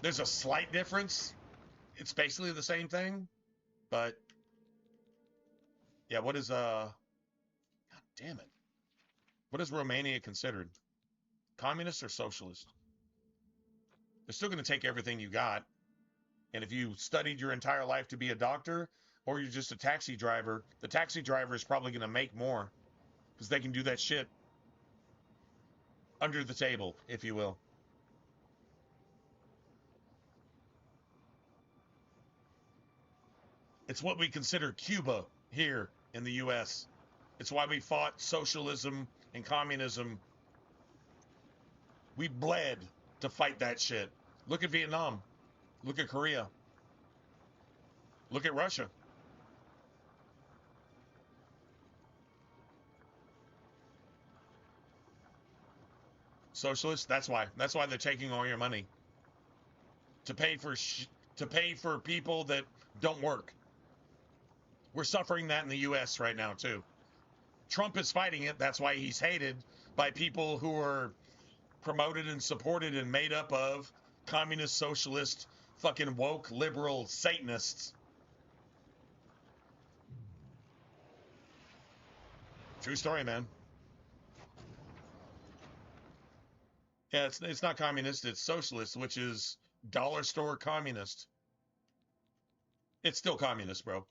Speaker 1: There's a slight difference. It's basically the same thing, but yeah, God damn it. What is Romania considered? Communist or socialist? They're still going to take everything you got. And if you studied your entire life to be a doctor, or you're just a taxi driver, the taxi driver is probably going to make more because they can do that shit under the table, if you will. It's what we consider Cuba here in the U.S. It's why we fought socialism and communism. We bled to fight that shit. Look at Vietnam. Look at Korea. Look at Russia. Socialists, that's why they're taking all your money to pay for people that don't work. We're suffering that in the US right now too. Trump is fighting it. That's why he's hated by people who are promoted and supported and made up of communist, socialist, fucking woke, liberal Satanists. True story, man. Yeah, it's not communist, it's socialist, which is dollar store communist. It's still communist, bro.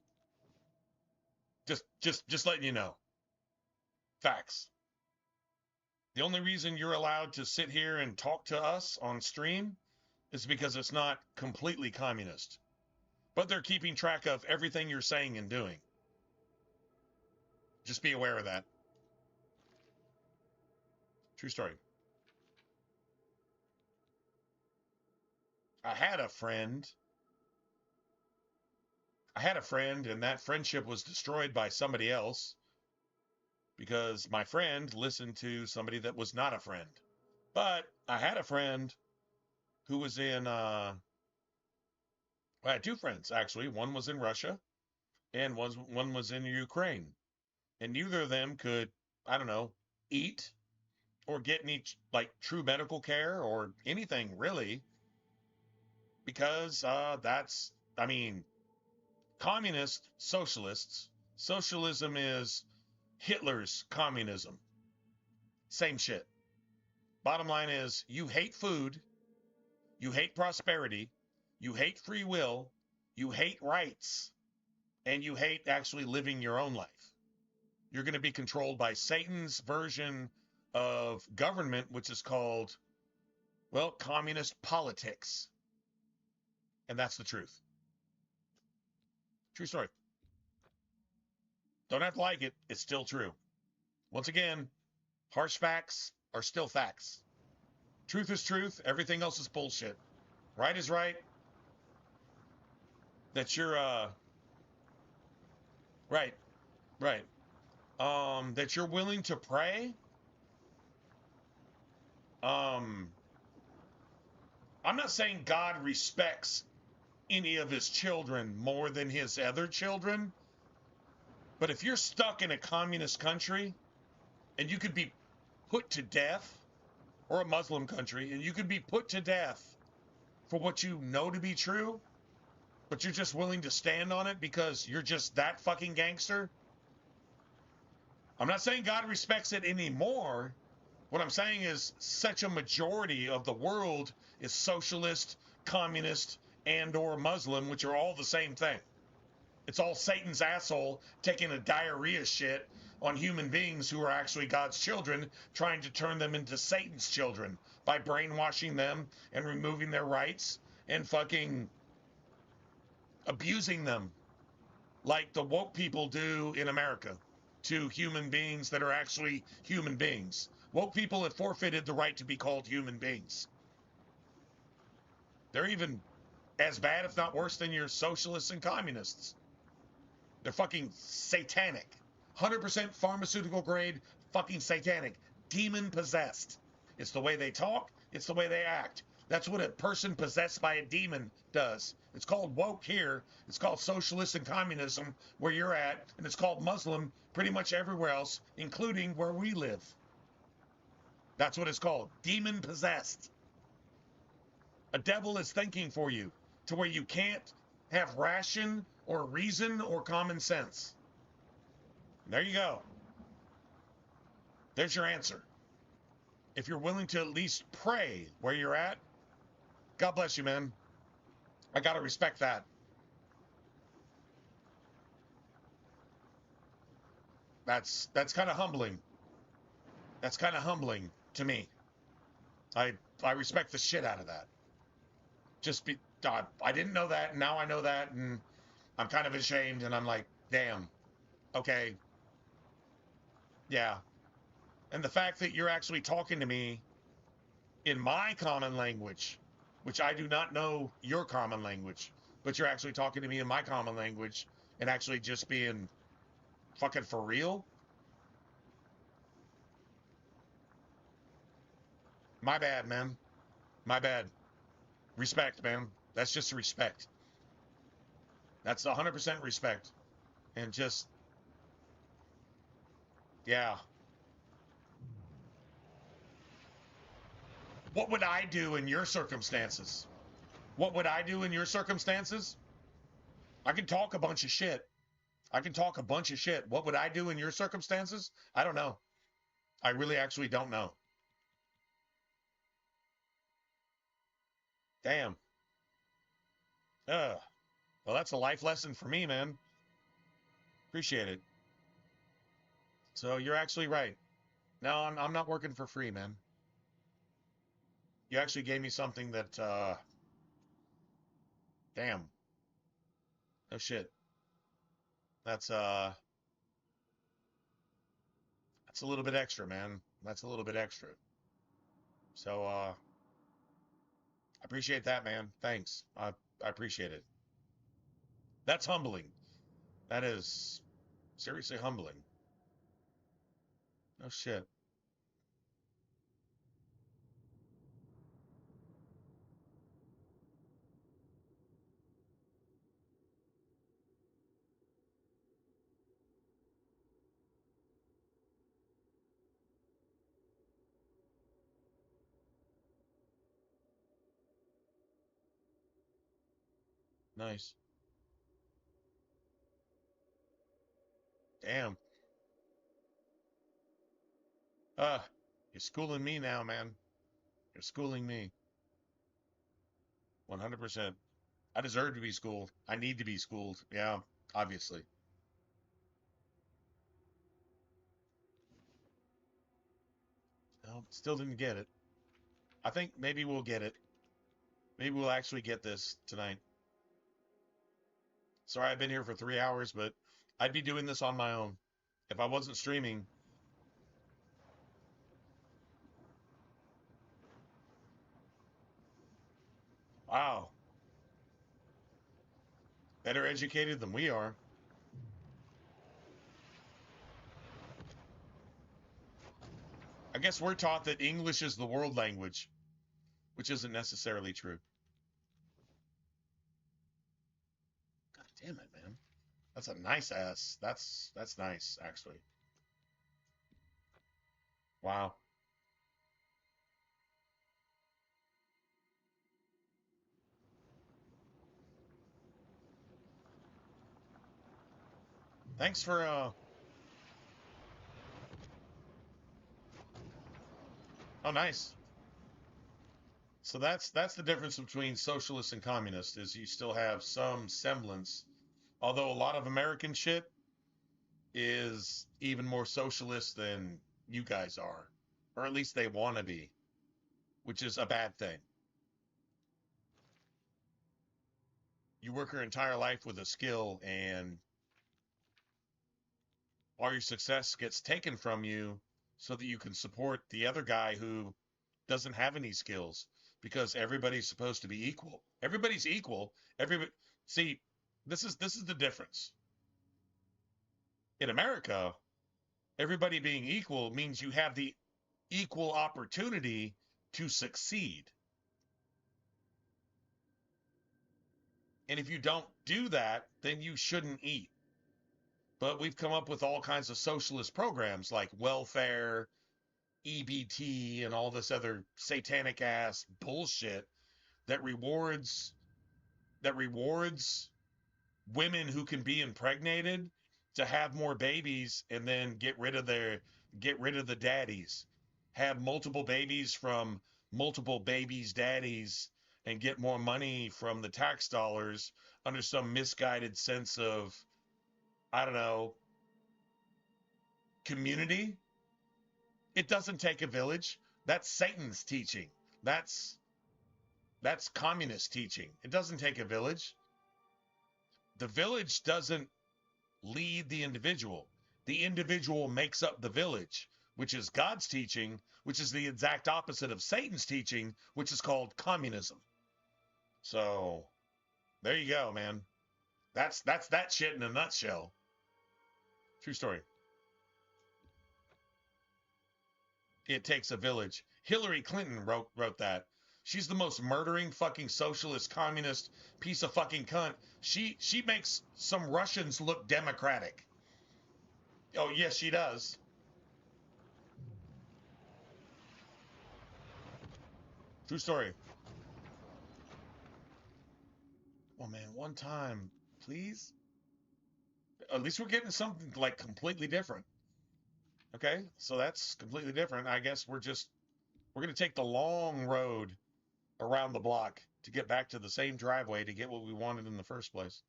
Speaker 1: Just letting you know. Facts. The only reason you're allowed to sit here and talk to us on stream is because it's not completely communist. But they're keeping track of everything you're saying and doing. Just be aware of that. True story. I had a friend, and that friendship was destroyed by somebody else because my friend listened to somebody that was not a friend. But I had a friend who was in, I had two friends, actually. One was in Russia, and one was in Ukraine. And neither of them could, I don't know, eat or get any, like, true medical care or anything, really. Because that's, I mean, communist socialists. Socialism is Hitler's communism. Same shit. Bottom line is, you hate food, you hate prosperity, you hate free will, you hate rights, and you hate actually living your own life. You're going to be controlled by Satan's version of government, which is called, well, communist politics. And that's the truth. True story. Don't have to like it. It's still true. Once again, harsh facts are still facts. Truth is truth. Everything else is bullshit. Right is right. That you're, right. That you're willing to pray. I'm not saying God respects any of his children more than his other children. But if you're stuck in a communist country and you could be put to death, or a Muslim country, and you could be put to death for what you know to be true, but you're just willing to stand on it because you're just that fucking gangster. I'm not saying God respects it anymore. What I'm saying is such a majority of the world is socialist, communist, and or Muslim, which are all the same thing. It's all Satan's asshole taking a diarrhea shit on human beings who are actually God's children, trying to turn them into Satan's children by brainwashing them and removing their rights and fucking abusing them like the woke people do in America to human beings that are actually human beings. Woke people have forfeited the right to be called human beings. They're even as bad, if not worse, than your socialists and communists. They're fucking satanic. 100% pharmaceutical grade, fucking satanic. Demon possessed. It's the way they talk. It's the way they act. That's what a person possessed by a demon does. It's called woke here. It's called socialist and communism where you're at. And it's called Muslim pretty much everywhere else, including where we live. That's what it's called. Demon possessed. A devil is thinking for you to where you can't have ration or reason or common sense. There you go. There's your answer. If you're willing to at least pray where you're at, God bless you, man. I gotta respect that. That's kind of humbling. That's kind of humbling to me. I respect the shit out of that. I didn't know that, and now I know that, and I'm kind of ashamed, and I'm like, damn, okay, yeah. And the fact that you're actually talking to me in my common language, which I do not know your common language, but you're actually talking to me in my common language and actually just being fucking for real. My bad, man. My bad. Respect, man. That's just respect. That's 100% respect. And just, yeah. What would I do in your circumstances? What would I do in your circumstances? I can talk a bunch of shit. I can talk a bunch of shit. What would I do in your circumstances? I don't know. I really actually don't know. Damn. Well, that's a life lesson for me, man. Appreciate it. So you're actually right. No, I'm not working for free, man. You actually gave me something that, damn. No shit. That's a little bit extra, man. That's a little bit extra. So, I appreciate that, man. Thanks. I appreciate it. That's humbling. That is seriously humbling. No shit. Nice. Damn. You're schooling me now, man. You're schooling me. 100%. I deserve to be schooled. I need to be schooled. Yeah, obviously. No, still didn't get it. I think maybe we'll get it. Maybe we'll actually get this tonight. Sorry, I've been here for 3 hours, but I'd be doing this on my own. If I wasn't streaming. Wow. Better educated than we are. I guess we're taught that English is the world language, which isn't necessarily true. God damn it, man. That's a nice ass. That's nice, actually. Wow. Thanks for oh, nice. So that's the difference between socialist and communist is you still have some semblance, although a lot of American shit is even more socialist than you guys are, or at least they want to be, which is a bad thing. You work your entire life with a skill and all your success gets taken from you so that you can support the other guy who doesn't have any skills because everybody's supposed to be equal. Everybody's equal. Everybody see, this is the difference. In America, everybody being equal means you have the equal opportunity to succeed. And if you don't do that, then you shouldn't eat. But we've come up with all kinds of socialist programs like welfare, EBT, and all this other satanic ass bullshit that rewards women who can be impregnated to have more babies and then get rid of the daddies, have multiple babies from multiple babies' daddies, and get more money from the tax dollars under some misguided sense of, I don't know, community. It doesn't take a village. That's Satan's teaching. That's communist teaching. It doesn't take a village. the village doesn't lead the individual. The individual makes up the village, which is God's teaching, which is the exact opposite of Satan's teaching, which is called communism. So there you go, man. That's that shit in a nutshell. True story. It takes a village. Hillary Clinton wrote that. She's the most murdering fucking socialist communist piece of fucking cunt. She makes some Russians look democratic. Oh, yes, she does. True story. Oh, man, one time, please? At least we're getting something, like, completely different. Okay, so that's completely different. I guess we're going to take the long road around the block to get back to the same driveway to get what we wanted in the first place.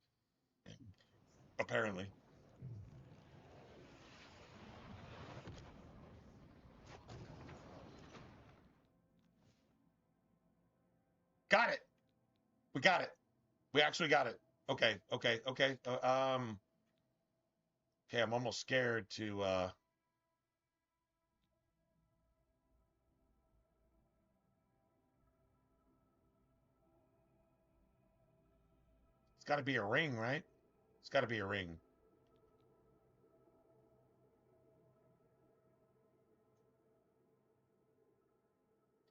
Speaker 1: Apparently. Got it. We got it. We actually got it. Okay. Okay. I'm almost scared to, it's got to be a ring, right? It's got to be a ring.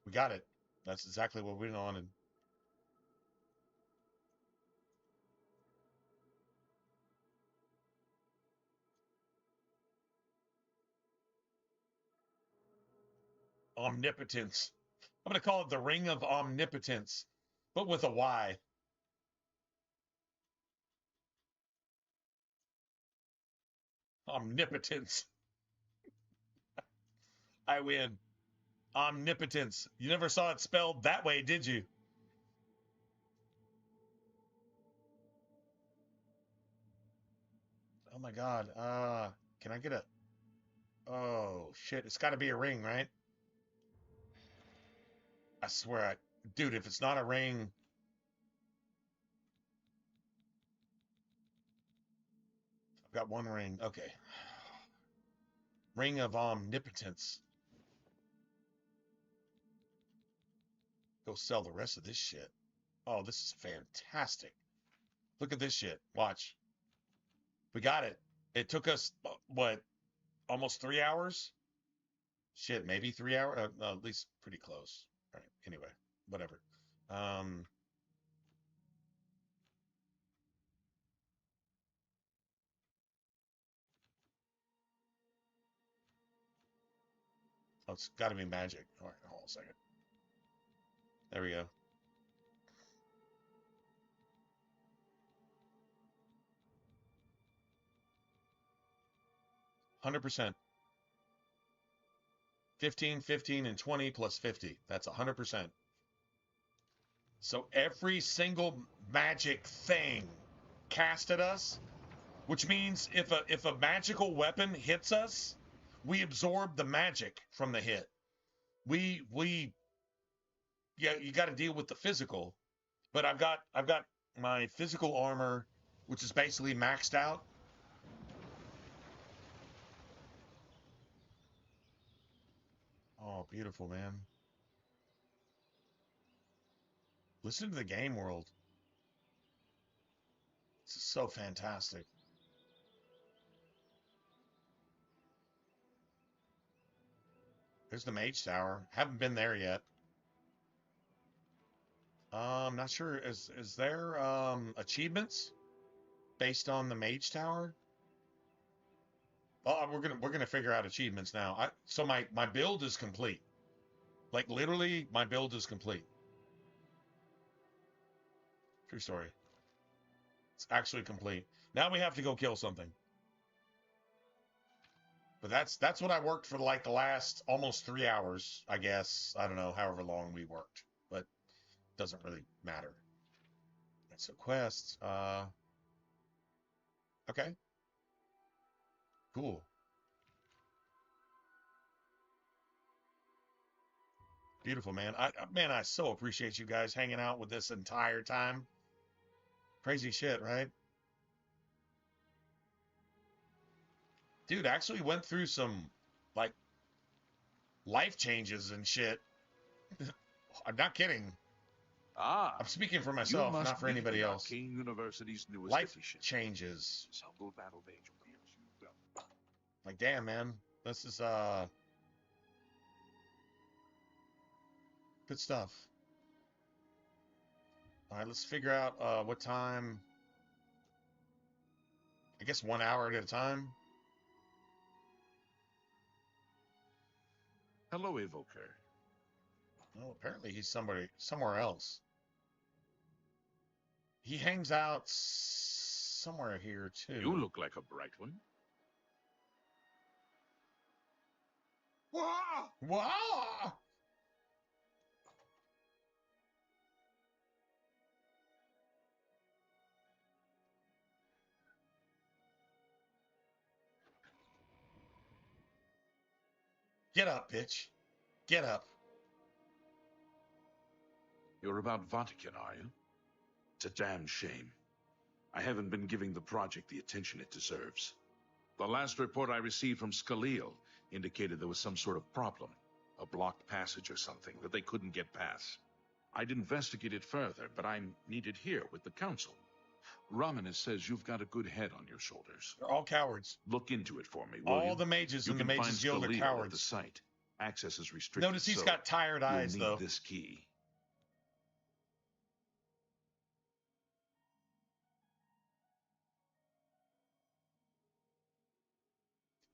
Speaker 1: We got it. That's exactly what we wanted. Omnipotence. I'm going to call it the Ring of Omnipotence, but with a Y. Omnipotence. I win. Omnipotence. You never saw it spelled that way, did you? Oh my God. Can I get a... Oh, shit. It's got to be a ring, right? I swear, dude, if it's not a ring... I've got one ring. Okay. Ring of Omnipotence. Go sell the rest of this shit. Oh, this is fantastic. Look at this shit. Watch. We got it. It took us, what, almost 3 hours? Shit, maybe 3 hours? At least pretty close. All right. Anyway, whatever. Oh, it's got to be magic. All right, hold on a second. There we go. %. 15, 15, and 20 plus 50. That's 100%. So every single magic thing cast at us, which means if a magical weapon hits us, we absorb the magic from the hit. Yeah, you got to deal with the physical, but I've got my physical armor, which is basically maxed out. Oh, beautiful, man. Listen to the game world. This is so fantastic. There's the Mage Tower. Haven't been there yet. I'm not sure. Is there achievements based on the Mage Tower? Oh, we're gonna figure out achievements now. So my build is complete. Like literally, my build is complete. True story. It's actually complete. Now we have to go kill something. But that's what I worked for like the last almost 3 hours, I guess. I don't know, however long we worked, but doesn't really matter. So quests. Okay. Cool. Beautiful, man. I so appreciate you guys hanging out with this entire time. Crazy shit, right? Dude actually went through some, like, life changes and shit. I'm not kidding.
Speaker 4: Ah,
Speaker 1: I'm speaking for
Speaker 4: you
Speaker 1: myself,
Speaker 4: must
Speaker 1: not for
Speaker 4: be
Speaker 1: anybody
Speaker 4: the
Speaker 1: else.
Speaker 4: Arcane University's newest
Speaker 1: Life
Speaker 4: edition.
Speaker 1: changes.
Speaker 4: This humble battle mage appears you well.
Speaker 1: Like, damn, man. This is, good stuff. All right, let's figure out, what time. I guess 1 hour at a time.
Speaker 4: Hello, Evoker.
Speaker 1: Well, apparently he's somewhere else. He hangs out somewhere here, too.
Speaker 4: You look like a bright one.
Speaker 1: Wah! Wah! Get up, bitch. Get up.
Speaker 4: You're about Vatican, are you? It's a damn shame. I haven't been giving the project the attention it deserves. The last report I received from Scaleel indicated there was some sort of problem, a blocked passage or something that they couldn't get past. I'd investigate it further, but I'm needed here with the council. Romanus says you've got a good head on your shoulders.
Speaker 1: They're all cowards.
Speaker 4: Look into it for me, will you?
Speaker 1: All the mages
Speaker 4: You
Speaker 1: in the
Speaker 4: can
Speaker 1: Mages
Speaker 4: find
Speaker 1: Guild are
Speaker 4: Scaleel at the
Speaker 1: cowards.
Speaker 4: site. Access is restricted.
Speaker 1: Notice he's
Speaker 4: so
Speaker 1: got tired eyes,
Speaker 4: you'll need
Speaker 1: though.
Speaker 4: this key.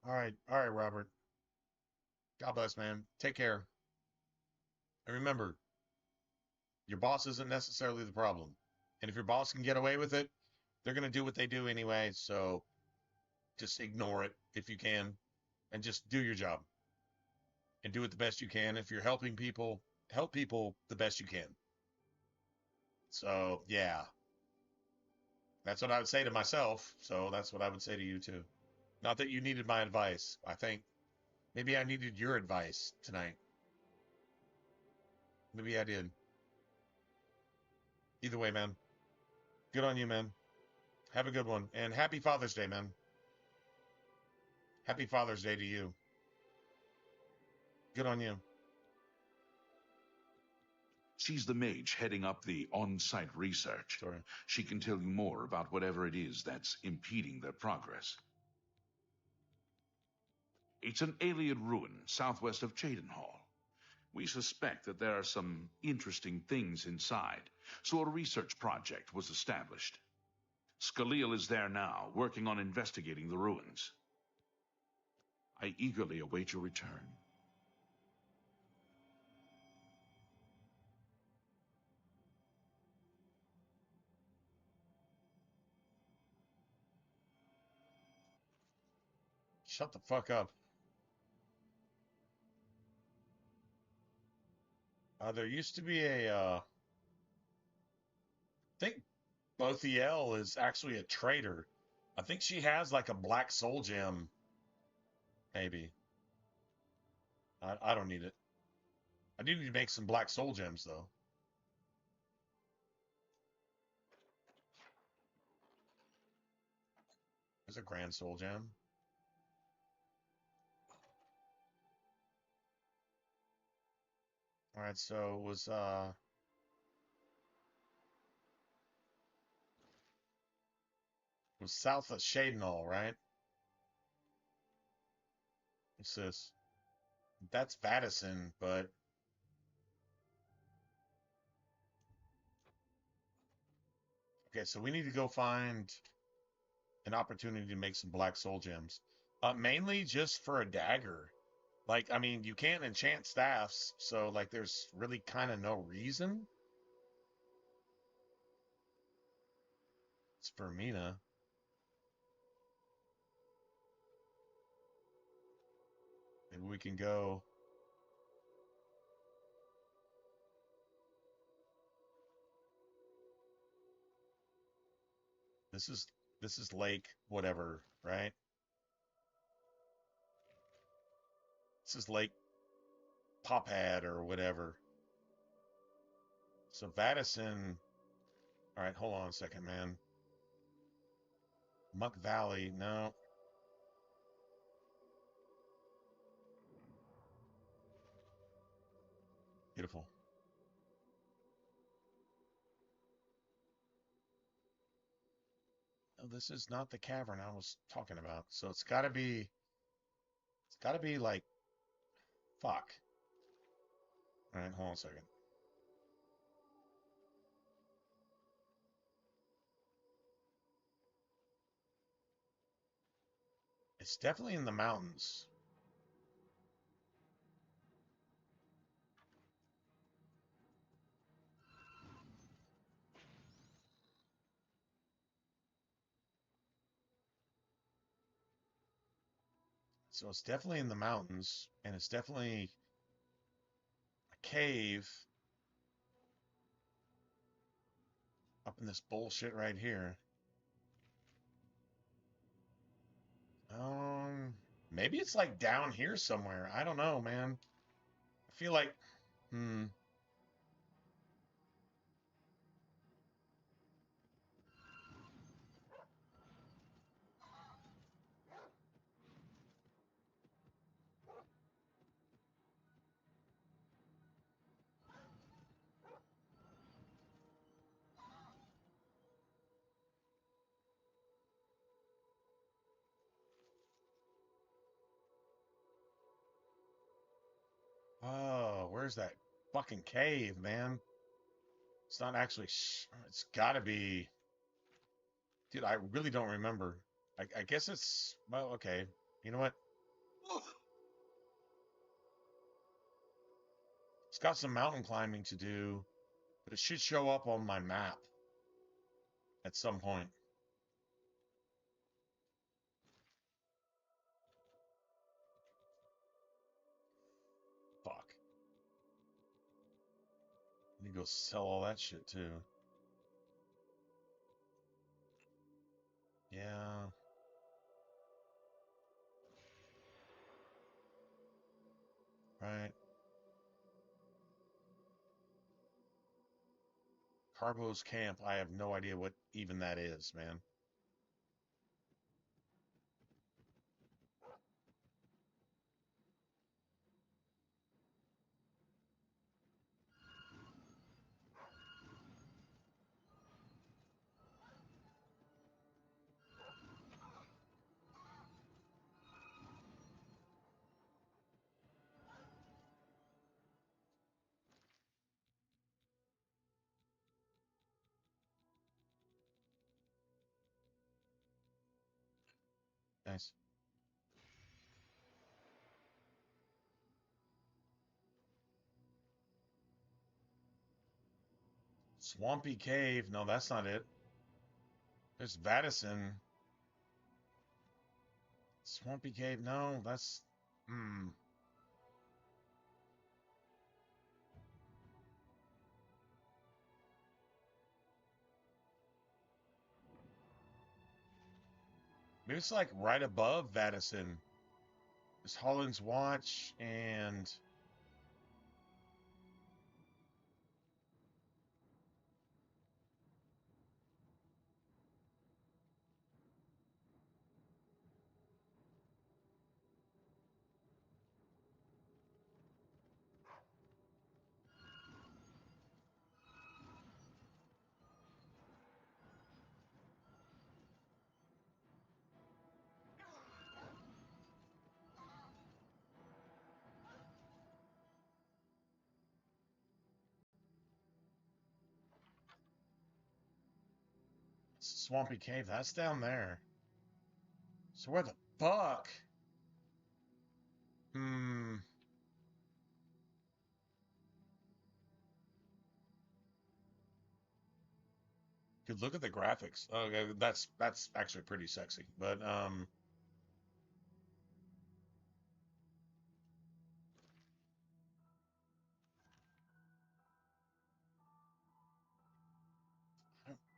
Speaker 1: All right, Robert. God bless, man. Take care. And remember, your boss isn't necessarily the problem. And if your boss can get away with it, they're going to do what they do anyway. So just ignore it if you can and just do your job and do it the best you can. If you're helping people, help people the best you can. So, yeah. That's what I would say to myself. So that's what I would say to you, too. Not that you needed my advice. I think maybe I needed your advice tonight. Maybe I did. Either way, man. Good on you, man. Have a good one. And happy Father's Day, man. Happy Father's Day to you. Good on you.
Speaker 4: She's the mage heading up the on-site research.
Speaker 1: Sorry.
Speaker 4: She can tell you more about whatever it is that's impeding their progress. It's an alien ruin southwest of Cheydinhall. We suspect that there are some interesting things inside, so a research project was established. Scaleel is there now, working on investigating the ruins. I eagerly await your return.
Speaker 1: Shut the fuck up. There used to be I think Bothiel is actually a traitor. I think she has like a black soul gem. Maybe. I don't need it. I do need to make some black soul gems, though. There's a grand soul gem. All right, so it was south of Cheydinhall, right? What's this? That's Vadison, but okay, so we need to go find an opportunity to make some black soul gems. Mainly just for a dagger. Like, I mean, you can't enchant staffs, so like there's really kind of no reason. It's for Mina. Maybe we can go. This is Lake whatever, right? This is Lake Popad or whatever. So Vadison. All right, hold on a second, man. Muck Valley, no. beautiful. No, this is not the cavern I was talking about. So it's got to be like, fuck. All right, hold on a second. It's definitely in the mountains. So it's definitely in the mountains, and it's definitely a cave up in this bullshit right here. Maybe it's like down here somewhere. I don't know, man. I feel like, oh, where's that fucking cave, man? It's not actually, it's gotta be, dude, I really don't remember. I guess it's, well, okay. You know what? It's got some mountain climbing to do, but it should show up on my map at some point. Fuck. I need to go sell all that shit too. Yeah. Right. Carbo's camp. I have no idea what even that is, man. Nice. Swampy Cave. No, that's not it. There's Vadison. Swampy Cave. No, that's... Maybe it's like right above Vadison. There's Holland's Watch and... Swampy Cave. That's down there. So where the fuck? Dude, look at the graphics. Okay, that's actually pretty sexy. But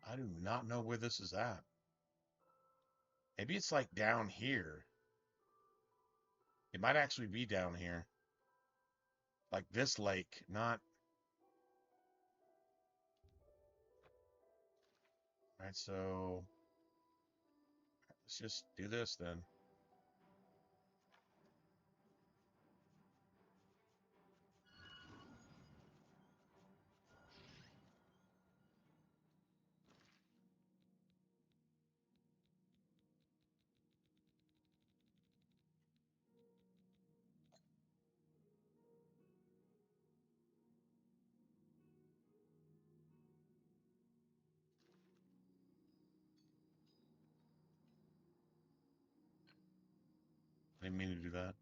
Speaker 1: I do not know where this is at. Maybe it's like down here. It might actually be down here. Like this lake, not... Alright, so... Let's just do this then. Didn't mean to do that.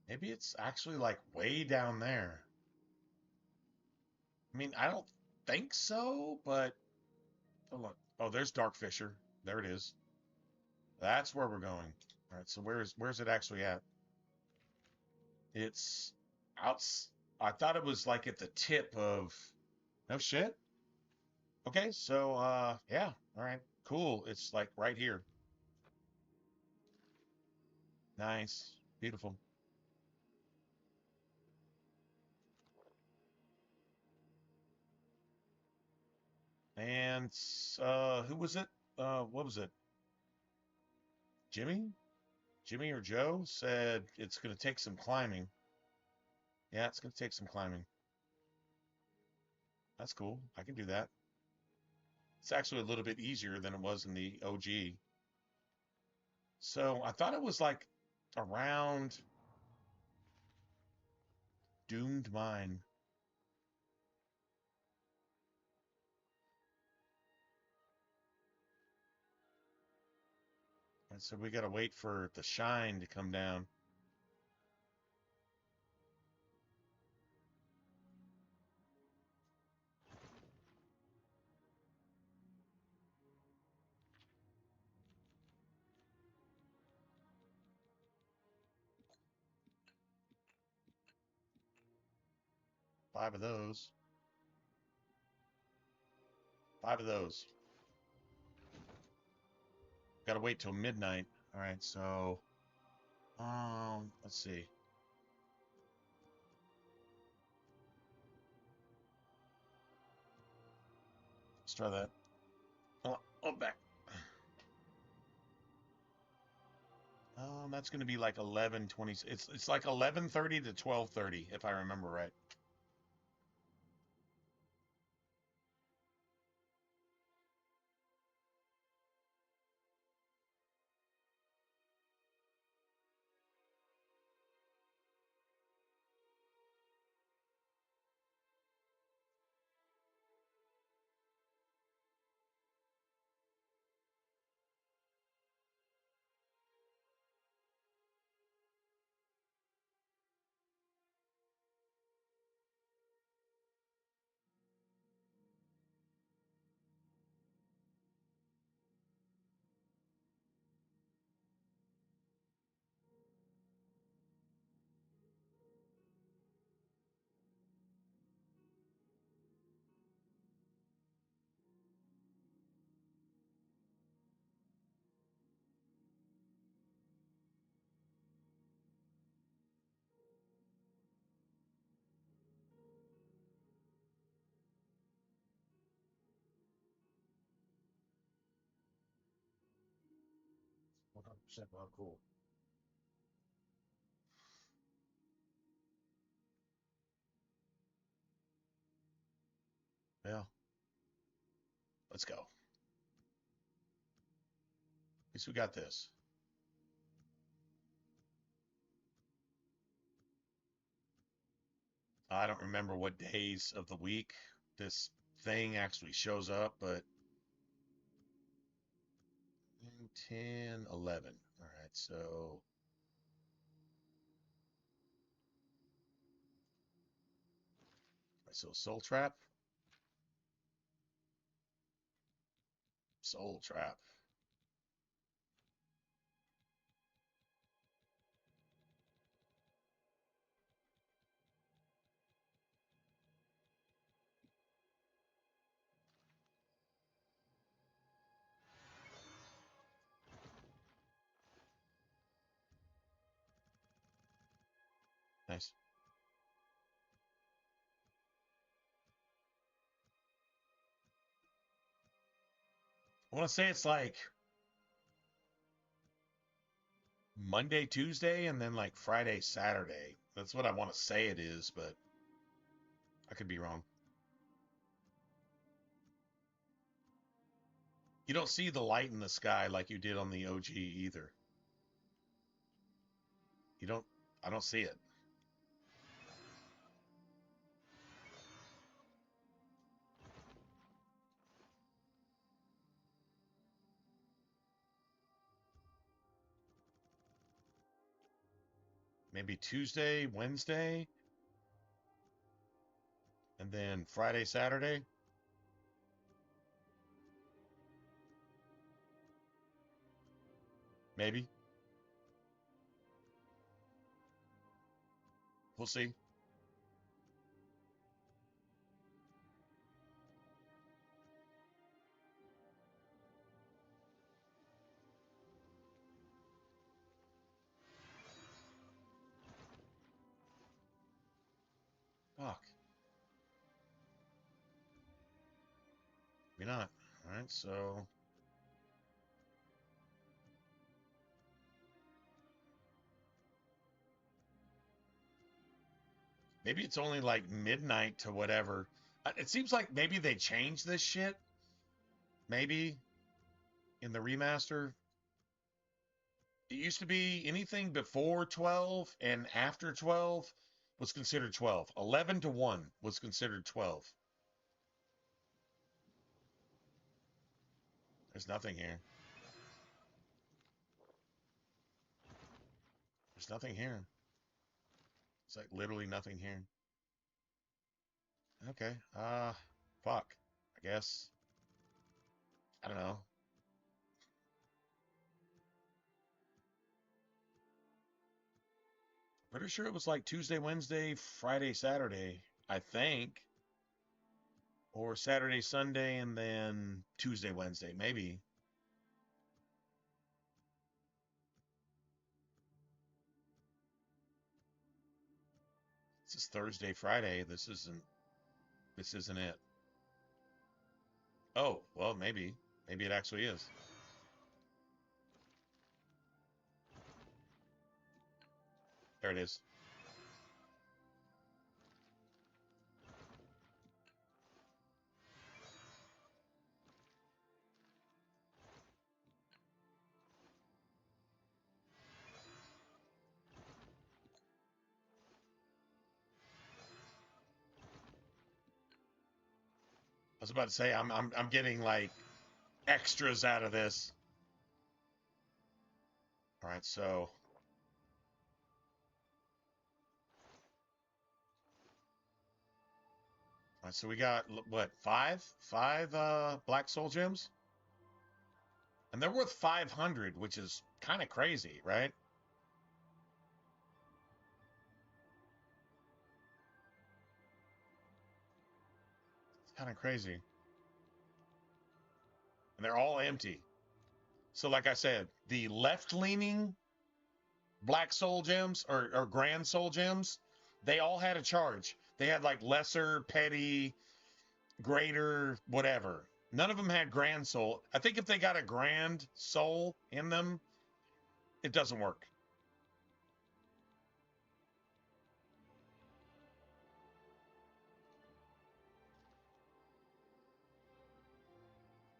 Speaker 1: Maybe it's actually like way down there. I mean, I don't think so, but oh look. Oh, there's Darkfisher. There it is. That's where we're going. All right, so where's it actually at? It's out. I thought it was like at the tip of. No shit. Okay, so yeah. All right, cool. It's like right here. Nice, beautiful. And who was it? What was it? Jimmy? Jimmy or Joe said it's going to take some climbing. Yeah, it's going to take some climbing. That's cool. I can do that. It's actually a little bit easier than it was in the OG. So I thought it was like around Doomed Mine. And so we got to wait for the shine to come down. Five of those. Five of those. Got to wait till midnight. All right, so let's see. Let's try that. Oh, back. That's going to be like 11:20. It's like 11:30 to 12:30 if I remember right. Well, cool. Yeah. Let's go. At least we got this. I don't remember what days of the week this thing actually shows up, but 10, 11. All right, so Soul Trap. Soul Trap. Nice. I want to say it's like Monday, Tuesday, and then like Friday, Saturday. That's what I want to say it is, but I could be wrong. You don't see the light in the sky like you did on the OG either. You don't I don't see it. Maybe Tuesday, Wednesday, and then Friday, Saturday. Maybe. We'll see. Fuck. Maybe not. All right, so maybe it's only like midnight to whatever. It seems like maybe they changed this shit. Maybe in the remaster. It used to be anything before 12 and after 12 was considered 12. 11 to 1 was considered 12. There's nothing here. There's nothing here. It's like literally nothing here. Okay. Fuck. I guess. I don't know. Pretty sure it was like Tuesday, Wednesday, Friday, Saturday, I think. Or Saturday, Sunday, and then Tuesday, Wednesday, maybe. This is Thursday, Friday. This isn't it. Oh, well, maybe. Maybe it actually is. There it is. I was about to say I'm getting like extras out of this. All right, so we got what, five black soul gems, and they're worth 500, which is kind of crazy, right? It's kind of crazy, and they're all empty. So, like I said, the left-leaning black soul gems or grand soul gems, they all had a charge. They had like lesser, petty, greater, whatever. None of them had grand soul. I think if they got a grand soul in them, it doesn't work.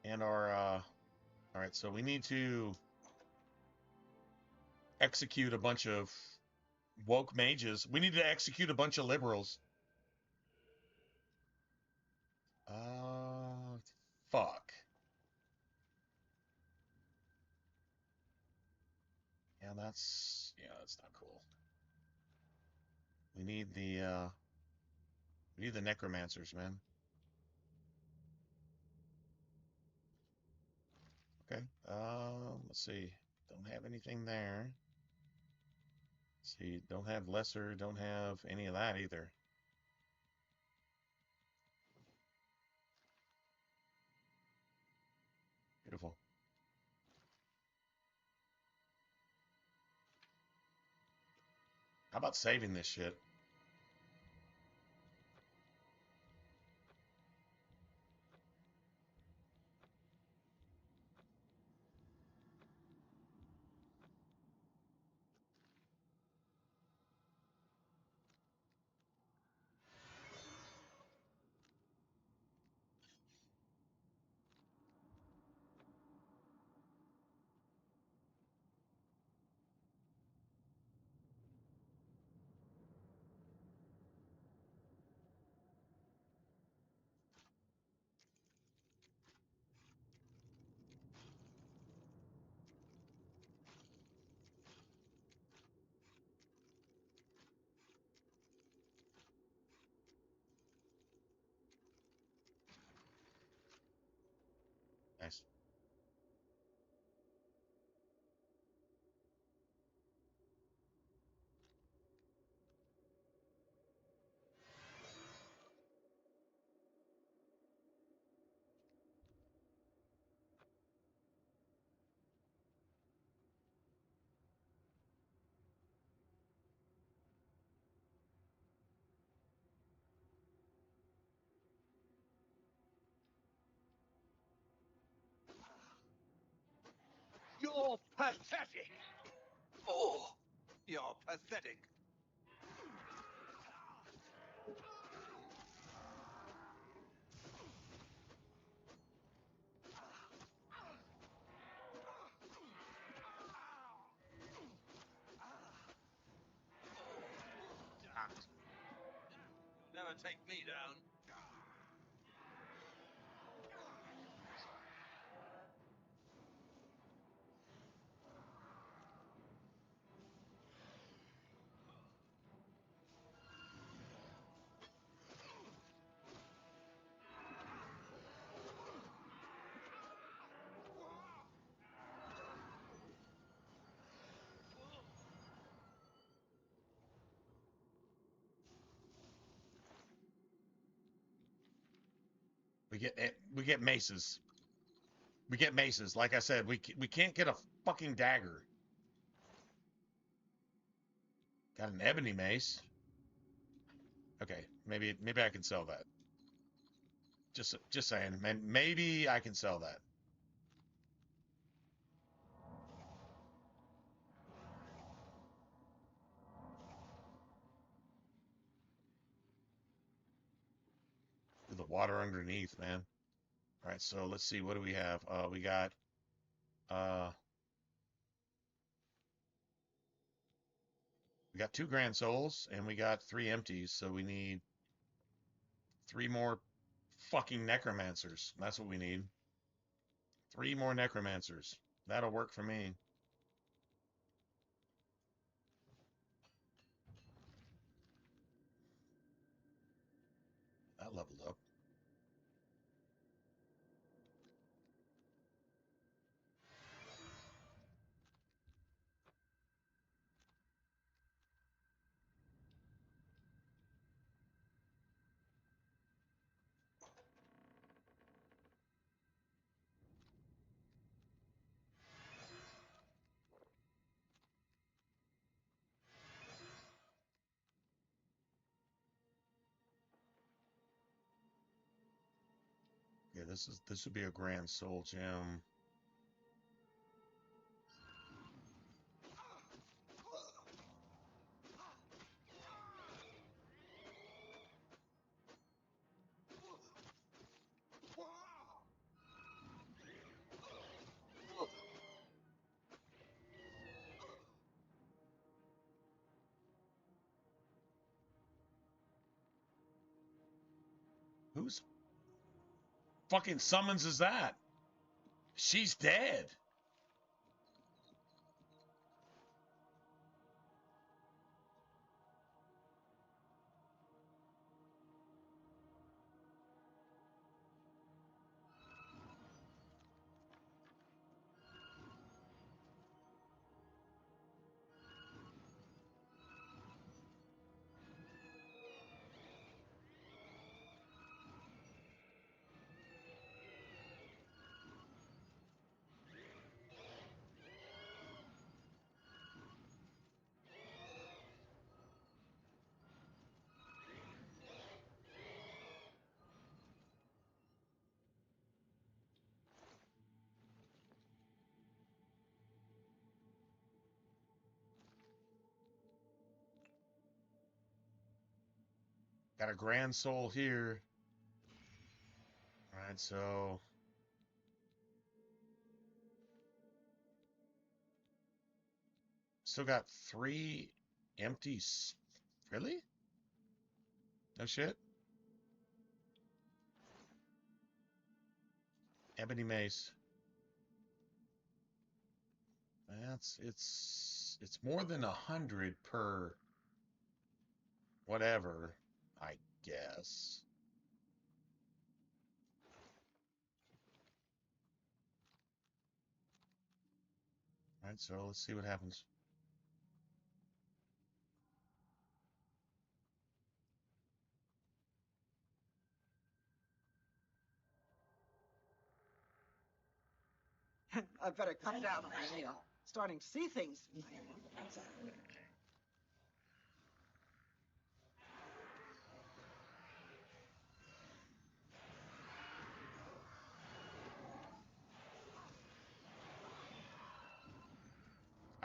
Speaker 1: And our all right, so we need to execute a bunch of woke mages. We need to execute a bunch of liberals. Fuck. Yeah, that's not cool. We need the necromancers, man. Okay. Let's see. Don't have anything there. Let's see, don't have lesser, don't have any of that either. Beautiful. How about saving this shit?
Speaker 9: You're pathetic.
Speaker 8: Oh, you're pathetic. You'll never take me down.
Speaker 1: We get maces. We get maces. Like I said, we can't get a fucking dagger. Got an ebony mace. Okay, maybe I can sell that. Just saying, man. Maybe I can sell that. The water underneath, man. All right, so let's see. What do we have? Uh, we got 2 grand souls and we got 3 empties. So we need 3 more fucking necromancers. That's what we need. 3 more necromancers. That'll work for me. That leveled up. Yeah, this would be a grand soul gem. Whose fucking summons is that? She's dead. Got a grand soul here. All right, so still got 3 empties. Really? No shit. Ebony mace. It's more than 100 per whatever, I guess. All right, so let's see what happens.
Speaker 7: I better cut down on my meal. Starting to see things.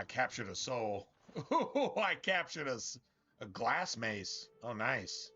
Speaker 1: I captured a soul. Ooh, I captured a glass mace. Oh, nice.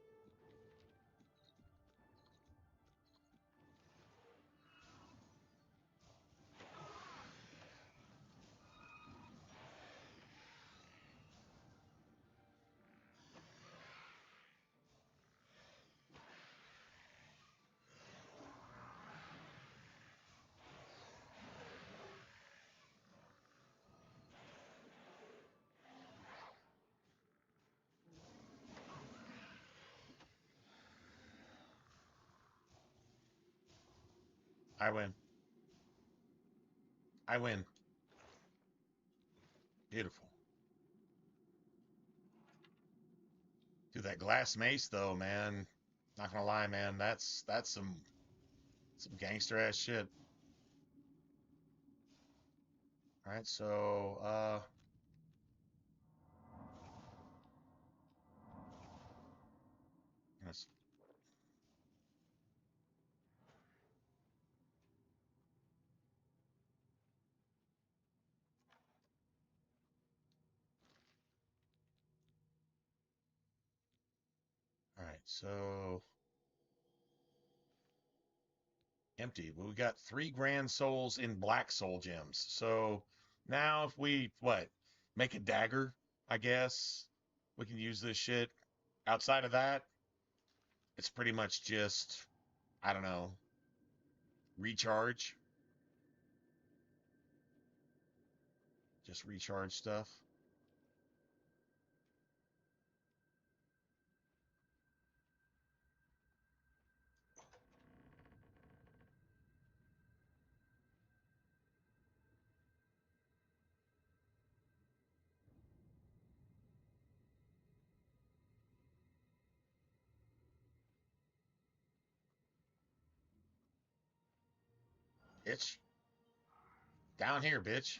Speaker 1: I win. I win. Beautiful. Dude, that glass mace though, man. Not gonna lie, man. That's some gangster ass shit. All right, so yes. All right, so empty. Well, we got 3 grand souls in black soul gems. So now if we make a dagger, I guess we can use this shit. Outside of that, it's pretty much just, I don't know, recharge. Just recharge stuff. Bitch. Down here, bitch.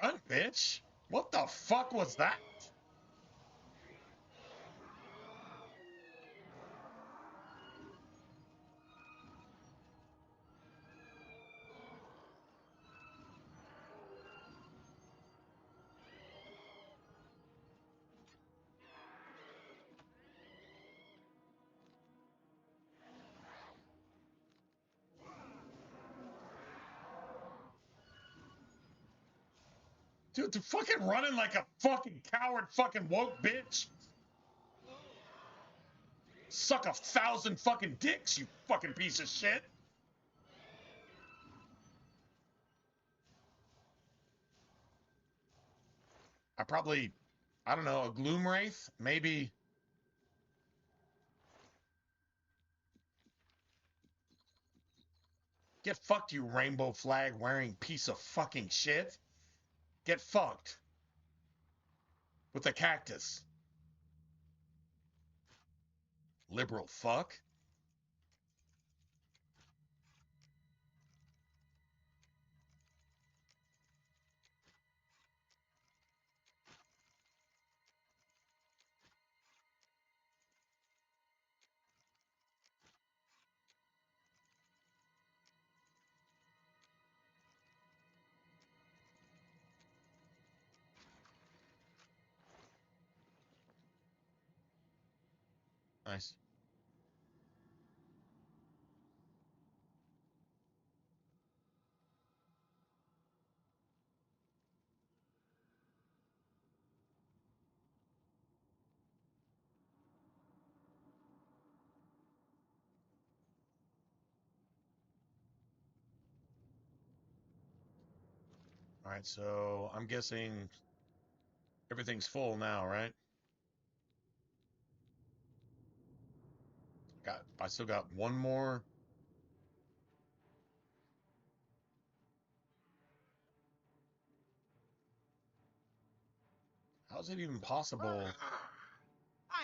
Speaker 1: Run, bitch. What the fuck was that? Dude, they're fucking running like a fucking coward fucking woke bitch. Suck 1,000 fucking dicks, you fucking piece of shit. I don't know, a Gloom Wraith? Maybe. Get fucked, you rainbow flag wearing piece of fucking shit. Get fucked. With the cactus. Liberal fuck. Nice. All right, so I'm guessing everything's full now, right? I still got one more. How is it even possible?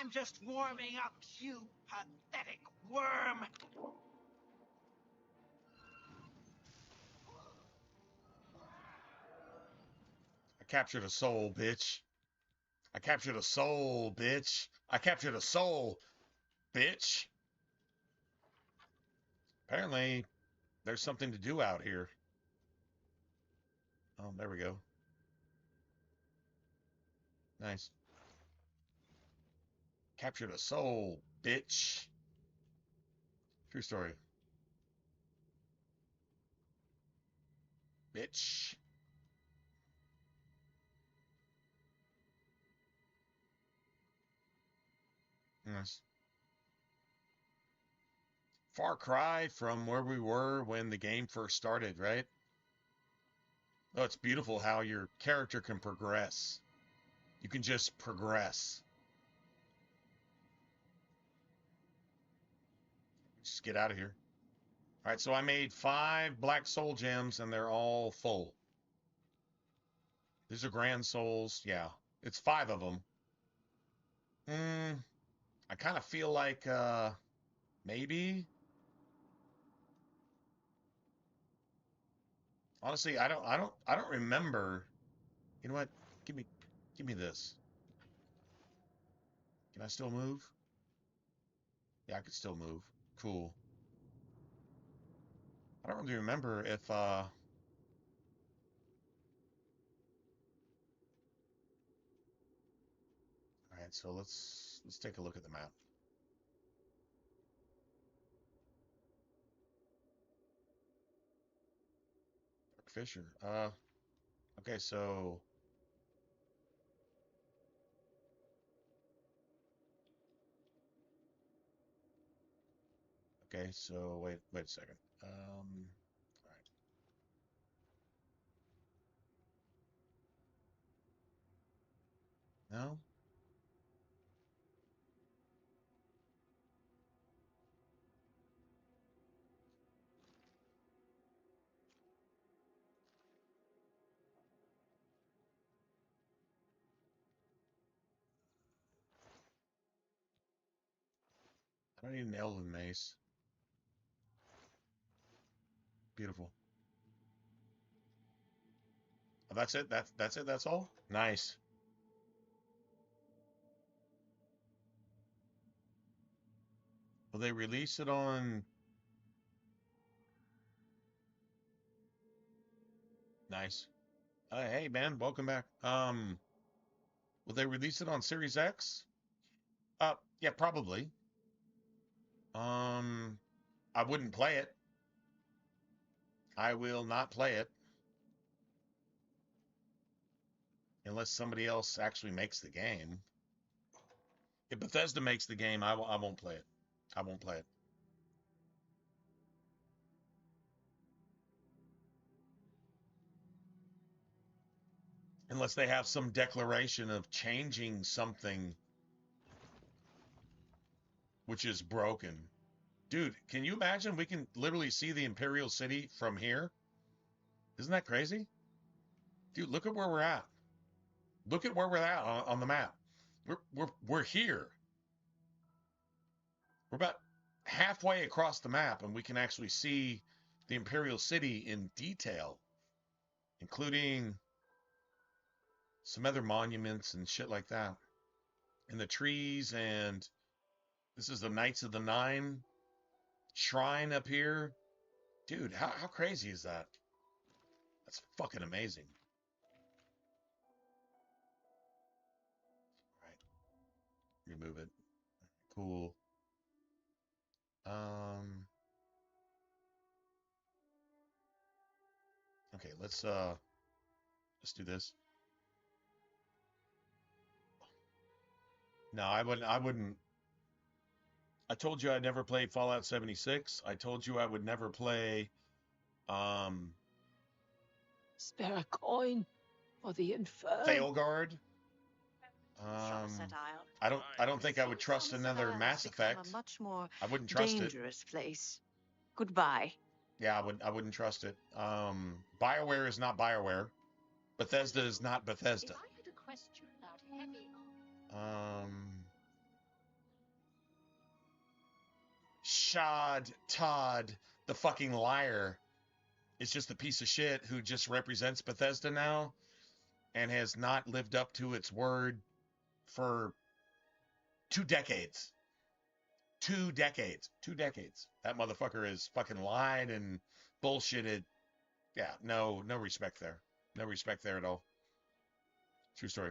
Speaker 7: I'm just warming up, you pathetic worm.
Speaker 1: I captured a soul, bitch. I captured a soul, bitch. I captured a soul, bitch. Apparently, there's something to do out here. Oh, there we go. Nice. Captured a soul, bitch. True story. Bitch. Nice. Far cry from where we were when the game first started, right? Oh, it's beautiful how your character can progress. You can just progress. Just get out of here. All right, so I made 5 black soul gems, and they're all full. These are grand souls. Yeah, it's 5 of them. I kind of feel like maybe. Honestly, I don't remember. You know what? Give me this. Can I still move? Yeah, I can still move. Cool. I don't really remember if all right, so let's take a look at the map. Fisher. Okay, so wait a second. All right. No? I don't need an elven mace. Beautiful. Oh, that's it? That's it? That's all? Nice. Will they release it on... Nice. Hey, man, welcome back. Will they release it on Series X? Yeah, probably. I wouldn't play it. I will not play it. Unless somebody else actually makes the game. If Bethesda makes the game, I won't play it. I won't play it. Unless they have some declaration of changing something which is broken. Dude, can you imagine we can literally see the Imperial City from here? Isn't that crazy? Dude, look at where we're at. Look at where we're at on the map. We're here. We're about halfway across the map, and we can actually see the Imperial City in detail, including some other monuments and shit like that. And the trees, and this is the Knights of the Nine shrine up here. Dude, how crazy is that? That's fucking amazing. All right. Remove it. Cool. Okay, let's do this. No, I wouldn't. I told you I'd never play Fallout 76. I told you I would never play
Speaker 10: Spare a coin for the infernal.
Speaker 1: Thailguard. I don't think I would trust another Mass Effect.
Speaker 10: A much more
Speaker 1: I wouldn't trust it.
Speaker 10: dangerous place. Goodbye.
Speaker 1: Yeah, I wouldn't trust it. BioWare is not BioWare. Bethesda is not Bethesda.
Speaker 10: If I had a question about heavy
Speaker 1: Shad Todd, the fucking liar, is just a piece of shit who just represents Bethesda now and has not lived up to its word for 2 decades. 2 decades. 2 decades. That motherfucker has fucking lied and bullshitted. Yeah, no respect there. No respect there at all. True story.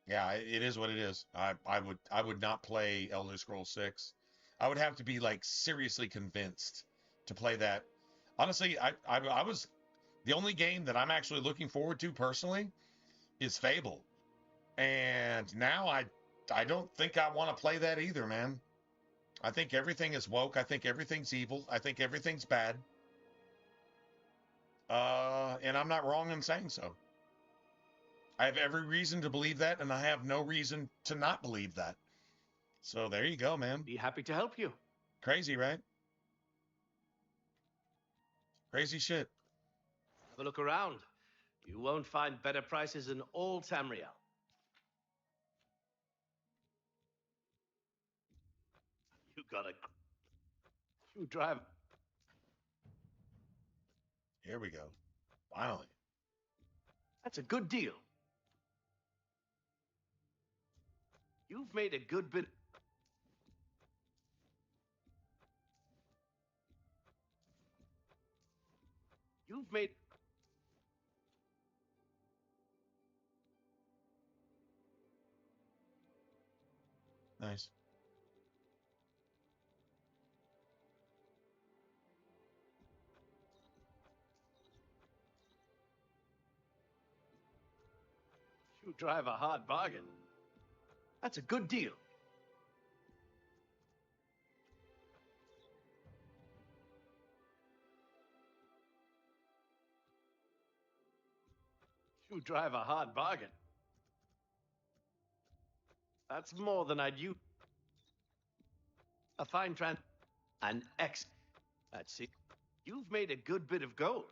Speaker 1: Yeah, it is what it is. I would not play Elder Scrolls 6. I would have to be like seriously convinced to play that. Honestly, I was the only game that I'm actually looking forward to personally is Fable. And now I don't think I want to play that either, man. I think everything is woke. I think everything's evil. I think everything's bad. And I'm not wrong in saying so. I have every reason to believe that, and I have no reason to not believe that. So there you go, man.
Speaker 2: Be happy to help you.
Speaker 1: Crazy, right? Crazy shit.
Speaker 2: Have a look around. You won't find better prices in all Tamriel. You got a... You drive...
Speaker 1: Here we go. Finally.
Speaker 2: That's a good deal. You've made a good bit... You've made...
Speaker 1: Nice.
Speaker 2: You drive a hard bargain. That's a good deal. You drive a hard bargain. That's more than I'd use. A fine an X. That's it. You've made a good bit of gold.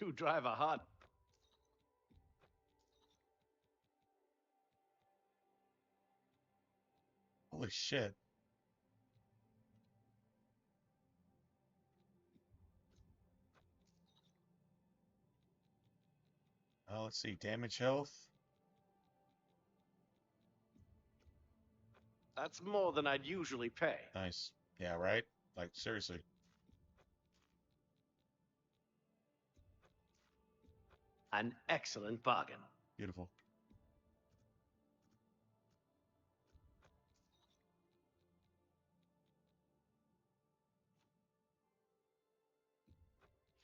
Speaker 2: You drive a hard.
Speaker 1: Holy shit. Let's see. Damage health.
Speaker 2: That's more than I'd usually pay.
Speaker 1: Nice. Yeah, right? Like, seriously.
Speaker 2: An excellent bargain.
Speaker 1: Beautiful.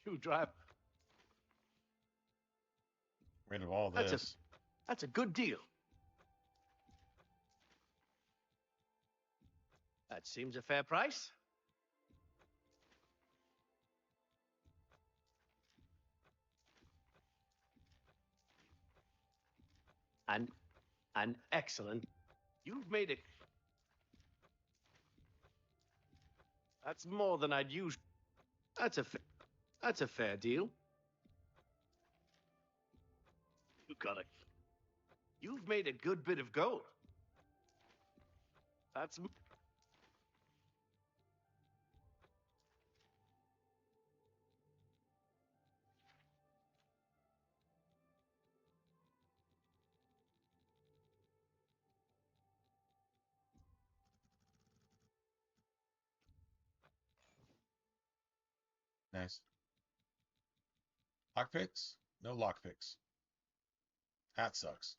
Speaker 2: You drive.
Speaker 1: Rid of all this.
Speaker 2: That's a good deal. That seems a fair price. An excellent. You've made it. That's more than I'd use. That's a fair deal. You got it. You've made a good bit of gold. That's
Speaker 1: Nice. Lockpicks? No lockpicks. That sucks.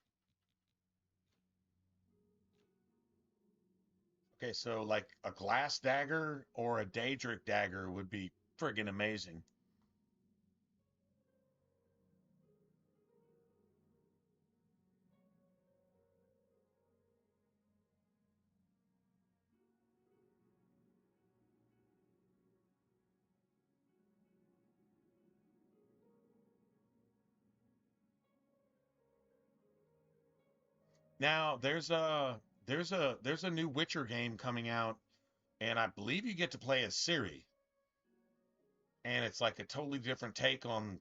Speaker 1: Okay, so like a glass dagger or a Daedric dagger would be friggin' amazing. Now, there's a new Witcher game coming out, and I believe you get to play as Ciri. And it's like a totally different take on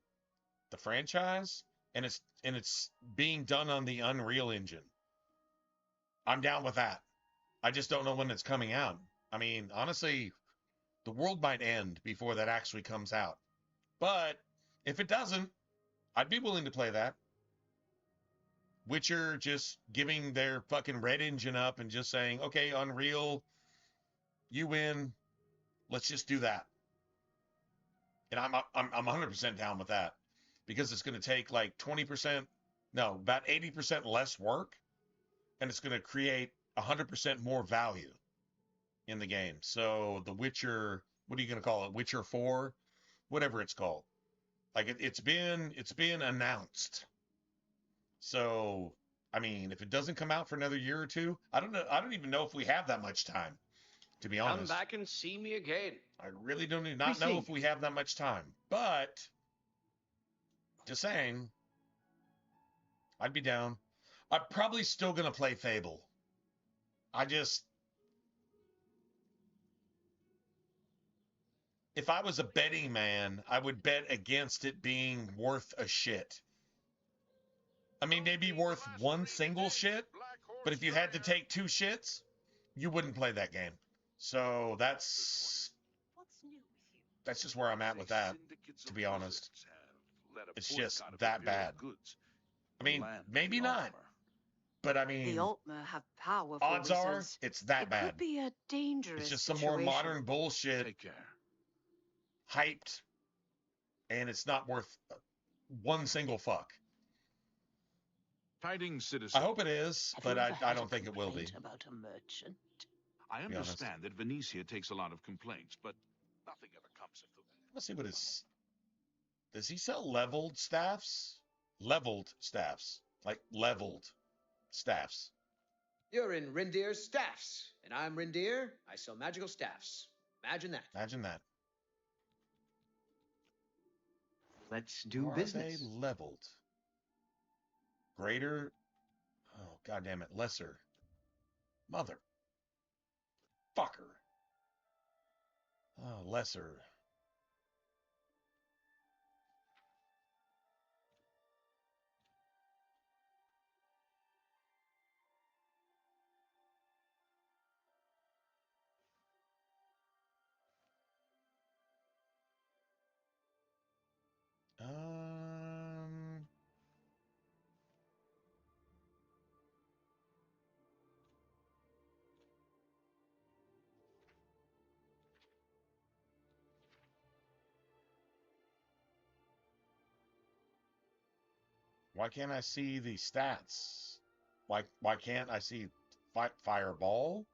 Speaker 1: the franchise, and and it's being done on the Unreal Engine. I'm down with that. I just don't know when it's coming out. I mean, honestly, the world might end before that actually comes out. But if it doesn't, I'd be willing to play that. Witcher just giving their fucking red engine up and just saying, okay, Unreal, you win. Let's just do that. And I'm 100% down with that because it's going to take like 20%, no, about 80% less work, and it's going to create 100% more value in the game. So the Witcher, what are you going to call it? Witcher 4, whatever it's called. Like it's been announced. So, I mean, if it doesn't come out for another year or two, I don't know. I don't even know if we have that much time, to be honest.
Speaker 2: Come back and see me again.
Speaker 1: I really do not know if we have that much time. But, just saying, I'd be down. I'm probably still going to play Fable. If I was a betting man, I would bet against it being worth a shit. I mean, maybe worth one single shit, but if you had to take two shits, you wouldn't play that game. So that's just where I'm at with that, to be honest. It's just that bad. I mean, maybe not, but I mean,
Speaker 5: The Altmer have powerful
Speaker 1: odds are
Speaker 5: wizards.
Speaker 1: it's that
Speaker 5: It
Speaker 1: bad.
Speaker 5: could be a dangerous
Speaker 1: It's just some
Speaker 5: situation.
Speaker 1: more modern bullshit,
Speaker 4: Take care.
Speaker 1: hyped, and it's not worth one single fuck.
Speaker 4: Tidings, citizen.
Speaker 1: I hope it is,
Speaker 10: Have
Speaker 1: but
Speaker 10: you ever
Speaker 1: I
Speaker 10: had a
Speaker 1: don't think it will be.
Speaker 10: complaint about a merchant?
Speaker 4: I
Speaker 1: be honest.
Speaker 4: understand that Venetia takes a lot of complaints, but nothing ever comes of them.
Speaker 1: Let's see what his. Does he sell leveled staffs? Leveled staffs. Like leveled staffs.
Speaker 11: You're in Rindir's staffs, and I'm Rindir. I sell magical staffs. Imagine that.
Speaker 1: Imagine that.
Speaker 7: Let's do
Speaker 1: Or are they
Speaker 7: business.
Speaker 1: leveled? Greater. Oh, God damn it. Lesser. Mother. Fucker. Oh, lesser. Um. Why can't I see the stats? Why can't I see fireball?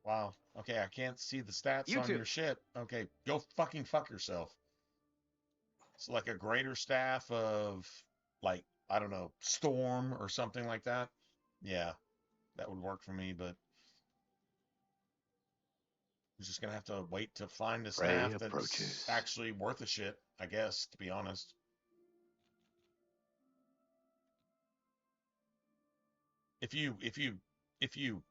Speaker 1: Wow. Okay, I can't see the stats
Speaker 11: You
Speaker 1: on
Speaker 11: too.
Speaker 1: your shit. Okay, go fucking fuck yourself. It's like a greater staff of, like, I don't know, storm or something like that. Yeah, that would work for me, but we're just gonna have to wait to find a
Speaker 9: Prey
Speaker 1: staff that's
Speaker 9: approaches.
Speaker 1: actually worth a shit, I guess, to be honest. If you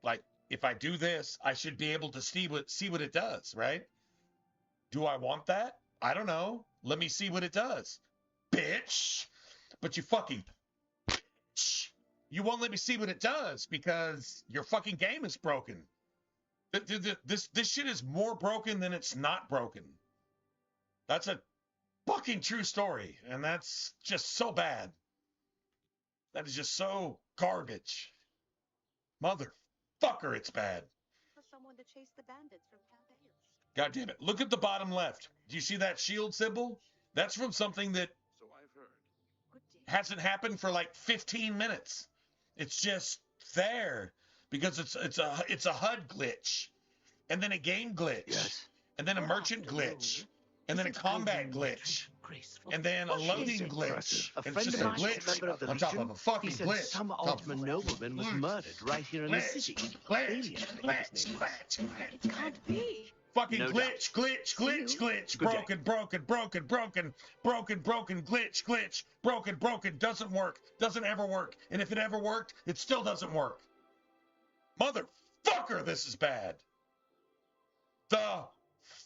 Speaker 1: like, if I do this, I should be able to see what it does, right? Do I want that? I don't know. Let me see what it does, bitch. But you fucking bitch. You won't let me see what it does because your fucking game is broken. This shit is more broken than it's not broken. That's a fucking true story, and that's just so bad. That is just so garbage. Motherfucker, it's bad.
Speaker 5: For someone to chase the bandits from campaigns.
Speaker 1: God damn it. Look at the bottom left. Do you see that shield symbol? That's from something that
Speaker 4: So I've heard.
Speaker 5: Good day.
Speaker 1: hasn't happened for like 15 minutes. It's just there because it's a HUD glitch, and then a game glitch,
Speaker 9: Yes.
Speaker 1: and then a
Speaker 10: Good
Speaker 1: merchant
Speaker 10: afternoon.
Speaker 1: glitch, and then a combat glitch,
Speaker 10: Graceful.
Speaker 1: and then a
Speaker 10: What is
Speaker 1: loading
Speaker 10: it?
Speaker 1: glitch.
Speaker 2: A
Speaker 1: It's
Speaker 2: friend
Speaker 1: just
Speaker 2: of
Speaker 1: a
Speaker 2: mine, a
Speaker 1: glitch
Speaker 2: member of the
Speaker 1: on top
Speaker 2: Legion,
Speaker 1: of a fucking
Speaker 2: he said
Speaker 1: glitch.
Speaker 2: some
Speaker 1: on top of a
Speaker 2: Altman nobleman was
Speaker 1: glitch,
Speaker 2: murdered right here in the
Speaker 1: glitch,
Speaker 2: city.
Speaker 1: glitch,
Speaker 2: Alien, I think his
Speaker 1: glitch,
Speaker 2: name was.
Speaker 1: glitch, glitch,
Speaker 5: It can't be.
Speaker 1: Fucking
Speaker 2: No
Speaker 1: glitch, glitch, glitch, glitch,
Speaker 2: Good day.
Speaker 1: broken, broken, broken, broken, broken, broken, glitch, glitch, broken, broken, doesn't work, doesn't ever work. And if it ever worked, it still doesn't work. Motherfucker, this is bad. The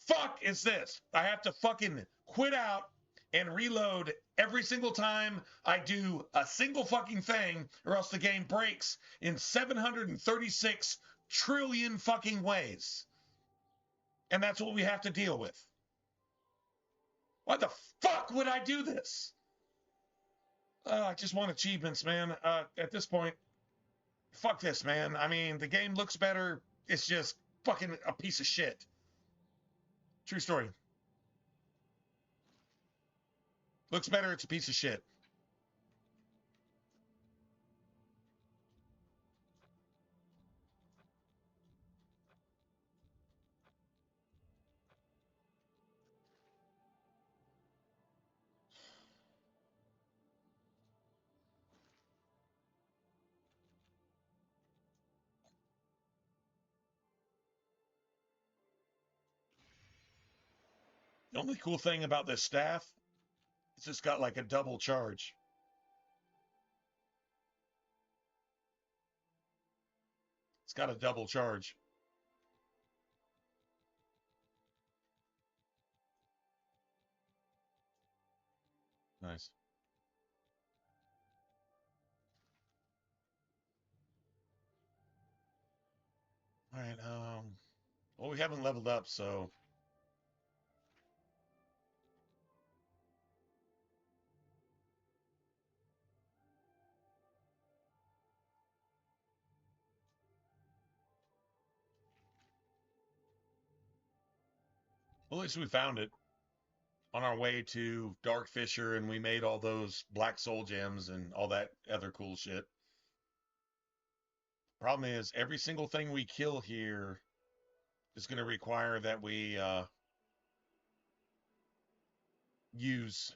Speaker 1: fuck is this? I have to fucking quit out and reload every single time I do a single fucking thing, or else the game breaks in 736 trillion fucking ways. And that's what we have to deal with. Why the fuck would I do this? I just want achievements, man. At this point, fuck this, man. I mean, the game looks better. It's just fucking a piece of shit. True story. Looks better. It's a piece of shit. The only cool thing about this staff is it's got like a double charge. It's got a double charge. Nice. All right. Well, we haven't leveled up, so well, at least we found it on our way to Dark Fisher, and we made all those black soul gems and all that other cool shit. Problem is, every single thing we kill here is going to require that we use.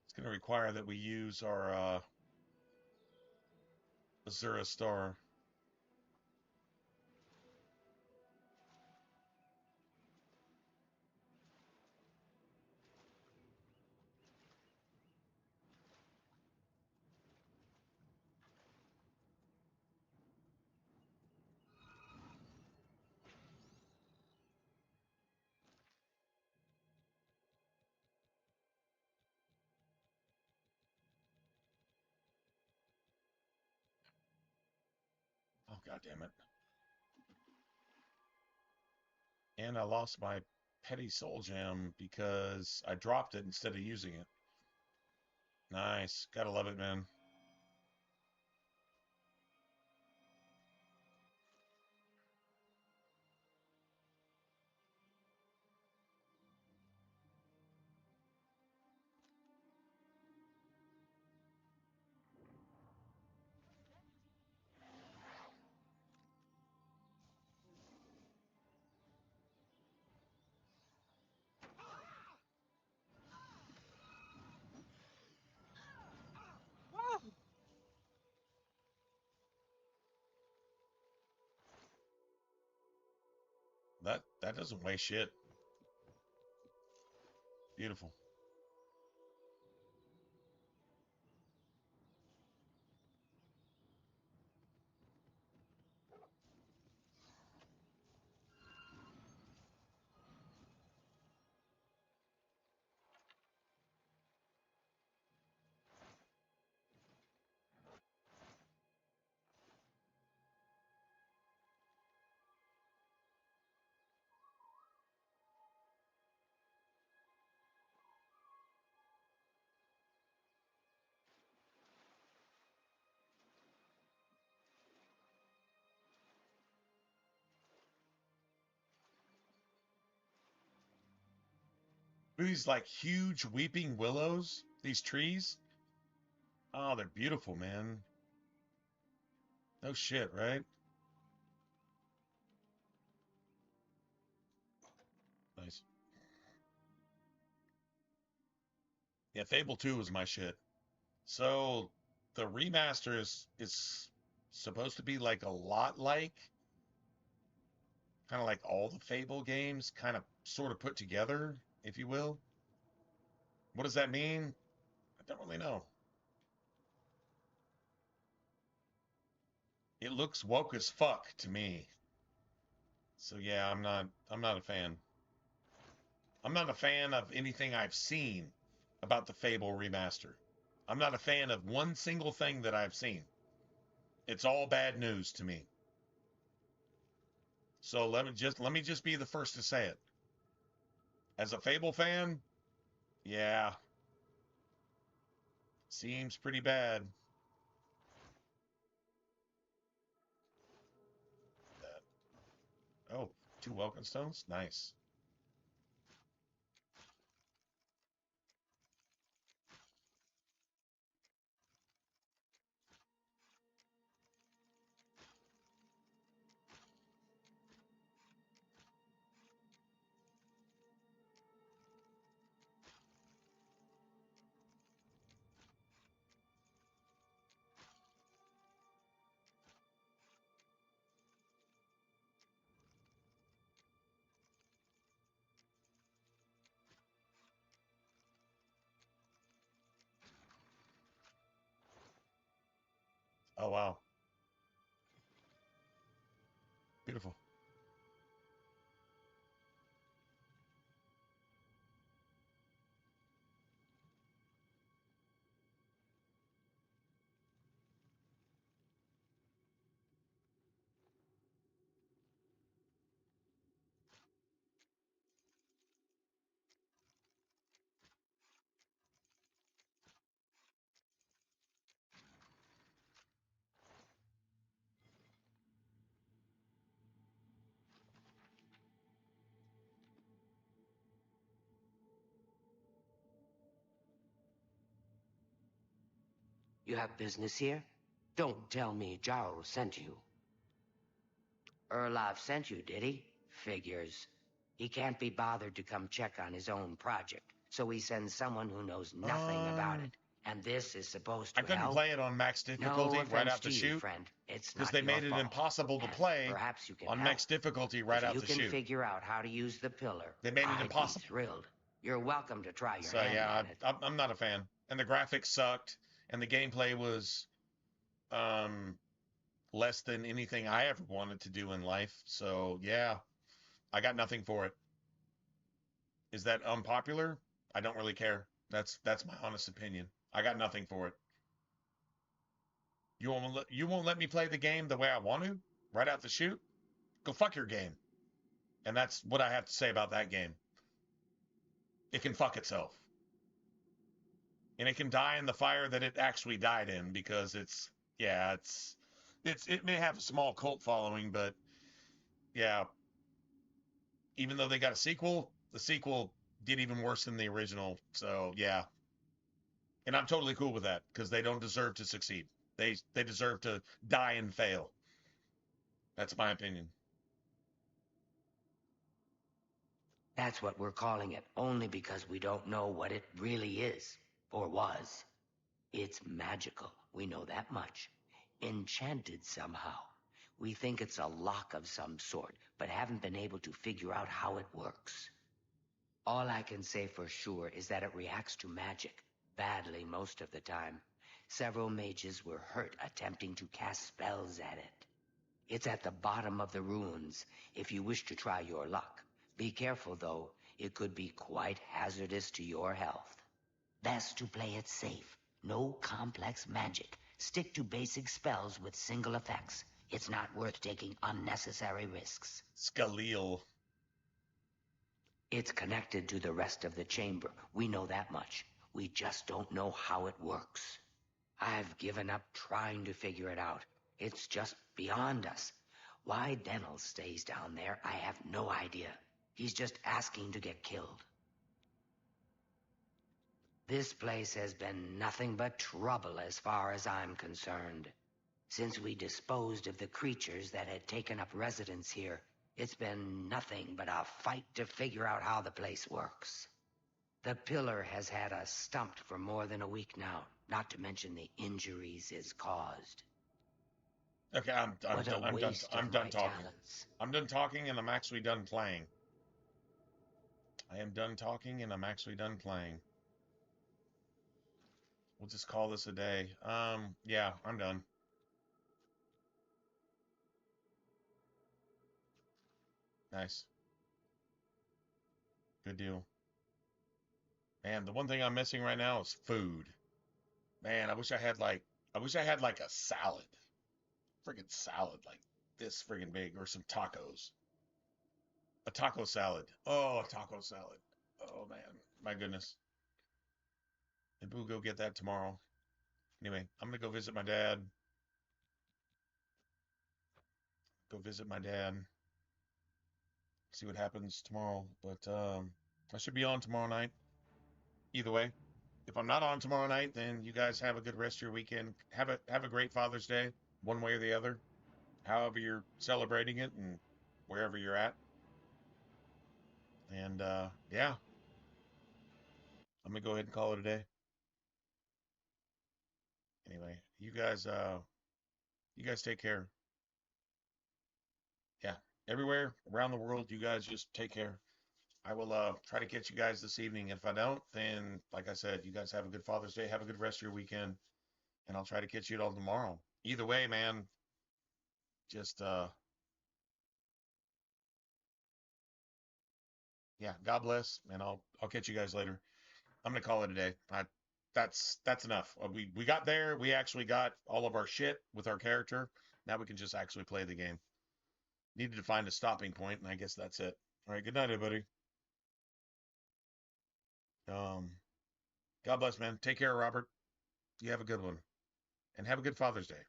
Speaker 1: It's going to require that we use our Azura Star. Oh, God damn it. And I lost my petty soul gem because I dropped it instead of using it. Nice. Gotta love it, man. That doesn't weigh shit. Beautiful. These like huge weeping willows, these trees. Oh, they're beautiful, man. No shit, right? Nice. Yeah, Fable 2 was my shit. So the remaster is supposed to be like a lot like, kind of like all the Fable games, kind of sort of put together, if you will. What does that mean? I don't really know. It looks woke as fuck to me. So yeah, I'm not a fan. I'm not a fan of anything I've seen about the Fable remaster. I'm not a fan of one single thing that I've seen. It's all bad news to me. So let me just be the first to say it. As a Fable fan, yeah, seems pretty bad. Oh, 2 Welcome Stones? Nice. Oh, wow. Beautiful.
Speaker 3: You have business here? Don't tell me Jarl sent you. Erlov sent you, did he? Figures. He can't be bothered to come check on his own project, so he sends someone who knows nothing about it. And this is supposed to
Speaker 1: I couldn't
Speaker 3: help?
Speaker 1: play it on max difficulty
Speaker 3: No
Speaker 1: right
Speaker 3: offense
Speaker 1: out the
Speaker 3: to you,
Speaker 1: chute
Speaker 3: friend. It's
Speaker 1: because
Speaker 3: not
Speaker 1: they
Speaker 3: your
Speaker 1: made it
Speaker 3: fault.
Speaker 1: impossible to
Speaker 3: And
Speaker 1: play
Speaker 3: perhaps you can
Speaker 1: on
Speaker 3: help.
Speaker 1: max difficulty right
Speaker 3: If
Speaker 1: out
Speaker 3: you
Speaker 1: the
Speaker 3: can
Speaker 1: chute.
Speaker 3: figure out how to use the pillar,
Speaker 1: They made it
Speaker 3: I'd
Speaker 1: impossible.
Speaker 3: be thrilled. You're welcome to try your
Speaker 1: So
Speaker 3: hand
Speaker 1: yeah,
Speaker 3: at it.
Speaker 1: I'm not a fan. And the graphics sucked, and the gameplay was less than anything I ever wanted to do in life. So yeah, I got nothing for it. Is that unpopular? I don't really care. That's my honest opinion. I got nothing for it. You won't let me play the game the way I want to, right out the chute? Go fuck your game. And that's what I have to say about that game. It can fuck itself. And it can die in the fire that it actually died in because it may have a small cult following, but yeah, even though they got a sequel, the sequel did even worse than the original. So yeah. And I'm totally cool with that because they don't deserve to succeed. They deserve to die and fail. That's my opinion.
Speaker 3: That's what we're calling it, only because we don't know what it really is, or was. It's magical, we know that much. Enchanted somehow. We think it's a lock of some sort, but haven't been able to figure out how it works. All I can say for sure is that it reacts to magic, badly most of the time. Several mages were hurt attempting to cast spells at it. It's at the bottom of the ruins, if you wish to try your luck. Be careful, though. It could be quite hazardous to your health. Best to play it safe. No complex magic. Stick to basic spells with single effects. It's not worth taking unnecessary risks.
Speaker 1: Scaleel.
Speaker 3: It's connected to the rest of the chamber. We know that much. We just don't know how it works. I've given up trying to figure it out. It's just beyond us. Why Denel stays down there, I have no idea. He's just asking to get killed. This place has been nothing but trouble as far as I'm concerned. Since we disposed of the creatures that had taken up residence here, it's been nothing but a fight to figure out how the place works. The pillar has had us stumped for more than a week now, not to mention the injuries it's caused.
Speaker 1: Okay, I'm
Speaker 3: What a
Speaker 1: done.
Speaker 3: waste
Speaker 1: I'm
Speaker 3: of
Speaker 1: done
Speaker 3: my
Speaker 1: talking.
Speaker 3: talents.
Speaker 1: I'm done talking, and I'm actually done playing. I am done talking, and I'm actually done playing. We'll just call this a day. Yeah, I'm done. Nice. Good deal. Man, the one thing I'm missing right now is food. Man, I wish I had like a salad. Friggin' salad like this friggin' big or some tacos. A taco salad. Oh, a taco salad. Oh man, my goodness. Maybe we'll go get that tomorrow. Anyway, I'm gonna go visit my dad. Go visit my dad. See what happens tomorrow. But I should be on tomorrow night. Either way. If I'm not on tomorrow night, then you guys have a good rest of your weekend. Have a great Father's Day, one way or the other. However you're celebrating it and wherever you're at. And yeah, I'm gonna go ahead and call it a day. Anyway, you guys take care. Yeah, everywhere around the world, you guys just take care. I will try to catch you guys this evening. If I don't, then like I said, you guys have a good Father's Day, have a good rest of your weekend, and I'll try to catch you all tomorrow. Either way, man, just yeah, God bless, and I'll catch you guys later. I'm gonna call it a day. That's enough. We got there. We actually got all of our shit with our character. Now we can just actually play the game. Needed to find a stopping point, and I guess that's it. All right. Good night, everybody. Um, God bless, man. Take care, Robert. You have a good one, and have a good Father's Day.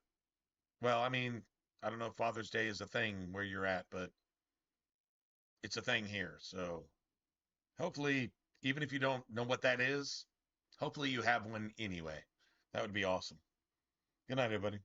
Speaker 1: Well, I mean, I don't know if Father's Day is a thing where you're at, but it's a thing here. So hopefully, even if you don't know what that is, hopefully you have one anyway. That would be awesome. Good night, everybody.